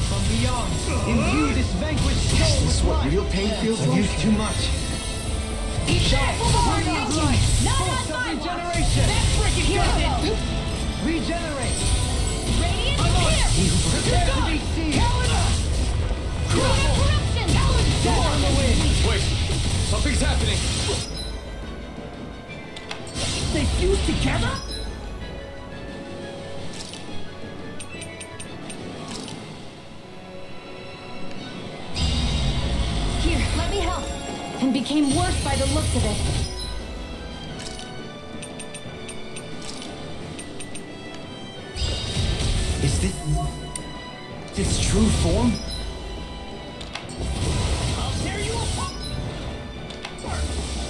From beyond, imbue this vanquished soul with light! Real pain feels I've used too much! Shine! Radiant light! Not Force on of my regeneration! Hero! Regenerate! Radiant I'm on! here! Prepare to be seen! Corruption! Death on the wind! Wait! Something's happening! They fuse together? Here, let me help. And became worse by the looks of it. Is this its true form? I'll tear you apart!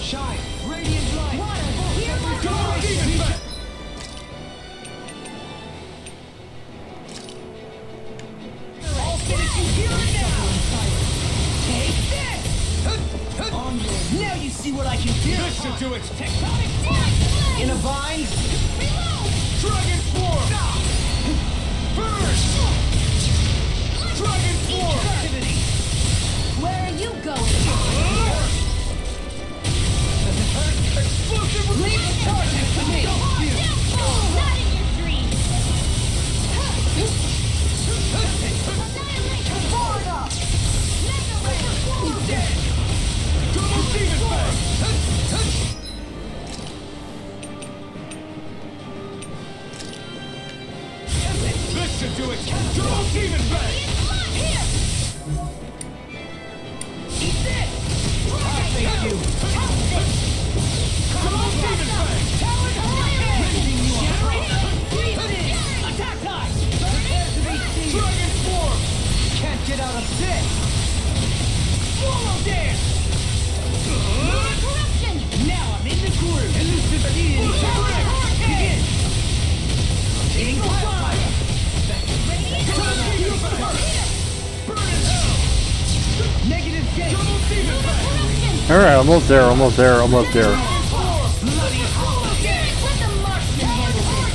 Shine! Radiant light! Water, here my Double demon back! I'll finish you here and now! Take this! Now you see what I can do! This should do it! Tectonic force! In a vine! Dragon form! Burn! Dragon form! Where are you going? Explosive! Leave the target to me! Not in your dreams! Double demon bang! This should do it! Double demon bang! Eat this! I thank you! Double demon bang! Raising you up! Attack time! Prepare to be seen! Dragon form! Can't get out of this! Swallow dance! Corruption! Now I'm in the groove! Elusive deity! Begin! Taking fire! Burn in hell! Negative gate! Double demon bang! Alright, almost there. Bloody Let the marksman handle this!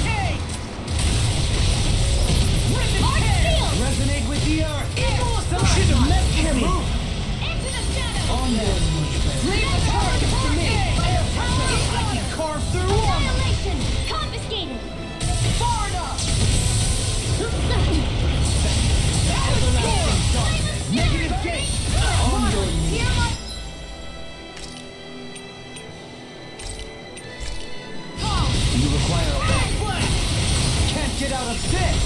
this!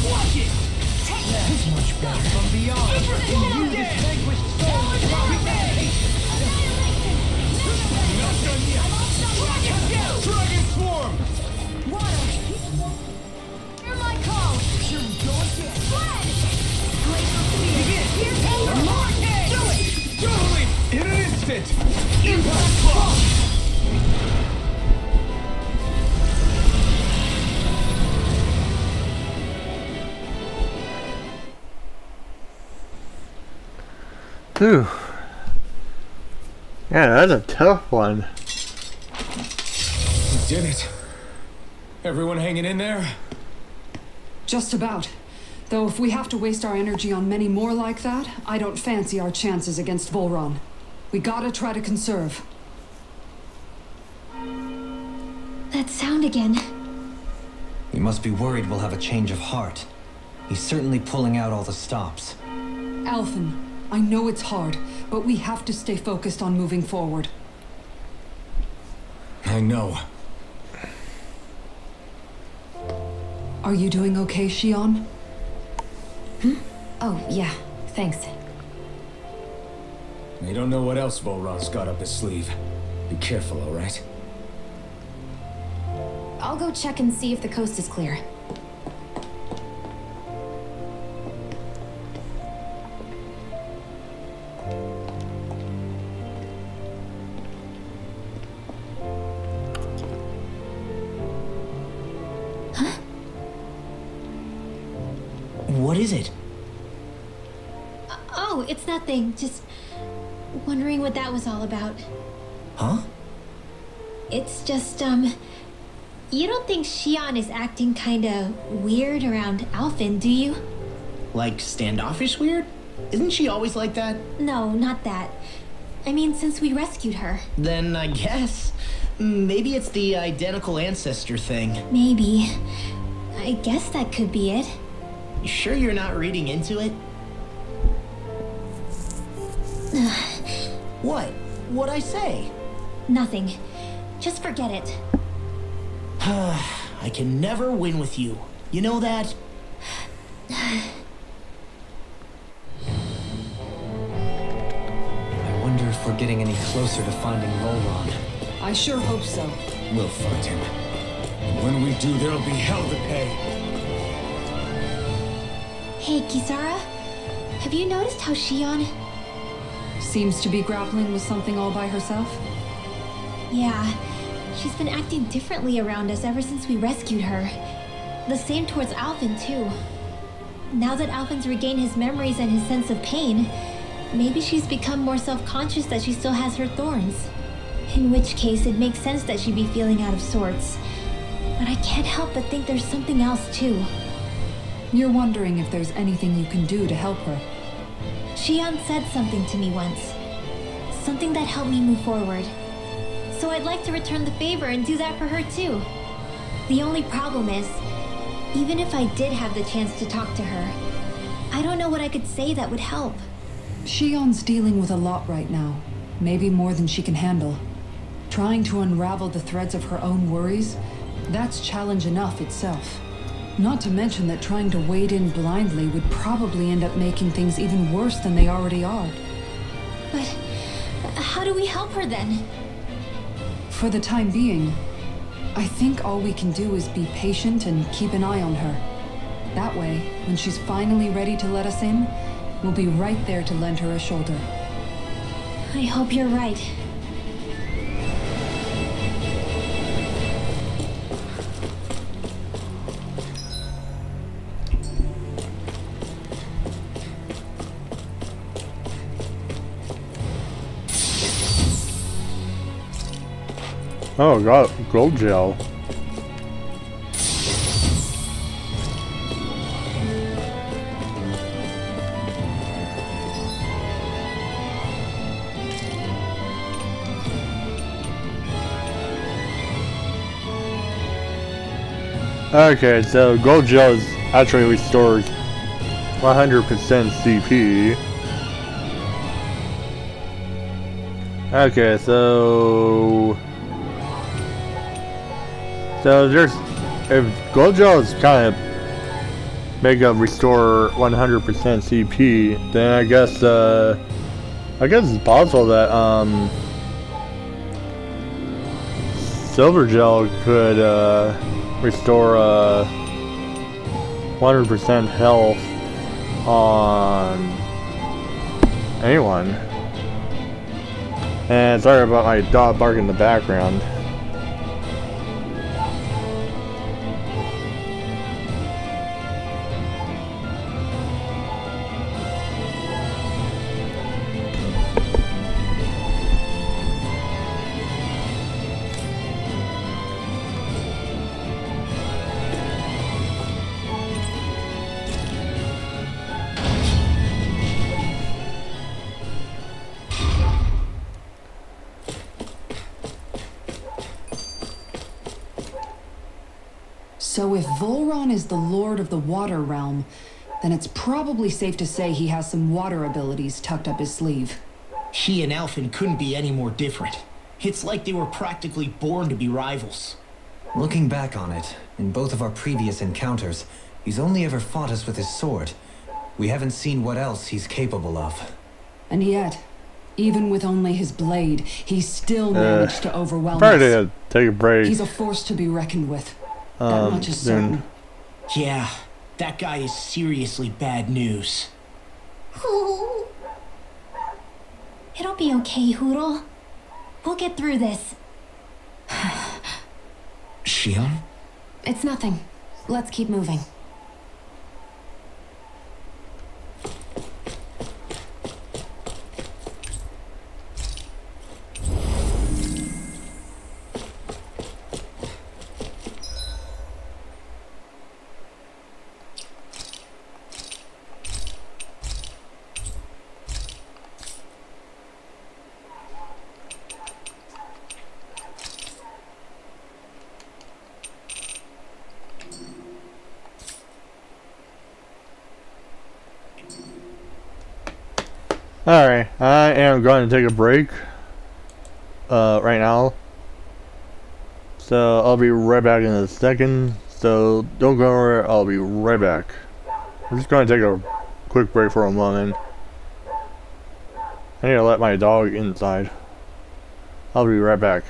Watch it! That's much better. From beyond, imbue this vanquished soul with reputation. Not done yet. Dragon Swarm! Water! Hear my call! Here we go again. Fled! Glacial speed! Begin! Here's anger! Do it! Totally! In an instant! Impact Claw! Phew. Yeah, that's a tough one. We did it. Everyone hanging in there? Just about. Though if we have to waste our energy on many more like that, I don't fancy our chances against Volhran. We gotta try to conserve. That sound again. You must be worried we'll have a change of heart. He's certainly pulling out all the stops. Alphen, I know it's hard, but we have to stay focused on moving forward. I know. Are you doing okay, Shionne? Oh, yeah, thanks. We don't know what else Volhran's got up his sleeve. Be careful, alright? I'll go check and see if the coast is clear. What is it? Oh, it's nothing. Just wondering what that was all about. Huh? It's just, you don't think Shionne is acting kinda weird around Alphen, do you? Like standoffish weird? Isn't she always like that? No, not that. I mean, since we rescued her. Then I guess. Maybe it's the identical ancestor thing. Maybe. I guess that could be it. You sure you're not reading into it? What? What'd I say? Nothing. Just forget it. I can never win with you. You know that? I wonder if we're getting any closer to finding Volhran. I sure hope so. We'll find him. And when we do, there'll be hell to pay. Hey, Kisara. Have you noticed how Shionne... Seems to be grappling with something all by herself. Yeah, she's been acting differently around us ever since we rescued her. The same towards Alphen, too. Now that Alphen's regained his memories and his sense of pain, maybe she's become more self-conscious that she still has her thorns. In which case, it makes sense that she'd be feeling out of sorts. But I can't help but think there's something else, too. You're wondering if there's anything you can do to help her. Shionne said something to me once. Something that helped me move forward. So I'd like to return the favor and do that for her too. The only problem is, even if I did have the chance to talk to her, I don't know what I could say that would help. Shionne's dealing with a lot right now. Maybe more than she can handle. Trying to unravel the threads of her own worries, that's challenge enough itself. Not to mention that trying to wade in blindly would probably end up making things even worse than they already are. But how do we help her then? For the time being, I think all we can do is be patient and keep an eye on her. That way, when she's finally ready to let us in, we'll be right there to lend her a shoulder. I hope you're right. Oh god, gold gel. Okay, so gold gel is actually restores 100% CP. Okay, so there's, if gold gel is kind of make a restore 100% CP, then I guess it's possible that Silver Gel could restore 100% health on anyone. And sorry about my dog barking in the background. So if Volhran is the Lord of the Water Realm, then it's probably safe to say he has some water abilities tucked up his sleeve. He and Alphen couldn't be any more different. It's like they were practically born to be rivals. Looking back on it, in both of our previous encounters, he's only ever fought us with his sword. We haven't seen what else he's capable of. And yet, even with only his blade, he still managed to overwhelm Probably us. take a break. He's a force to be reckoned with. That much is then- certain. Yeah, that guy is seriously bad news. It'll be okay, Hoodle. We'll get through this. Shionne? It's nothing. Let's keep moving. Alright, I am going to take a break right now. So I'll be right back in a second. So don't go anywhere, I'll be right back. I'm just going to take a quick break for a moment. I need to let my dog inside. I'll be right back.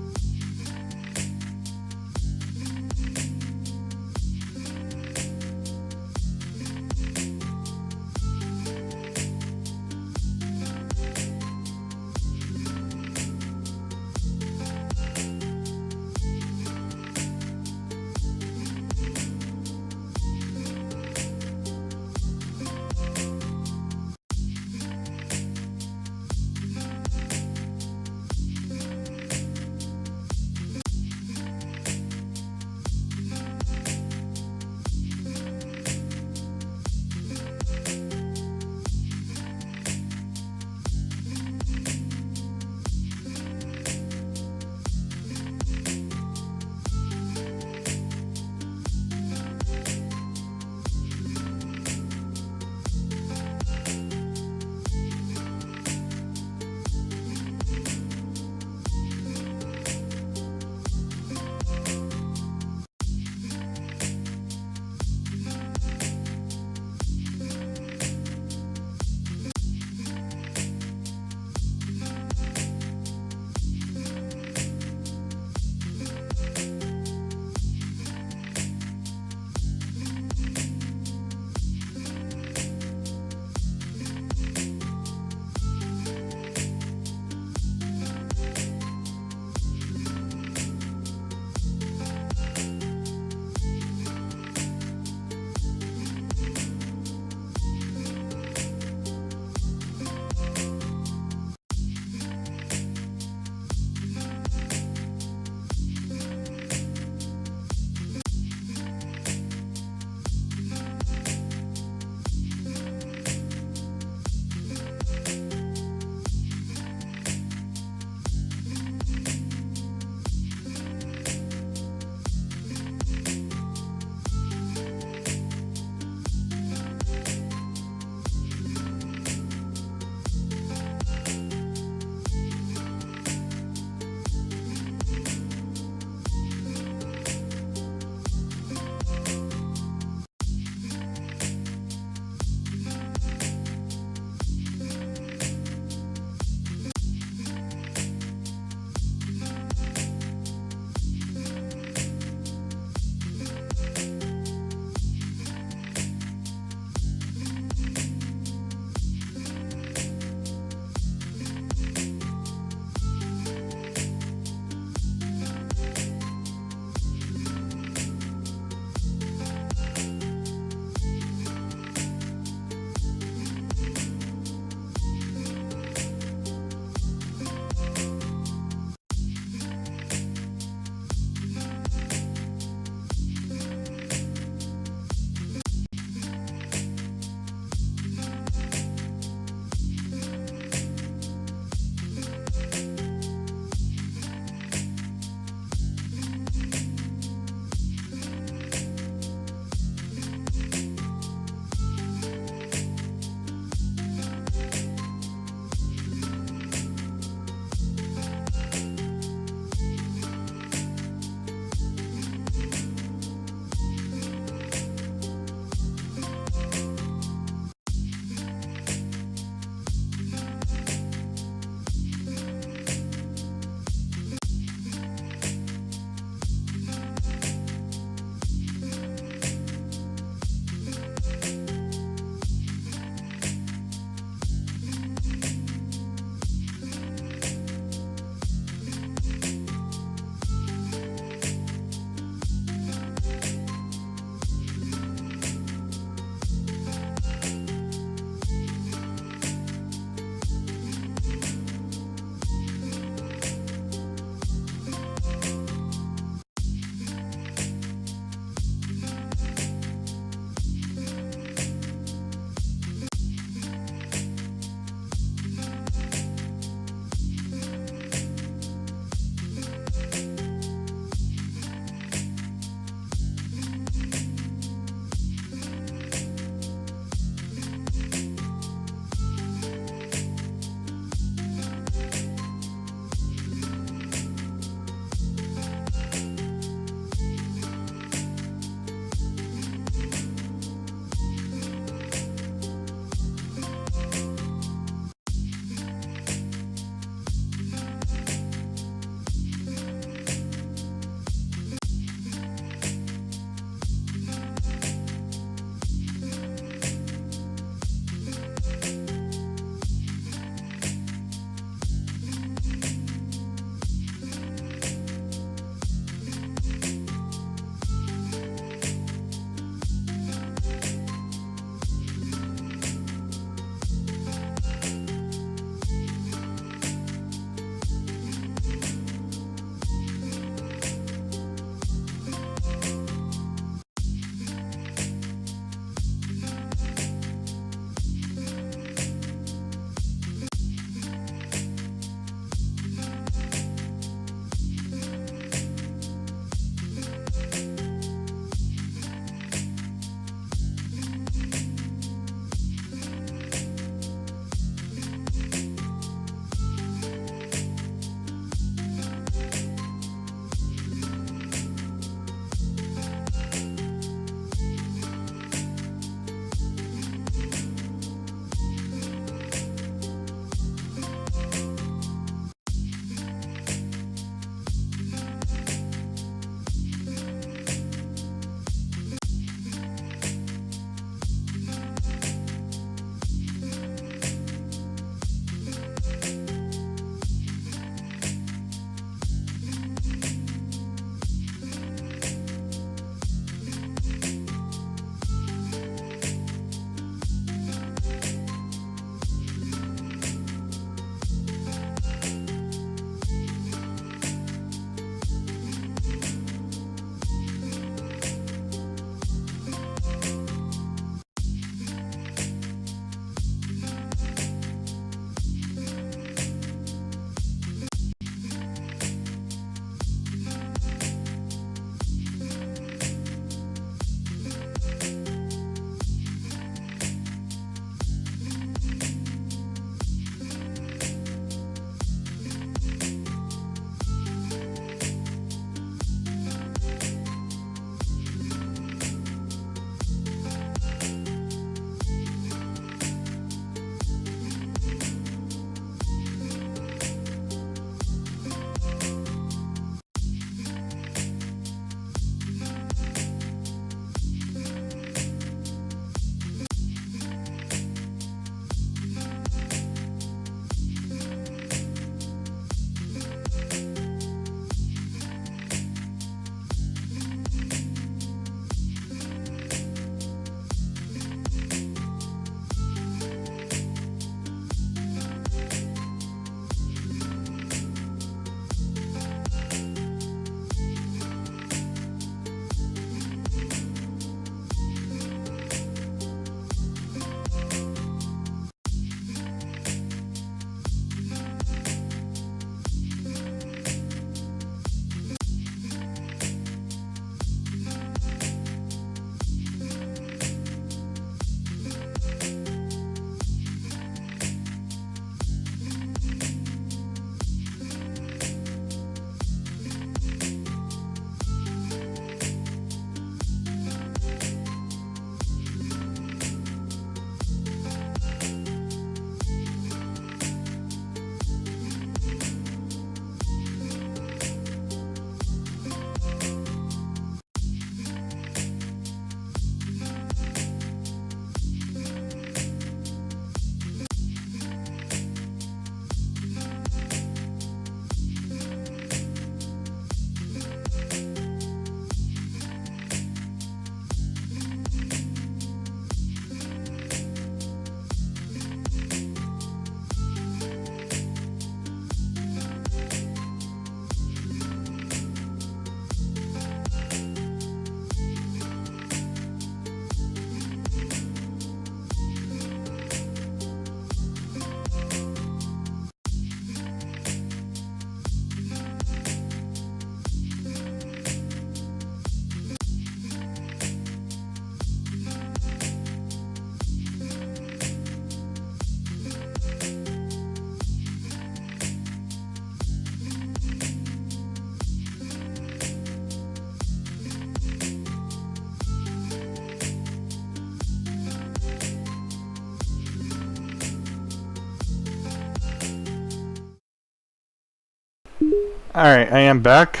Alright, I am back.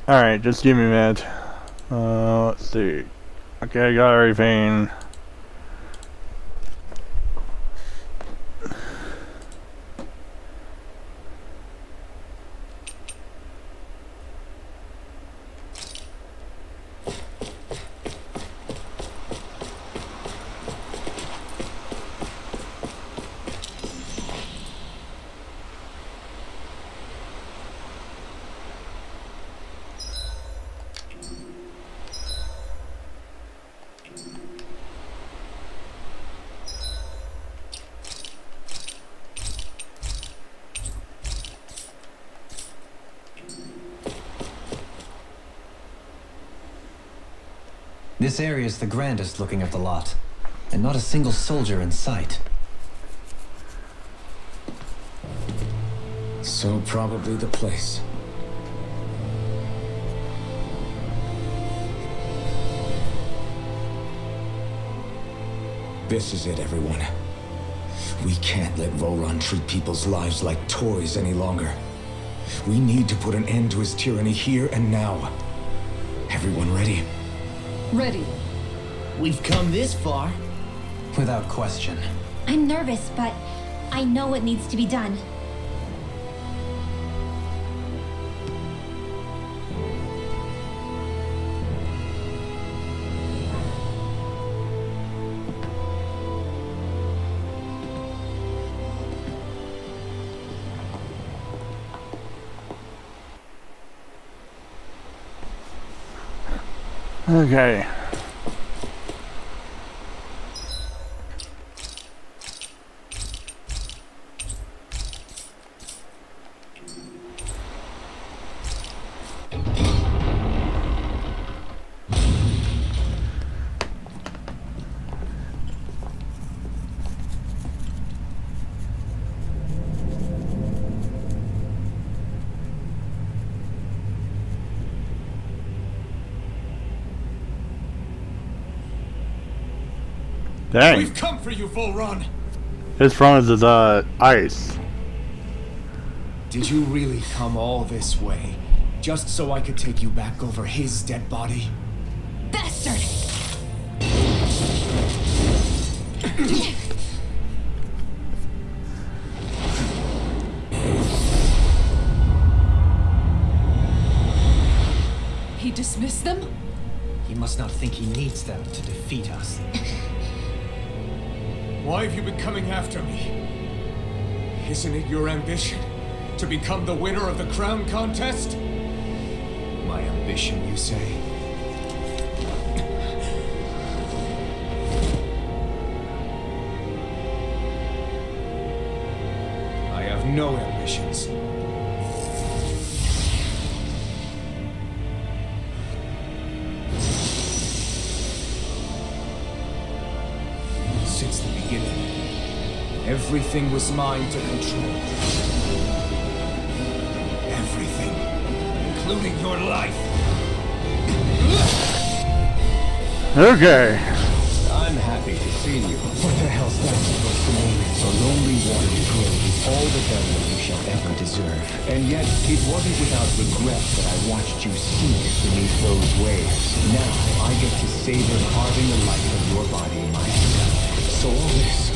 Alright, just give me a minute. Let's see. Okay, I got everything. This area is the grandest looking of the lot, and not a single soldier in sight. So probably the place. This is it, everyone. We can't let Volhran treat people's lives like toys any longer. We need to put an end to his tyranny here and now. Everyone ready? Ready. We've come this far. Without question. I'm nervous, but I know what needs to be done. Okay. Dang. We've come for you, Volhran! His front is ice. Did you really come all this way? Just so I could take you back over his dead body? Bastard! He dismissed them? He must not think he needs them to defeat us. Why have you been coming after me? Isn't it your ambition to become the winner of the crown contest? My ambition, you say? I have no ambitions. Since the beginning, everything was mine to control. Everything, including your life. Okay. I'm happy to see you. What the hell's that supposed to mean? A lonely water grave is all the burial you shall ever deserve. And yet, it wasn't without regret that I watched you sink beneath those waves. Now, I get to savor carving the life of your body myself. So all this,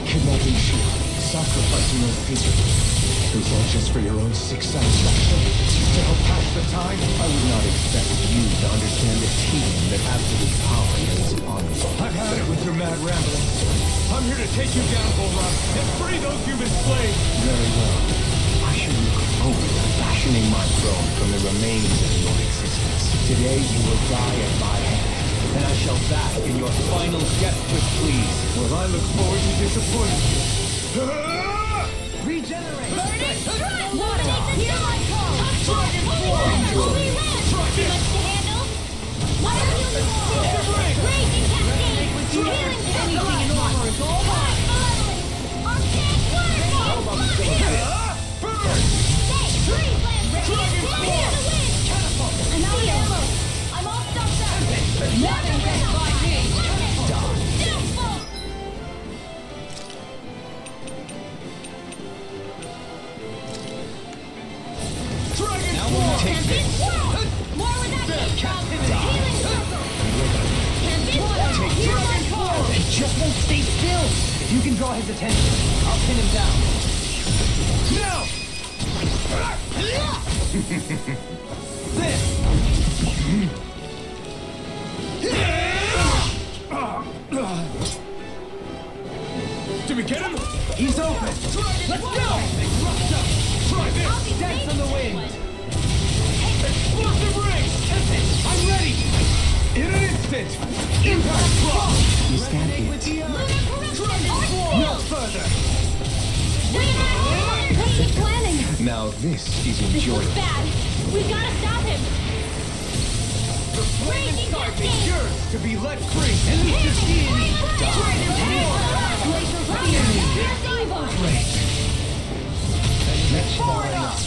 kidnapping Shionne, sacrificing those people, it was all just for your own sick satisfaction? To help pass the time? I would not expect you to understand the team that absolute power lays upon you. I've had it with your mad ramblings. I'm here to take you down, Volhran, and free those you've enslaved! Very well. I should look forward to fashioning my throne from the remains of your existence. Today you will die at my hand, and I shall bask in your final death with please. Will I look forward to disappointing you? Regenerate! Burning Water! Here I come! Dragon form! Too much to handle? Why are you Raging cascade! Healing Anything in armor is all mine! Arcane waterfall! Burn! Tree plant! Dragon form! Catapult! I'm out of ammo! I'm all stuffed up! Nothing gets by me! More with that kick drum. Healing circle. Dragon form. He just won't stay still. If you can draw his attention, I'll pin him down. Now! This! Did we get him? He's open. Let's go! Try this! Dance on the wind. Explosive ring! I'm ready. In an instant! Impact block. Is that With it? the earth. No further. Let's keep planning. Now this is This looks enjoyable. bad. We've got to stop him. The flame Raging inside me Cascade. yearns to be let free and leave the deity. Glacial spear. Here's evil. That's far enough.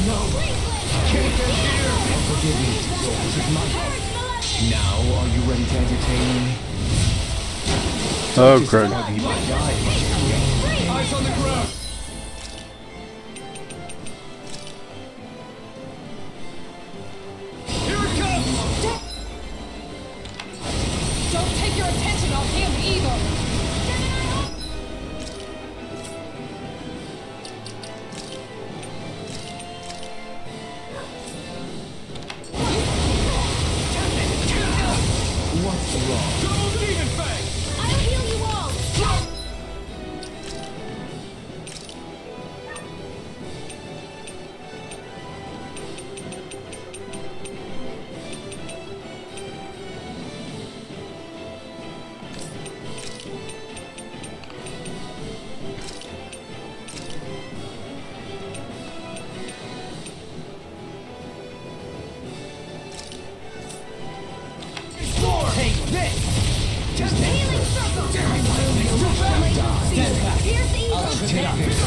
No. Can't get here. Forgive me. This is my fault. Now, are you ready to entertain me? Oh, crud. Have you died? Eyes on the ground! Here it comes! Don't take your attention off him either. What's wrong? Double demon fang! I'll heal you all. Take this. Just Healing circle. stand back. Here's the evil. Take this.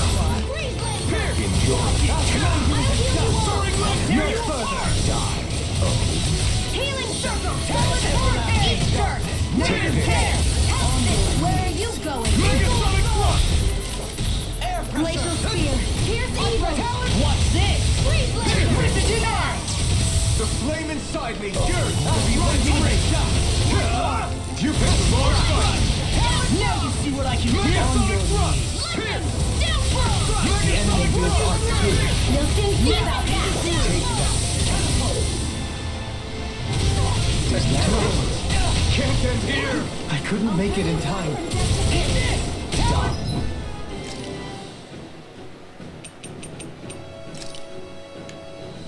Freeze blade. No further. Healing circle. Jerk. Take this. Where are you going? Megasonic thrust! Glacial spear. Here's evil. What's this? Freeze blade. The flame inside me yearns to be let free. You picked the wrong spot! Now you see what I can do. Megasonic thrust! Enemy with our two. No soon see about that. Can't end here. I couldn't make it in time.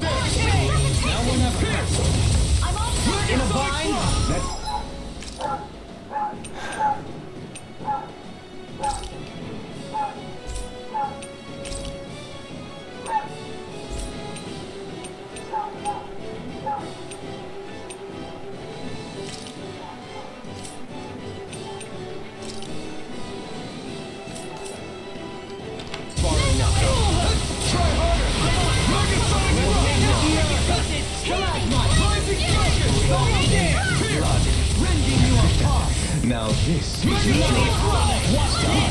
Now we'll never cancel. In a vine. Now this is enjoyable.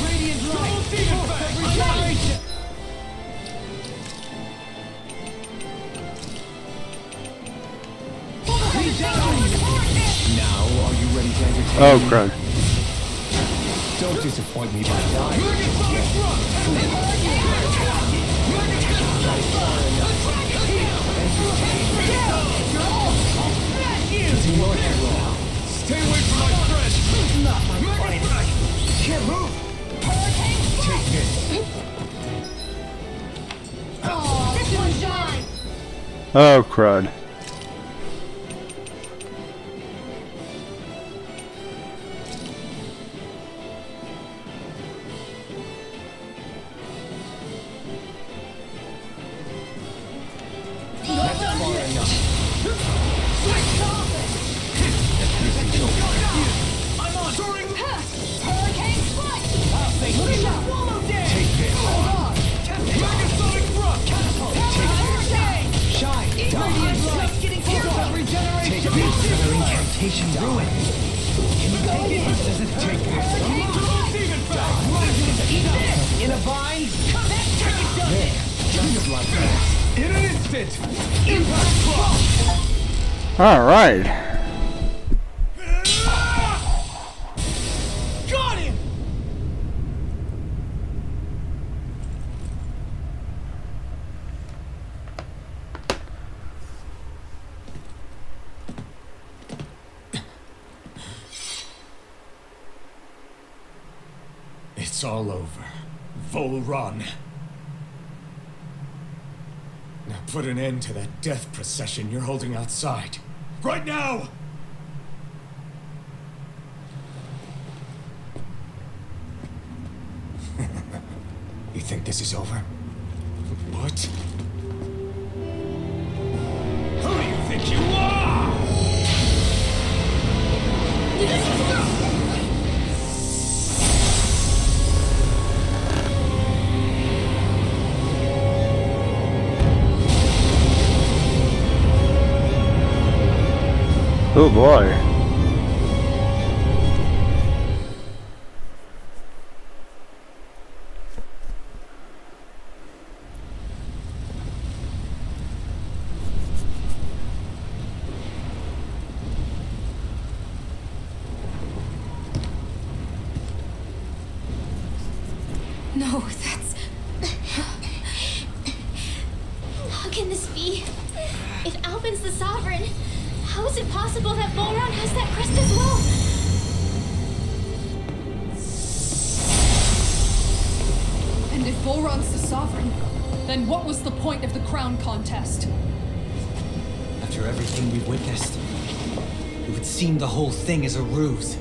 Radiant light. Regeneration. Now, are you ready to entertain Oh, me? crud. Don't disappoint me by dying. Stay away from my friend! Not my fight. Can't move. Take this. This one's mine. Oh, crud. I'm on. Soaring. reputation ruined. Can you take it? Does it take this? In a bind? Just like that. In an instant! Impact block! Alright. Got him! It's all over. Volhran. Now put an end to that death procession you're holding outside. Right now! You think this is over? What? Who do you think you are? Oh boy. No, that's... How can this be? If Alphen's the Sovereign, how is it possible that Volhran has that crest as well? And if Volhran's the Sovereign, then what was the point of the crown contest? After everything we've witnessed, it would seem the whole thing is a ruse.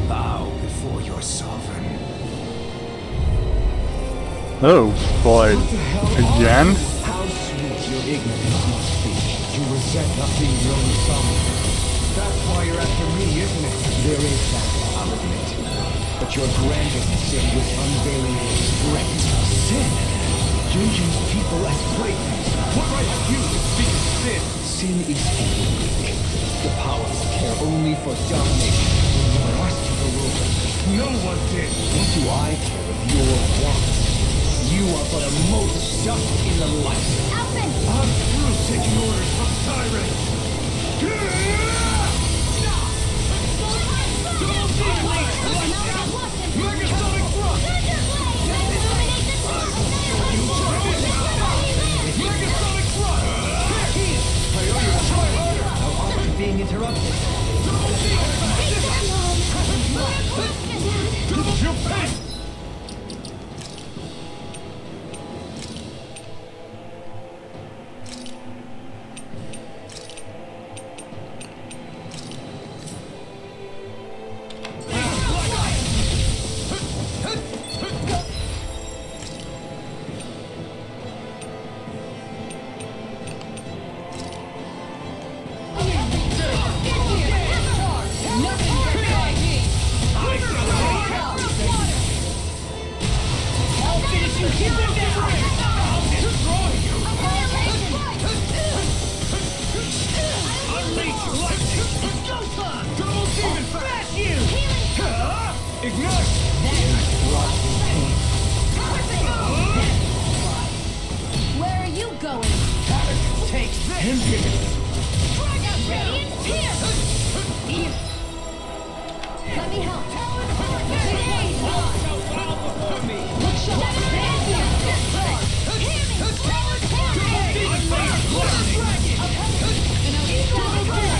Bow before your sovereign. Oh boy. Again? How sweet your ignorance must be. You resent not being the only sovereign. That's why you're after me, isn't it? There is that, I'll admit. But your grandest sin was unveiling your strength. Sin? You use people as playthings. What right have you to speak of sin? Sin is evil. The powers care only for domination. You never asked for the rule. No one did. What do I care of your wants? You are but a mote of dust in the light. Alphen! I'm through taking orders from tyrants. Being interrupted. Where are you going? Take this! Let me help.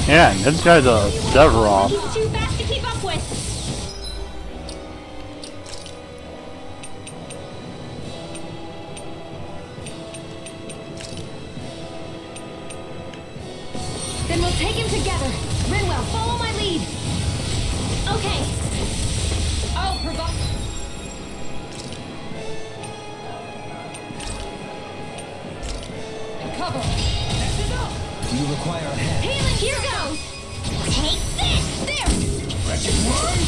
Yeah, this guy's a Severo. He's too fast to keep up with. Then we'll take him together. Rinwell, follow my lead. Okay. I'll provide. Cover. You require a hand. Healing, here goes. Take this. There. Wretched one!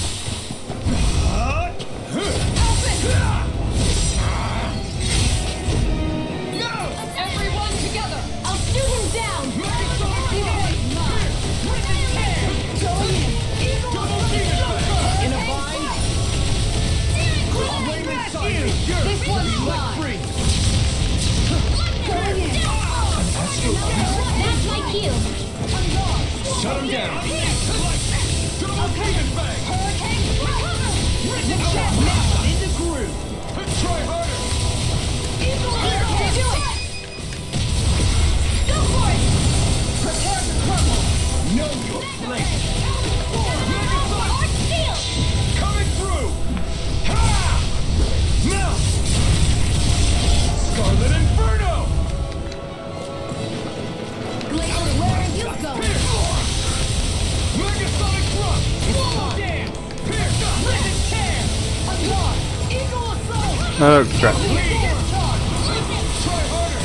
Shut him down. Okay. Hurricane, recover! Rip the chest now! In the groove! Try harder. Eagle Hurricane, do it! Go for it! Prepare to crumble! Know your place. Arch steel! Coming through. Ha! Now. Scarlet Inferno. Glacier, where are you going? Megasonic Thrust. Whoa! Damn. Pierce up. Rip and tear. Attack! Eagle assault! Oh crap. Try harder.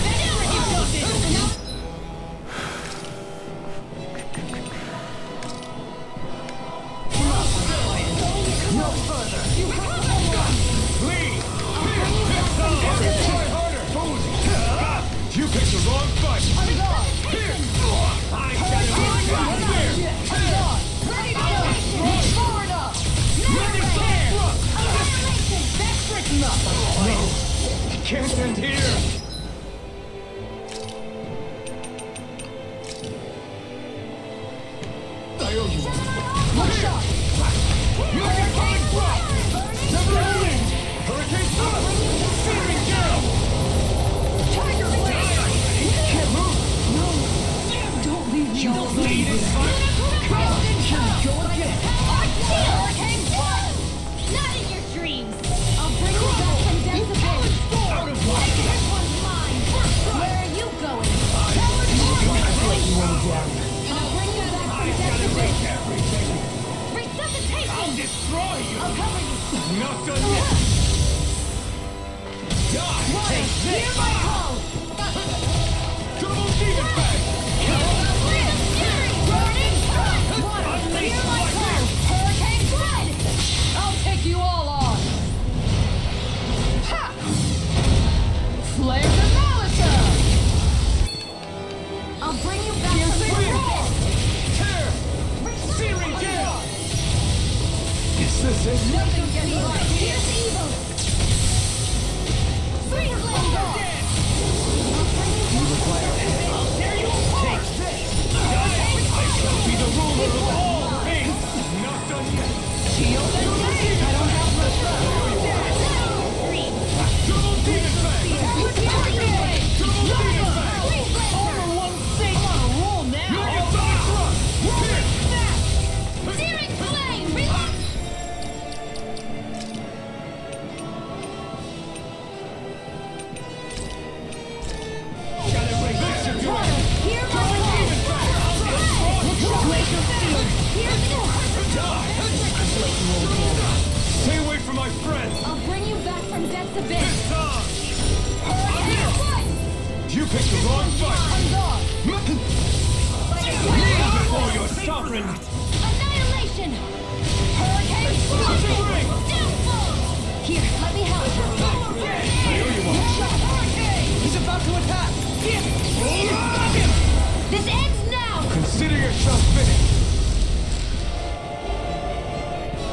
No further! You have Please. Try harder. You picked the wrong fight. Here. I got it. Forward up! That's strict enough! Can't end here. I owe you one. One shot! Hurricane Thrust. Never ending. Hurricane Thrust. Searing Gale. Tiger Blade! Can't move. Don't leave me You alone. bleed it. Go again! Hurricane Blade! Not in your dreams! I'll bring you back from death to death! Out of luck. This one's mine! Where are you going? I'll bring you back from death to death! Everything. Resuscitation! Destroy you. I'll cover you! Not done yet. Die. Water, hear my call! Double demon bag. Burning sun! Water, hear my call! Hurricane flood! I'll take you all on. Ha! Flame the Malisa! I'll bring you back from Freeze. death to death! Tear. Searing Gale. Is this it? Nothing can be like fierce evil! Freeze Lander! Take this. I shall be the ruler of all things. Not done yet. Double demon bag. Double demon bag. Megasonic Thrust. Pierce. Searing flame! Reload! This should do it. Hear my call! Glacier field! Here's the Stay away from my friends. I'll bring you back from death to This death! time. Hurricane flood! You picked the wrong fight. I'm gone! Kneel before your sovereign. Annihilation! Hurricane flood! Downfall! Here, let me help! He's about to attack. This ends now! Consider yourself finished.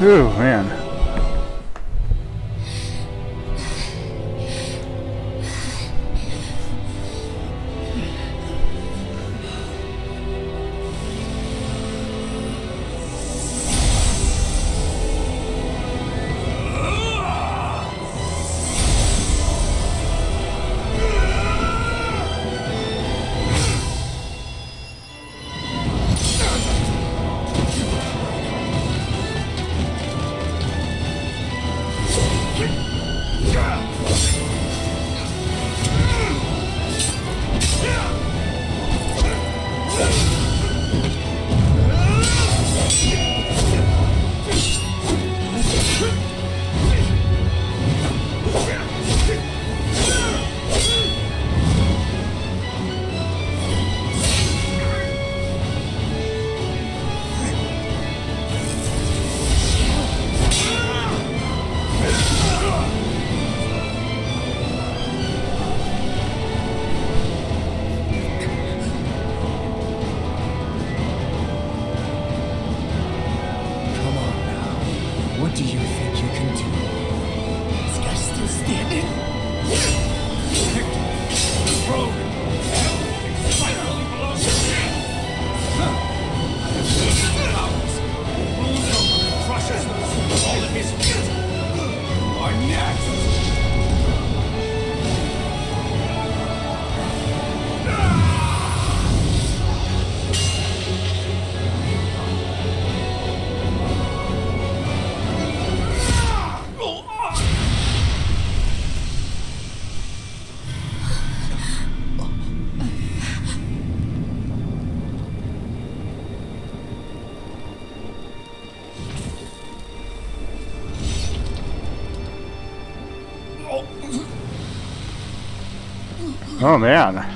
Ooh man. What do you think you can do? This guy's still standing. Rogue. Everything finally belongs to me. Oh man.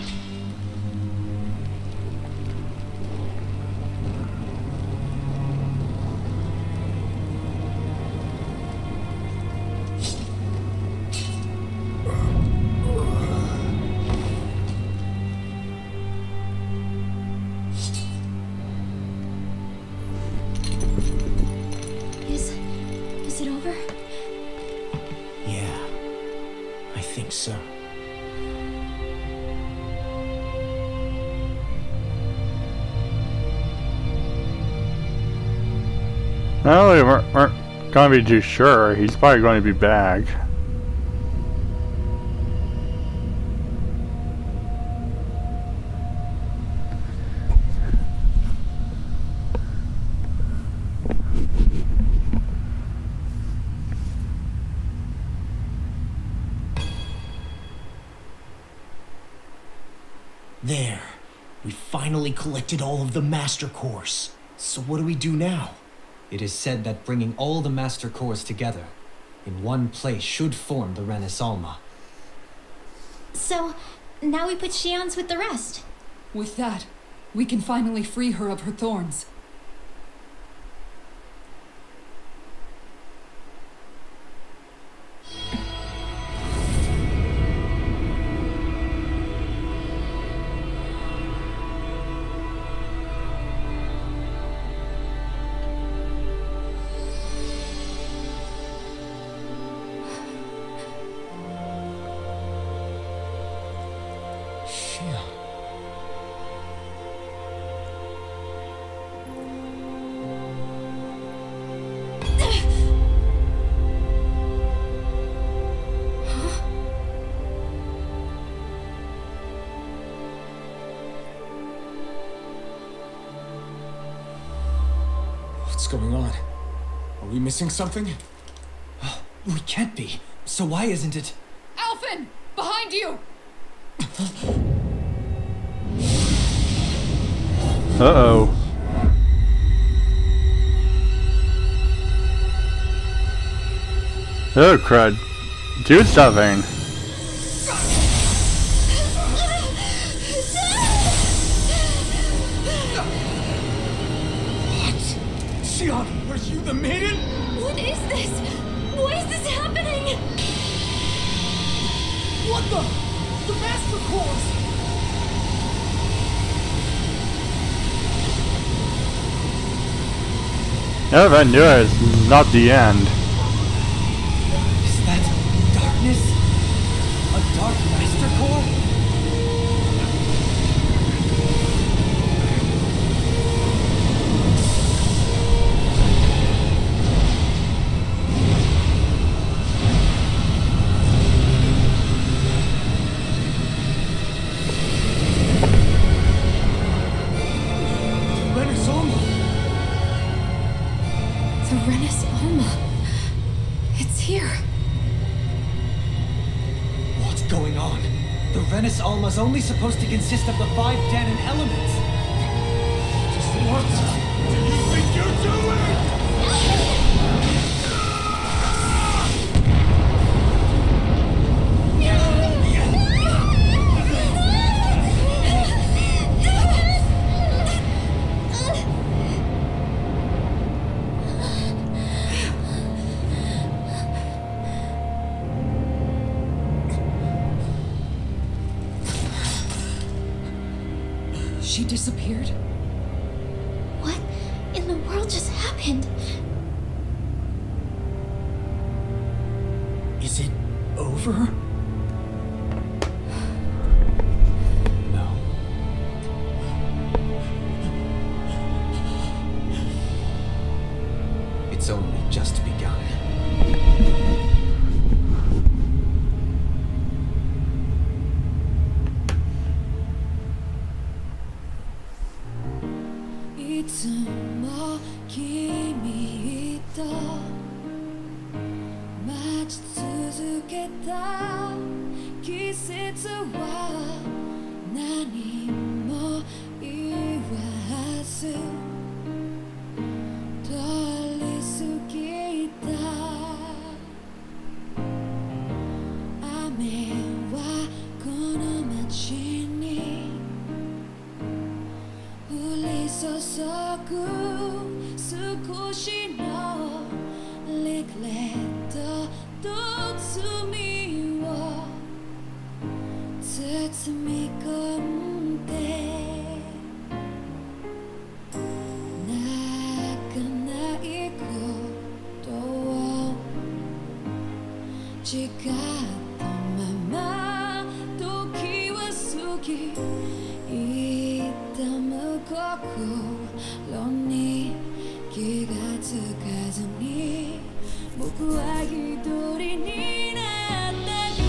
Is it over? Yeah, I think so. Well, we weren't gonna be too sure. He's probably going to be back. There. We finally collected all of the Master Cores. So what do we do now? It is said that bringing all the Master Cores together in one place should form the Renis Alma. So, now we put Shionne's with the rest. With that, we can finally free her of her thorns. What's going on? Are we missing something? We can't be. So why isn't it? Alphen! Behind you! Uh-oh. Oh, crud. Do something. Shionne, are you the maiden? What is this? Why is this happening? What the? The Master Cores! If I knew it, it's not the end. Is that darkness? A dark Master Core? The Renis Alma. It's here. What's going on? The Renis Alma's only supposed to consist of the 5 Danon elements. Just what do you think you're doing? She disappeared? What in the world just happened? Is it over? No. It's only just begun. 少しのリグレットと罪を包み込んで泣かないことを誓ったまま時は過ぎ痛む心に気がつかずに僕は一人になった記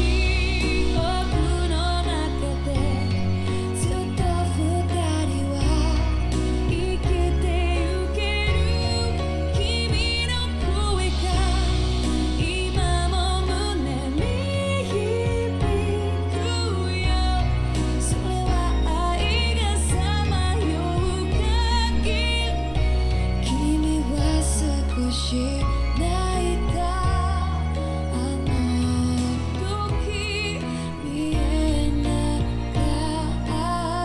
憶の中でずっと二人は生きてゆける君の声が今も胸に響くよそれは愛がさまよう限り君は少し泣いたあの時見えなか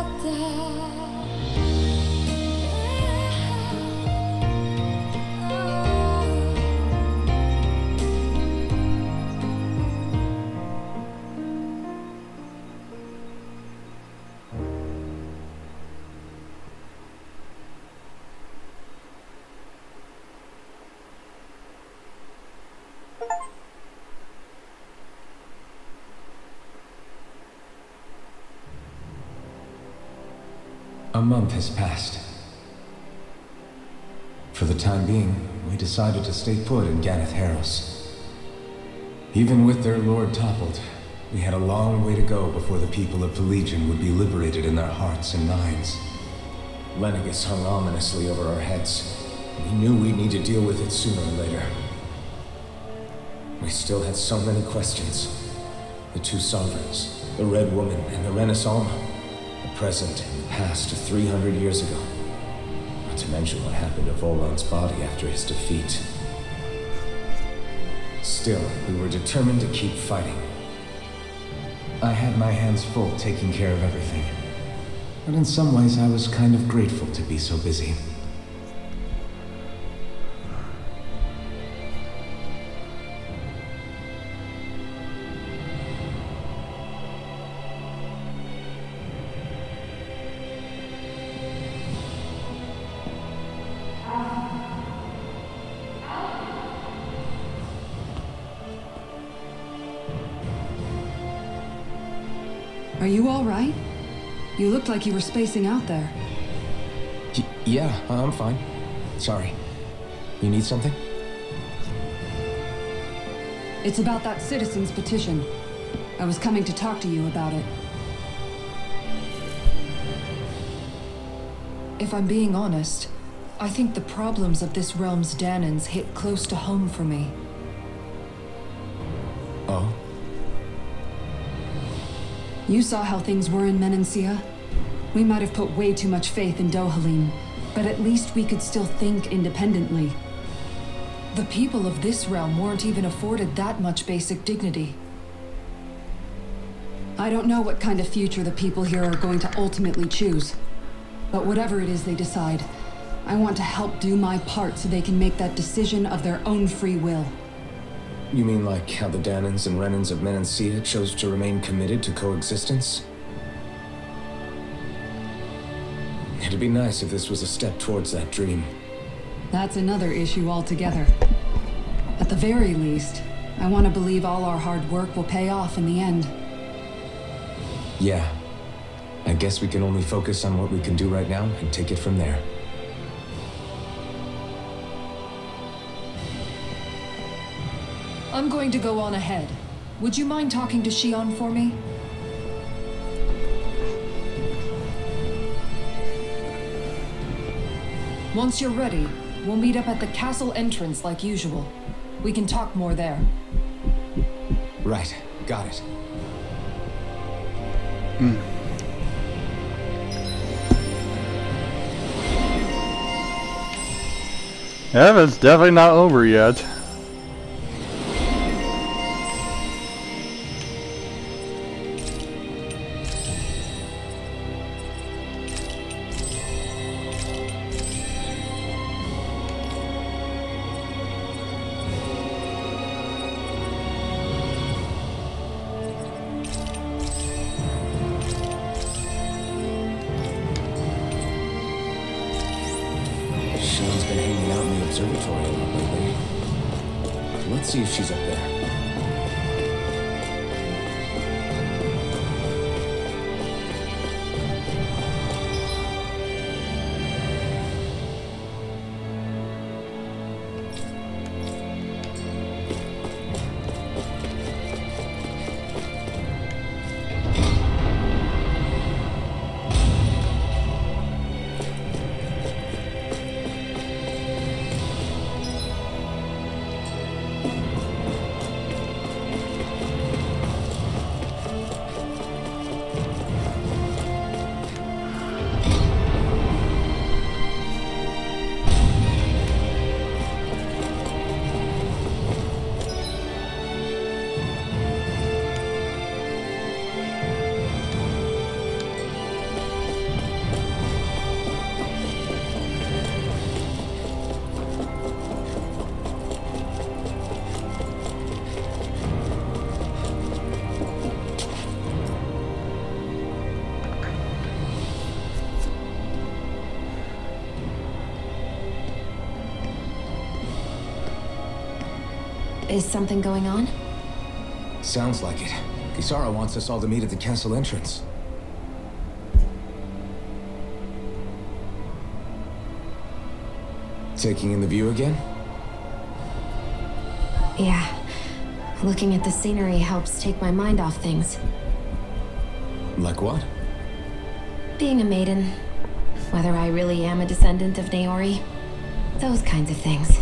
ったA month has passed. For the time being, we decided to stay put in Ganath Haros. Even with their lord toppled, we had a long way to go before the people of Pelegion would be liberated in their hearts and minds. Lenegus hung ominously over our heads. We knew we'd need to deal with it sooner or later. We still had so many questions. The two sovereigns, the Red Woman and the Renaissance, the present and the past 300 years ago. Not to mention what happened to Volhran's body after his defeat. Still, we were determined to keep fighting. I had my hands full taking care of everything. But in some ways, I was kind of grateful to be so busy. Are you all right? You looked like you were spacing out there. Yeah, I'm fine. Sorry. You need something? It's about that citizen's petition. I was coming to talk to you about it. If I'm being honest, I think the problems of this realm's Danans hit close to home for me. Oh? You saw how things were in Menancia? We might have put way too much faith in Dohalim, but at least we could still think independently. The people of this realm weren't even afforded that much basic dignity. I don't know what kind of future the people here are going to ultimately choose. But whatever it is they decide, I want to help do my part so they can make that decision of their own free will. You mean like how the Danans and Renans of Menancia chose to remain committed to coexistence? It'd be nice if this was a step towards that dream. That's another issue altogether. At the very least, I want to believe all our hard work will pay off in the end. Yeah. I guess we can only focus on what we can do right now and take it from there. I'm going to go on ahead. Would you mind talking to Shionne for me? Once you're ready, we'll meet up at the castle entrance like usual. We can talk more there. Right. Got it. Yeah, it's definitely not over yet. observatory a lot lately. Let's see if she's up there. Is something going on? Sounds like it. Kisara wants us all to meet at the castle entrance. Taking in the view again? Yeah. Looking at the scenery helps take my mind off things. Like what? Being a maiden. Whether I really am a descendant of Naori. Those kinds of things.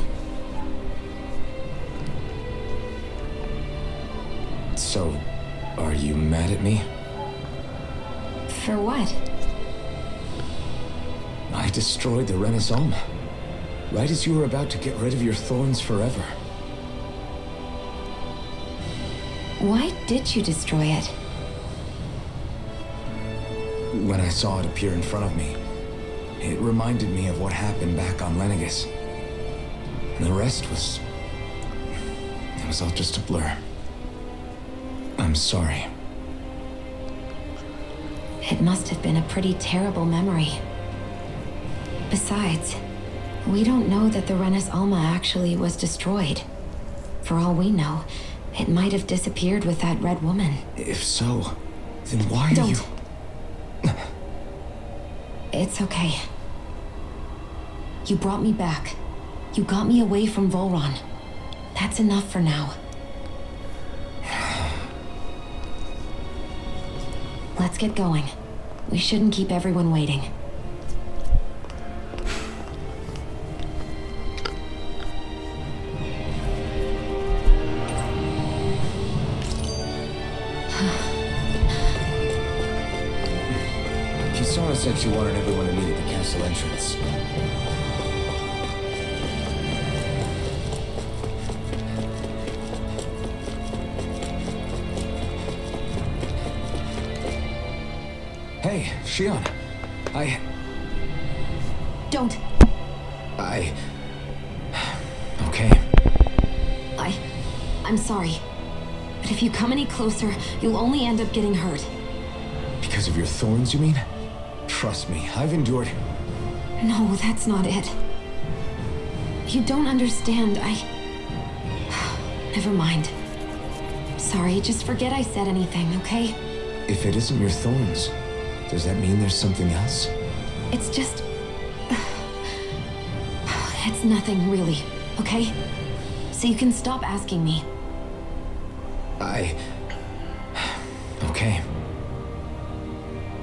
So, are you mad at me? For what? I destroyed the Renaissance, right as you were about to get rid of your thorns forever. Why did you destroy it? When I saw it appear in front of me, it reminded me of what happened back on Lenegus. And the rest was... it was all just a blur. I'm sorry. It must have been a pretty terrible memory. Besides, we don't know that the Renis Alma actually was destroyed. For all we know, it might have disappeared with that red woman. If so, then why are you... It's okay. You brought me back. You got me away from Volhran. That's enough for now. Let's get going. We shouldn't keep everyone waiting. Kisara said she wanted everyone to meet at the castle entrance. Hey, Shionne. Don't. Okay. I'm sorry. But if you come any closer, you'll only end up getting hurt. Because of your thorns, you mean? Trust me, I've endured... No, that's not it. You don't understand, Never mind. Sorry, just forget I said anything, okay? If it isn't your thorns, does that mean there's something else? It's just... It's nothing, really, okay? So you can stop asking me. Okay.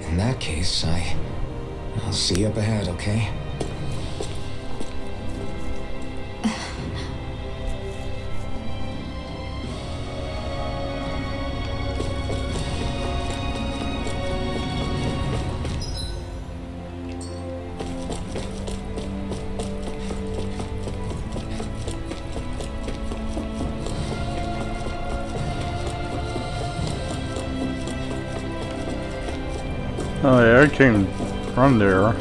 In that case, I'll see you up ahead, okay? Oh yeah, I came from there.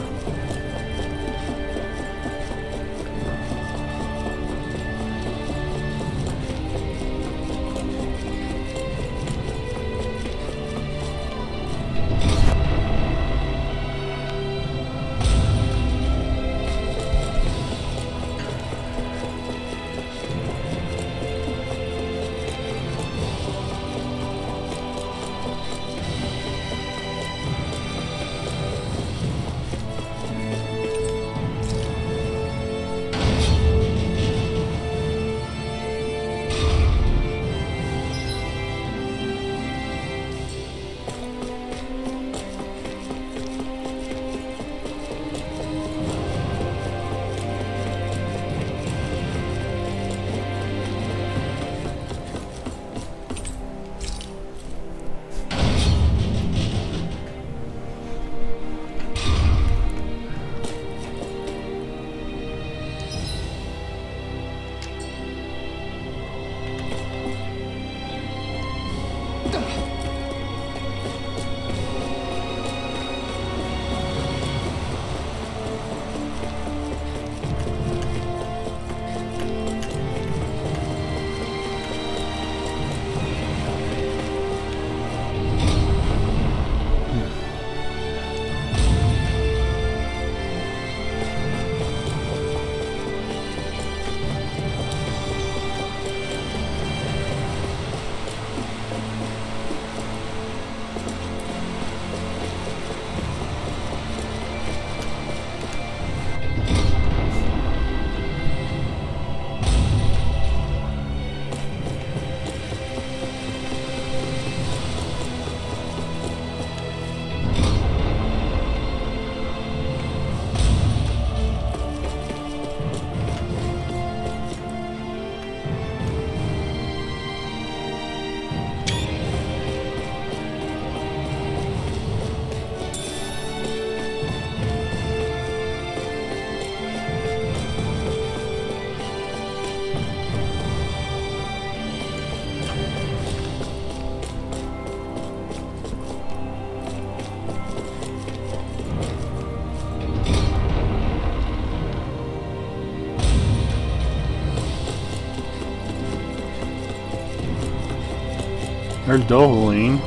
There's Dohaline.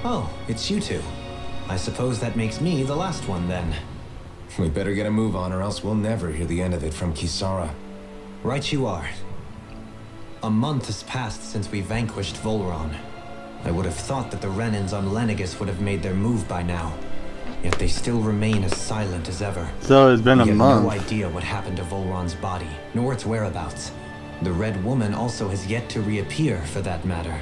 Oh, it's you two. I suppose that makes me the last one then. We better get a move on or else we'll never hear the end of it from Kisara. Right you are. A month has passed since we vanquished Volhran. I would have thought that the Renans on Lenegis would have made their move by now. Yet they still remain as silent as ever. So it's been a We have month. no idea what happened to Volhran's body, nor its whereabouts. The Red Woman also has yet to reappear, for that matter.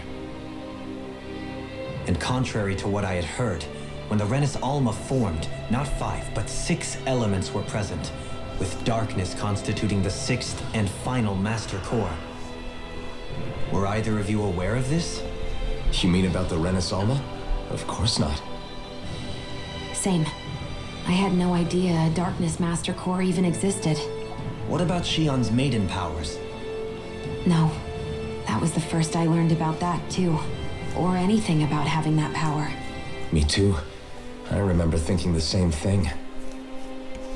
And contrary to what I had heard, when the Renis Alma formed, not 5, but 6 elements were present, with darkness constituting the 6th and final master core. Were either of you aware of this? You mean about the Renis Alma? Of course not. Same. I had no idea a Darkness Master Core even existed. What about Shionne's maiden powers? No. That was the first I learned about that, too. Or anything about having that power. Me too. I remember thinking the same thing.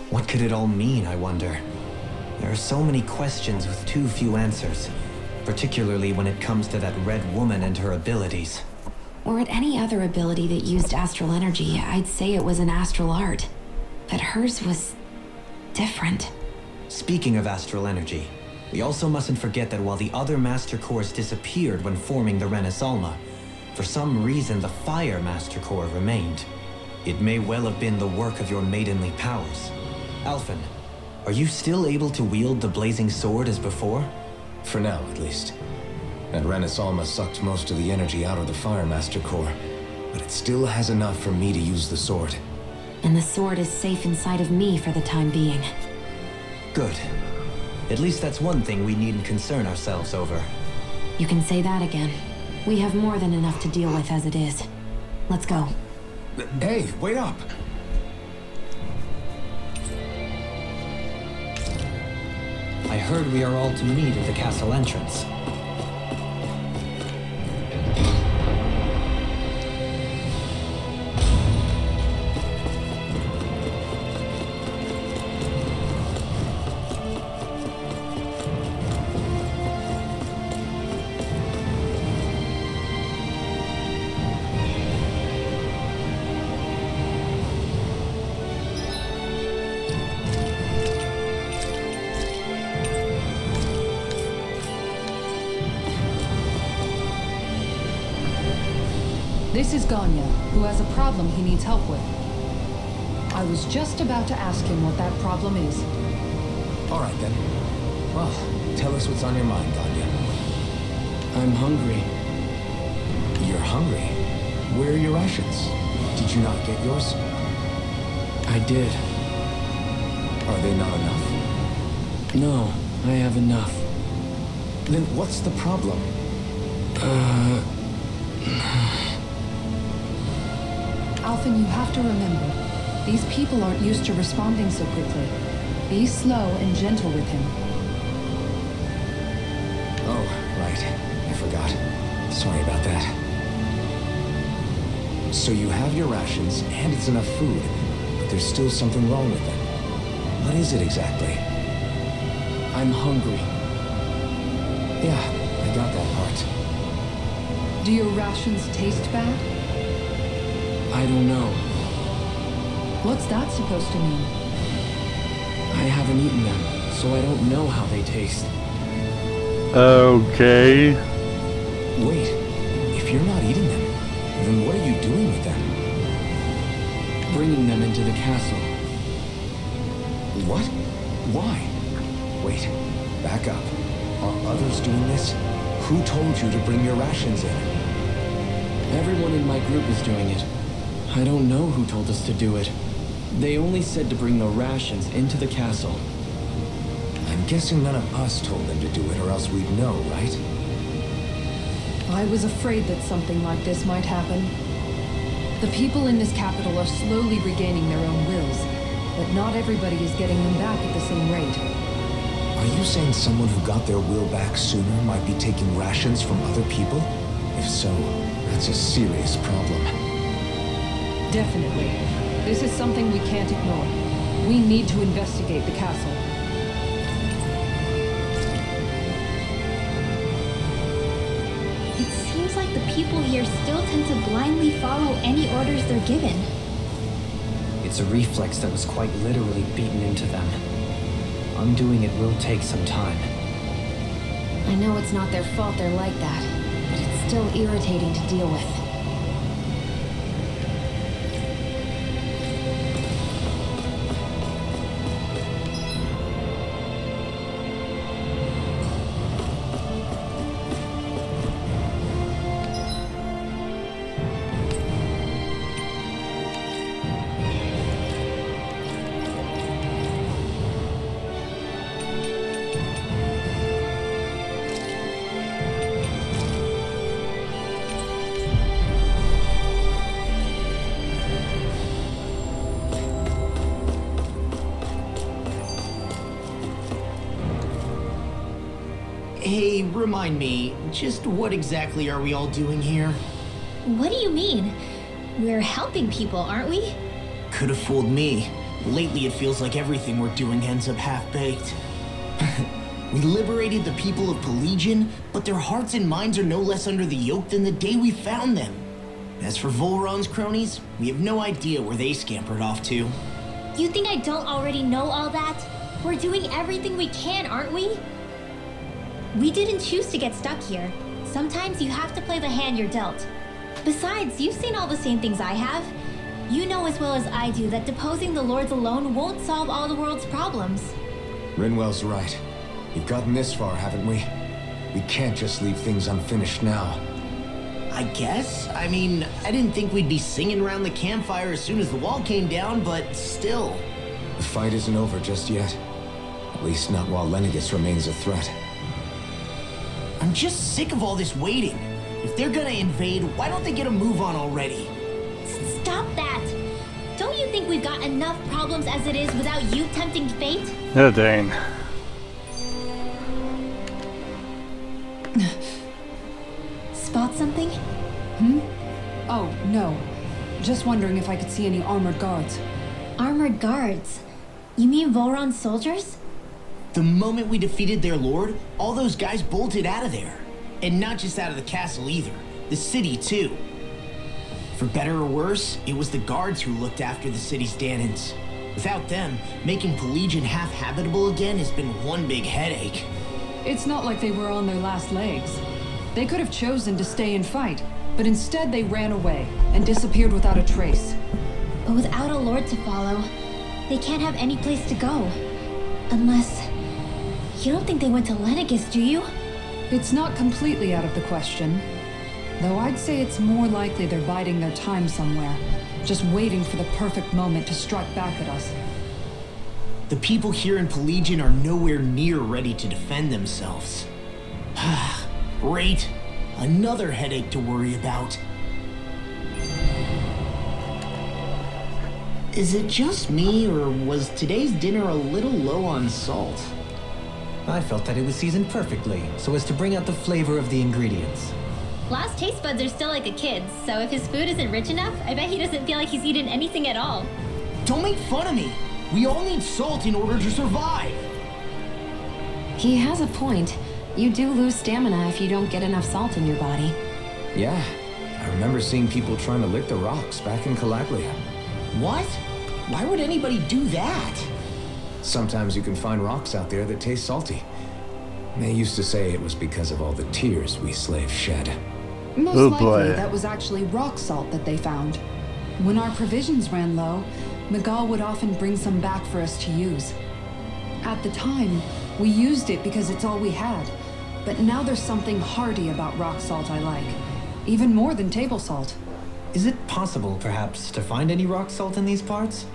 What could it all mean, I wonder? There are so many questions with too few answers, particularly when it comes to that Red Woman and her abilities. Were it any other ability that used astral energy, I'd say it was an astral art. But hers was different. Speaking of astral energy, we also mustn't forget that while the other Master Cores disappeared when forming the Renis Alma, for some reason the Fire Master Core remained. It may well have been the work of your maidenly powers. Alphen, are you still able to wield the blazing sword as before? For now, at least. That Renis Alma sucked most of the energy out of the Fire Master Core, but it still has enough for me to use the sword. And the sword is safe inside of me for the time being. Good. At least that's one thing we needn't concern ourselves over. You can say that again. We have more than enough to deal with as it is. Let's go. Hey, wait up! I heard we are all to meet at the castle entrance. This is Ganya, who has a problem he needs help with. I was just about to ask him what that problem is. All right, then. Well, tell us what's on your mind, Ganya. I'm hungry. You're hungry? Where are your rations? Did you not get yours? I did. Are they not enough? No, I have enough. Then what's the problem? Alphen, you have to remember, these people aren't used to responding so quickly. Be slow and gentle with him. Oh, right. I forgot. Sorry about that. So you have your rations, and it's enough food, but there's still something wrong with them. What is it exactly? I'm hungry. Yeah, I got that part. Do your rations taste bad? I don't know. What's that supposed to mean? I haven't eaten them, so I don't know how they taste. Okay. Wait, if you're not eating them, then what are you doing with them? Bringing them into the castle. What? Why? Wait, back up. Are others doing this? Who told you to bring your rations in? Everyone in my group is doing it. I don't know who told us to do it. They only said to bring the rations into the castle. I'm guessing none of us told them to do it, or else we'd know, right? I was afraid that something like this might happen. The people in this capital are slowly regaining their own wills, but not everybody is getting them back at the same rate. Are you saying someone who got their will back sooner might be taking rations from other people? If so, that's a serious problem. Definitely. This is something we can't ignore. We need to investigate the castle. people here still tend to blindly follow any orders they're given? It's a reflex that was quite literally beaten into them. Undoing it will take some time. I know it's not their fault they're like that, but it's still irritating to deal with. Hey, remind me, just what exactly are we all doing here? What do you mean? We're helping people, aren't we? Could have fooled me. Lately it feels like everything we're doing ends up half-baked. We liberated the people of Pelagian, but their hearts and minds are no less under the yoke than the day we found them. As for Volhran's cronies, we have no idea where they scampered off to. You think I don't already know all that? We're doing everything we can, aren't we? We didn't choose to get stuck here. Sometimes you have to play the hand you're dealt. Besides, you've seen all the same things I have. You know as well as I do that deposing the lords alone won't solve all the world's problems. Rinwell's right. We've gotten this far, haven't we? We can't just leave things unfinished now. I guess? I mean, I didn't think we'd be singing around the campfire as soon as the wall came down, but still. The fight isn't over just yet. At least not while Lenegis remains a threat. I'm just sick of all this waiting. If they're gonna invade, why don't they get a move on already? Stop that! Don't you think we've got enough problems as it is without you tempting fate? Oh, dang. Spot something? Oh, no. Just wondering if I could see any armored guards. Armored guards? You mean Volhran's soldiers? The moment we defeated their lord, all those guys bolted out of there. And not just out of the castle either, the city too. For better or worse, it was the guards who looked after the city's Danans. Without them, making Pelagian half-habitable again has been one big headache. It's not like they were on their last legs. They could have chosen to stay and fight, but instead they ran away and disappeared without a trace. But without a lord to follow, they can't have any place to go. Unless... You don't think they went to Lenegis, do you? It's not completely out of the question. Though I'd say it's more likely they're biding their time somewhere, just waiting for the perfect moment to strike back at us. The people here in Pelagian are nowhere near ready to defend themselves. Great. Another headache to worry about. Is it just me, or was today's dinner a little low on salt? I felt that it was seasoned perfectly, so as to bring out the flavor of the ingredients. Last taste buds are still like a kid's, so if his food isn't rich enough, I bet he doesn't feel like he's eaten anything at all. Don't make fun of me. We all need salt in order to survive. He has a point. You do lose stamina if you don't get enough salt in your body. Yeah, I remember seeing people trying to lick the rocks back in Calaglia. What? Why would anybody do that? Sometimes you can find rocks out there that taste salty. They used to say it was because of all the tears we slaves shed. Most Oh, likely, boy. that was actually rock salt that they found. When our provisions ran low, Miguel would often bring some back for us to use. At the time, we used it because it's all we had. But now there's something hearty about rock salt I like. Even more than table salt. Is it possible, perhaps, to find any rock salt in these parts?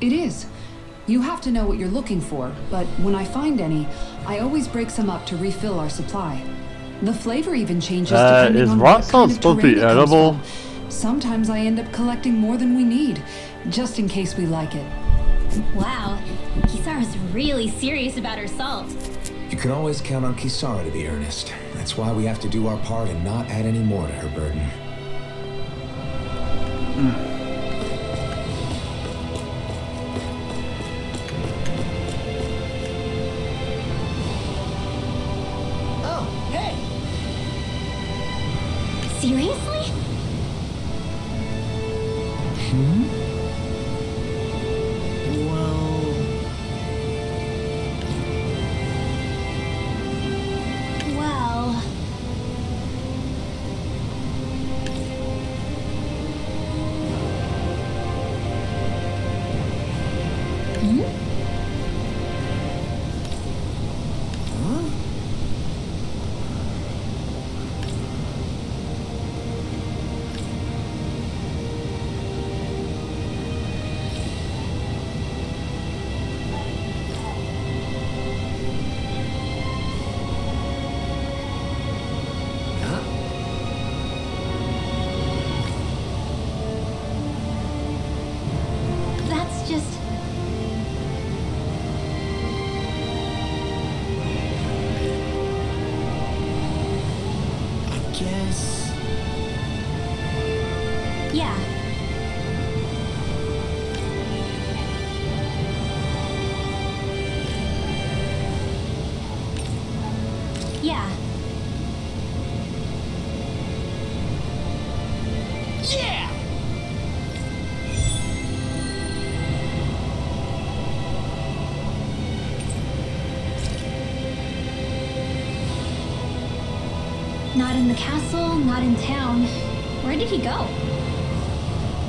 It is. You have to know what you're looking for, but when I find any, I always break some up to refill our supply. The flavor even changes depending is on rock what salt kind of supposed to be terrain it comes edible? from. Sometimes I end up collecting more than we need, just in case we like it. Wow, Kisara's really serious about her salt. You can always count on Kisara to be earnest. That's why we have to do our part and not add any more to her burden. Seriously? Well... That's just... I guess. Yeah. Yeah. Yeah! Not in the castle, not in town. Where did he go?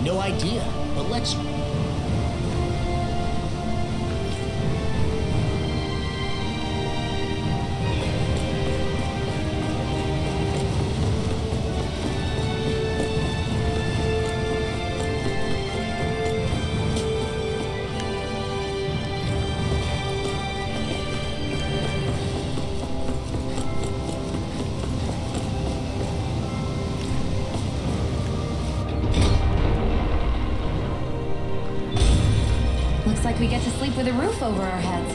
No idea, but let's. Looks like we get to sleep with a roof over our heads.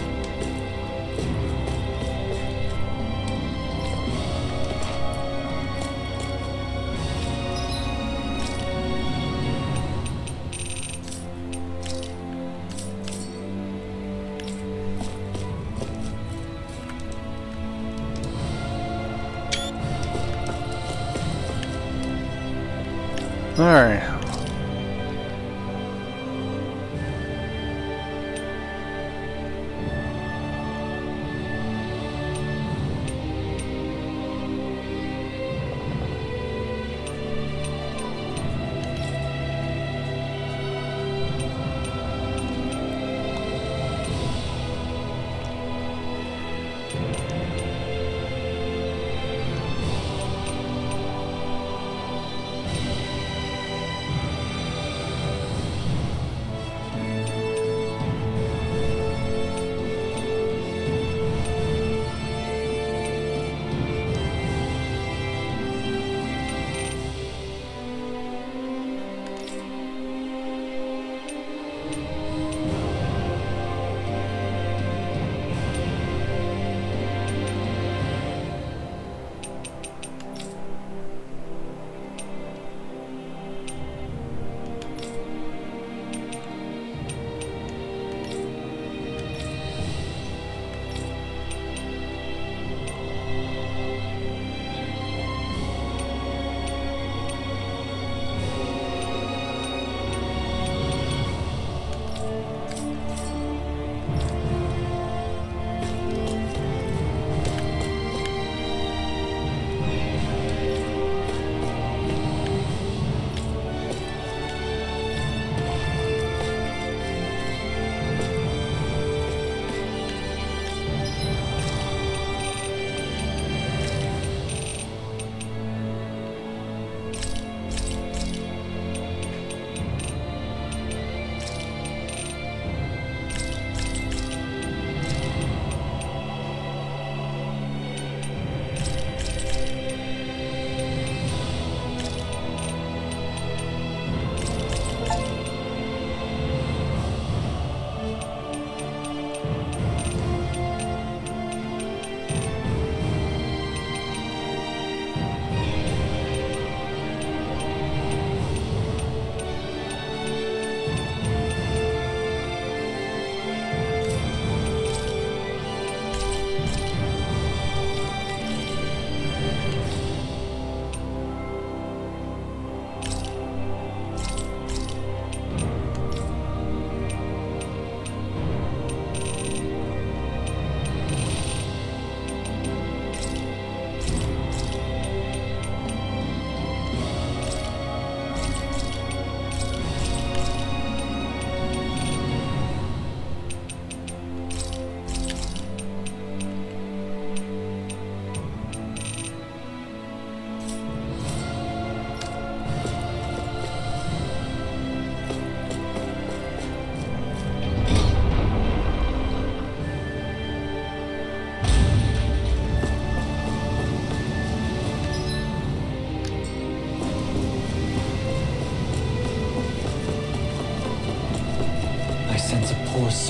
Alright.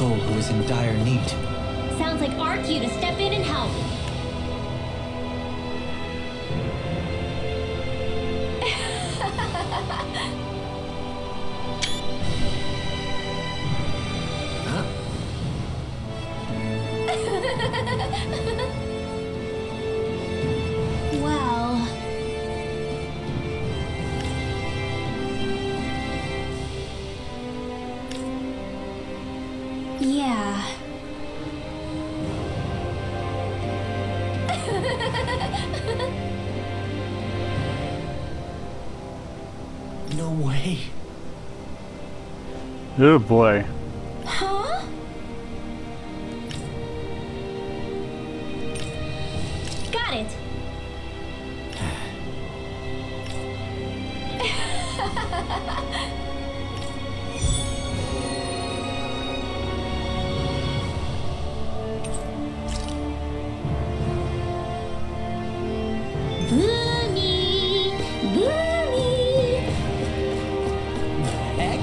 soul who is in dire need. Sounds like our cue to step in and help. Well... yeah. No way. Oh boy. Huh? Got it. Boomy! Boomy! Heck?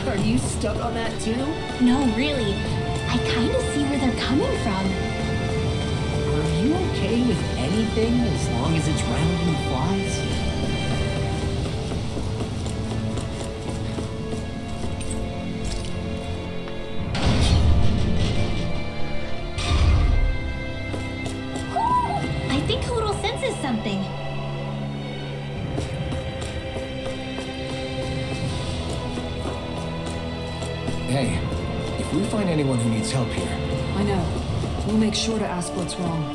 Are you stuck on that too? No, really. I kind of see where they're coming from. Are you okay with anything as long as it's round and flies? I think Hoodle senses something. Hey, if we find anyone who needs help here, I know. We'll make sure to ask what's wrong.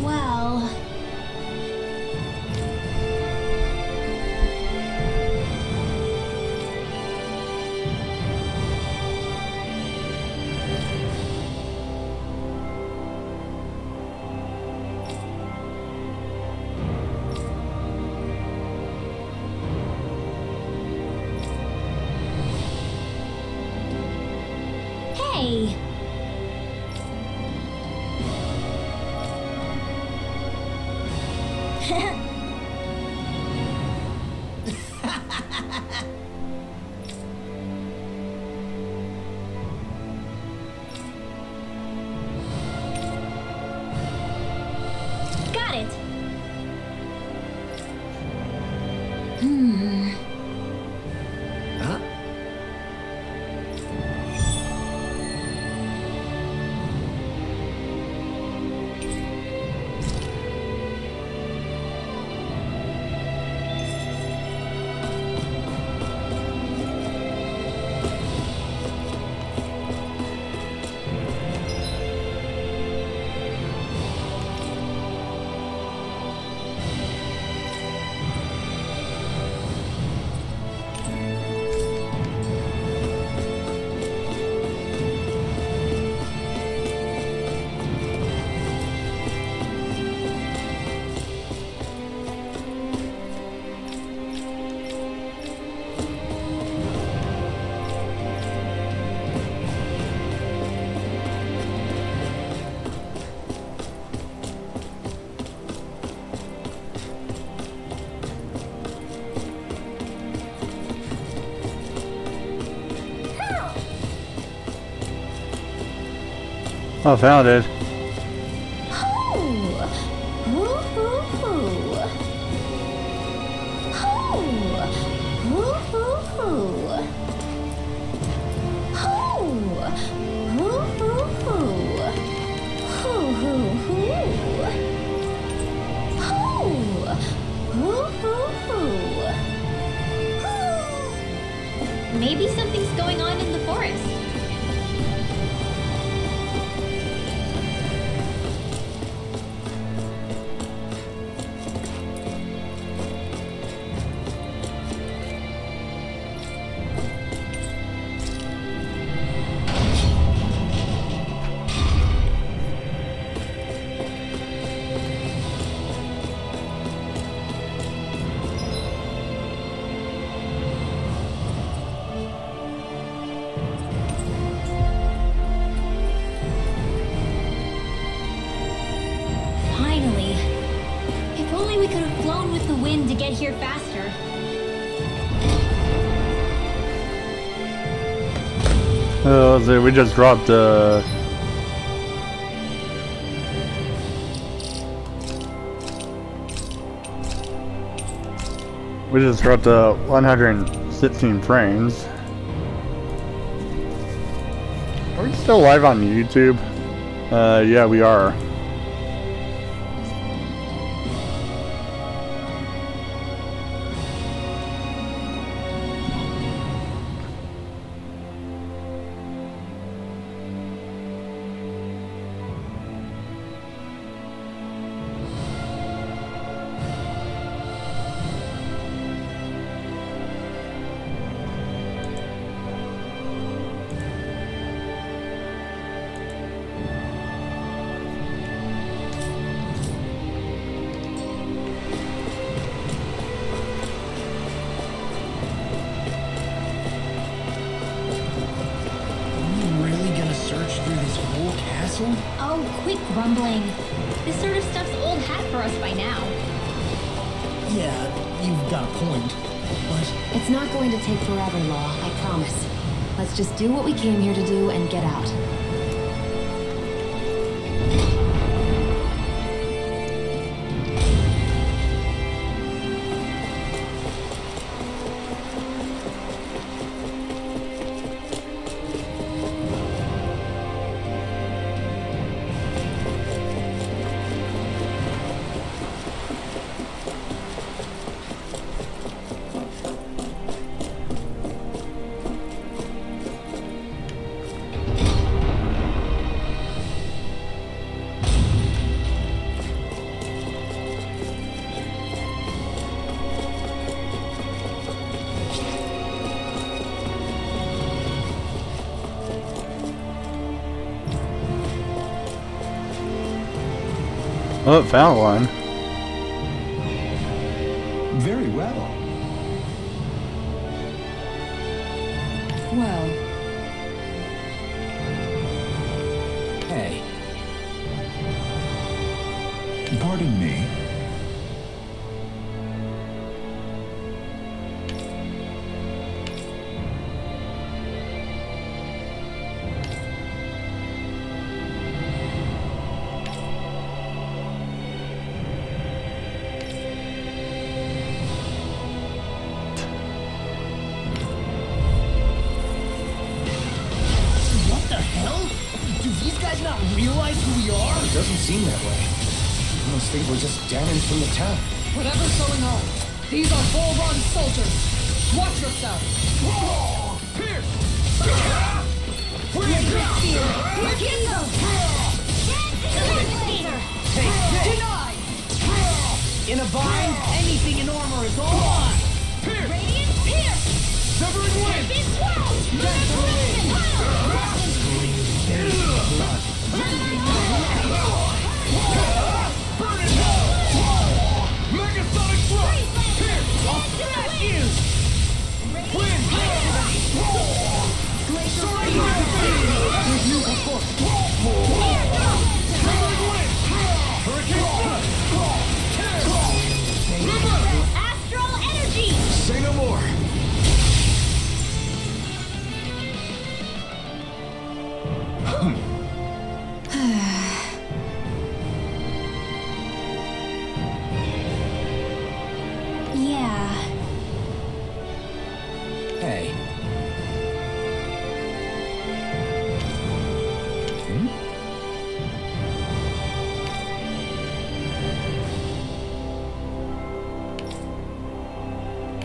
Well... Hey! Got it! Huh? I found it. Maybe something's going on in the forest. get here faster. Let's see, we just dropped we just dropped 116 frames. Are we still live on YouTube? Yeah, we are. Oh, quit grumbling. This sort of stuff's old hat for us by now. Yeah, you've got a point. But It's not going to take forever, Law, I promise. Let's just do what we came here to do and get out. Oh, found one. Very well. Well, Hey. Pardon me. what the hell? Do these guys not realize who we are? It doesn't seem that way. I almost think we're just damaged from the town. whatever's going on, these are Volhran soldiers. Watch yourself. Denied! In a bind, anything in armor is all mine! Radiant Pierce! Severing wind! Big swirl! Burn in hell! Megasonic thrust! Pierce! I'll smash you! Wind! Soaring wind! Review force! Severing wind! Hurricane! Astral energy! Say no more. Yeah. Hey.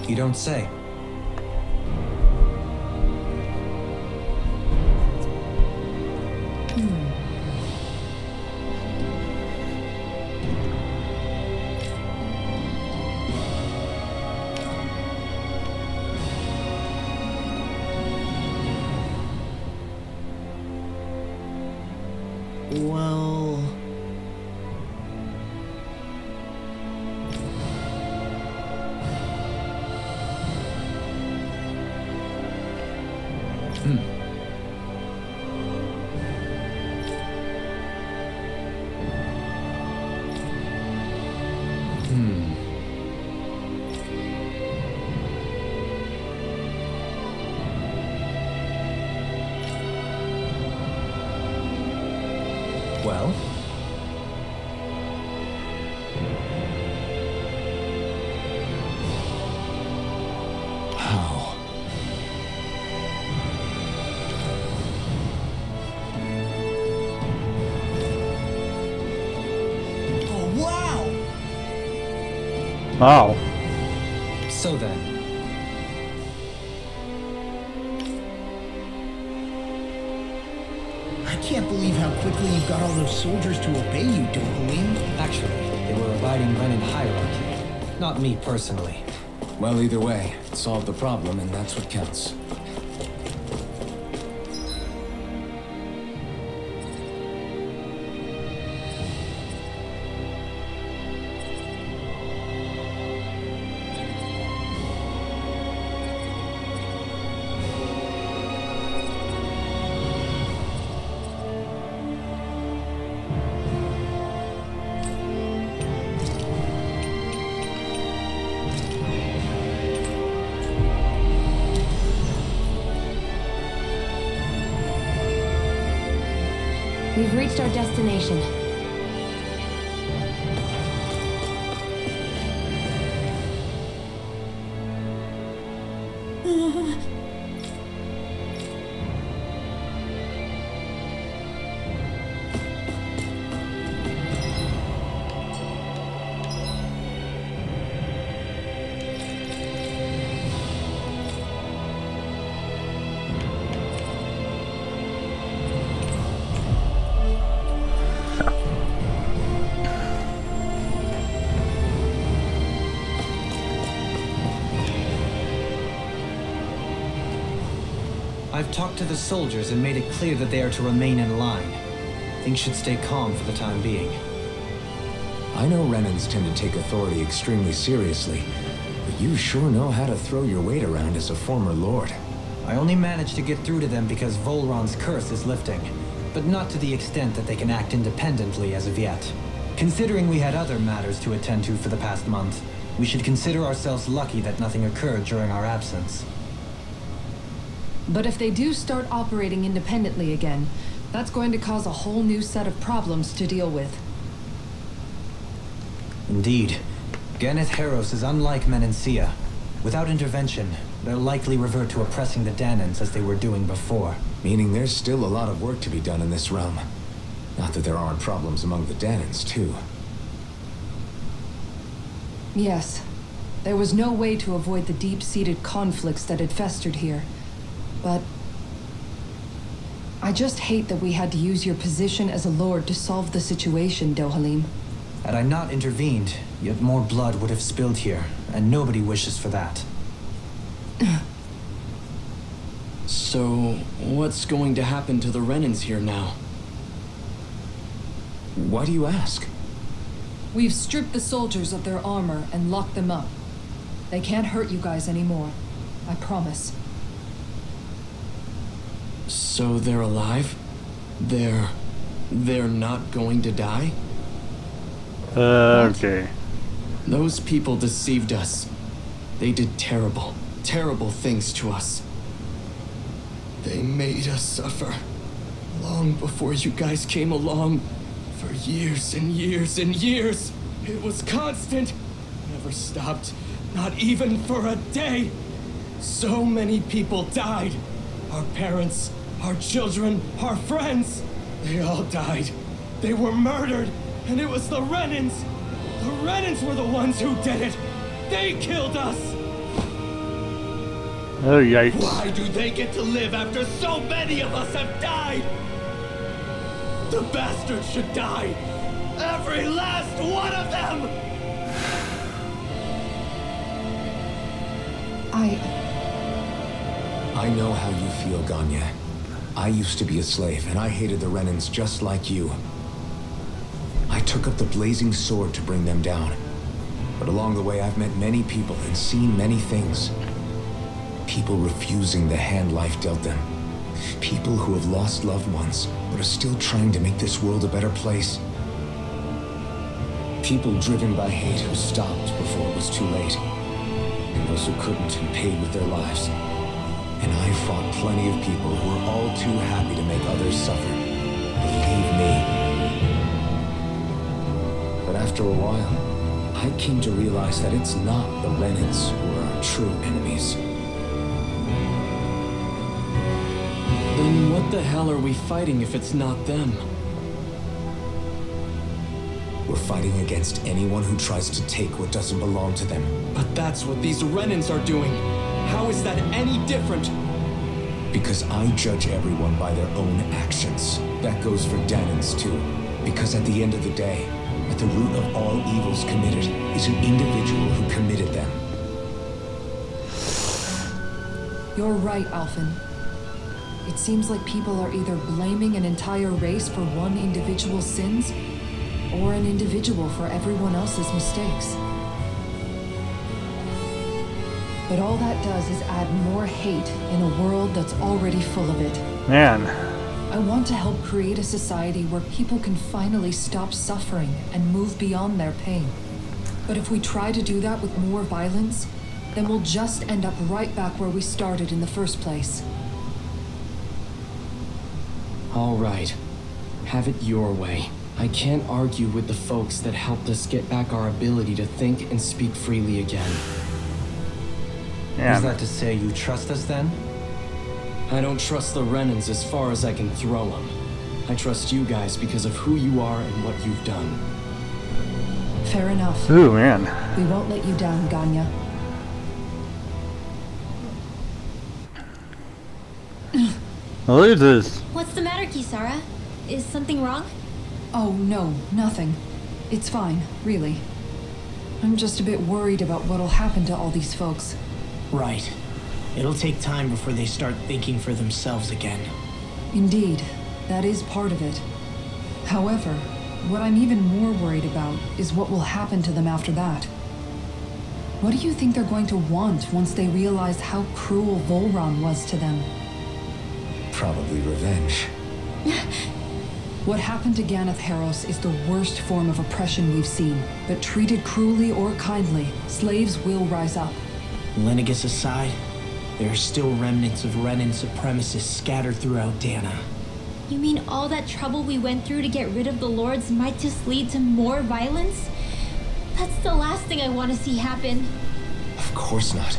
You don't say. Well... How? Oh, wow! Wow. So then, I can't believe how quickly you got all those soldiers to obey you, Dohalim. actually, they were abiding Renan hierarchy. Not me personally. Well, either way, it solved the problem, and that's what counts. We've reached our destination. I've talked to the soldiers and made it clear that they are to remain in line. Things should stay calm for the time being. I know Renans tend to take authority extremely seriously, but you sure know how to throw your weight around as a former lord. I only managed to get through to them because Volhran's curse is lifting, but not to the extent that they can act independently as of yet. Considering we had other matters to attend to for the past month, we should consider ourselves lucky that nothing occurred during our absence. But if they do start operating independently again, that's going to cause a whole new set of problems to deal with. Indeed. Ganeth Heros is unlike Menancia. Without intervention, they'll likely revert to oppressing the Danans as they were doing before. Meaning there's still a lot of work to be done in this realm. Not that there aren't problems among the Danans, too. Yes. There was no way to avoid the deep-seated conflicts that had festered here. But I just hate that we had to use your position as a lord to solve the situation, Dohalim. Had I not intervened, yet more blood would have spilled here, and nobody wishes for that. So, what's going to happen to the Renans here now? Why do you ask? We've stripped the soldiers of their armor and locked them up. They can't hurt you guys anymore. I promise. So they're alive? They're not going to die? Okay. Those people deceived us. They did terrible, terrible things to us. They made us suffer. Long before you guys came along. For years and years and years. It was constant. Never stopped. Not even for a day. So many people died. Our parents, our children, our friends. They all died. They were murdered. And it was the Renans. The Renans were the ones who did it. They killed us. Oh, yikes. Why do they get to live after so many of us have died? The bastards should die. Every last one of them! I know how you feel, Ganya. I used to be a slave, and I hated the Renans just like you. I took up the blazing sword to bring them down. But along the way, I've met many people and seen many things. People refusing the hand life dealt them. People who have lost loved ones, but are still trying to make this world a better place. People driven by hate who stopped before it was too late. And those who couldn't and paid with their lives. And I fought plenty of people who were all too happy to make others suffer. Believe me. But after a while, I came to realize that it's not the Renans who are our true enemies. What the hell are we fighting if it's not them? We're fighting against anyone who tries to take what doesn't belong to them. But that's what these Renans are doing. How is that any different? Because I judge everyone by their own actions. That goes for Danans too. Because at the end of the day, at the root of all evils committed is an individual who committed them. You're right, Alphen. It seems like people are either blaming an entire race for one individual's sins, or an individual for everyone else's mistakes. But all that does is add more hate in a world that's already full of it. Man. I want to help create a society where people can finally stop suffering and move beyond their pain. But if we try to do that with more violence, then we'll just end up right back where we started in the first place. All right. Have it your way. I can't argue with the folks that helped us get back our ability to think and speak freely again. Yeah. Is that to say you trust us then? I don't trust the Renans as far as I can throw them. I trust you guys because of who you are and what you've done. Fair enough. Ooh, man. We won't let you down, Ganya. Look at this. What's the matter, Kisara? Is something wrong? Oh, no, nothing. It's fine, really. I'm just a bit worried about what'll happen to all these folks. Right. It'll take time before they start thinking for themselves again. Indeed, that is part of it. However, what I'm even more worried about is what will happen to them after that. What do you think they're going to want once they realize how cruel Volhran was to them? Probably revenge. What happened to Ganath Haros is the worst form of oppression we've seen, but treated cruelly or kindly, slaves will rise up. Lenegis aside, there are still remnants of Renan supremacists scattered throughout Dana. You mean all that trouble we went through to get rid of the lords might just lead to more violence? That's the last thing I want to see happen. Of course not.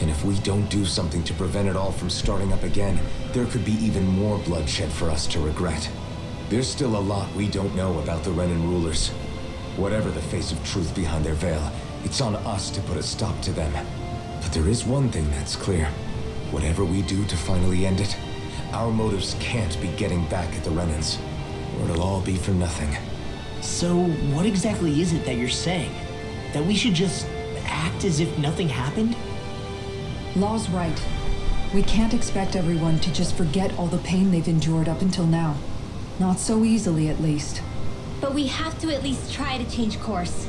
And if we don't do something to prevent it all from starting up again, there could be even more bloodshed for us to regret. There's still a lot we don't know about the Renan rulers. Whatever the face of truth behind their veil, it's on us to put a stop to them. But there is one thing that's clear. Whatever we do to finally end it, our motives can't be getting back at the Renans, or it'll all be for nothing. So, what exactly is it that you're saying? That we should just act as if nothing happened? Law's right. We can't expect everyone to just forget all the pain they've endured up until now. Not so easily, at least. But we have to at least try to change course.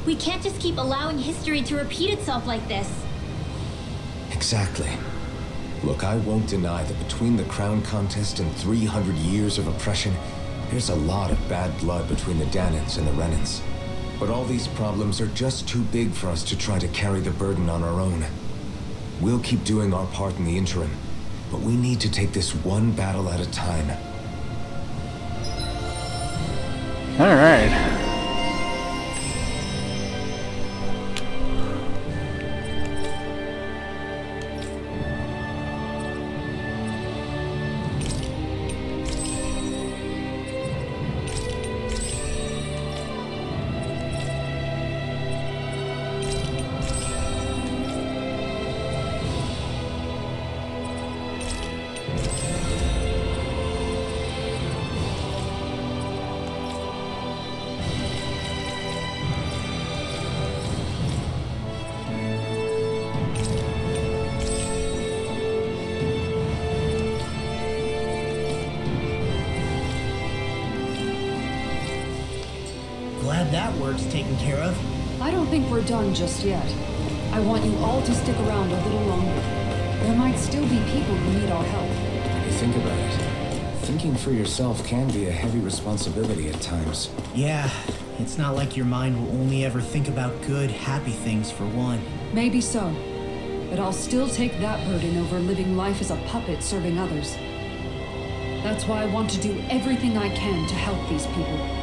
We can't just keep allowing history to repeat itself like this. Exactly. Look, I won't deny that between the crown contest and 300 years of oppression, there's a lot of bad blood between the Danans and the Renans. But all these problems are just too big for us to try to carry the burden on our own. We'll keep doing our part in the interim, but we need to take this one battle at a time. All right. Glad that work's taken care of. I don't think we're done just yet. I want you all to stick around a little longer. There might still be people who need our help. When you think about it, thinking for yourself can be a heavy responsibility at times. Yeah, it's not like your mind will only ever think about good, happy things for one. Maybe so. But I'll still take that burden over living life as a puppet serving others. That's why I want to do everything I can to help these people.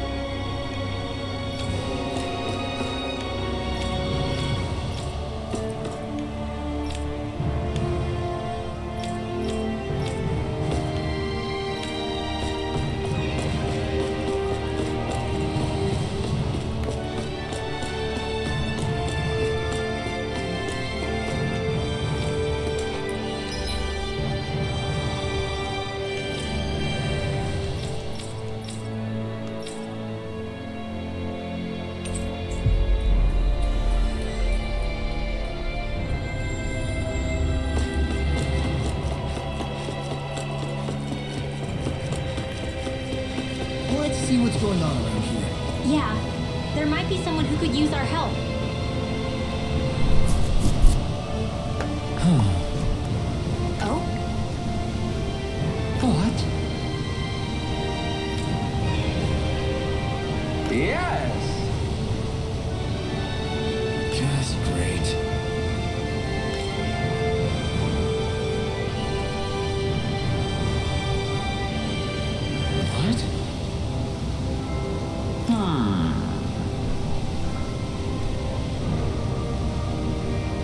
see what's going on around here. Yeah, there might be someone who could use our help. Oh? What? Yes! Just great. What?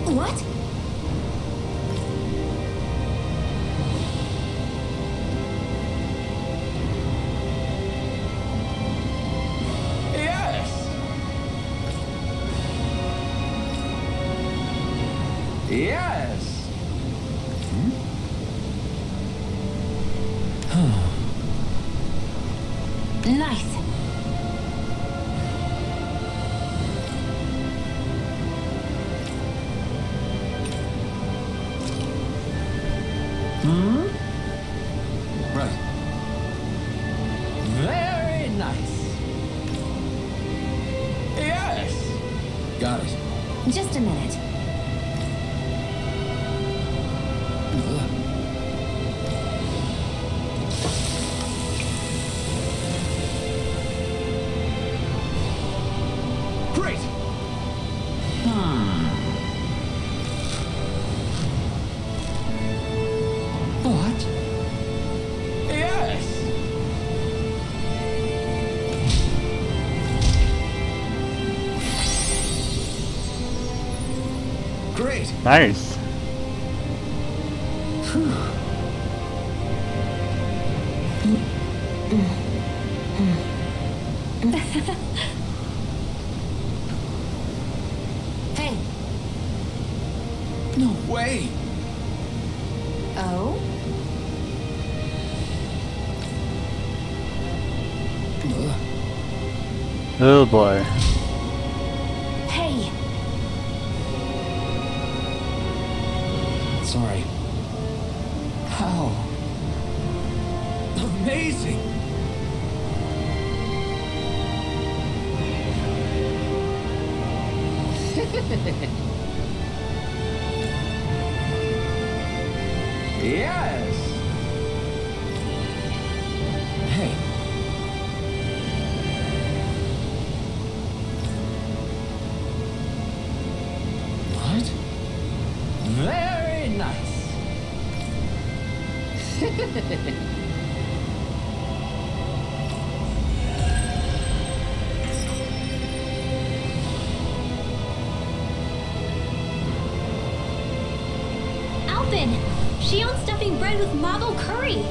What? Yes! Yes! Nice. Right. Very nice. Yes! Got it. Just a minute. Great! What? Yes! Great. Nice. Hey. No way. Oh? Oh boy. Hey. Sorry. How? Amazing. Yes! Hey, What? Very nice. Alphen! Shionne stuffing bread with marble curry!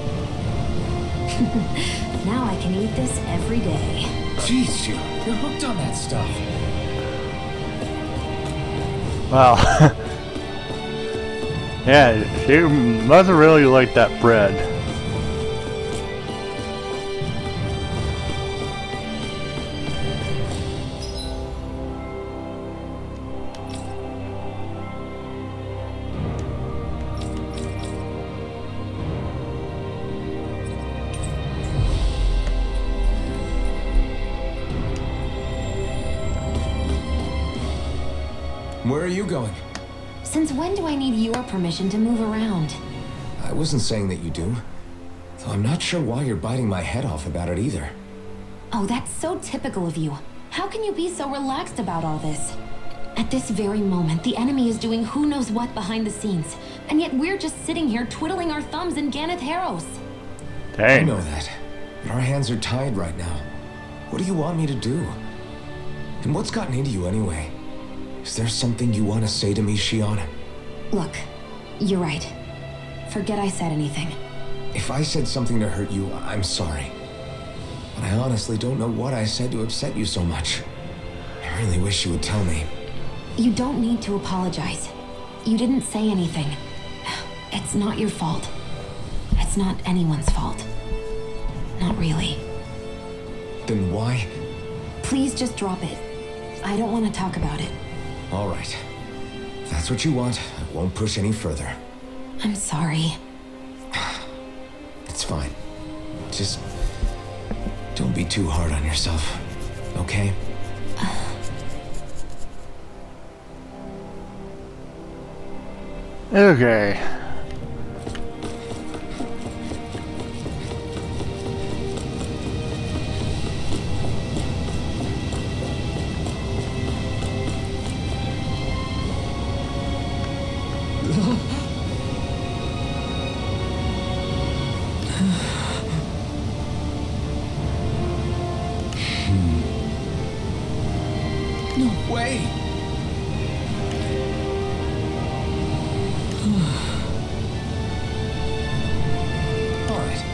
Now I can eat this every day. jeez, Shionne, you're hooked on that stuff. Wow. Yeah, she must have really liked that bread. Where are you going? Since when do I need your permission to move around? I wasn't saying that you do. Though I'm not sure why you're biting my head off about it either. Oh, that's so typical of you. How can you be so relaxed about all this? At this very moment, the enemy is doing who knows what behind the scenes, and yet we're just sitting here twiddling our thumbs in Ganath Haros. I Dang. know that. But our hands are tied right now. What do you want me to do? And what's gotten into you anyway? Is there something you want to say to me, Shionne? Look, you're right. Forget I said anything. If I said something to hurt you, I'm sorry. But I honestly don't know what I said to upset you so much. I really wish you would tell me. You don't need to apologize. You didn't say anything. It's not your fault. It's not anyone's fault. Not really. Then why? Please just drop it. I don't want to talk about it. All right. If that's what you want, I won't push any further. I'm sorry. It's fine. Just Don't be too hard on yourself, okay? Okay. No way! Alright.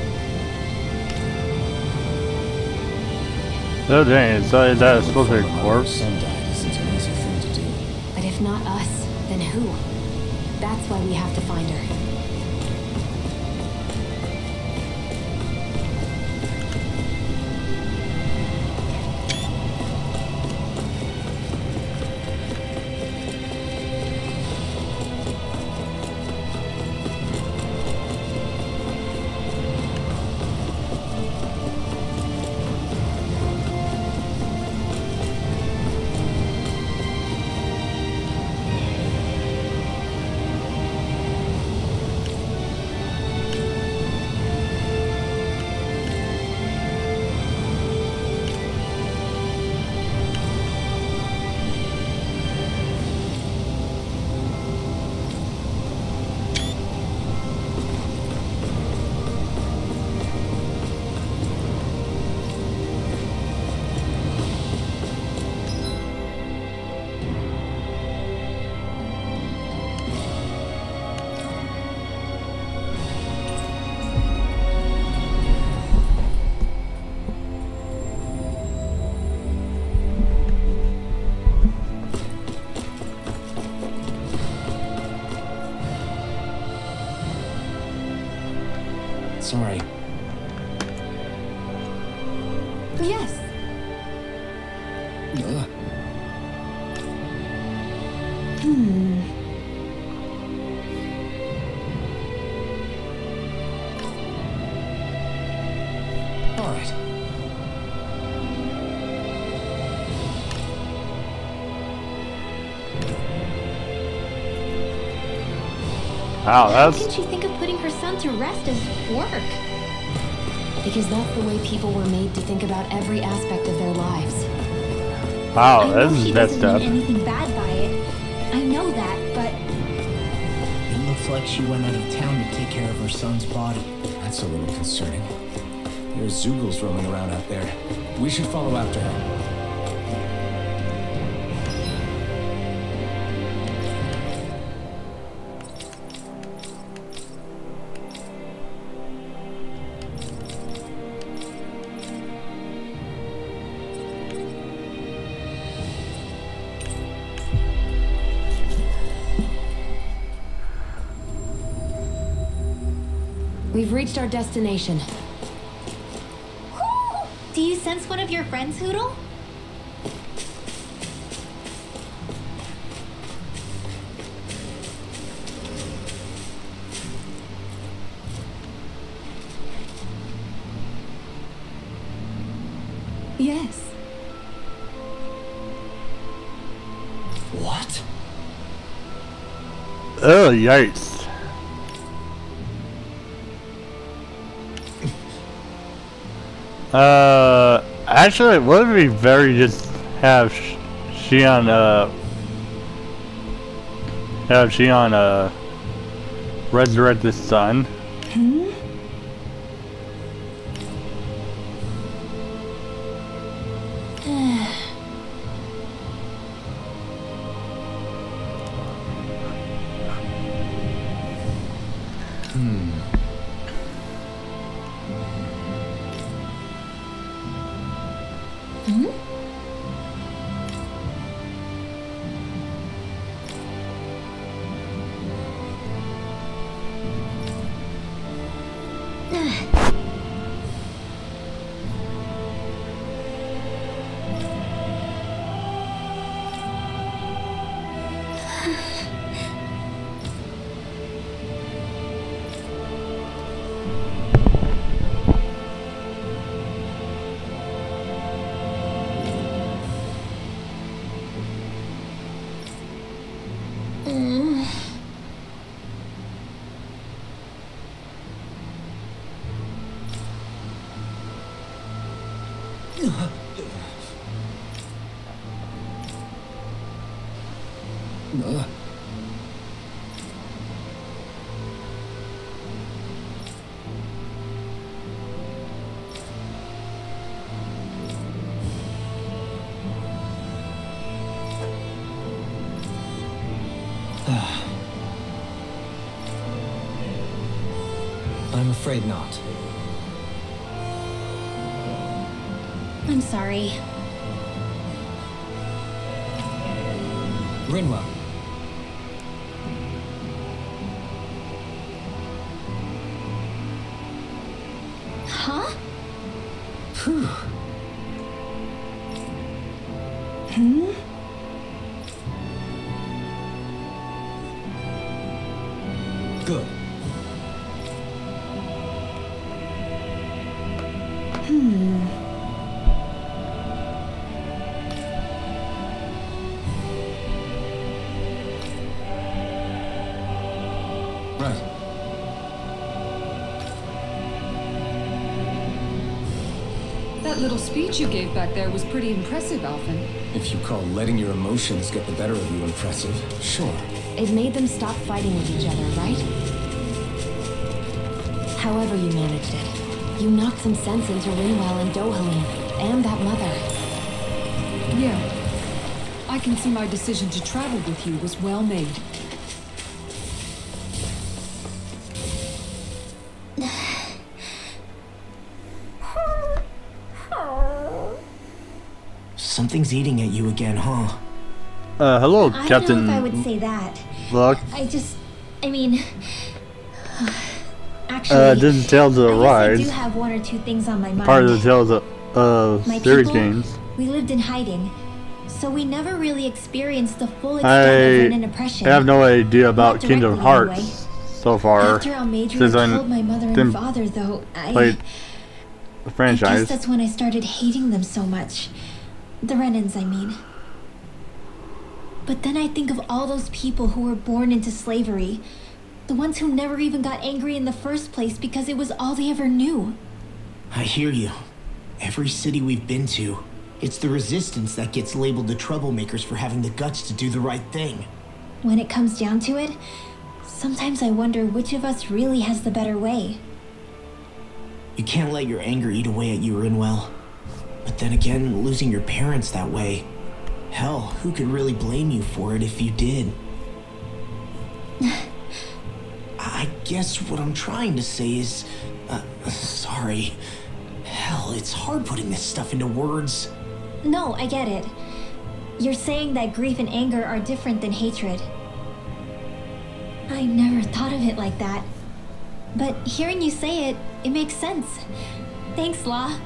Oh dang, so that supposed to be a corpse? Son died isn't an easy thing to do. But if not us, then who? That's why we have to find her. Sorry. Yes. Alright. Wow, How that's can she think of putting her son to rest as work? Because that's the way people were made to think about every aspect of their lives. wow, I know this she is messed doesn't up. mean anything bad by it. I know that, but It looks like she went out of town to take care of her son's body. That's a little concerning. There's Zoogles roaming around out there. We should follow after her. We've reached our destination. do you sense one of your friends, Hoodle? Yes. What? Oh, yikes. Actually, it would be very just have Shionne, resurrect the sun. I'm afraid not. I'm sorry. Rinwell. Huh? Phew. Good. Right. That little speech you gave back there was pretty impressive, Alphen. If you call letting your emotions get the better of you impressive, sure. It made them stop fighting with each other, right? However you managed it. You knocked some sense into Rinwell and Dohalim, and that mother. Yeah. I can see my decision to travel with you was well made. Something's eating at you again, huh? Hello, I Captain. don't know if I would say that. Look, I mean... Actually, this is Tales of the I Rise. do have one or two things on my mind. Part of the Tales of My series people, games. we lived in hiding, so we never really experienced the full extent I of Renan oppression. have no idea about Not Kingdom directly, Hearts anyway. so far. After Almadrian since I killed my mother and didn't father, though, played the I guess franchise. that's when I started hating them so much. The Renans, I mean. But then I think of all those people who were born into slavery. The ones who never even got angry in the first place because it was all they ever knew. I hear you. Every city we've been to, it's the resistance that gets labeled the troublemakers for having the guts to do the right thing. When it comes down to it, sometimes I wonder which of us really has the better way. You can't let your anger eat away at you, Rinwell. But then again, losing your parents that way... Hell, who could really blame you for it if you did? I guess what I'm trying to say is... sorry. Hell, it's hard putting this stuff into words. No, I get it. You're saying that grief and anger are different than hatred. I never thought of it like that. But hearing you say it, it makes sense. Thanks, Law.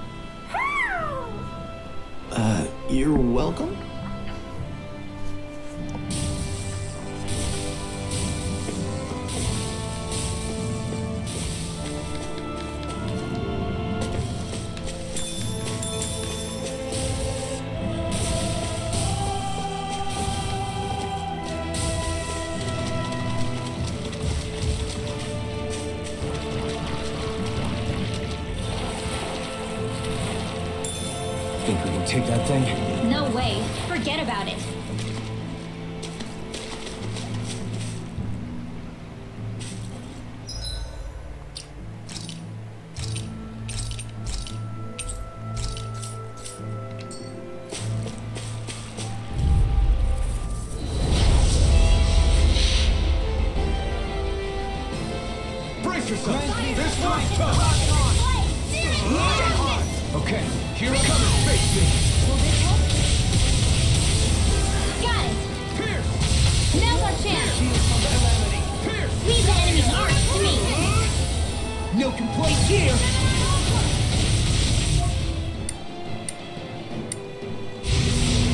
You're welcome? Think we can take that thing? No way. Forget about it. Brace yourself. This one's tough. Okay, here it comes, face me. Got it. Pierce! Now's our chance. Pierce! Leave the enemy's arms to me. No complaints here!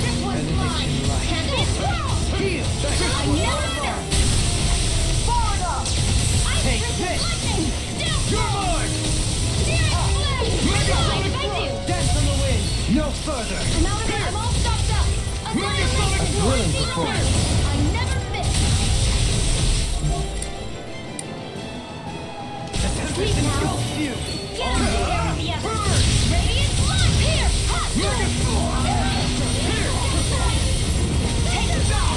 This one's mine. Can this Heal! I never miss. Forward up. Take this. You're mine! Dance on the wind! No further! I'm out of it. I'm all stopped up. A thrilling performance! I never miss. Sleep now. Get on the air with the others. Radiant launch here. Hot. Take it back.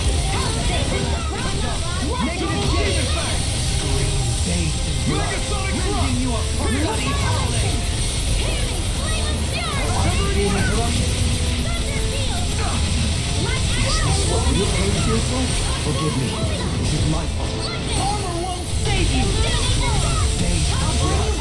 Negative demon back! Megasonic drop! You are bloody howling! You're paying here for? Forgive me. This is my fault. Armor won't save you! I'll bring you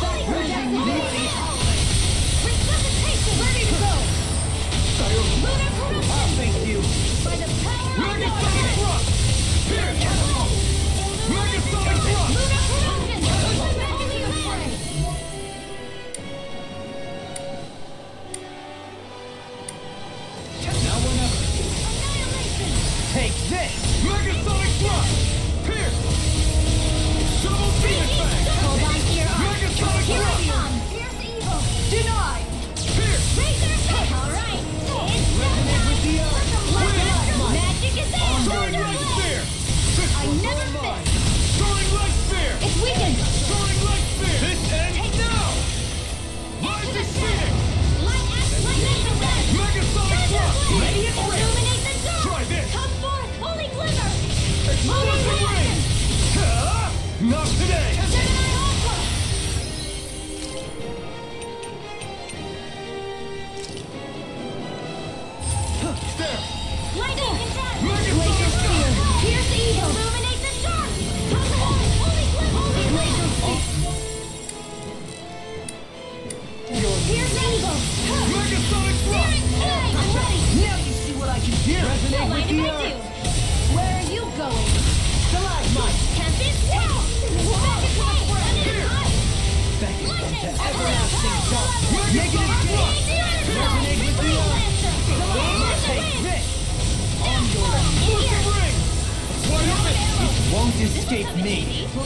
I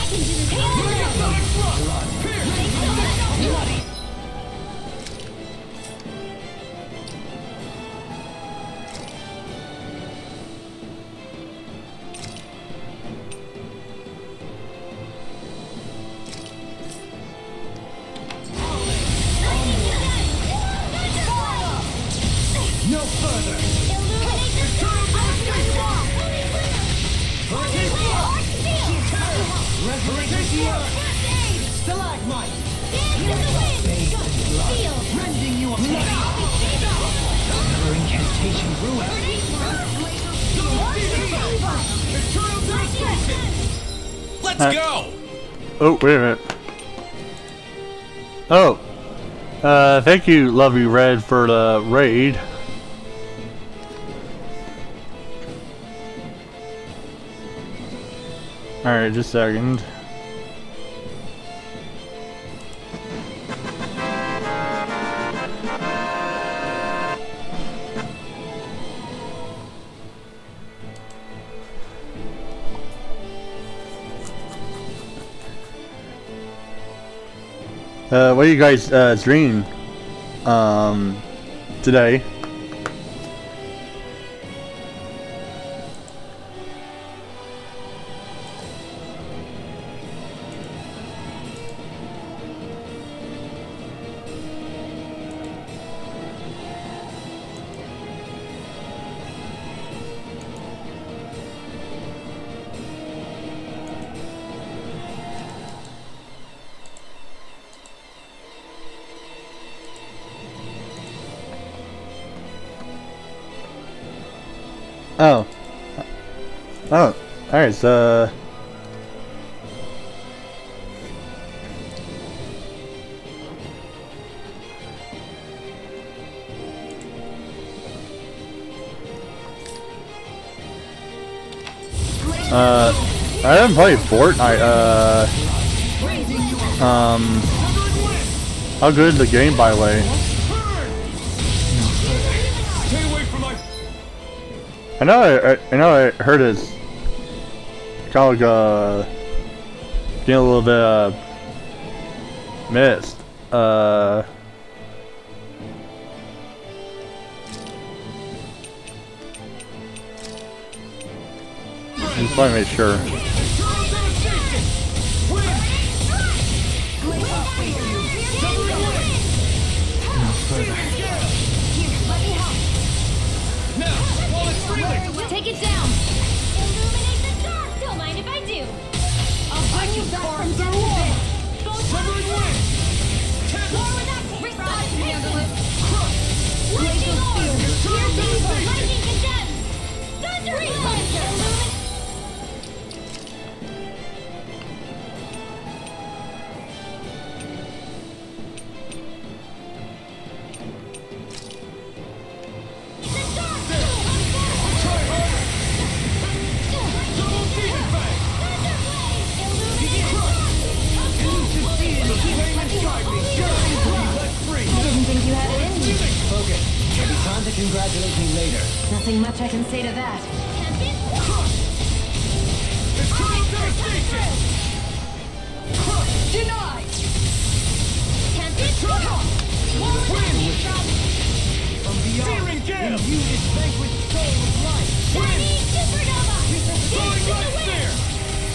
can do this. No further! Resurrecting the earth! Stalagmite! Rending you apart! Another incantation ruin! Let's go! Oh, wait a minute. Oh. Thank you, Lovey Red, for the raid. Alright, just a second. What are you guys streaming today? Oh. Oh. Alright, so... I haven't played Fortnite, how good is the game, by the way? I know I heard it's kind of getting a little bit missed. Just want to make sure. Take it down! Illuminate the dark! Don't mind if I do! I'll bring you back from death to this! Severing wind! War without restart handle it! Lightning orb! Lightning condemns! Thunder blast! Congratulate me later. Nothing much I can say to that. Denied! From beyond, imbue this vanquished soul with life. Supernova!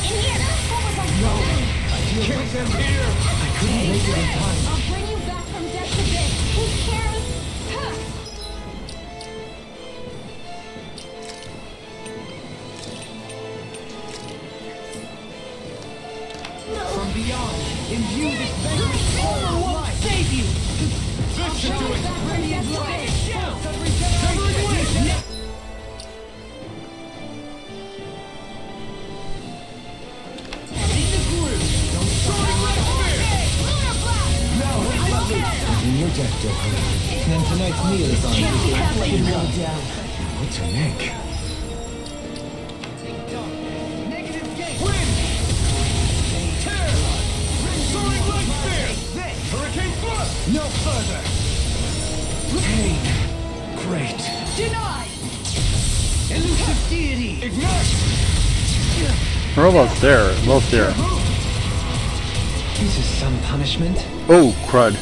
In here! No! Kill them here! I couldn't make it in time. I'll bring you back from death to this! Who cares? Huh. From beyond, imbue this vanquished soul with life. Save you! This should do it! Radiant light! Force of regeneration! Your death, Joker. And tonight's meal is on you. Well down. What to make? No further! Pain. Great. Denied! Elusive deity! Ignite! We're almost there. Almost there. This is some punishment. Oh, crud.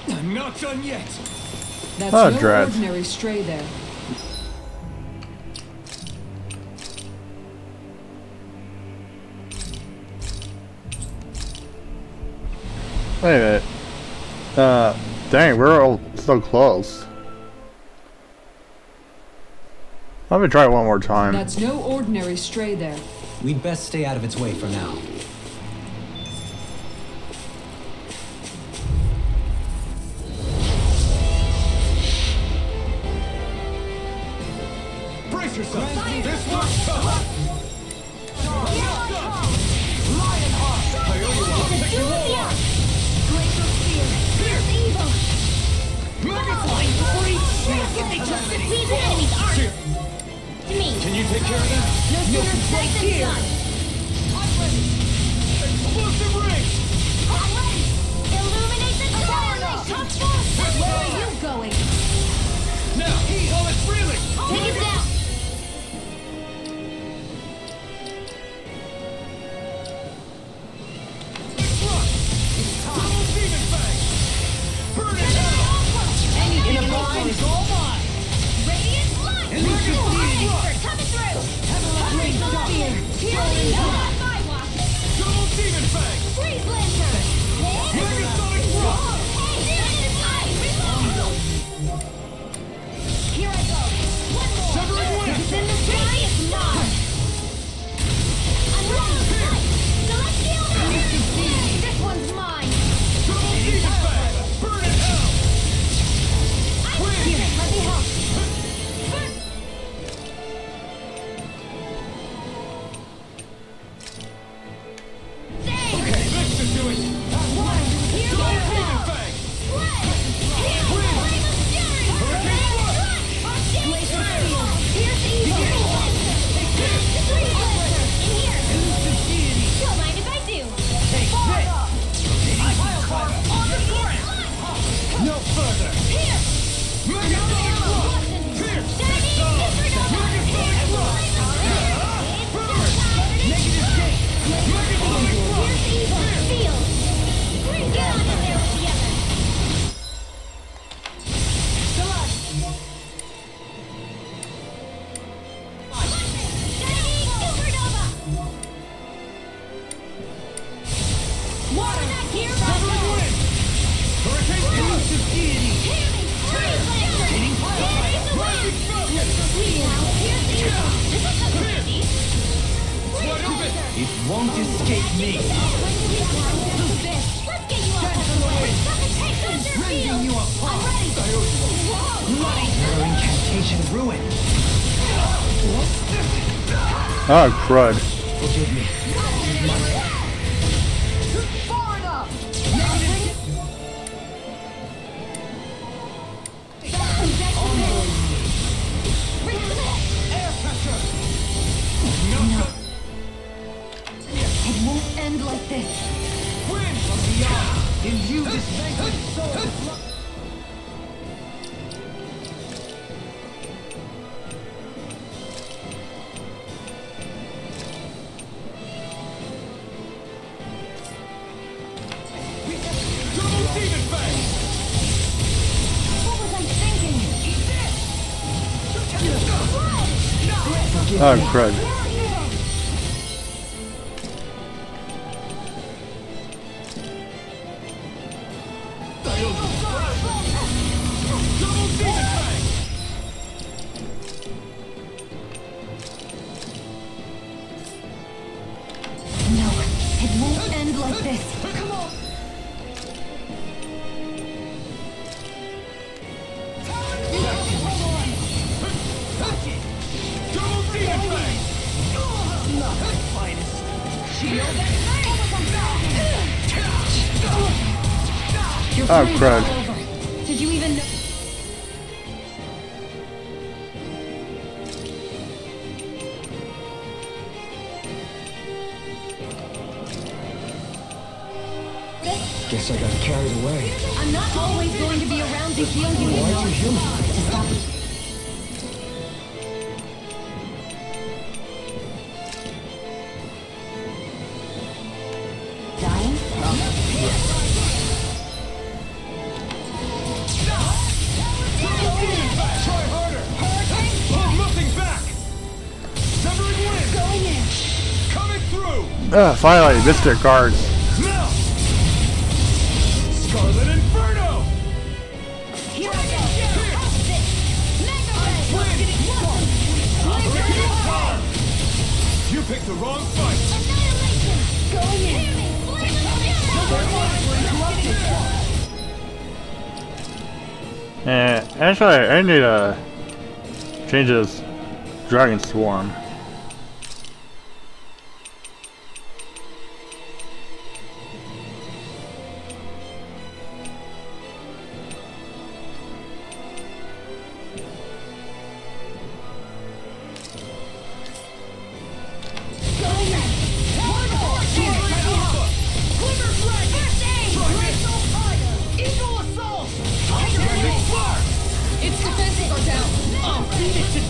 I'm not done yet! That's Oh, no dread. ordinary stray there. Wait a minute. Dang, we're all so close. Let me try it one more time. That's no ordinary stray there. We'd best stay out of its way for now. Brace yourself! This one's tough! Lionheart! I owe you one! Take you all! Glacial Spear. Fierce evil. Megaslide! Free! These enemies aren't. To me. Can you take care of that? No sooner said than done. Explosive ring! I'm ready. Illuminate the dark. Come forth. Where are you going? Now, while it's reeling! Take it down. Double demon fang! Burn it out! In a One is all mine! Radiant light. Elusive deity! Coming through. Glacial Spear. Healing on my watch. Double demon fang! Freeze lantern. Megasonic rock! Here I go. One more. Severing wind! It's in the sky. It's mine. I'm ready. Celestial Ring. This one's mine. Double demon fang! Burn it out! Here, let me help. Okay, let's just do it! Here Double we demon go. fang! Here, flame of fury. Glacial Spear. Here's evil. Freeze lantern. In here. Elusive deity! Don't mind if I do. Take this! No further! Here. Megasonic rock! Pierce! Megasonic rock! Burn! Negative gate! Megasonic rock! Here's evil. Field. Get on in there together. Supernova. Water not here, Severing wind! Hurricane elusive deity! Freeze lantern. Here's the Rising wind. falcon! Now, here's evil. This is a pretty. Wide open! It won't escape me! Let's get you off the way. Take thunder Rending field. you apart! I'm ready. I owe you Whoa. Your incantation ruin. Oh, crud. Forgive me. Far enough. air pressure! It won't end like this. Wind from beyond! Imbue this vanquished soul with love! Double demon fang! What was I thinking? Oh, crud. Double demon fang! No, it won't end like this. Come on! Double demon fang! Not the finest. Shield! Your Oh, flame's crud. all over. Did you even know? Guess I got carried away. I'm not always going to be around to heal you, Why'd Lord. you heal me? To stop you. Dying? Try harder! Hold nothing back! Severing wind! Going in. Coming through! Finally, Mr. Guards. Now! Scarlet Inferno! Here I go. You picked the wrong fight! Going in. Actually, I need to change this Dragon Swarm. Its defenses are down. I'll beat it to...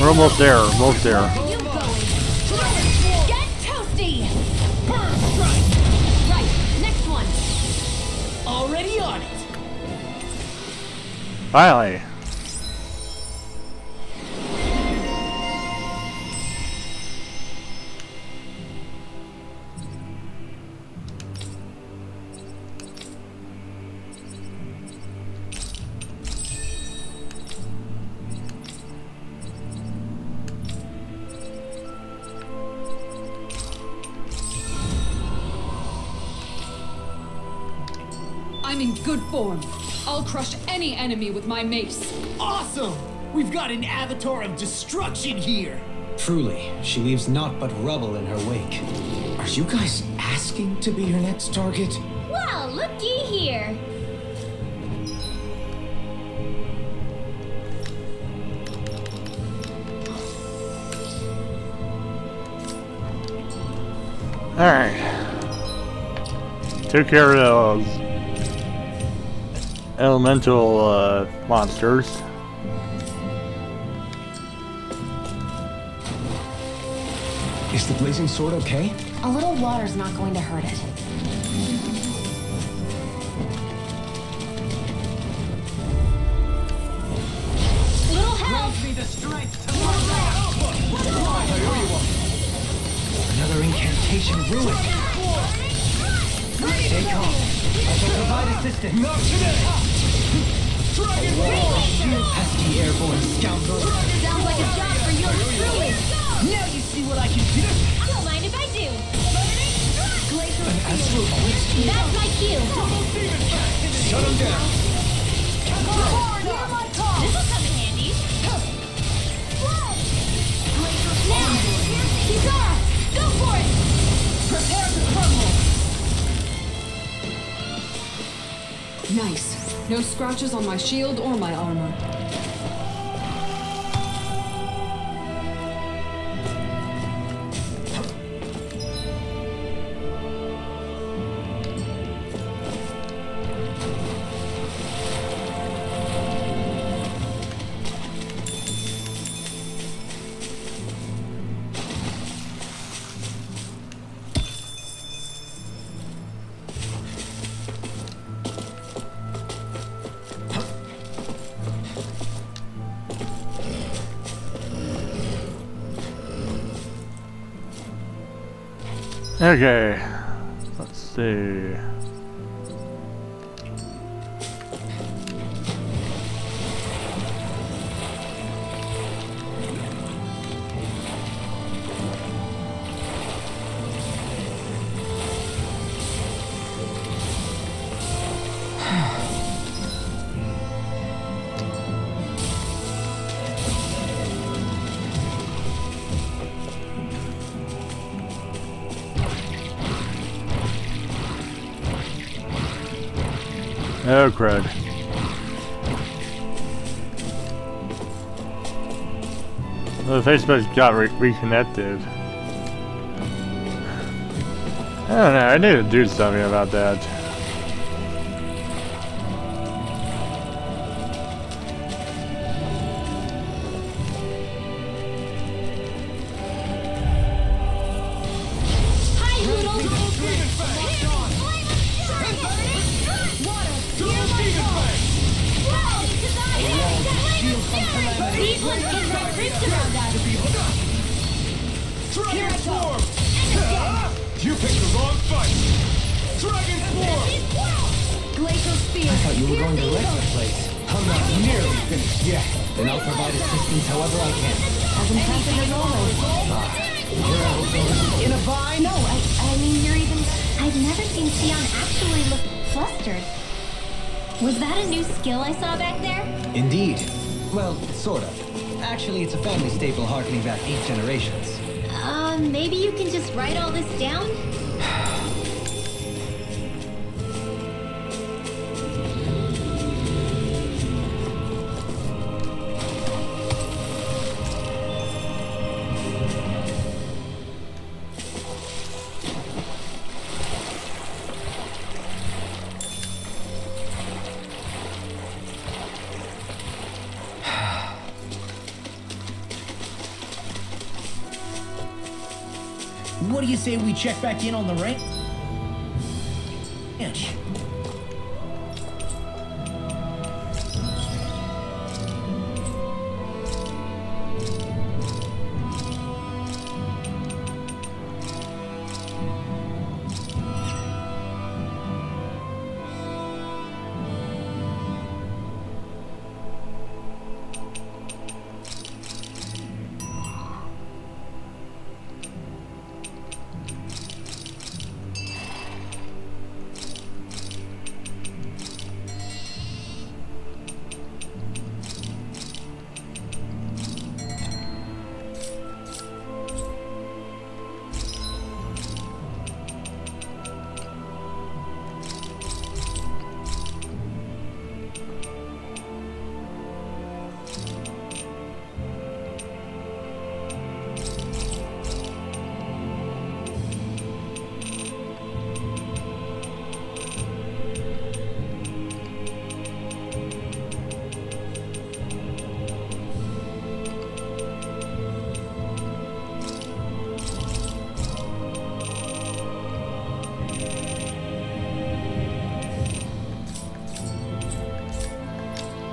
We're almost there, almost there. You going? Get toasty. Right. Next one. Already on it. Finally. I'm in good form. I'll crush any enemy with my mace. Awesome! We've got an avatar of destruction here. Truly, she leaves naught but rubble in her wake. Are you guys asking to be her next target? Well, looky here. Alright. Took care of those elemental monsters. Is the blazing sword okay? A little water's not going to hurt it. Little help. Me the strength to Another incantation ruined. Stay calm. I shall provide assistance. Not today! Dragon Ball! Pesky airborne scoundrel. Sounds like a job for yours truly. Now you see what I can do. Don't mind if I do. Glacial Astral Blitz? That's my cue. Shut him down. This'll come in handy. Now, Kizara, go for it. Prepare to crumble. Nice. No scratches on my shield or my armor. Okay. Let's see. Oh, crud. Well, the Facebook's got reconnected. I don't know, I need to do something about that. You picked the wrong fight! Dragon Swarm! Glacial Spear. I thought you were going to wreck the place. I'm not nearly finished yet. Then I'll provide assistance however I can. As impressive as always. In a vine? No, I mean, you're even... I've never seen Shionne actually look flustered. Was that a new skill I saw back there? Indeed. Well, sort of. Actually, it's a family staple harkening back 8 generations. Maybe you can just write all this down? What do you say we check back in on the ranch?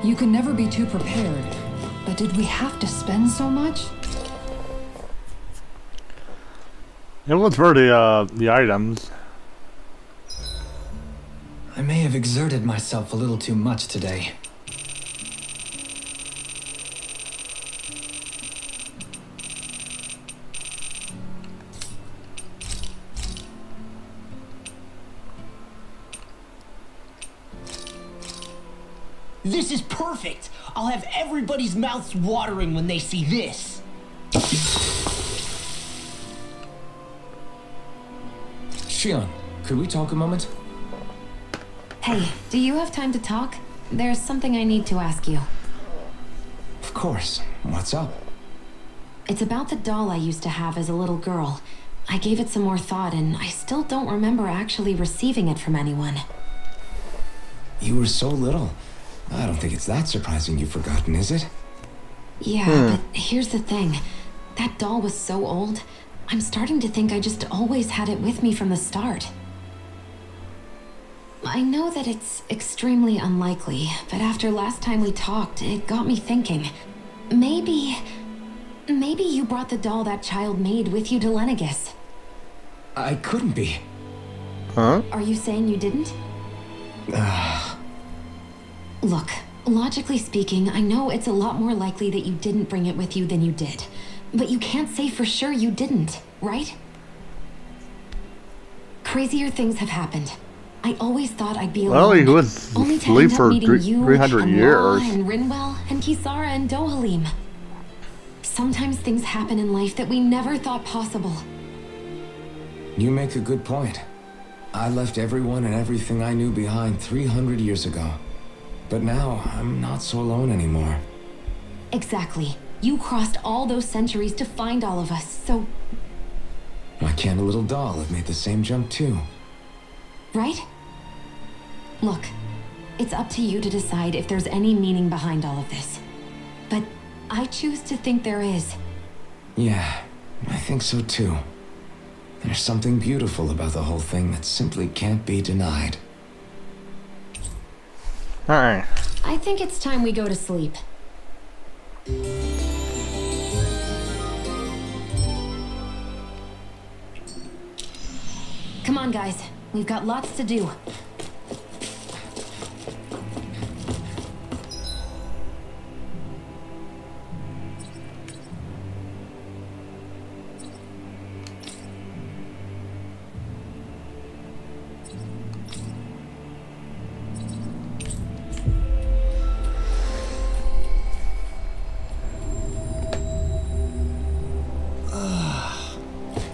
You can never be too prepared. But did we have to spend so much? It was for the items. I may have exerted myself a little too much today. This is perfect! I'll have everybody's mouths watering when they see this. Shionne, could we talk a moment? Hey, do you have time to talk? There's something I need to ask you. Of course. What's up? It's about the doll I used to have as a little girl. I gave it some more thought, and I still don't remember actually receiving it from anyone. You were so little. I don't think it's that surprising you've forgotten, is it? Yeah, but here's the thing. That doll was so old, I'm starting to think I just always had it with me from the start. I know that it's extremely unlikely, but after last time we talked, it got me thinking. Maybe you brought the doll that child made with you to Lenegis. I couldn't be. Huh? Are you saying you didn't? Look, logically speaking, I know it's a lot more likely that you didn't bring it with you than you did. But you can't say for sure you didn't, right? Crazier things have happened. I always thought I'd be alone. Well, he was only to asleep end up for meeting you 300 and years. Law and Rinwell and Kisara and Dohalim. Sometimes things happen in life that we never thought possible. You make a good point. I left everyone and everything I knew behind 300 years ago. But now, I'm not so alone anymore. Exactly. You crossed all those centuries to find all of us, so... Why can't a little doll have made the same jump too? Right? Look, it's up to you to decide if there's any meaning behind all of this. But I choose to think there is. Yeah, I think so too. There's something beautiful about the whole thing that simply can't be denied. Alright. I think it's time we go to sleep. Come on, guys. We've got lots to do.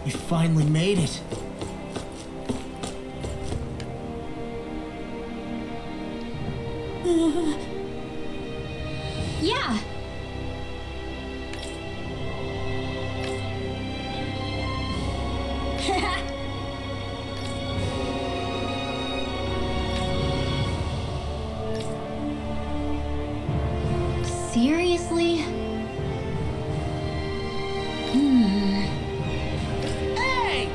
You finally made it. Yeah. Seriously? Hey!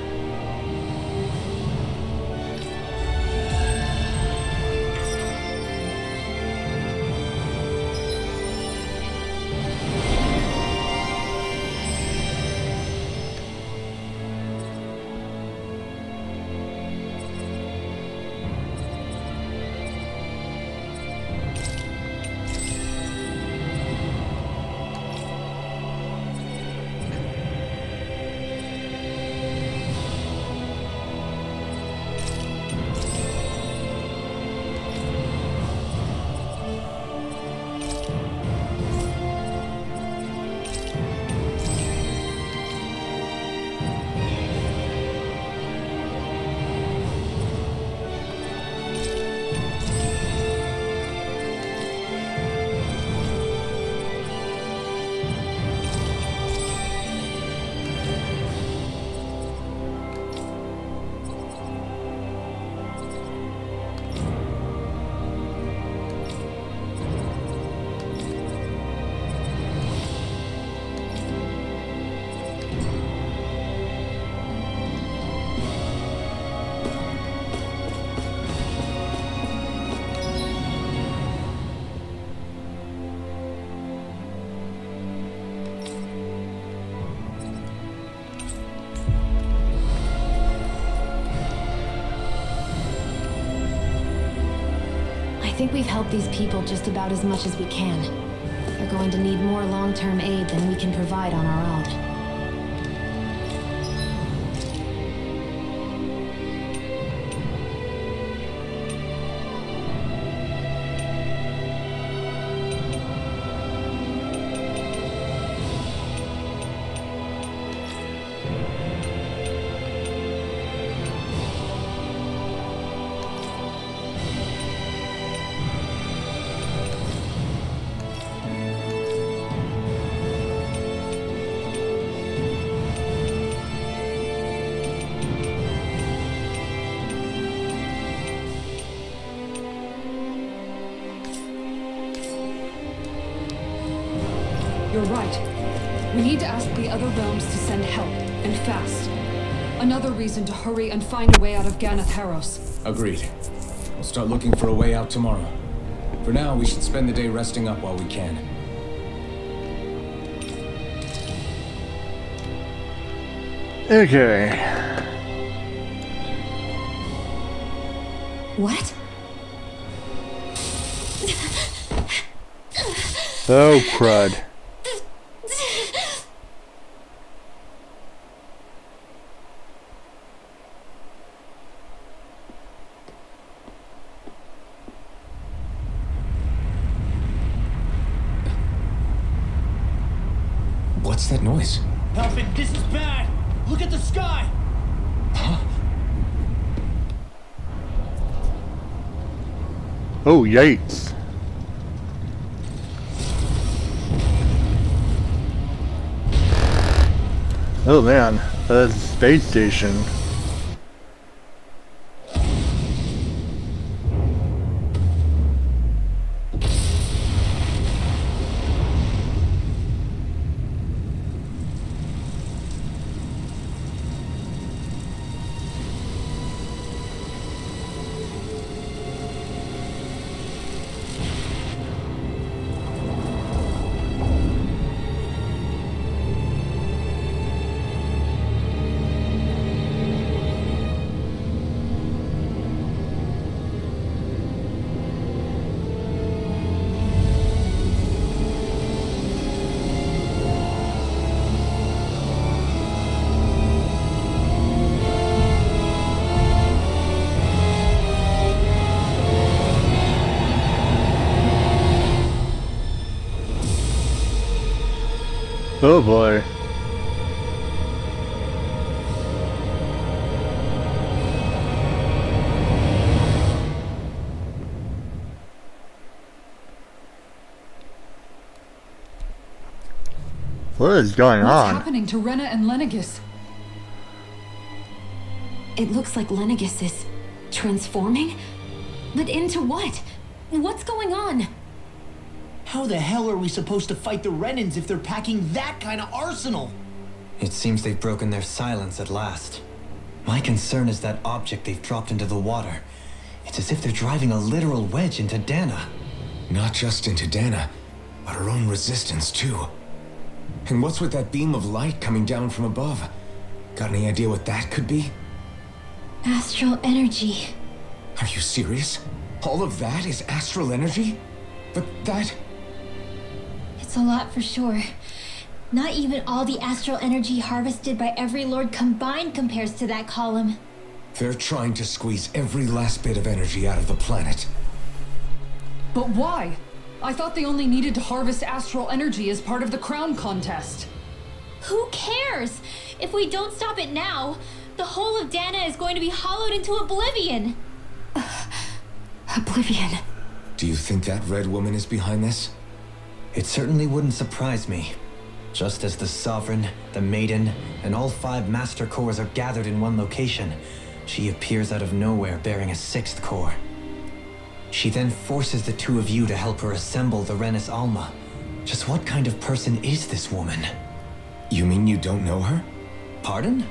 I think we've helped these people just about as much as we can. They're going to need more long-term aid than we can provide on our own. You're right. We need to ask the other realms to send help, and fast. Another reason to hurry and find a way out of Ganath Haros. Agreed. We'll start looking for a way out tomorrow. For now, we should spend the day resting up while we can. Okay. What? Oh, crud. What's that noise? Alphen, this is bad! Look at the sky! Oh, yikes. Oh man, that's a space station. Oh boy. What is going What's on? happening to Rena and Lenegis? It looks like Lenegis is transforming? But into what? What's going on? How the hell are we supposed to fight the Renans if they're packing that kind of arsenal? It seems they've broken their silence at last. My concern is that object they've dropped into the water. It's as if they're driving a literal wedge into Dana. Not just into Dana, but her own resistance too. And what's with that beam of light coming down from above? Got any idea what that could be? Astral energy. Are you serious? All of that is astral energy? But that... It's a lot for sure. Not even all the astral energy harvested by every lord combined compares to that column. They're trying to squeeze every last bit of energy out of the planet. But why? I thought they only needed to harvest astral energy as part of the crown contest. Who cares? If we don't stop it now, the whole of Dana is going to be hollowed into oblivion. Oblivion. Do you think that red woman is behind this? It certainly wouldn't surprise me. Just as the Sovereign, the Maiden, and all 5 Master Cores are gathered in one location, she appears out of nowhere bearing a 6th core. She then forces the 2 of you to help her assemble the Renis Alma. Just what kind of person is this woman? You mean you don't know her? Pardon?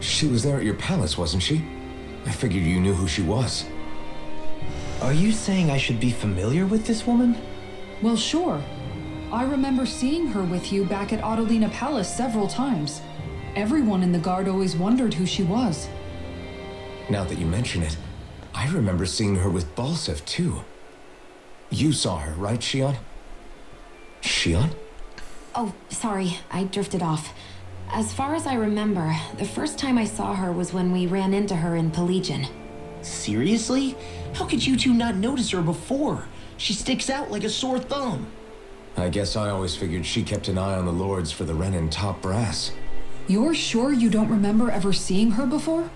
She was there at your palace, wasn't she? I figured you knew who she was. Are you saying I should be familiar with this woman? Well, sure. I remember seeing her with you back at Adelina Palace several times. Everyone in the guard always wondered who she was. Now that you mention it, I remember seeing her with Balsef too. You saw her, right, Shionne? Shionne? Oh, sorry, I drifted off. As far as I remember, the first time I saw her was when we ran into her in Pelagian. Seriously? How could you two not notice her before? She sticks out like a sore thumb. I guess I always figured she kept an eye on the lords for the Renan top brass. You're sure you don't remember ever seeing her before?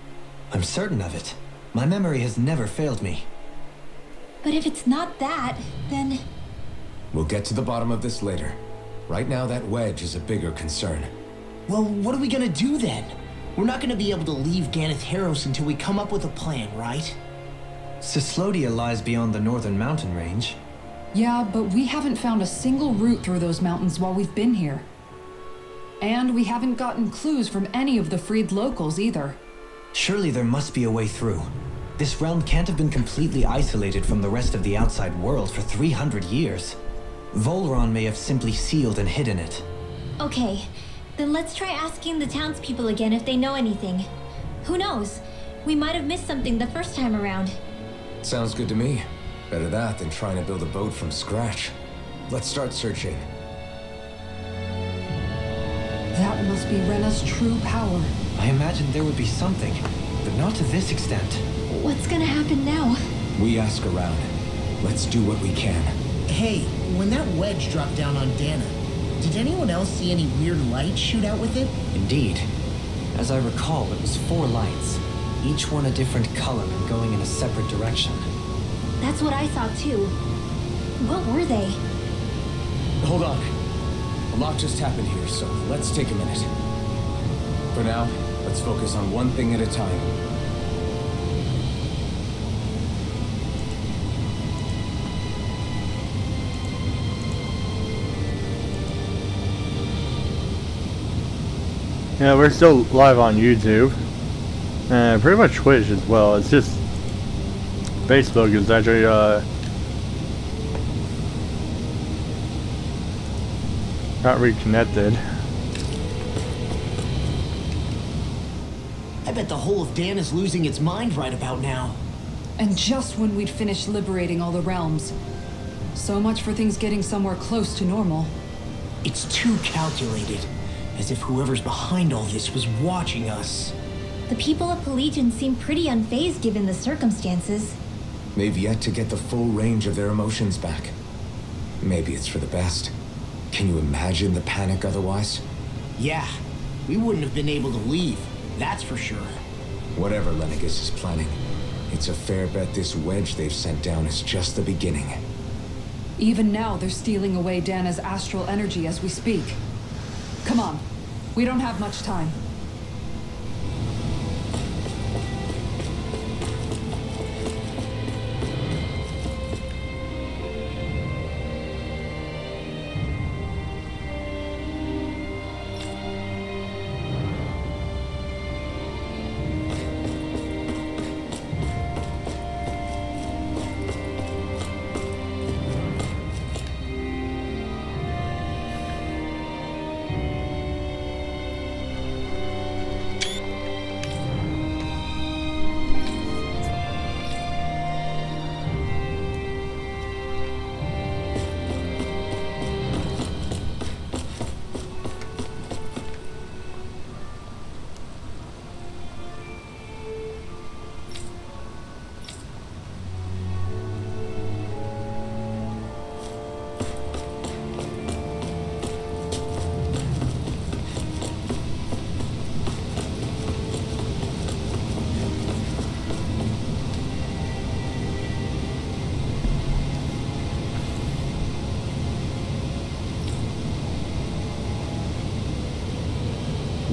I'm certain of it. My memory has never failed me. But if it's not that, then... We'll get to the bottom of this later. Right now, that wedge is a bigger concern. Well, what are we gonna do then? We're not gonna be able to leave Ganeth Haros until we come up with a plan, right? Cislodia lies beyond the northern mountain range. Yeah, but we haven't found a single route through those mountains while we've been here. And we haven't gotten clues from any of the freed locals either. Surely there must be a way through. This realm can't have been completely isolated from the rest of the outside world for 300 years. Volhran may have simply sealed and hidden it. Okay, then let's try asking the townspeople again if they know anything. Who knows? We might have missed something the first time around. Sounds good to me. Better that than trying to build a boat from scratch. Let's start searching. That must be Rena's true power. I imagined there would be something, but not to this extent. What's gonna happen now? We ask around. Let's do what we can. Hey, when that wedge dropped down on Dana, did anyone else see any weird lights shoot out with it? Indeed. As I recall, it was 4 lights, each one a different color and going in a separate direction. That's what I saw too. What were they? Hold on. A lot just happened here, so let's take a minute. For now, let's focus on one thing at a time. Yeah, we're still live on YouTube. And pretty much Twitch as well. It's just Facebook is actually not reconnected. I bet the whole of Dan is losing its mind right about now. And just when we'd finished liberating all the realms. So much for things getting somewhere close to normal. It's too calculated. As if whoever's behind all this was watching us. The people of Pelegion seem pretty unfazed given the circumstances. They've yet to get the full range of their emotions back. Maybe it's for the best. Can you imagine the panic otherwise? Yeah, we wouldn't have been able to leave, that's for sure. Whatever Lenegis is planning, it's a fair bet this wedge they've sent down is just the beginning. Even now, they're stealing away Dana's astral energy as we speak. Come on, we don't have much time.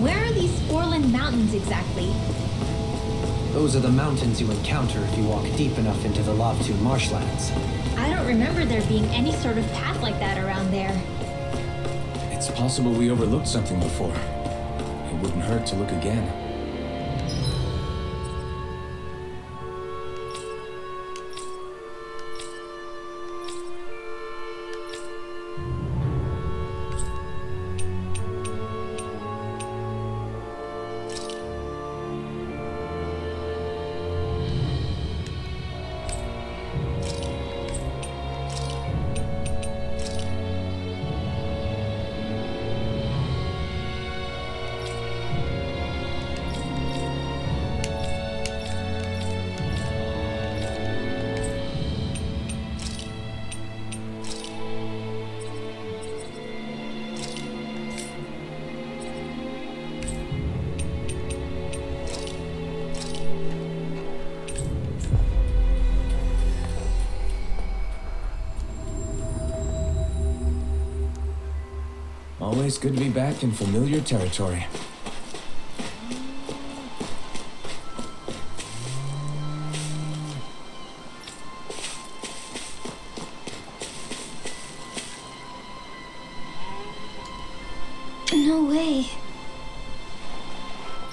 Where are these Forland Mountains exactly? Those are the mountains you encounter if you walk deep enough into the Lavtu marshlands. I don't remember there being any sort of path like that around there. It's possible we overlooked something before. It wouldn't hurt to look again. Always good to be back in familiar territory. No way.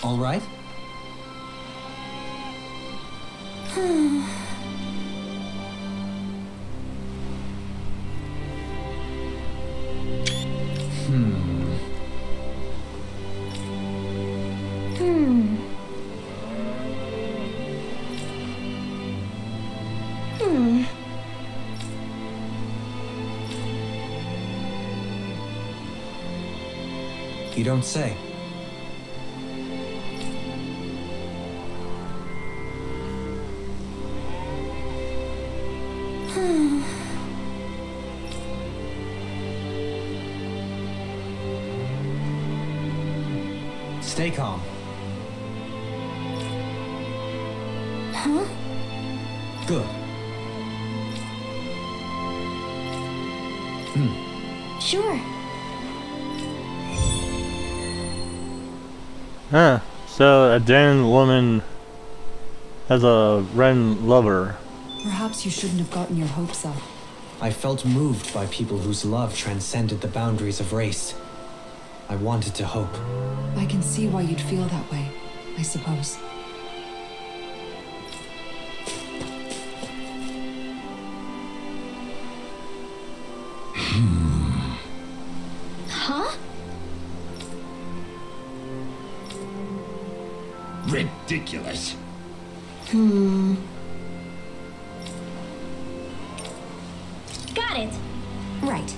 All right? You don't say. Stay calm. Huh? Good. Sure. Huh. So a Dan woman has a Ren lover. Perhaps you shouldn't have gotten your hopes up. I felt moved by people whose love transcended the boundaries of race. I wanted to hope. I can see why you'd feel that way, I suppose. Huh? Ridiculous. Got it. Right.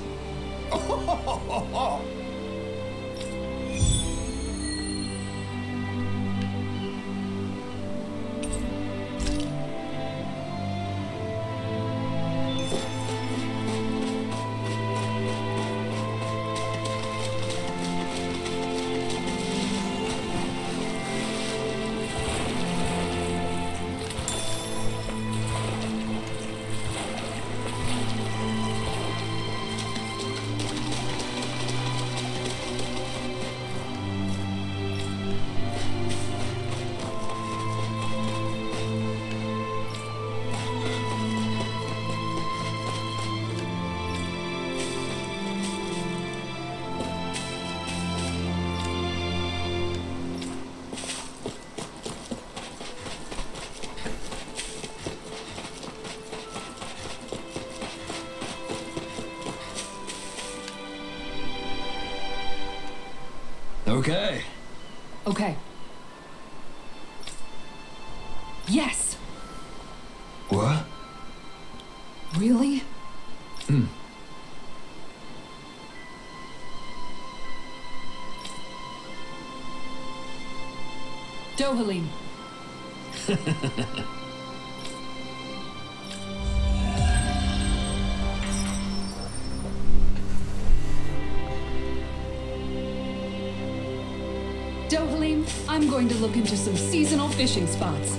Okay. Okay. Yes! What? Really? Dohalim. Dohalim, I'm going to look into some seasonal fishing spots.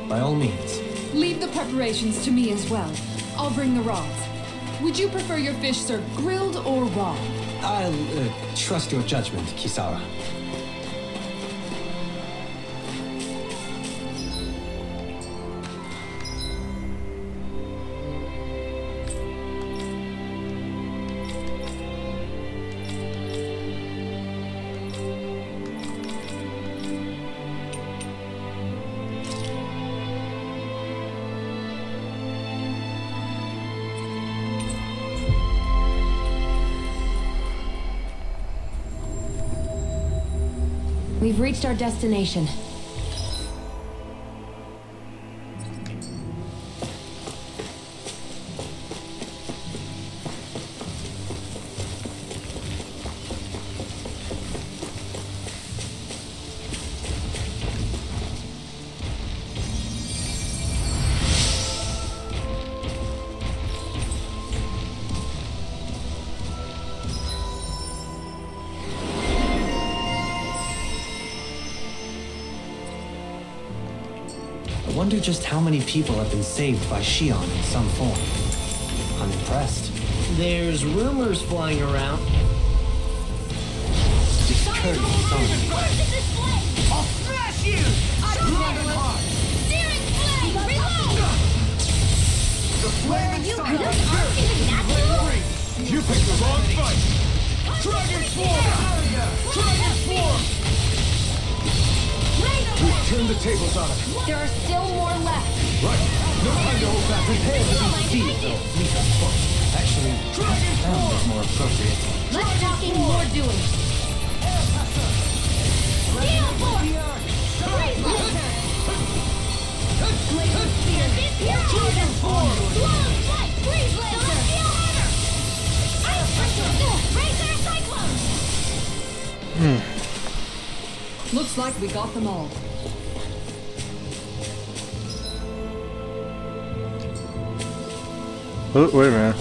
By all means. Leave the preparations to me as well. I'll bring the rods. Would you prefer your fish served grilled or raw? I'll trust your judgment, Kisara. We've reached our destination. I wonder just how many people have been saved by Shionne in some form. I'm impressed. There's rumors flying around. Discourteous some. I'll smash you! Searing flame! Reload! The flame You inside good? is good! You picked the wrong fight! Dragon Swarm! Dragon Swarm! Turn the tables on him. There are still more left. Right. No time to hold back. Prepare to be defeated. Actually, Dragon that is Swarm! more appropriate. Less talking, more doing. Steel Force! Freeze Laser! Laser Spear! Dragon Swarm! Long Flight! Freeze Laser! Steel Hammer! Ice Puncher! Razor Cyclone! Looks like we got them all. Oh, wait a minute.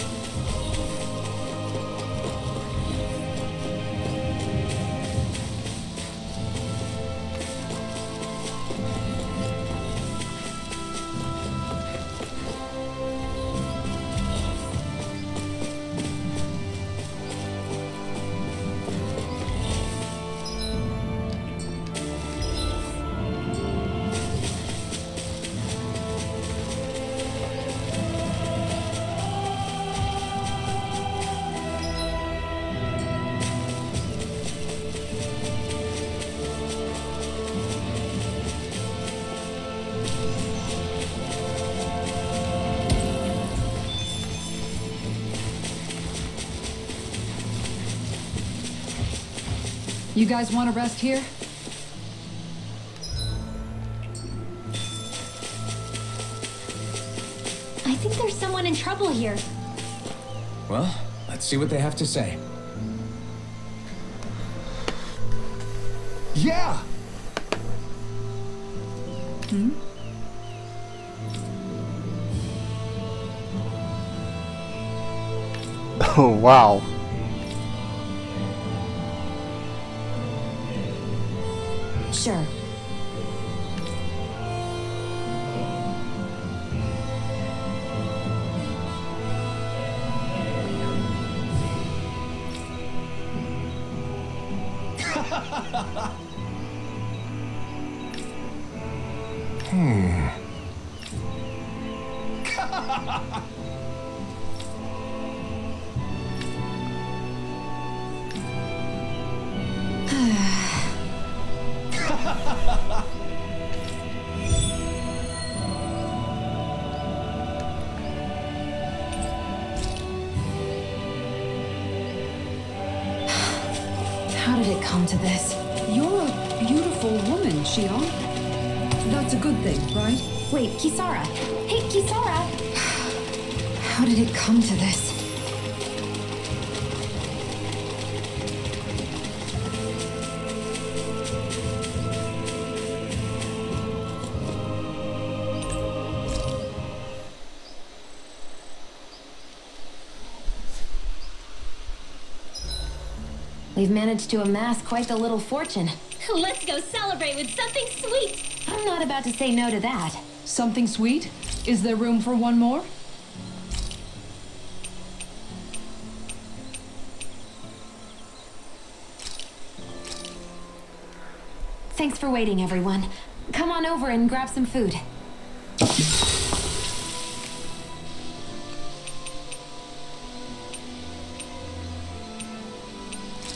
You guys want to rest here? I think there's someone in trouble here. Well, let's see what they have to say. Yeah! Oh, wow. Sure. How did it come to this? You're a beautiful woman, Shionne. That's a good thing, right? Wait, Kisara. Hey, Kisara! How did it come to this? We've managed to amass quite the little fortune. Let's go celebrate with something sweet. I'm not about to say no to that. Something sweet? Is there room for one more? Thanks for waiting, everyone. Come on over and grab some food.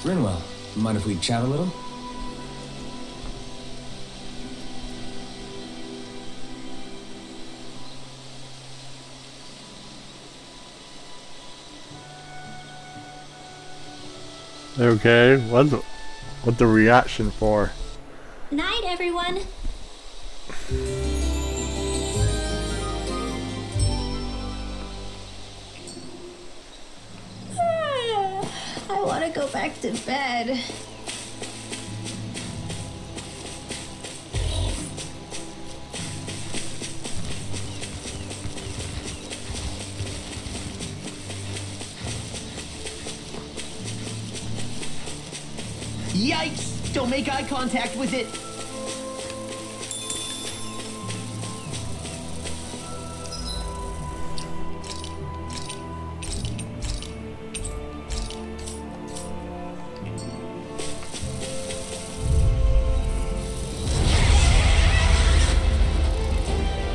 Rinwell, mind if we chat a little? Okay, what's the reaction for? Night, everyone. I want to go back to bed. Yikes! Don't make eye contact with it!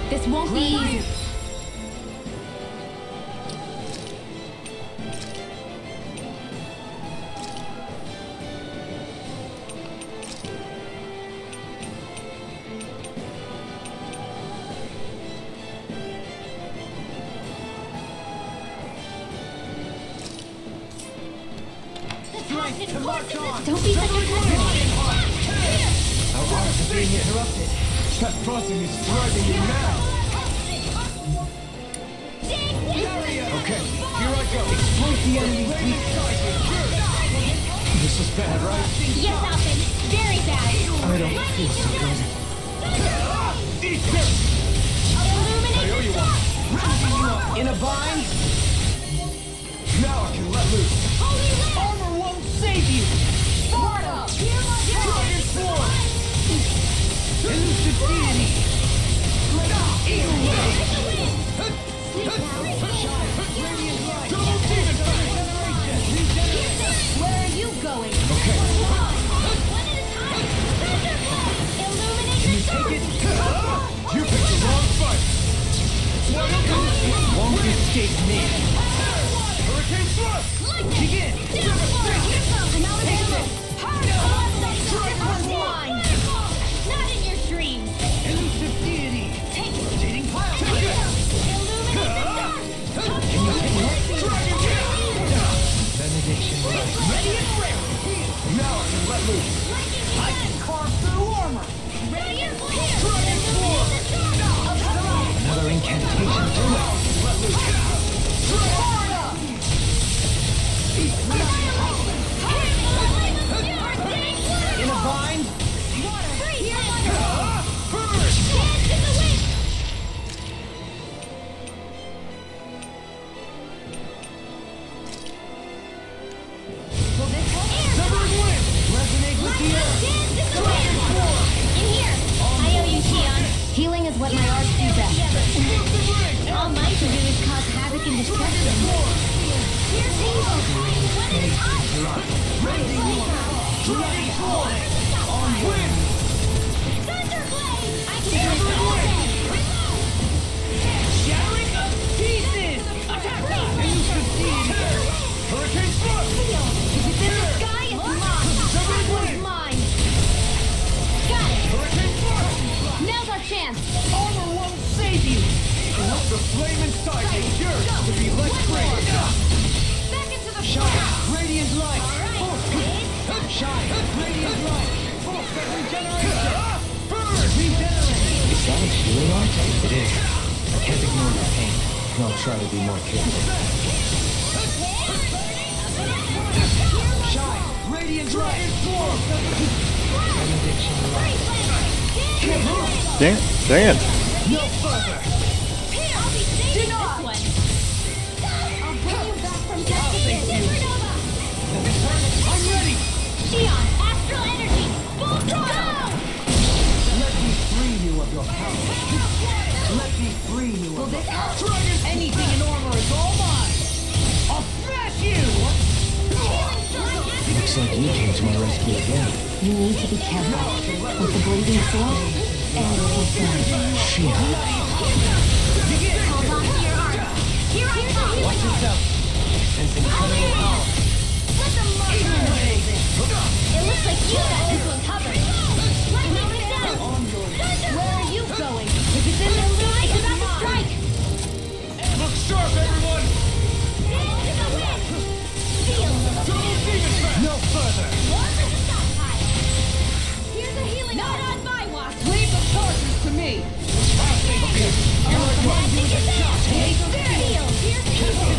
This won't be easy. To march on! Don't be such a peasant. Our orders are being interrupted. That crossing is driving me mad. Okay, here I go. Exploit the enemy's weak side. This is bad, right? Yes, Alphen. Very bad. I don't feel so good. Eat this! Illuminate the dark. In a bind? Now I can let loose. Armor won't save you! Sparta. Dragon form! Elusive deity! Eagle wave! Radiant light! Double demon fight! Where are you going? Okay. One at a time. Illuminate the Take it. You picked the wrong fight. Won't escape me! Hurricane thrust. Begin! Not in your dreams. Elusive deity! Take it. Rotating cloud! Illuminate the dark. Benediction! Ready and rare! Now I can let loose. Shattering of pieces! Attack! And you succeed! Hurricane Thrust! If it's in the sky, it's mine. That one's mine. Got it. Hurricane Thrust! Now's our chance. Armor won't save you! The flame inside is yours to be let free! Back into the Shine! fire. Radiant light! Shine! Radiant light! Force that regeneration! Burn! Regenerate! Is that a healing art? It is. I can't ignore your pain. I'll try to be more careful. Shine! Radiant light! Benediction light. Stand. No further! Here, I'll be saving this one. I'll bring you back from death again. Supernova. I'm ready! Shionne, astral energy. Full throttle. Let me free you of your power. Let me free you of your power. Anything in armor is all mine! I'll smash you! Looks like you came to my rescue again. You need to be careful with the blazing sword and the flame. Shionne. Hold on to your arms. Here I come. Watch yourself. Sense incredible power. Let them look. It looks like you got this one covered. Lightning down. Where are you going? If it's in the sky, it's about to strike. Look sharp, everyone! Into the wind. Feel the No further! Here's a healing. Not on my watch. Leave the torches to me! Magic is there. Take feel. Here's evil.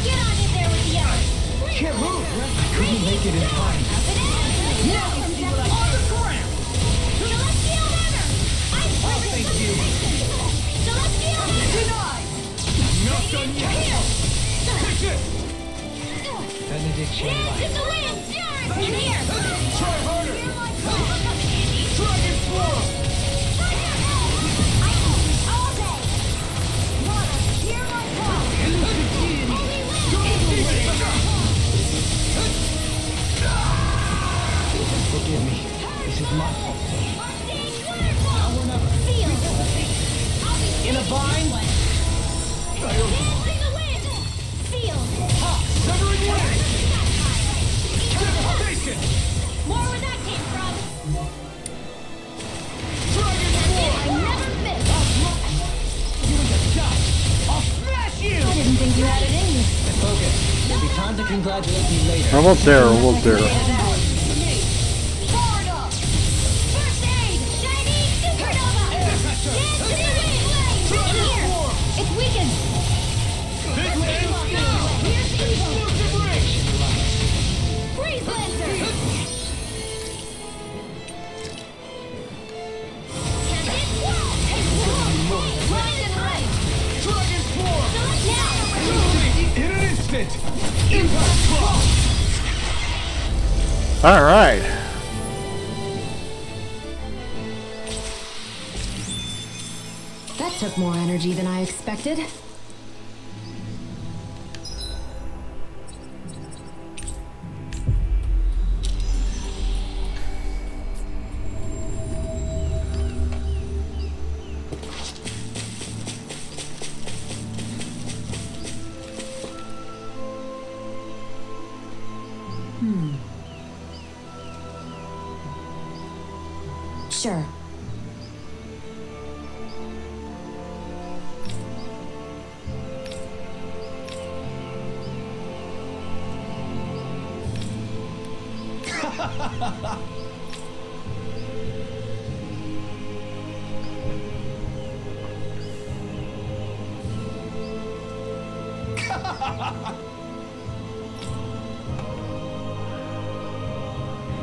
Get on in there with the others. Can't move! I couldn't make it in time. Now you see what I'm on the ground. Celestial hammer. Thank you. Celestial hammer. Denied! Not done yet! Take it! Benediction light. Into the wind. In here. Try harder! Dragon Swirl! All day. Water. Hear my call. Forgive me. This is my fault. In a bind? Severing wind! Devastation! More where that came from. Dragon Swirl! I never miss. Give it a shot! I'll smash you! I didn't think you had it in you. Focus. There'll be time to congratulate me later. Almost there. Forward up. First aid. Shiny supernova. Dance to the wind. In here. It's weakened. Big Land Skill! Here's evil. Explosive Ring! Freeze Lancer. Captain Wall. Blind and hide. Dragon Swarm! Now. In an instant! Impact Cross! All right. That took more energy than I expected. Sure.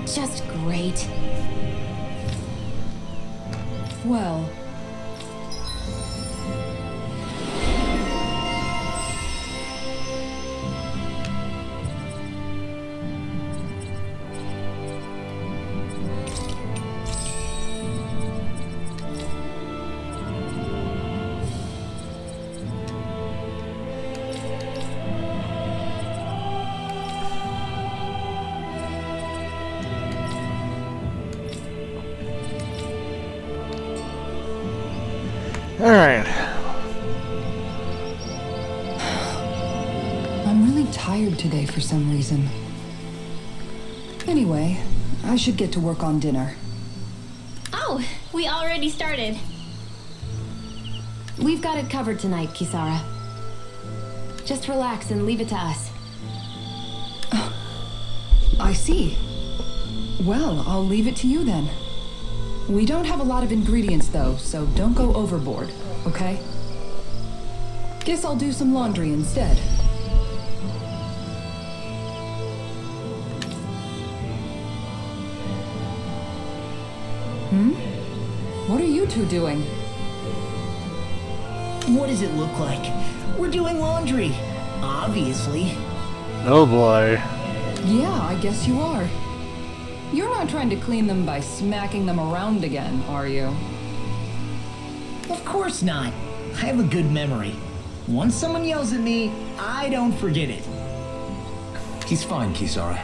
Just great. Well, Alright. I'm really tired today for some reason. Anyway, I should get to work on dinner. Oh, we already started. We've got it covered tonight, Kisara. Just relax and leave it to us. I see. Well, I'll leave it to you then. We don't have a lot of ingredients though, so don't go overboard, okay? Guess I'll do some laundry instead. What are you two doing? What does it look like? We're doing laundry. Obviously. Oh boy. Yeah, I guess you are. You're not trying to clean them by smacking them around again, are you? Of course not. I have a good memory. Once someone yells at me, I don't forget it. He's fine, Kisara.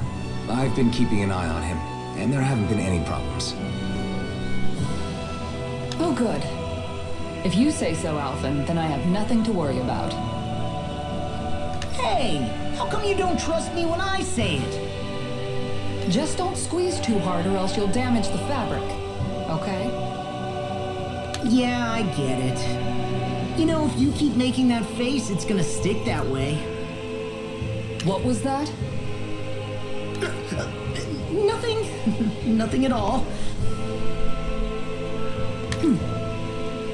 I've been keeping an eye on him, and there haven't been any problems. Oh, good. If you say so, Alphen, then I have nothing to worry about. Hey, how come you don't trust me when I say it? Just don't squeeze too hard or else you'll damage the fabric, okay? Yeah, I get it. You know, if you keep making that face, it's gonna stick that way. What was that? Nothing. Nothing at all.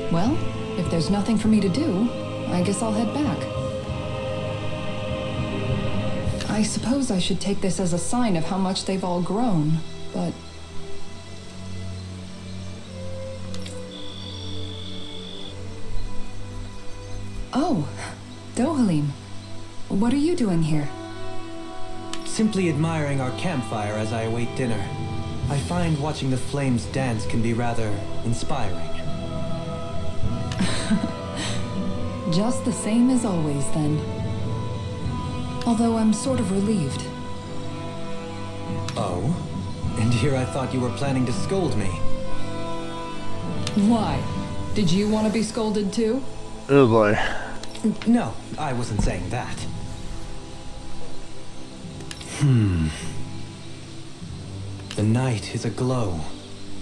Well, if there's nothing for me to do, I guess I'll head back. I suppose I should take this as a sign of how much they've all grown, but... Oh, Dohalim. What are you doing here? Simply admiring our campfire as I await dinner. I find watching the flames dance can be rather inspiring. Just the same as always, then. Although I'm sort of relieved. Oh? And here I thought you were planning to scold me. Why? Did you want to be scolded too? Oh boy. No, I wasn't saying that. The night is aglow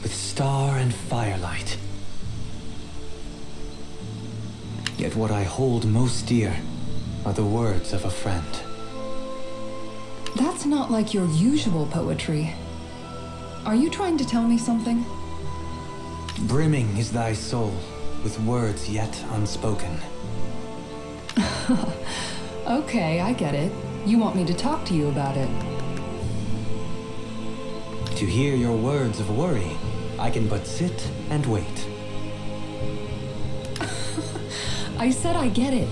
with star and firelight. Yet what I hold most dear are the words of a friend. That's not like your usual poetry. Are you trying to tell me something? Brimming is thy soul with words yet unspoken. Okay, I get it. You want me to talk to you about it. To hear your words of worry, I can but sit and wait. I said I get it.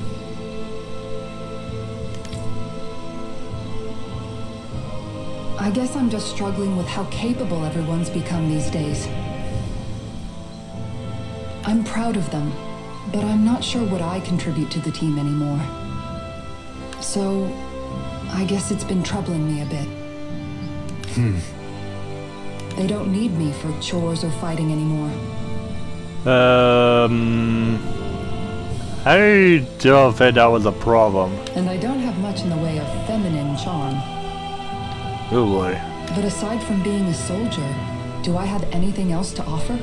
I guess I'm just struggling with how capable everyone's become these days. I'm proud of them, but I'm not sure what I contribute to the team anymore. So, I guess it's been troubling me a bit. They don't need me for chores or fighting anymore. I don't think that was a problem. And I don't have much in the way of feminine charm. Oh boy. But aside from being a soldier, do I have anything else to offer?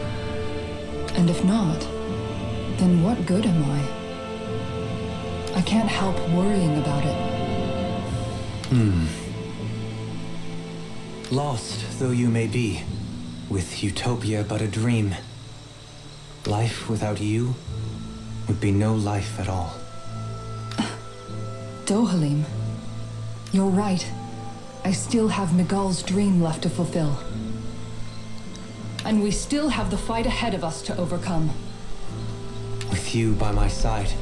And if not, then what good am I? I can't help worrying about it. Lost though you may be, with utopia but a dream, life without you would be no life at all. Dohalim, you're right. I still have Miguel's dream left to fulfill. And we still have the fight ahead of us to overcome. With you by my side,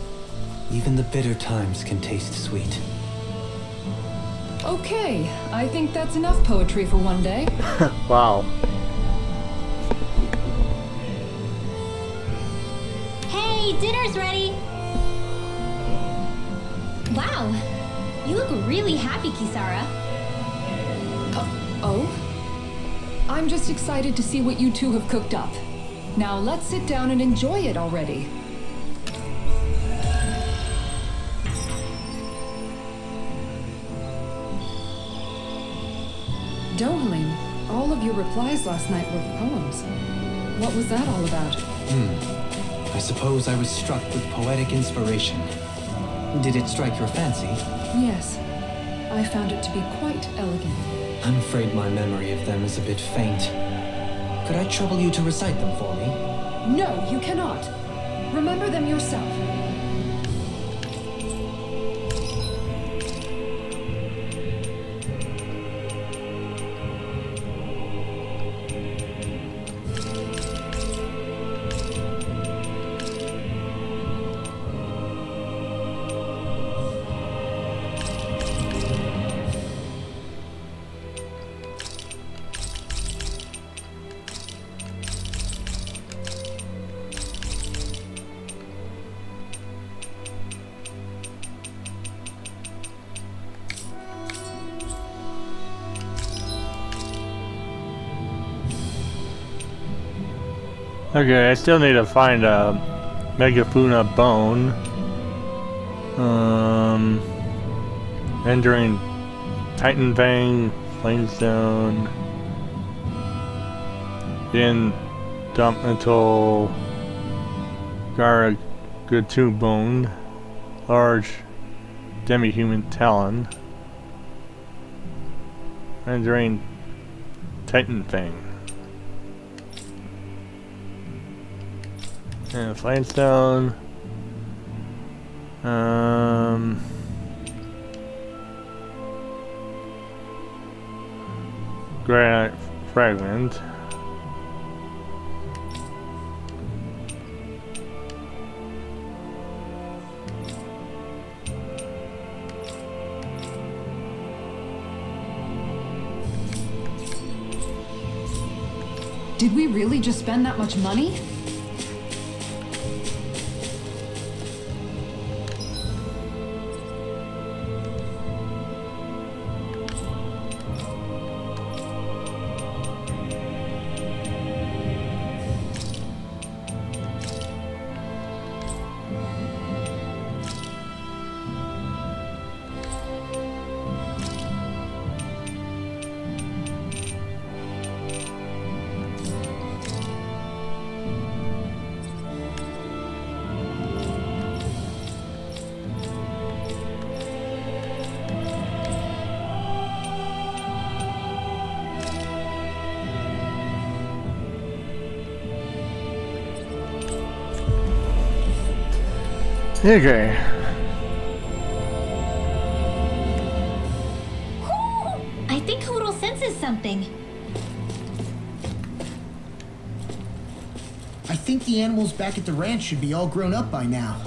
even the bitter times can taste sweet. Okay, I think that's enough poetry for one day. Wow. Hey, dinner's ready! Wow, you look really happy, Kisara. Oh? I'm just excited to see what you two have cooked up. Now let's sit down and enjoy it already. Dohalim, all of your replies last night were poems. What was that all about? I suppose I was struck with poetic inspiration. Did it strike your fancy? Yes. I found it to be quite elegant. I'm afraid my memory of them is a bit faint. Could I trouble you to recite them for me? No, you cannot. Remember them yourself. Okay, I still need to find a Megafuna bone. Entering Titan Fang, Flamestone. Then dump until Garagatu bone. Large demi-human talon. Entering Titan Fang. And Flamestone. Granite fragment. Did we really just spend that much money? Okay. I think Hoodle senses something. I think the animals back at the ranch should be all grown up by now.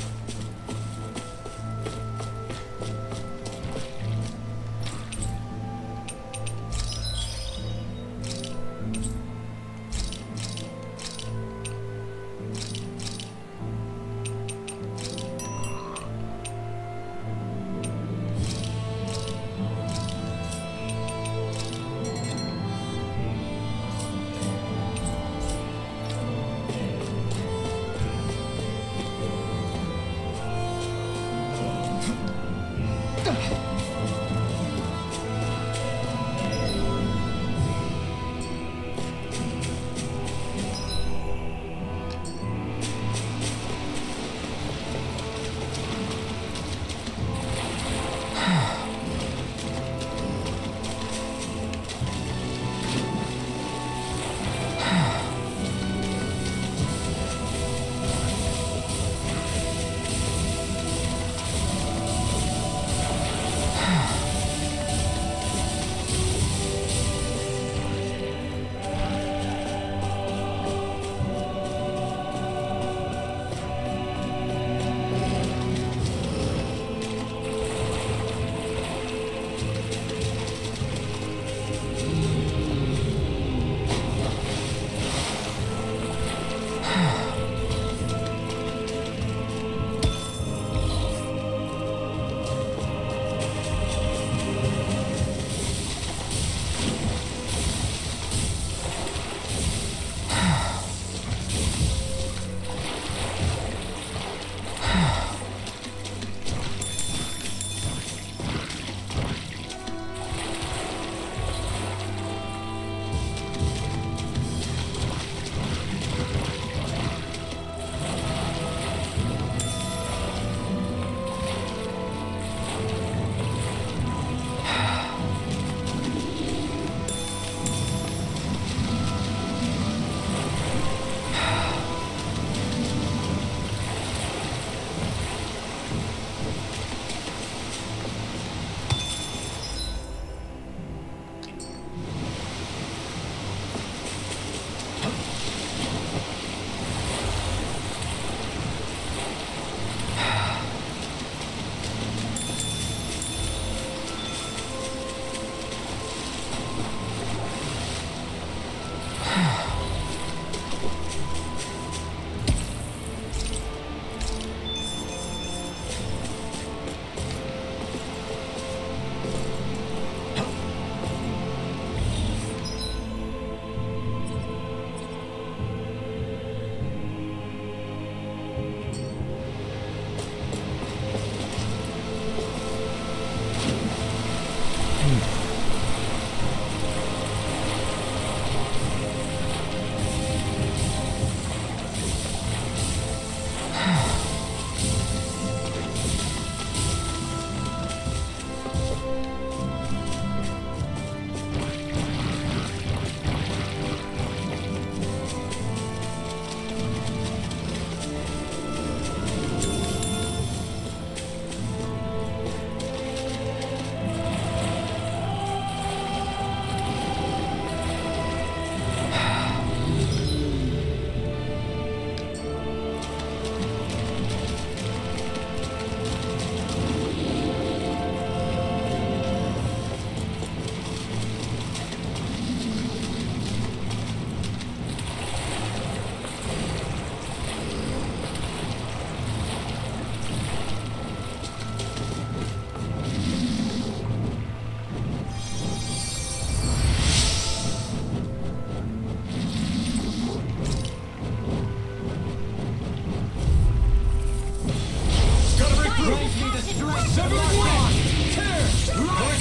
Severing wind! Tear! Reload!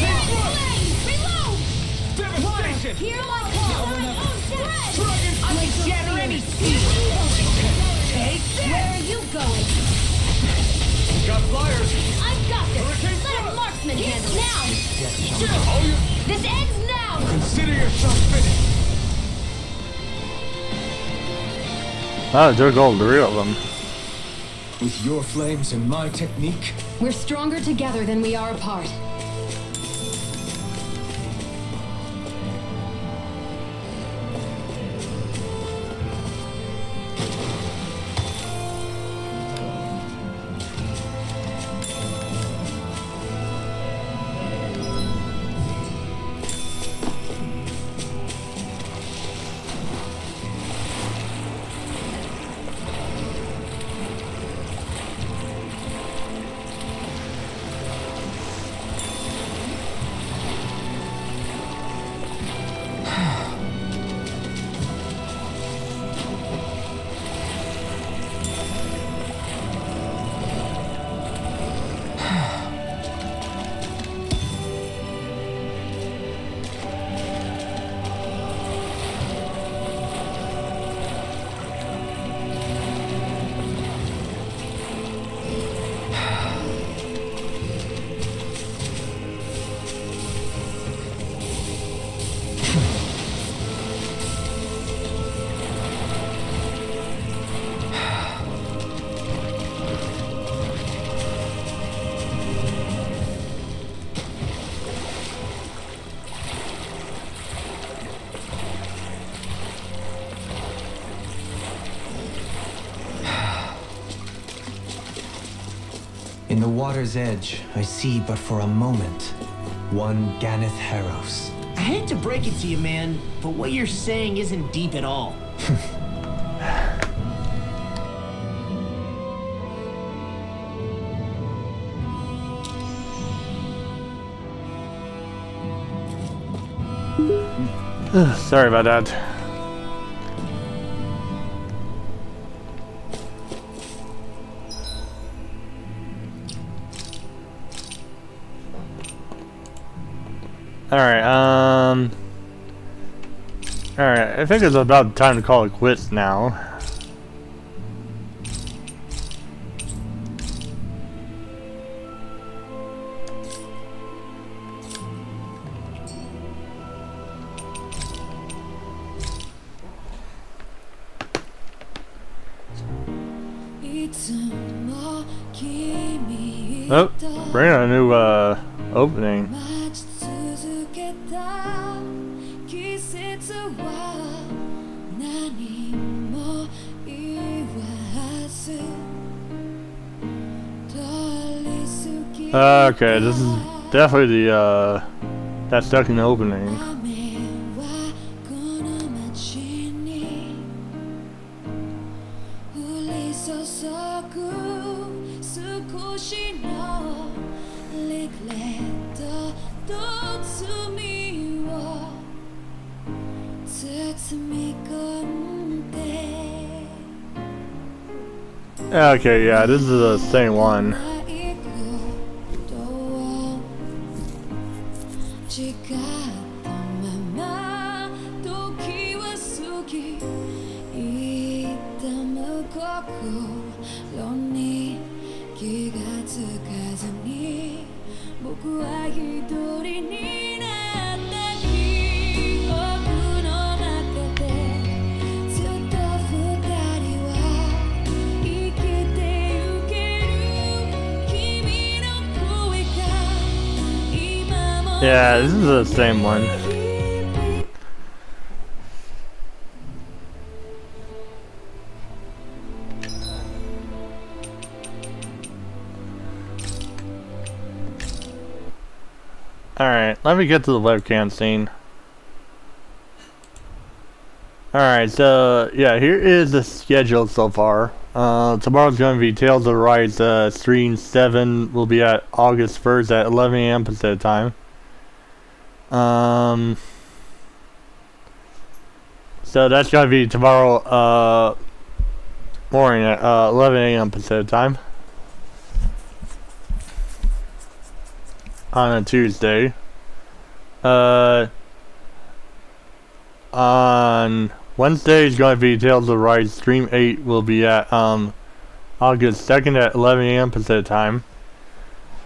Devastation! Hear my call! Dragon! I can shatter any speed! Take Where are you going? Got flyers! I've got this! Hurricane Let a thrust! marksman handle it! Now! Chill! Oh, you... This ends now! Consider yourself finished! Oh, they're gold, 3 of them. With your flames and my technique, We're stronger together than we are apart. In the water's edge, I see but for a moment one Ganeth Haros. I hate to break it to you, man, but what you're saying isn't deep at all. Sorry about that. Alright, alright, I think it's about time to call it quits now. Oh, bring on a new opening. Okay, this is definitely the that stuck in the opening. Okay, yeah, this is the same one. Yeah, this is the same one. Alright, let me get to the webcam scene. Alright, so yeah, here is the schedule so far. Tomorrow's going to be Tales of Rise Stream 7 will be at August 1st at 11 a.m. Pacific time. So that's going to be tomorrow morning at 11 a.m. Pacific time. on a Tuesday. On Wednesday is going to be Tales of the Rise. Stream 8 will be at August 2nd at 11 a.m. Pacific time.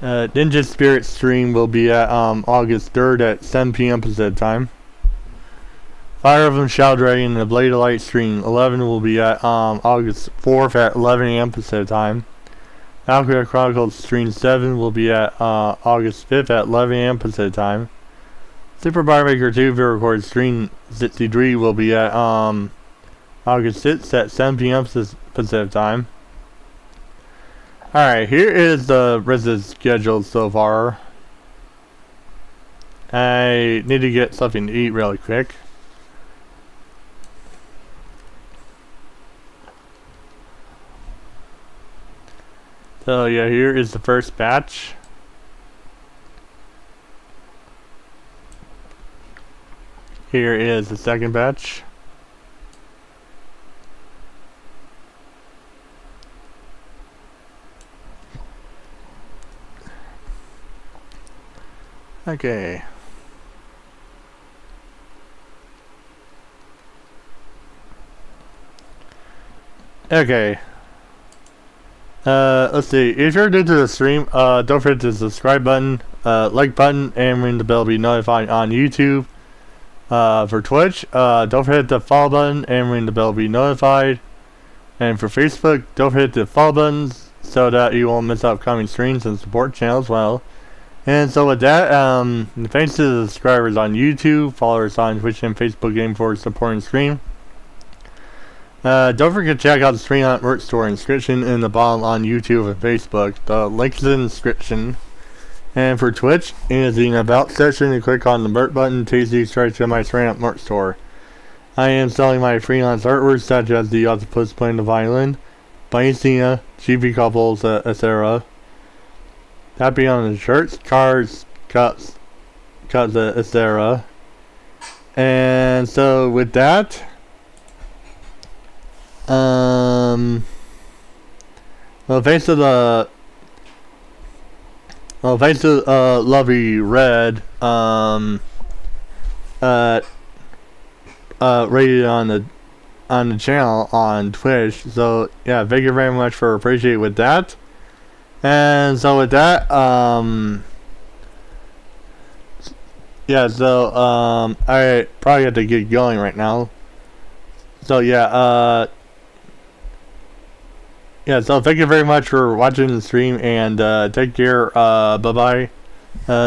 Ninja Spirit stream will be at August 3rd at 7 p.m. Pacific time. Fire Emblem Shadow Dragon and the Blade of Light stream 11 will be at August 4th at 11 a.m. Pacific time. Valkyria Chronicles stream 7 will be at August 5th at 11 a.m. Pacific time. Super Mario Maker 2 video record stream 63 will be at August 6th at 7 p.m. Pacific time. Alright, here is the rest of the schedule so far. I need to get something to eat really quick. So yeah, here is the first batch. Here is the second batch. Okay. Okay. Let's see. If you're new to the stream, don't forget the subscribe button, like button, and ring the bell to be notified on YouTube. For Twitch, don't forget the follow button and ring the bell to be notified. And for Facebook, don't forget the follow buttons so that you won't miss upcoming streams and support channel as well. And so with that, thanks to the subscribers on YouTube, followers on Twitch and Facebook game for supporting the stream. Don't forget to check out the Stream on merch store inscription in the bottom on YouTube and Facebook. The link is in the description. And for Twitch, in the About section, you click on the merch button, takes you straight to my Stream on merch store. I am selling my freelance artwork such as the octopus playing the violin, Bicina, GB couples, etc. That be on the shirts, cards, cups, etc. And so with that, well, thanks to Lovey Red, rated on the channel on Twitch. So yeah, thank you very much for appreciate with that. And so with that, yeah, so I probably have to get going right now. So yeah, yeah, so thank you very much for watching the stream, and take care. Bye bye.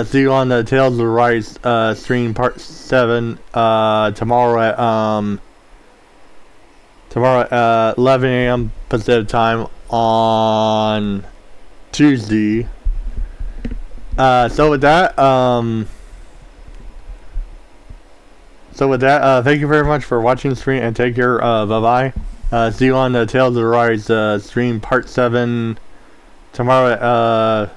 See you on the Tales of the Rise stream part 7 tomorrow at 11 a.m. Pacific time on Tuesday. So with that, thank you very much for watching the stream, and take care. Bye bye. See you on the Tales of the Rise stream part 7 tomorrow at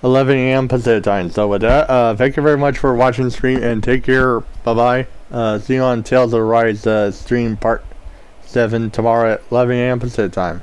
11 a.m. Pacific time. So with that, thank you very much for watching the stream, and take care. Bye bye. See you on Tales of the Rise stream part 7 tomorrow at 11 a.m. Pacific time.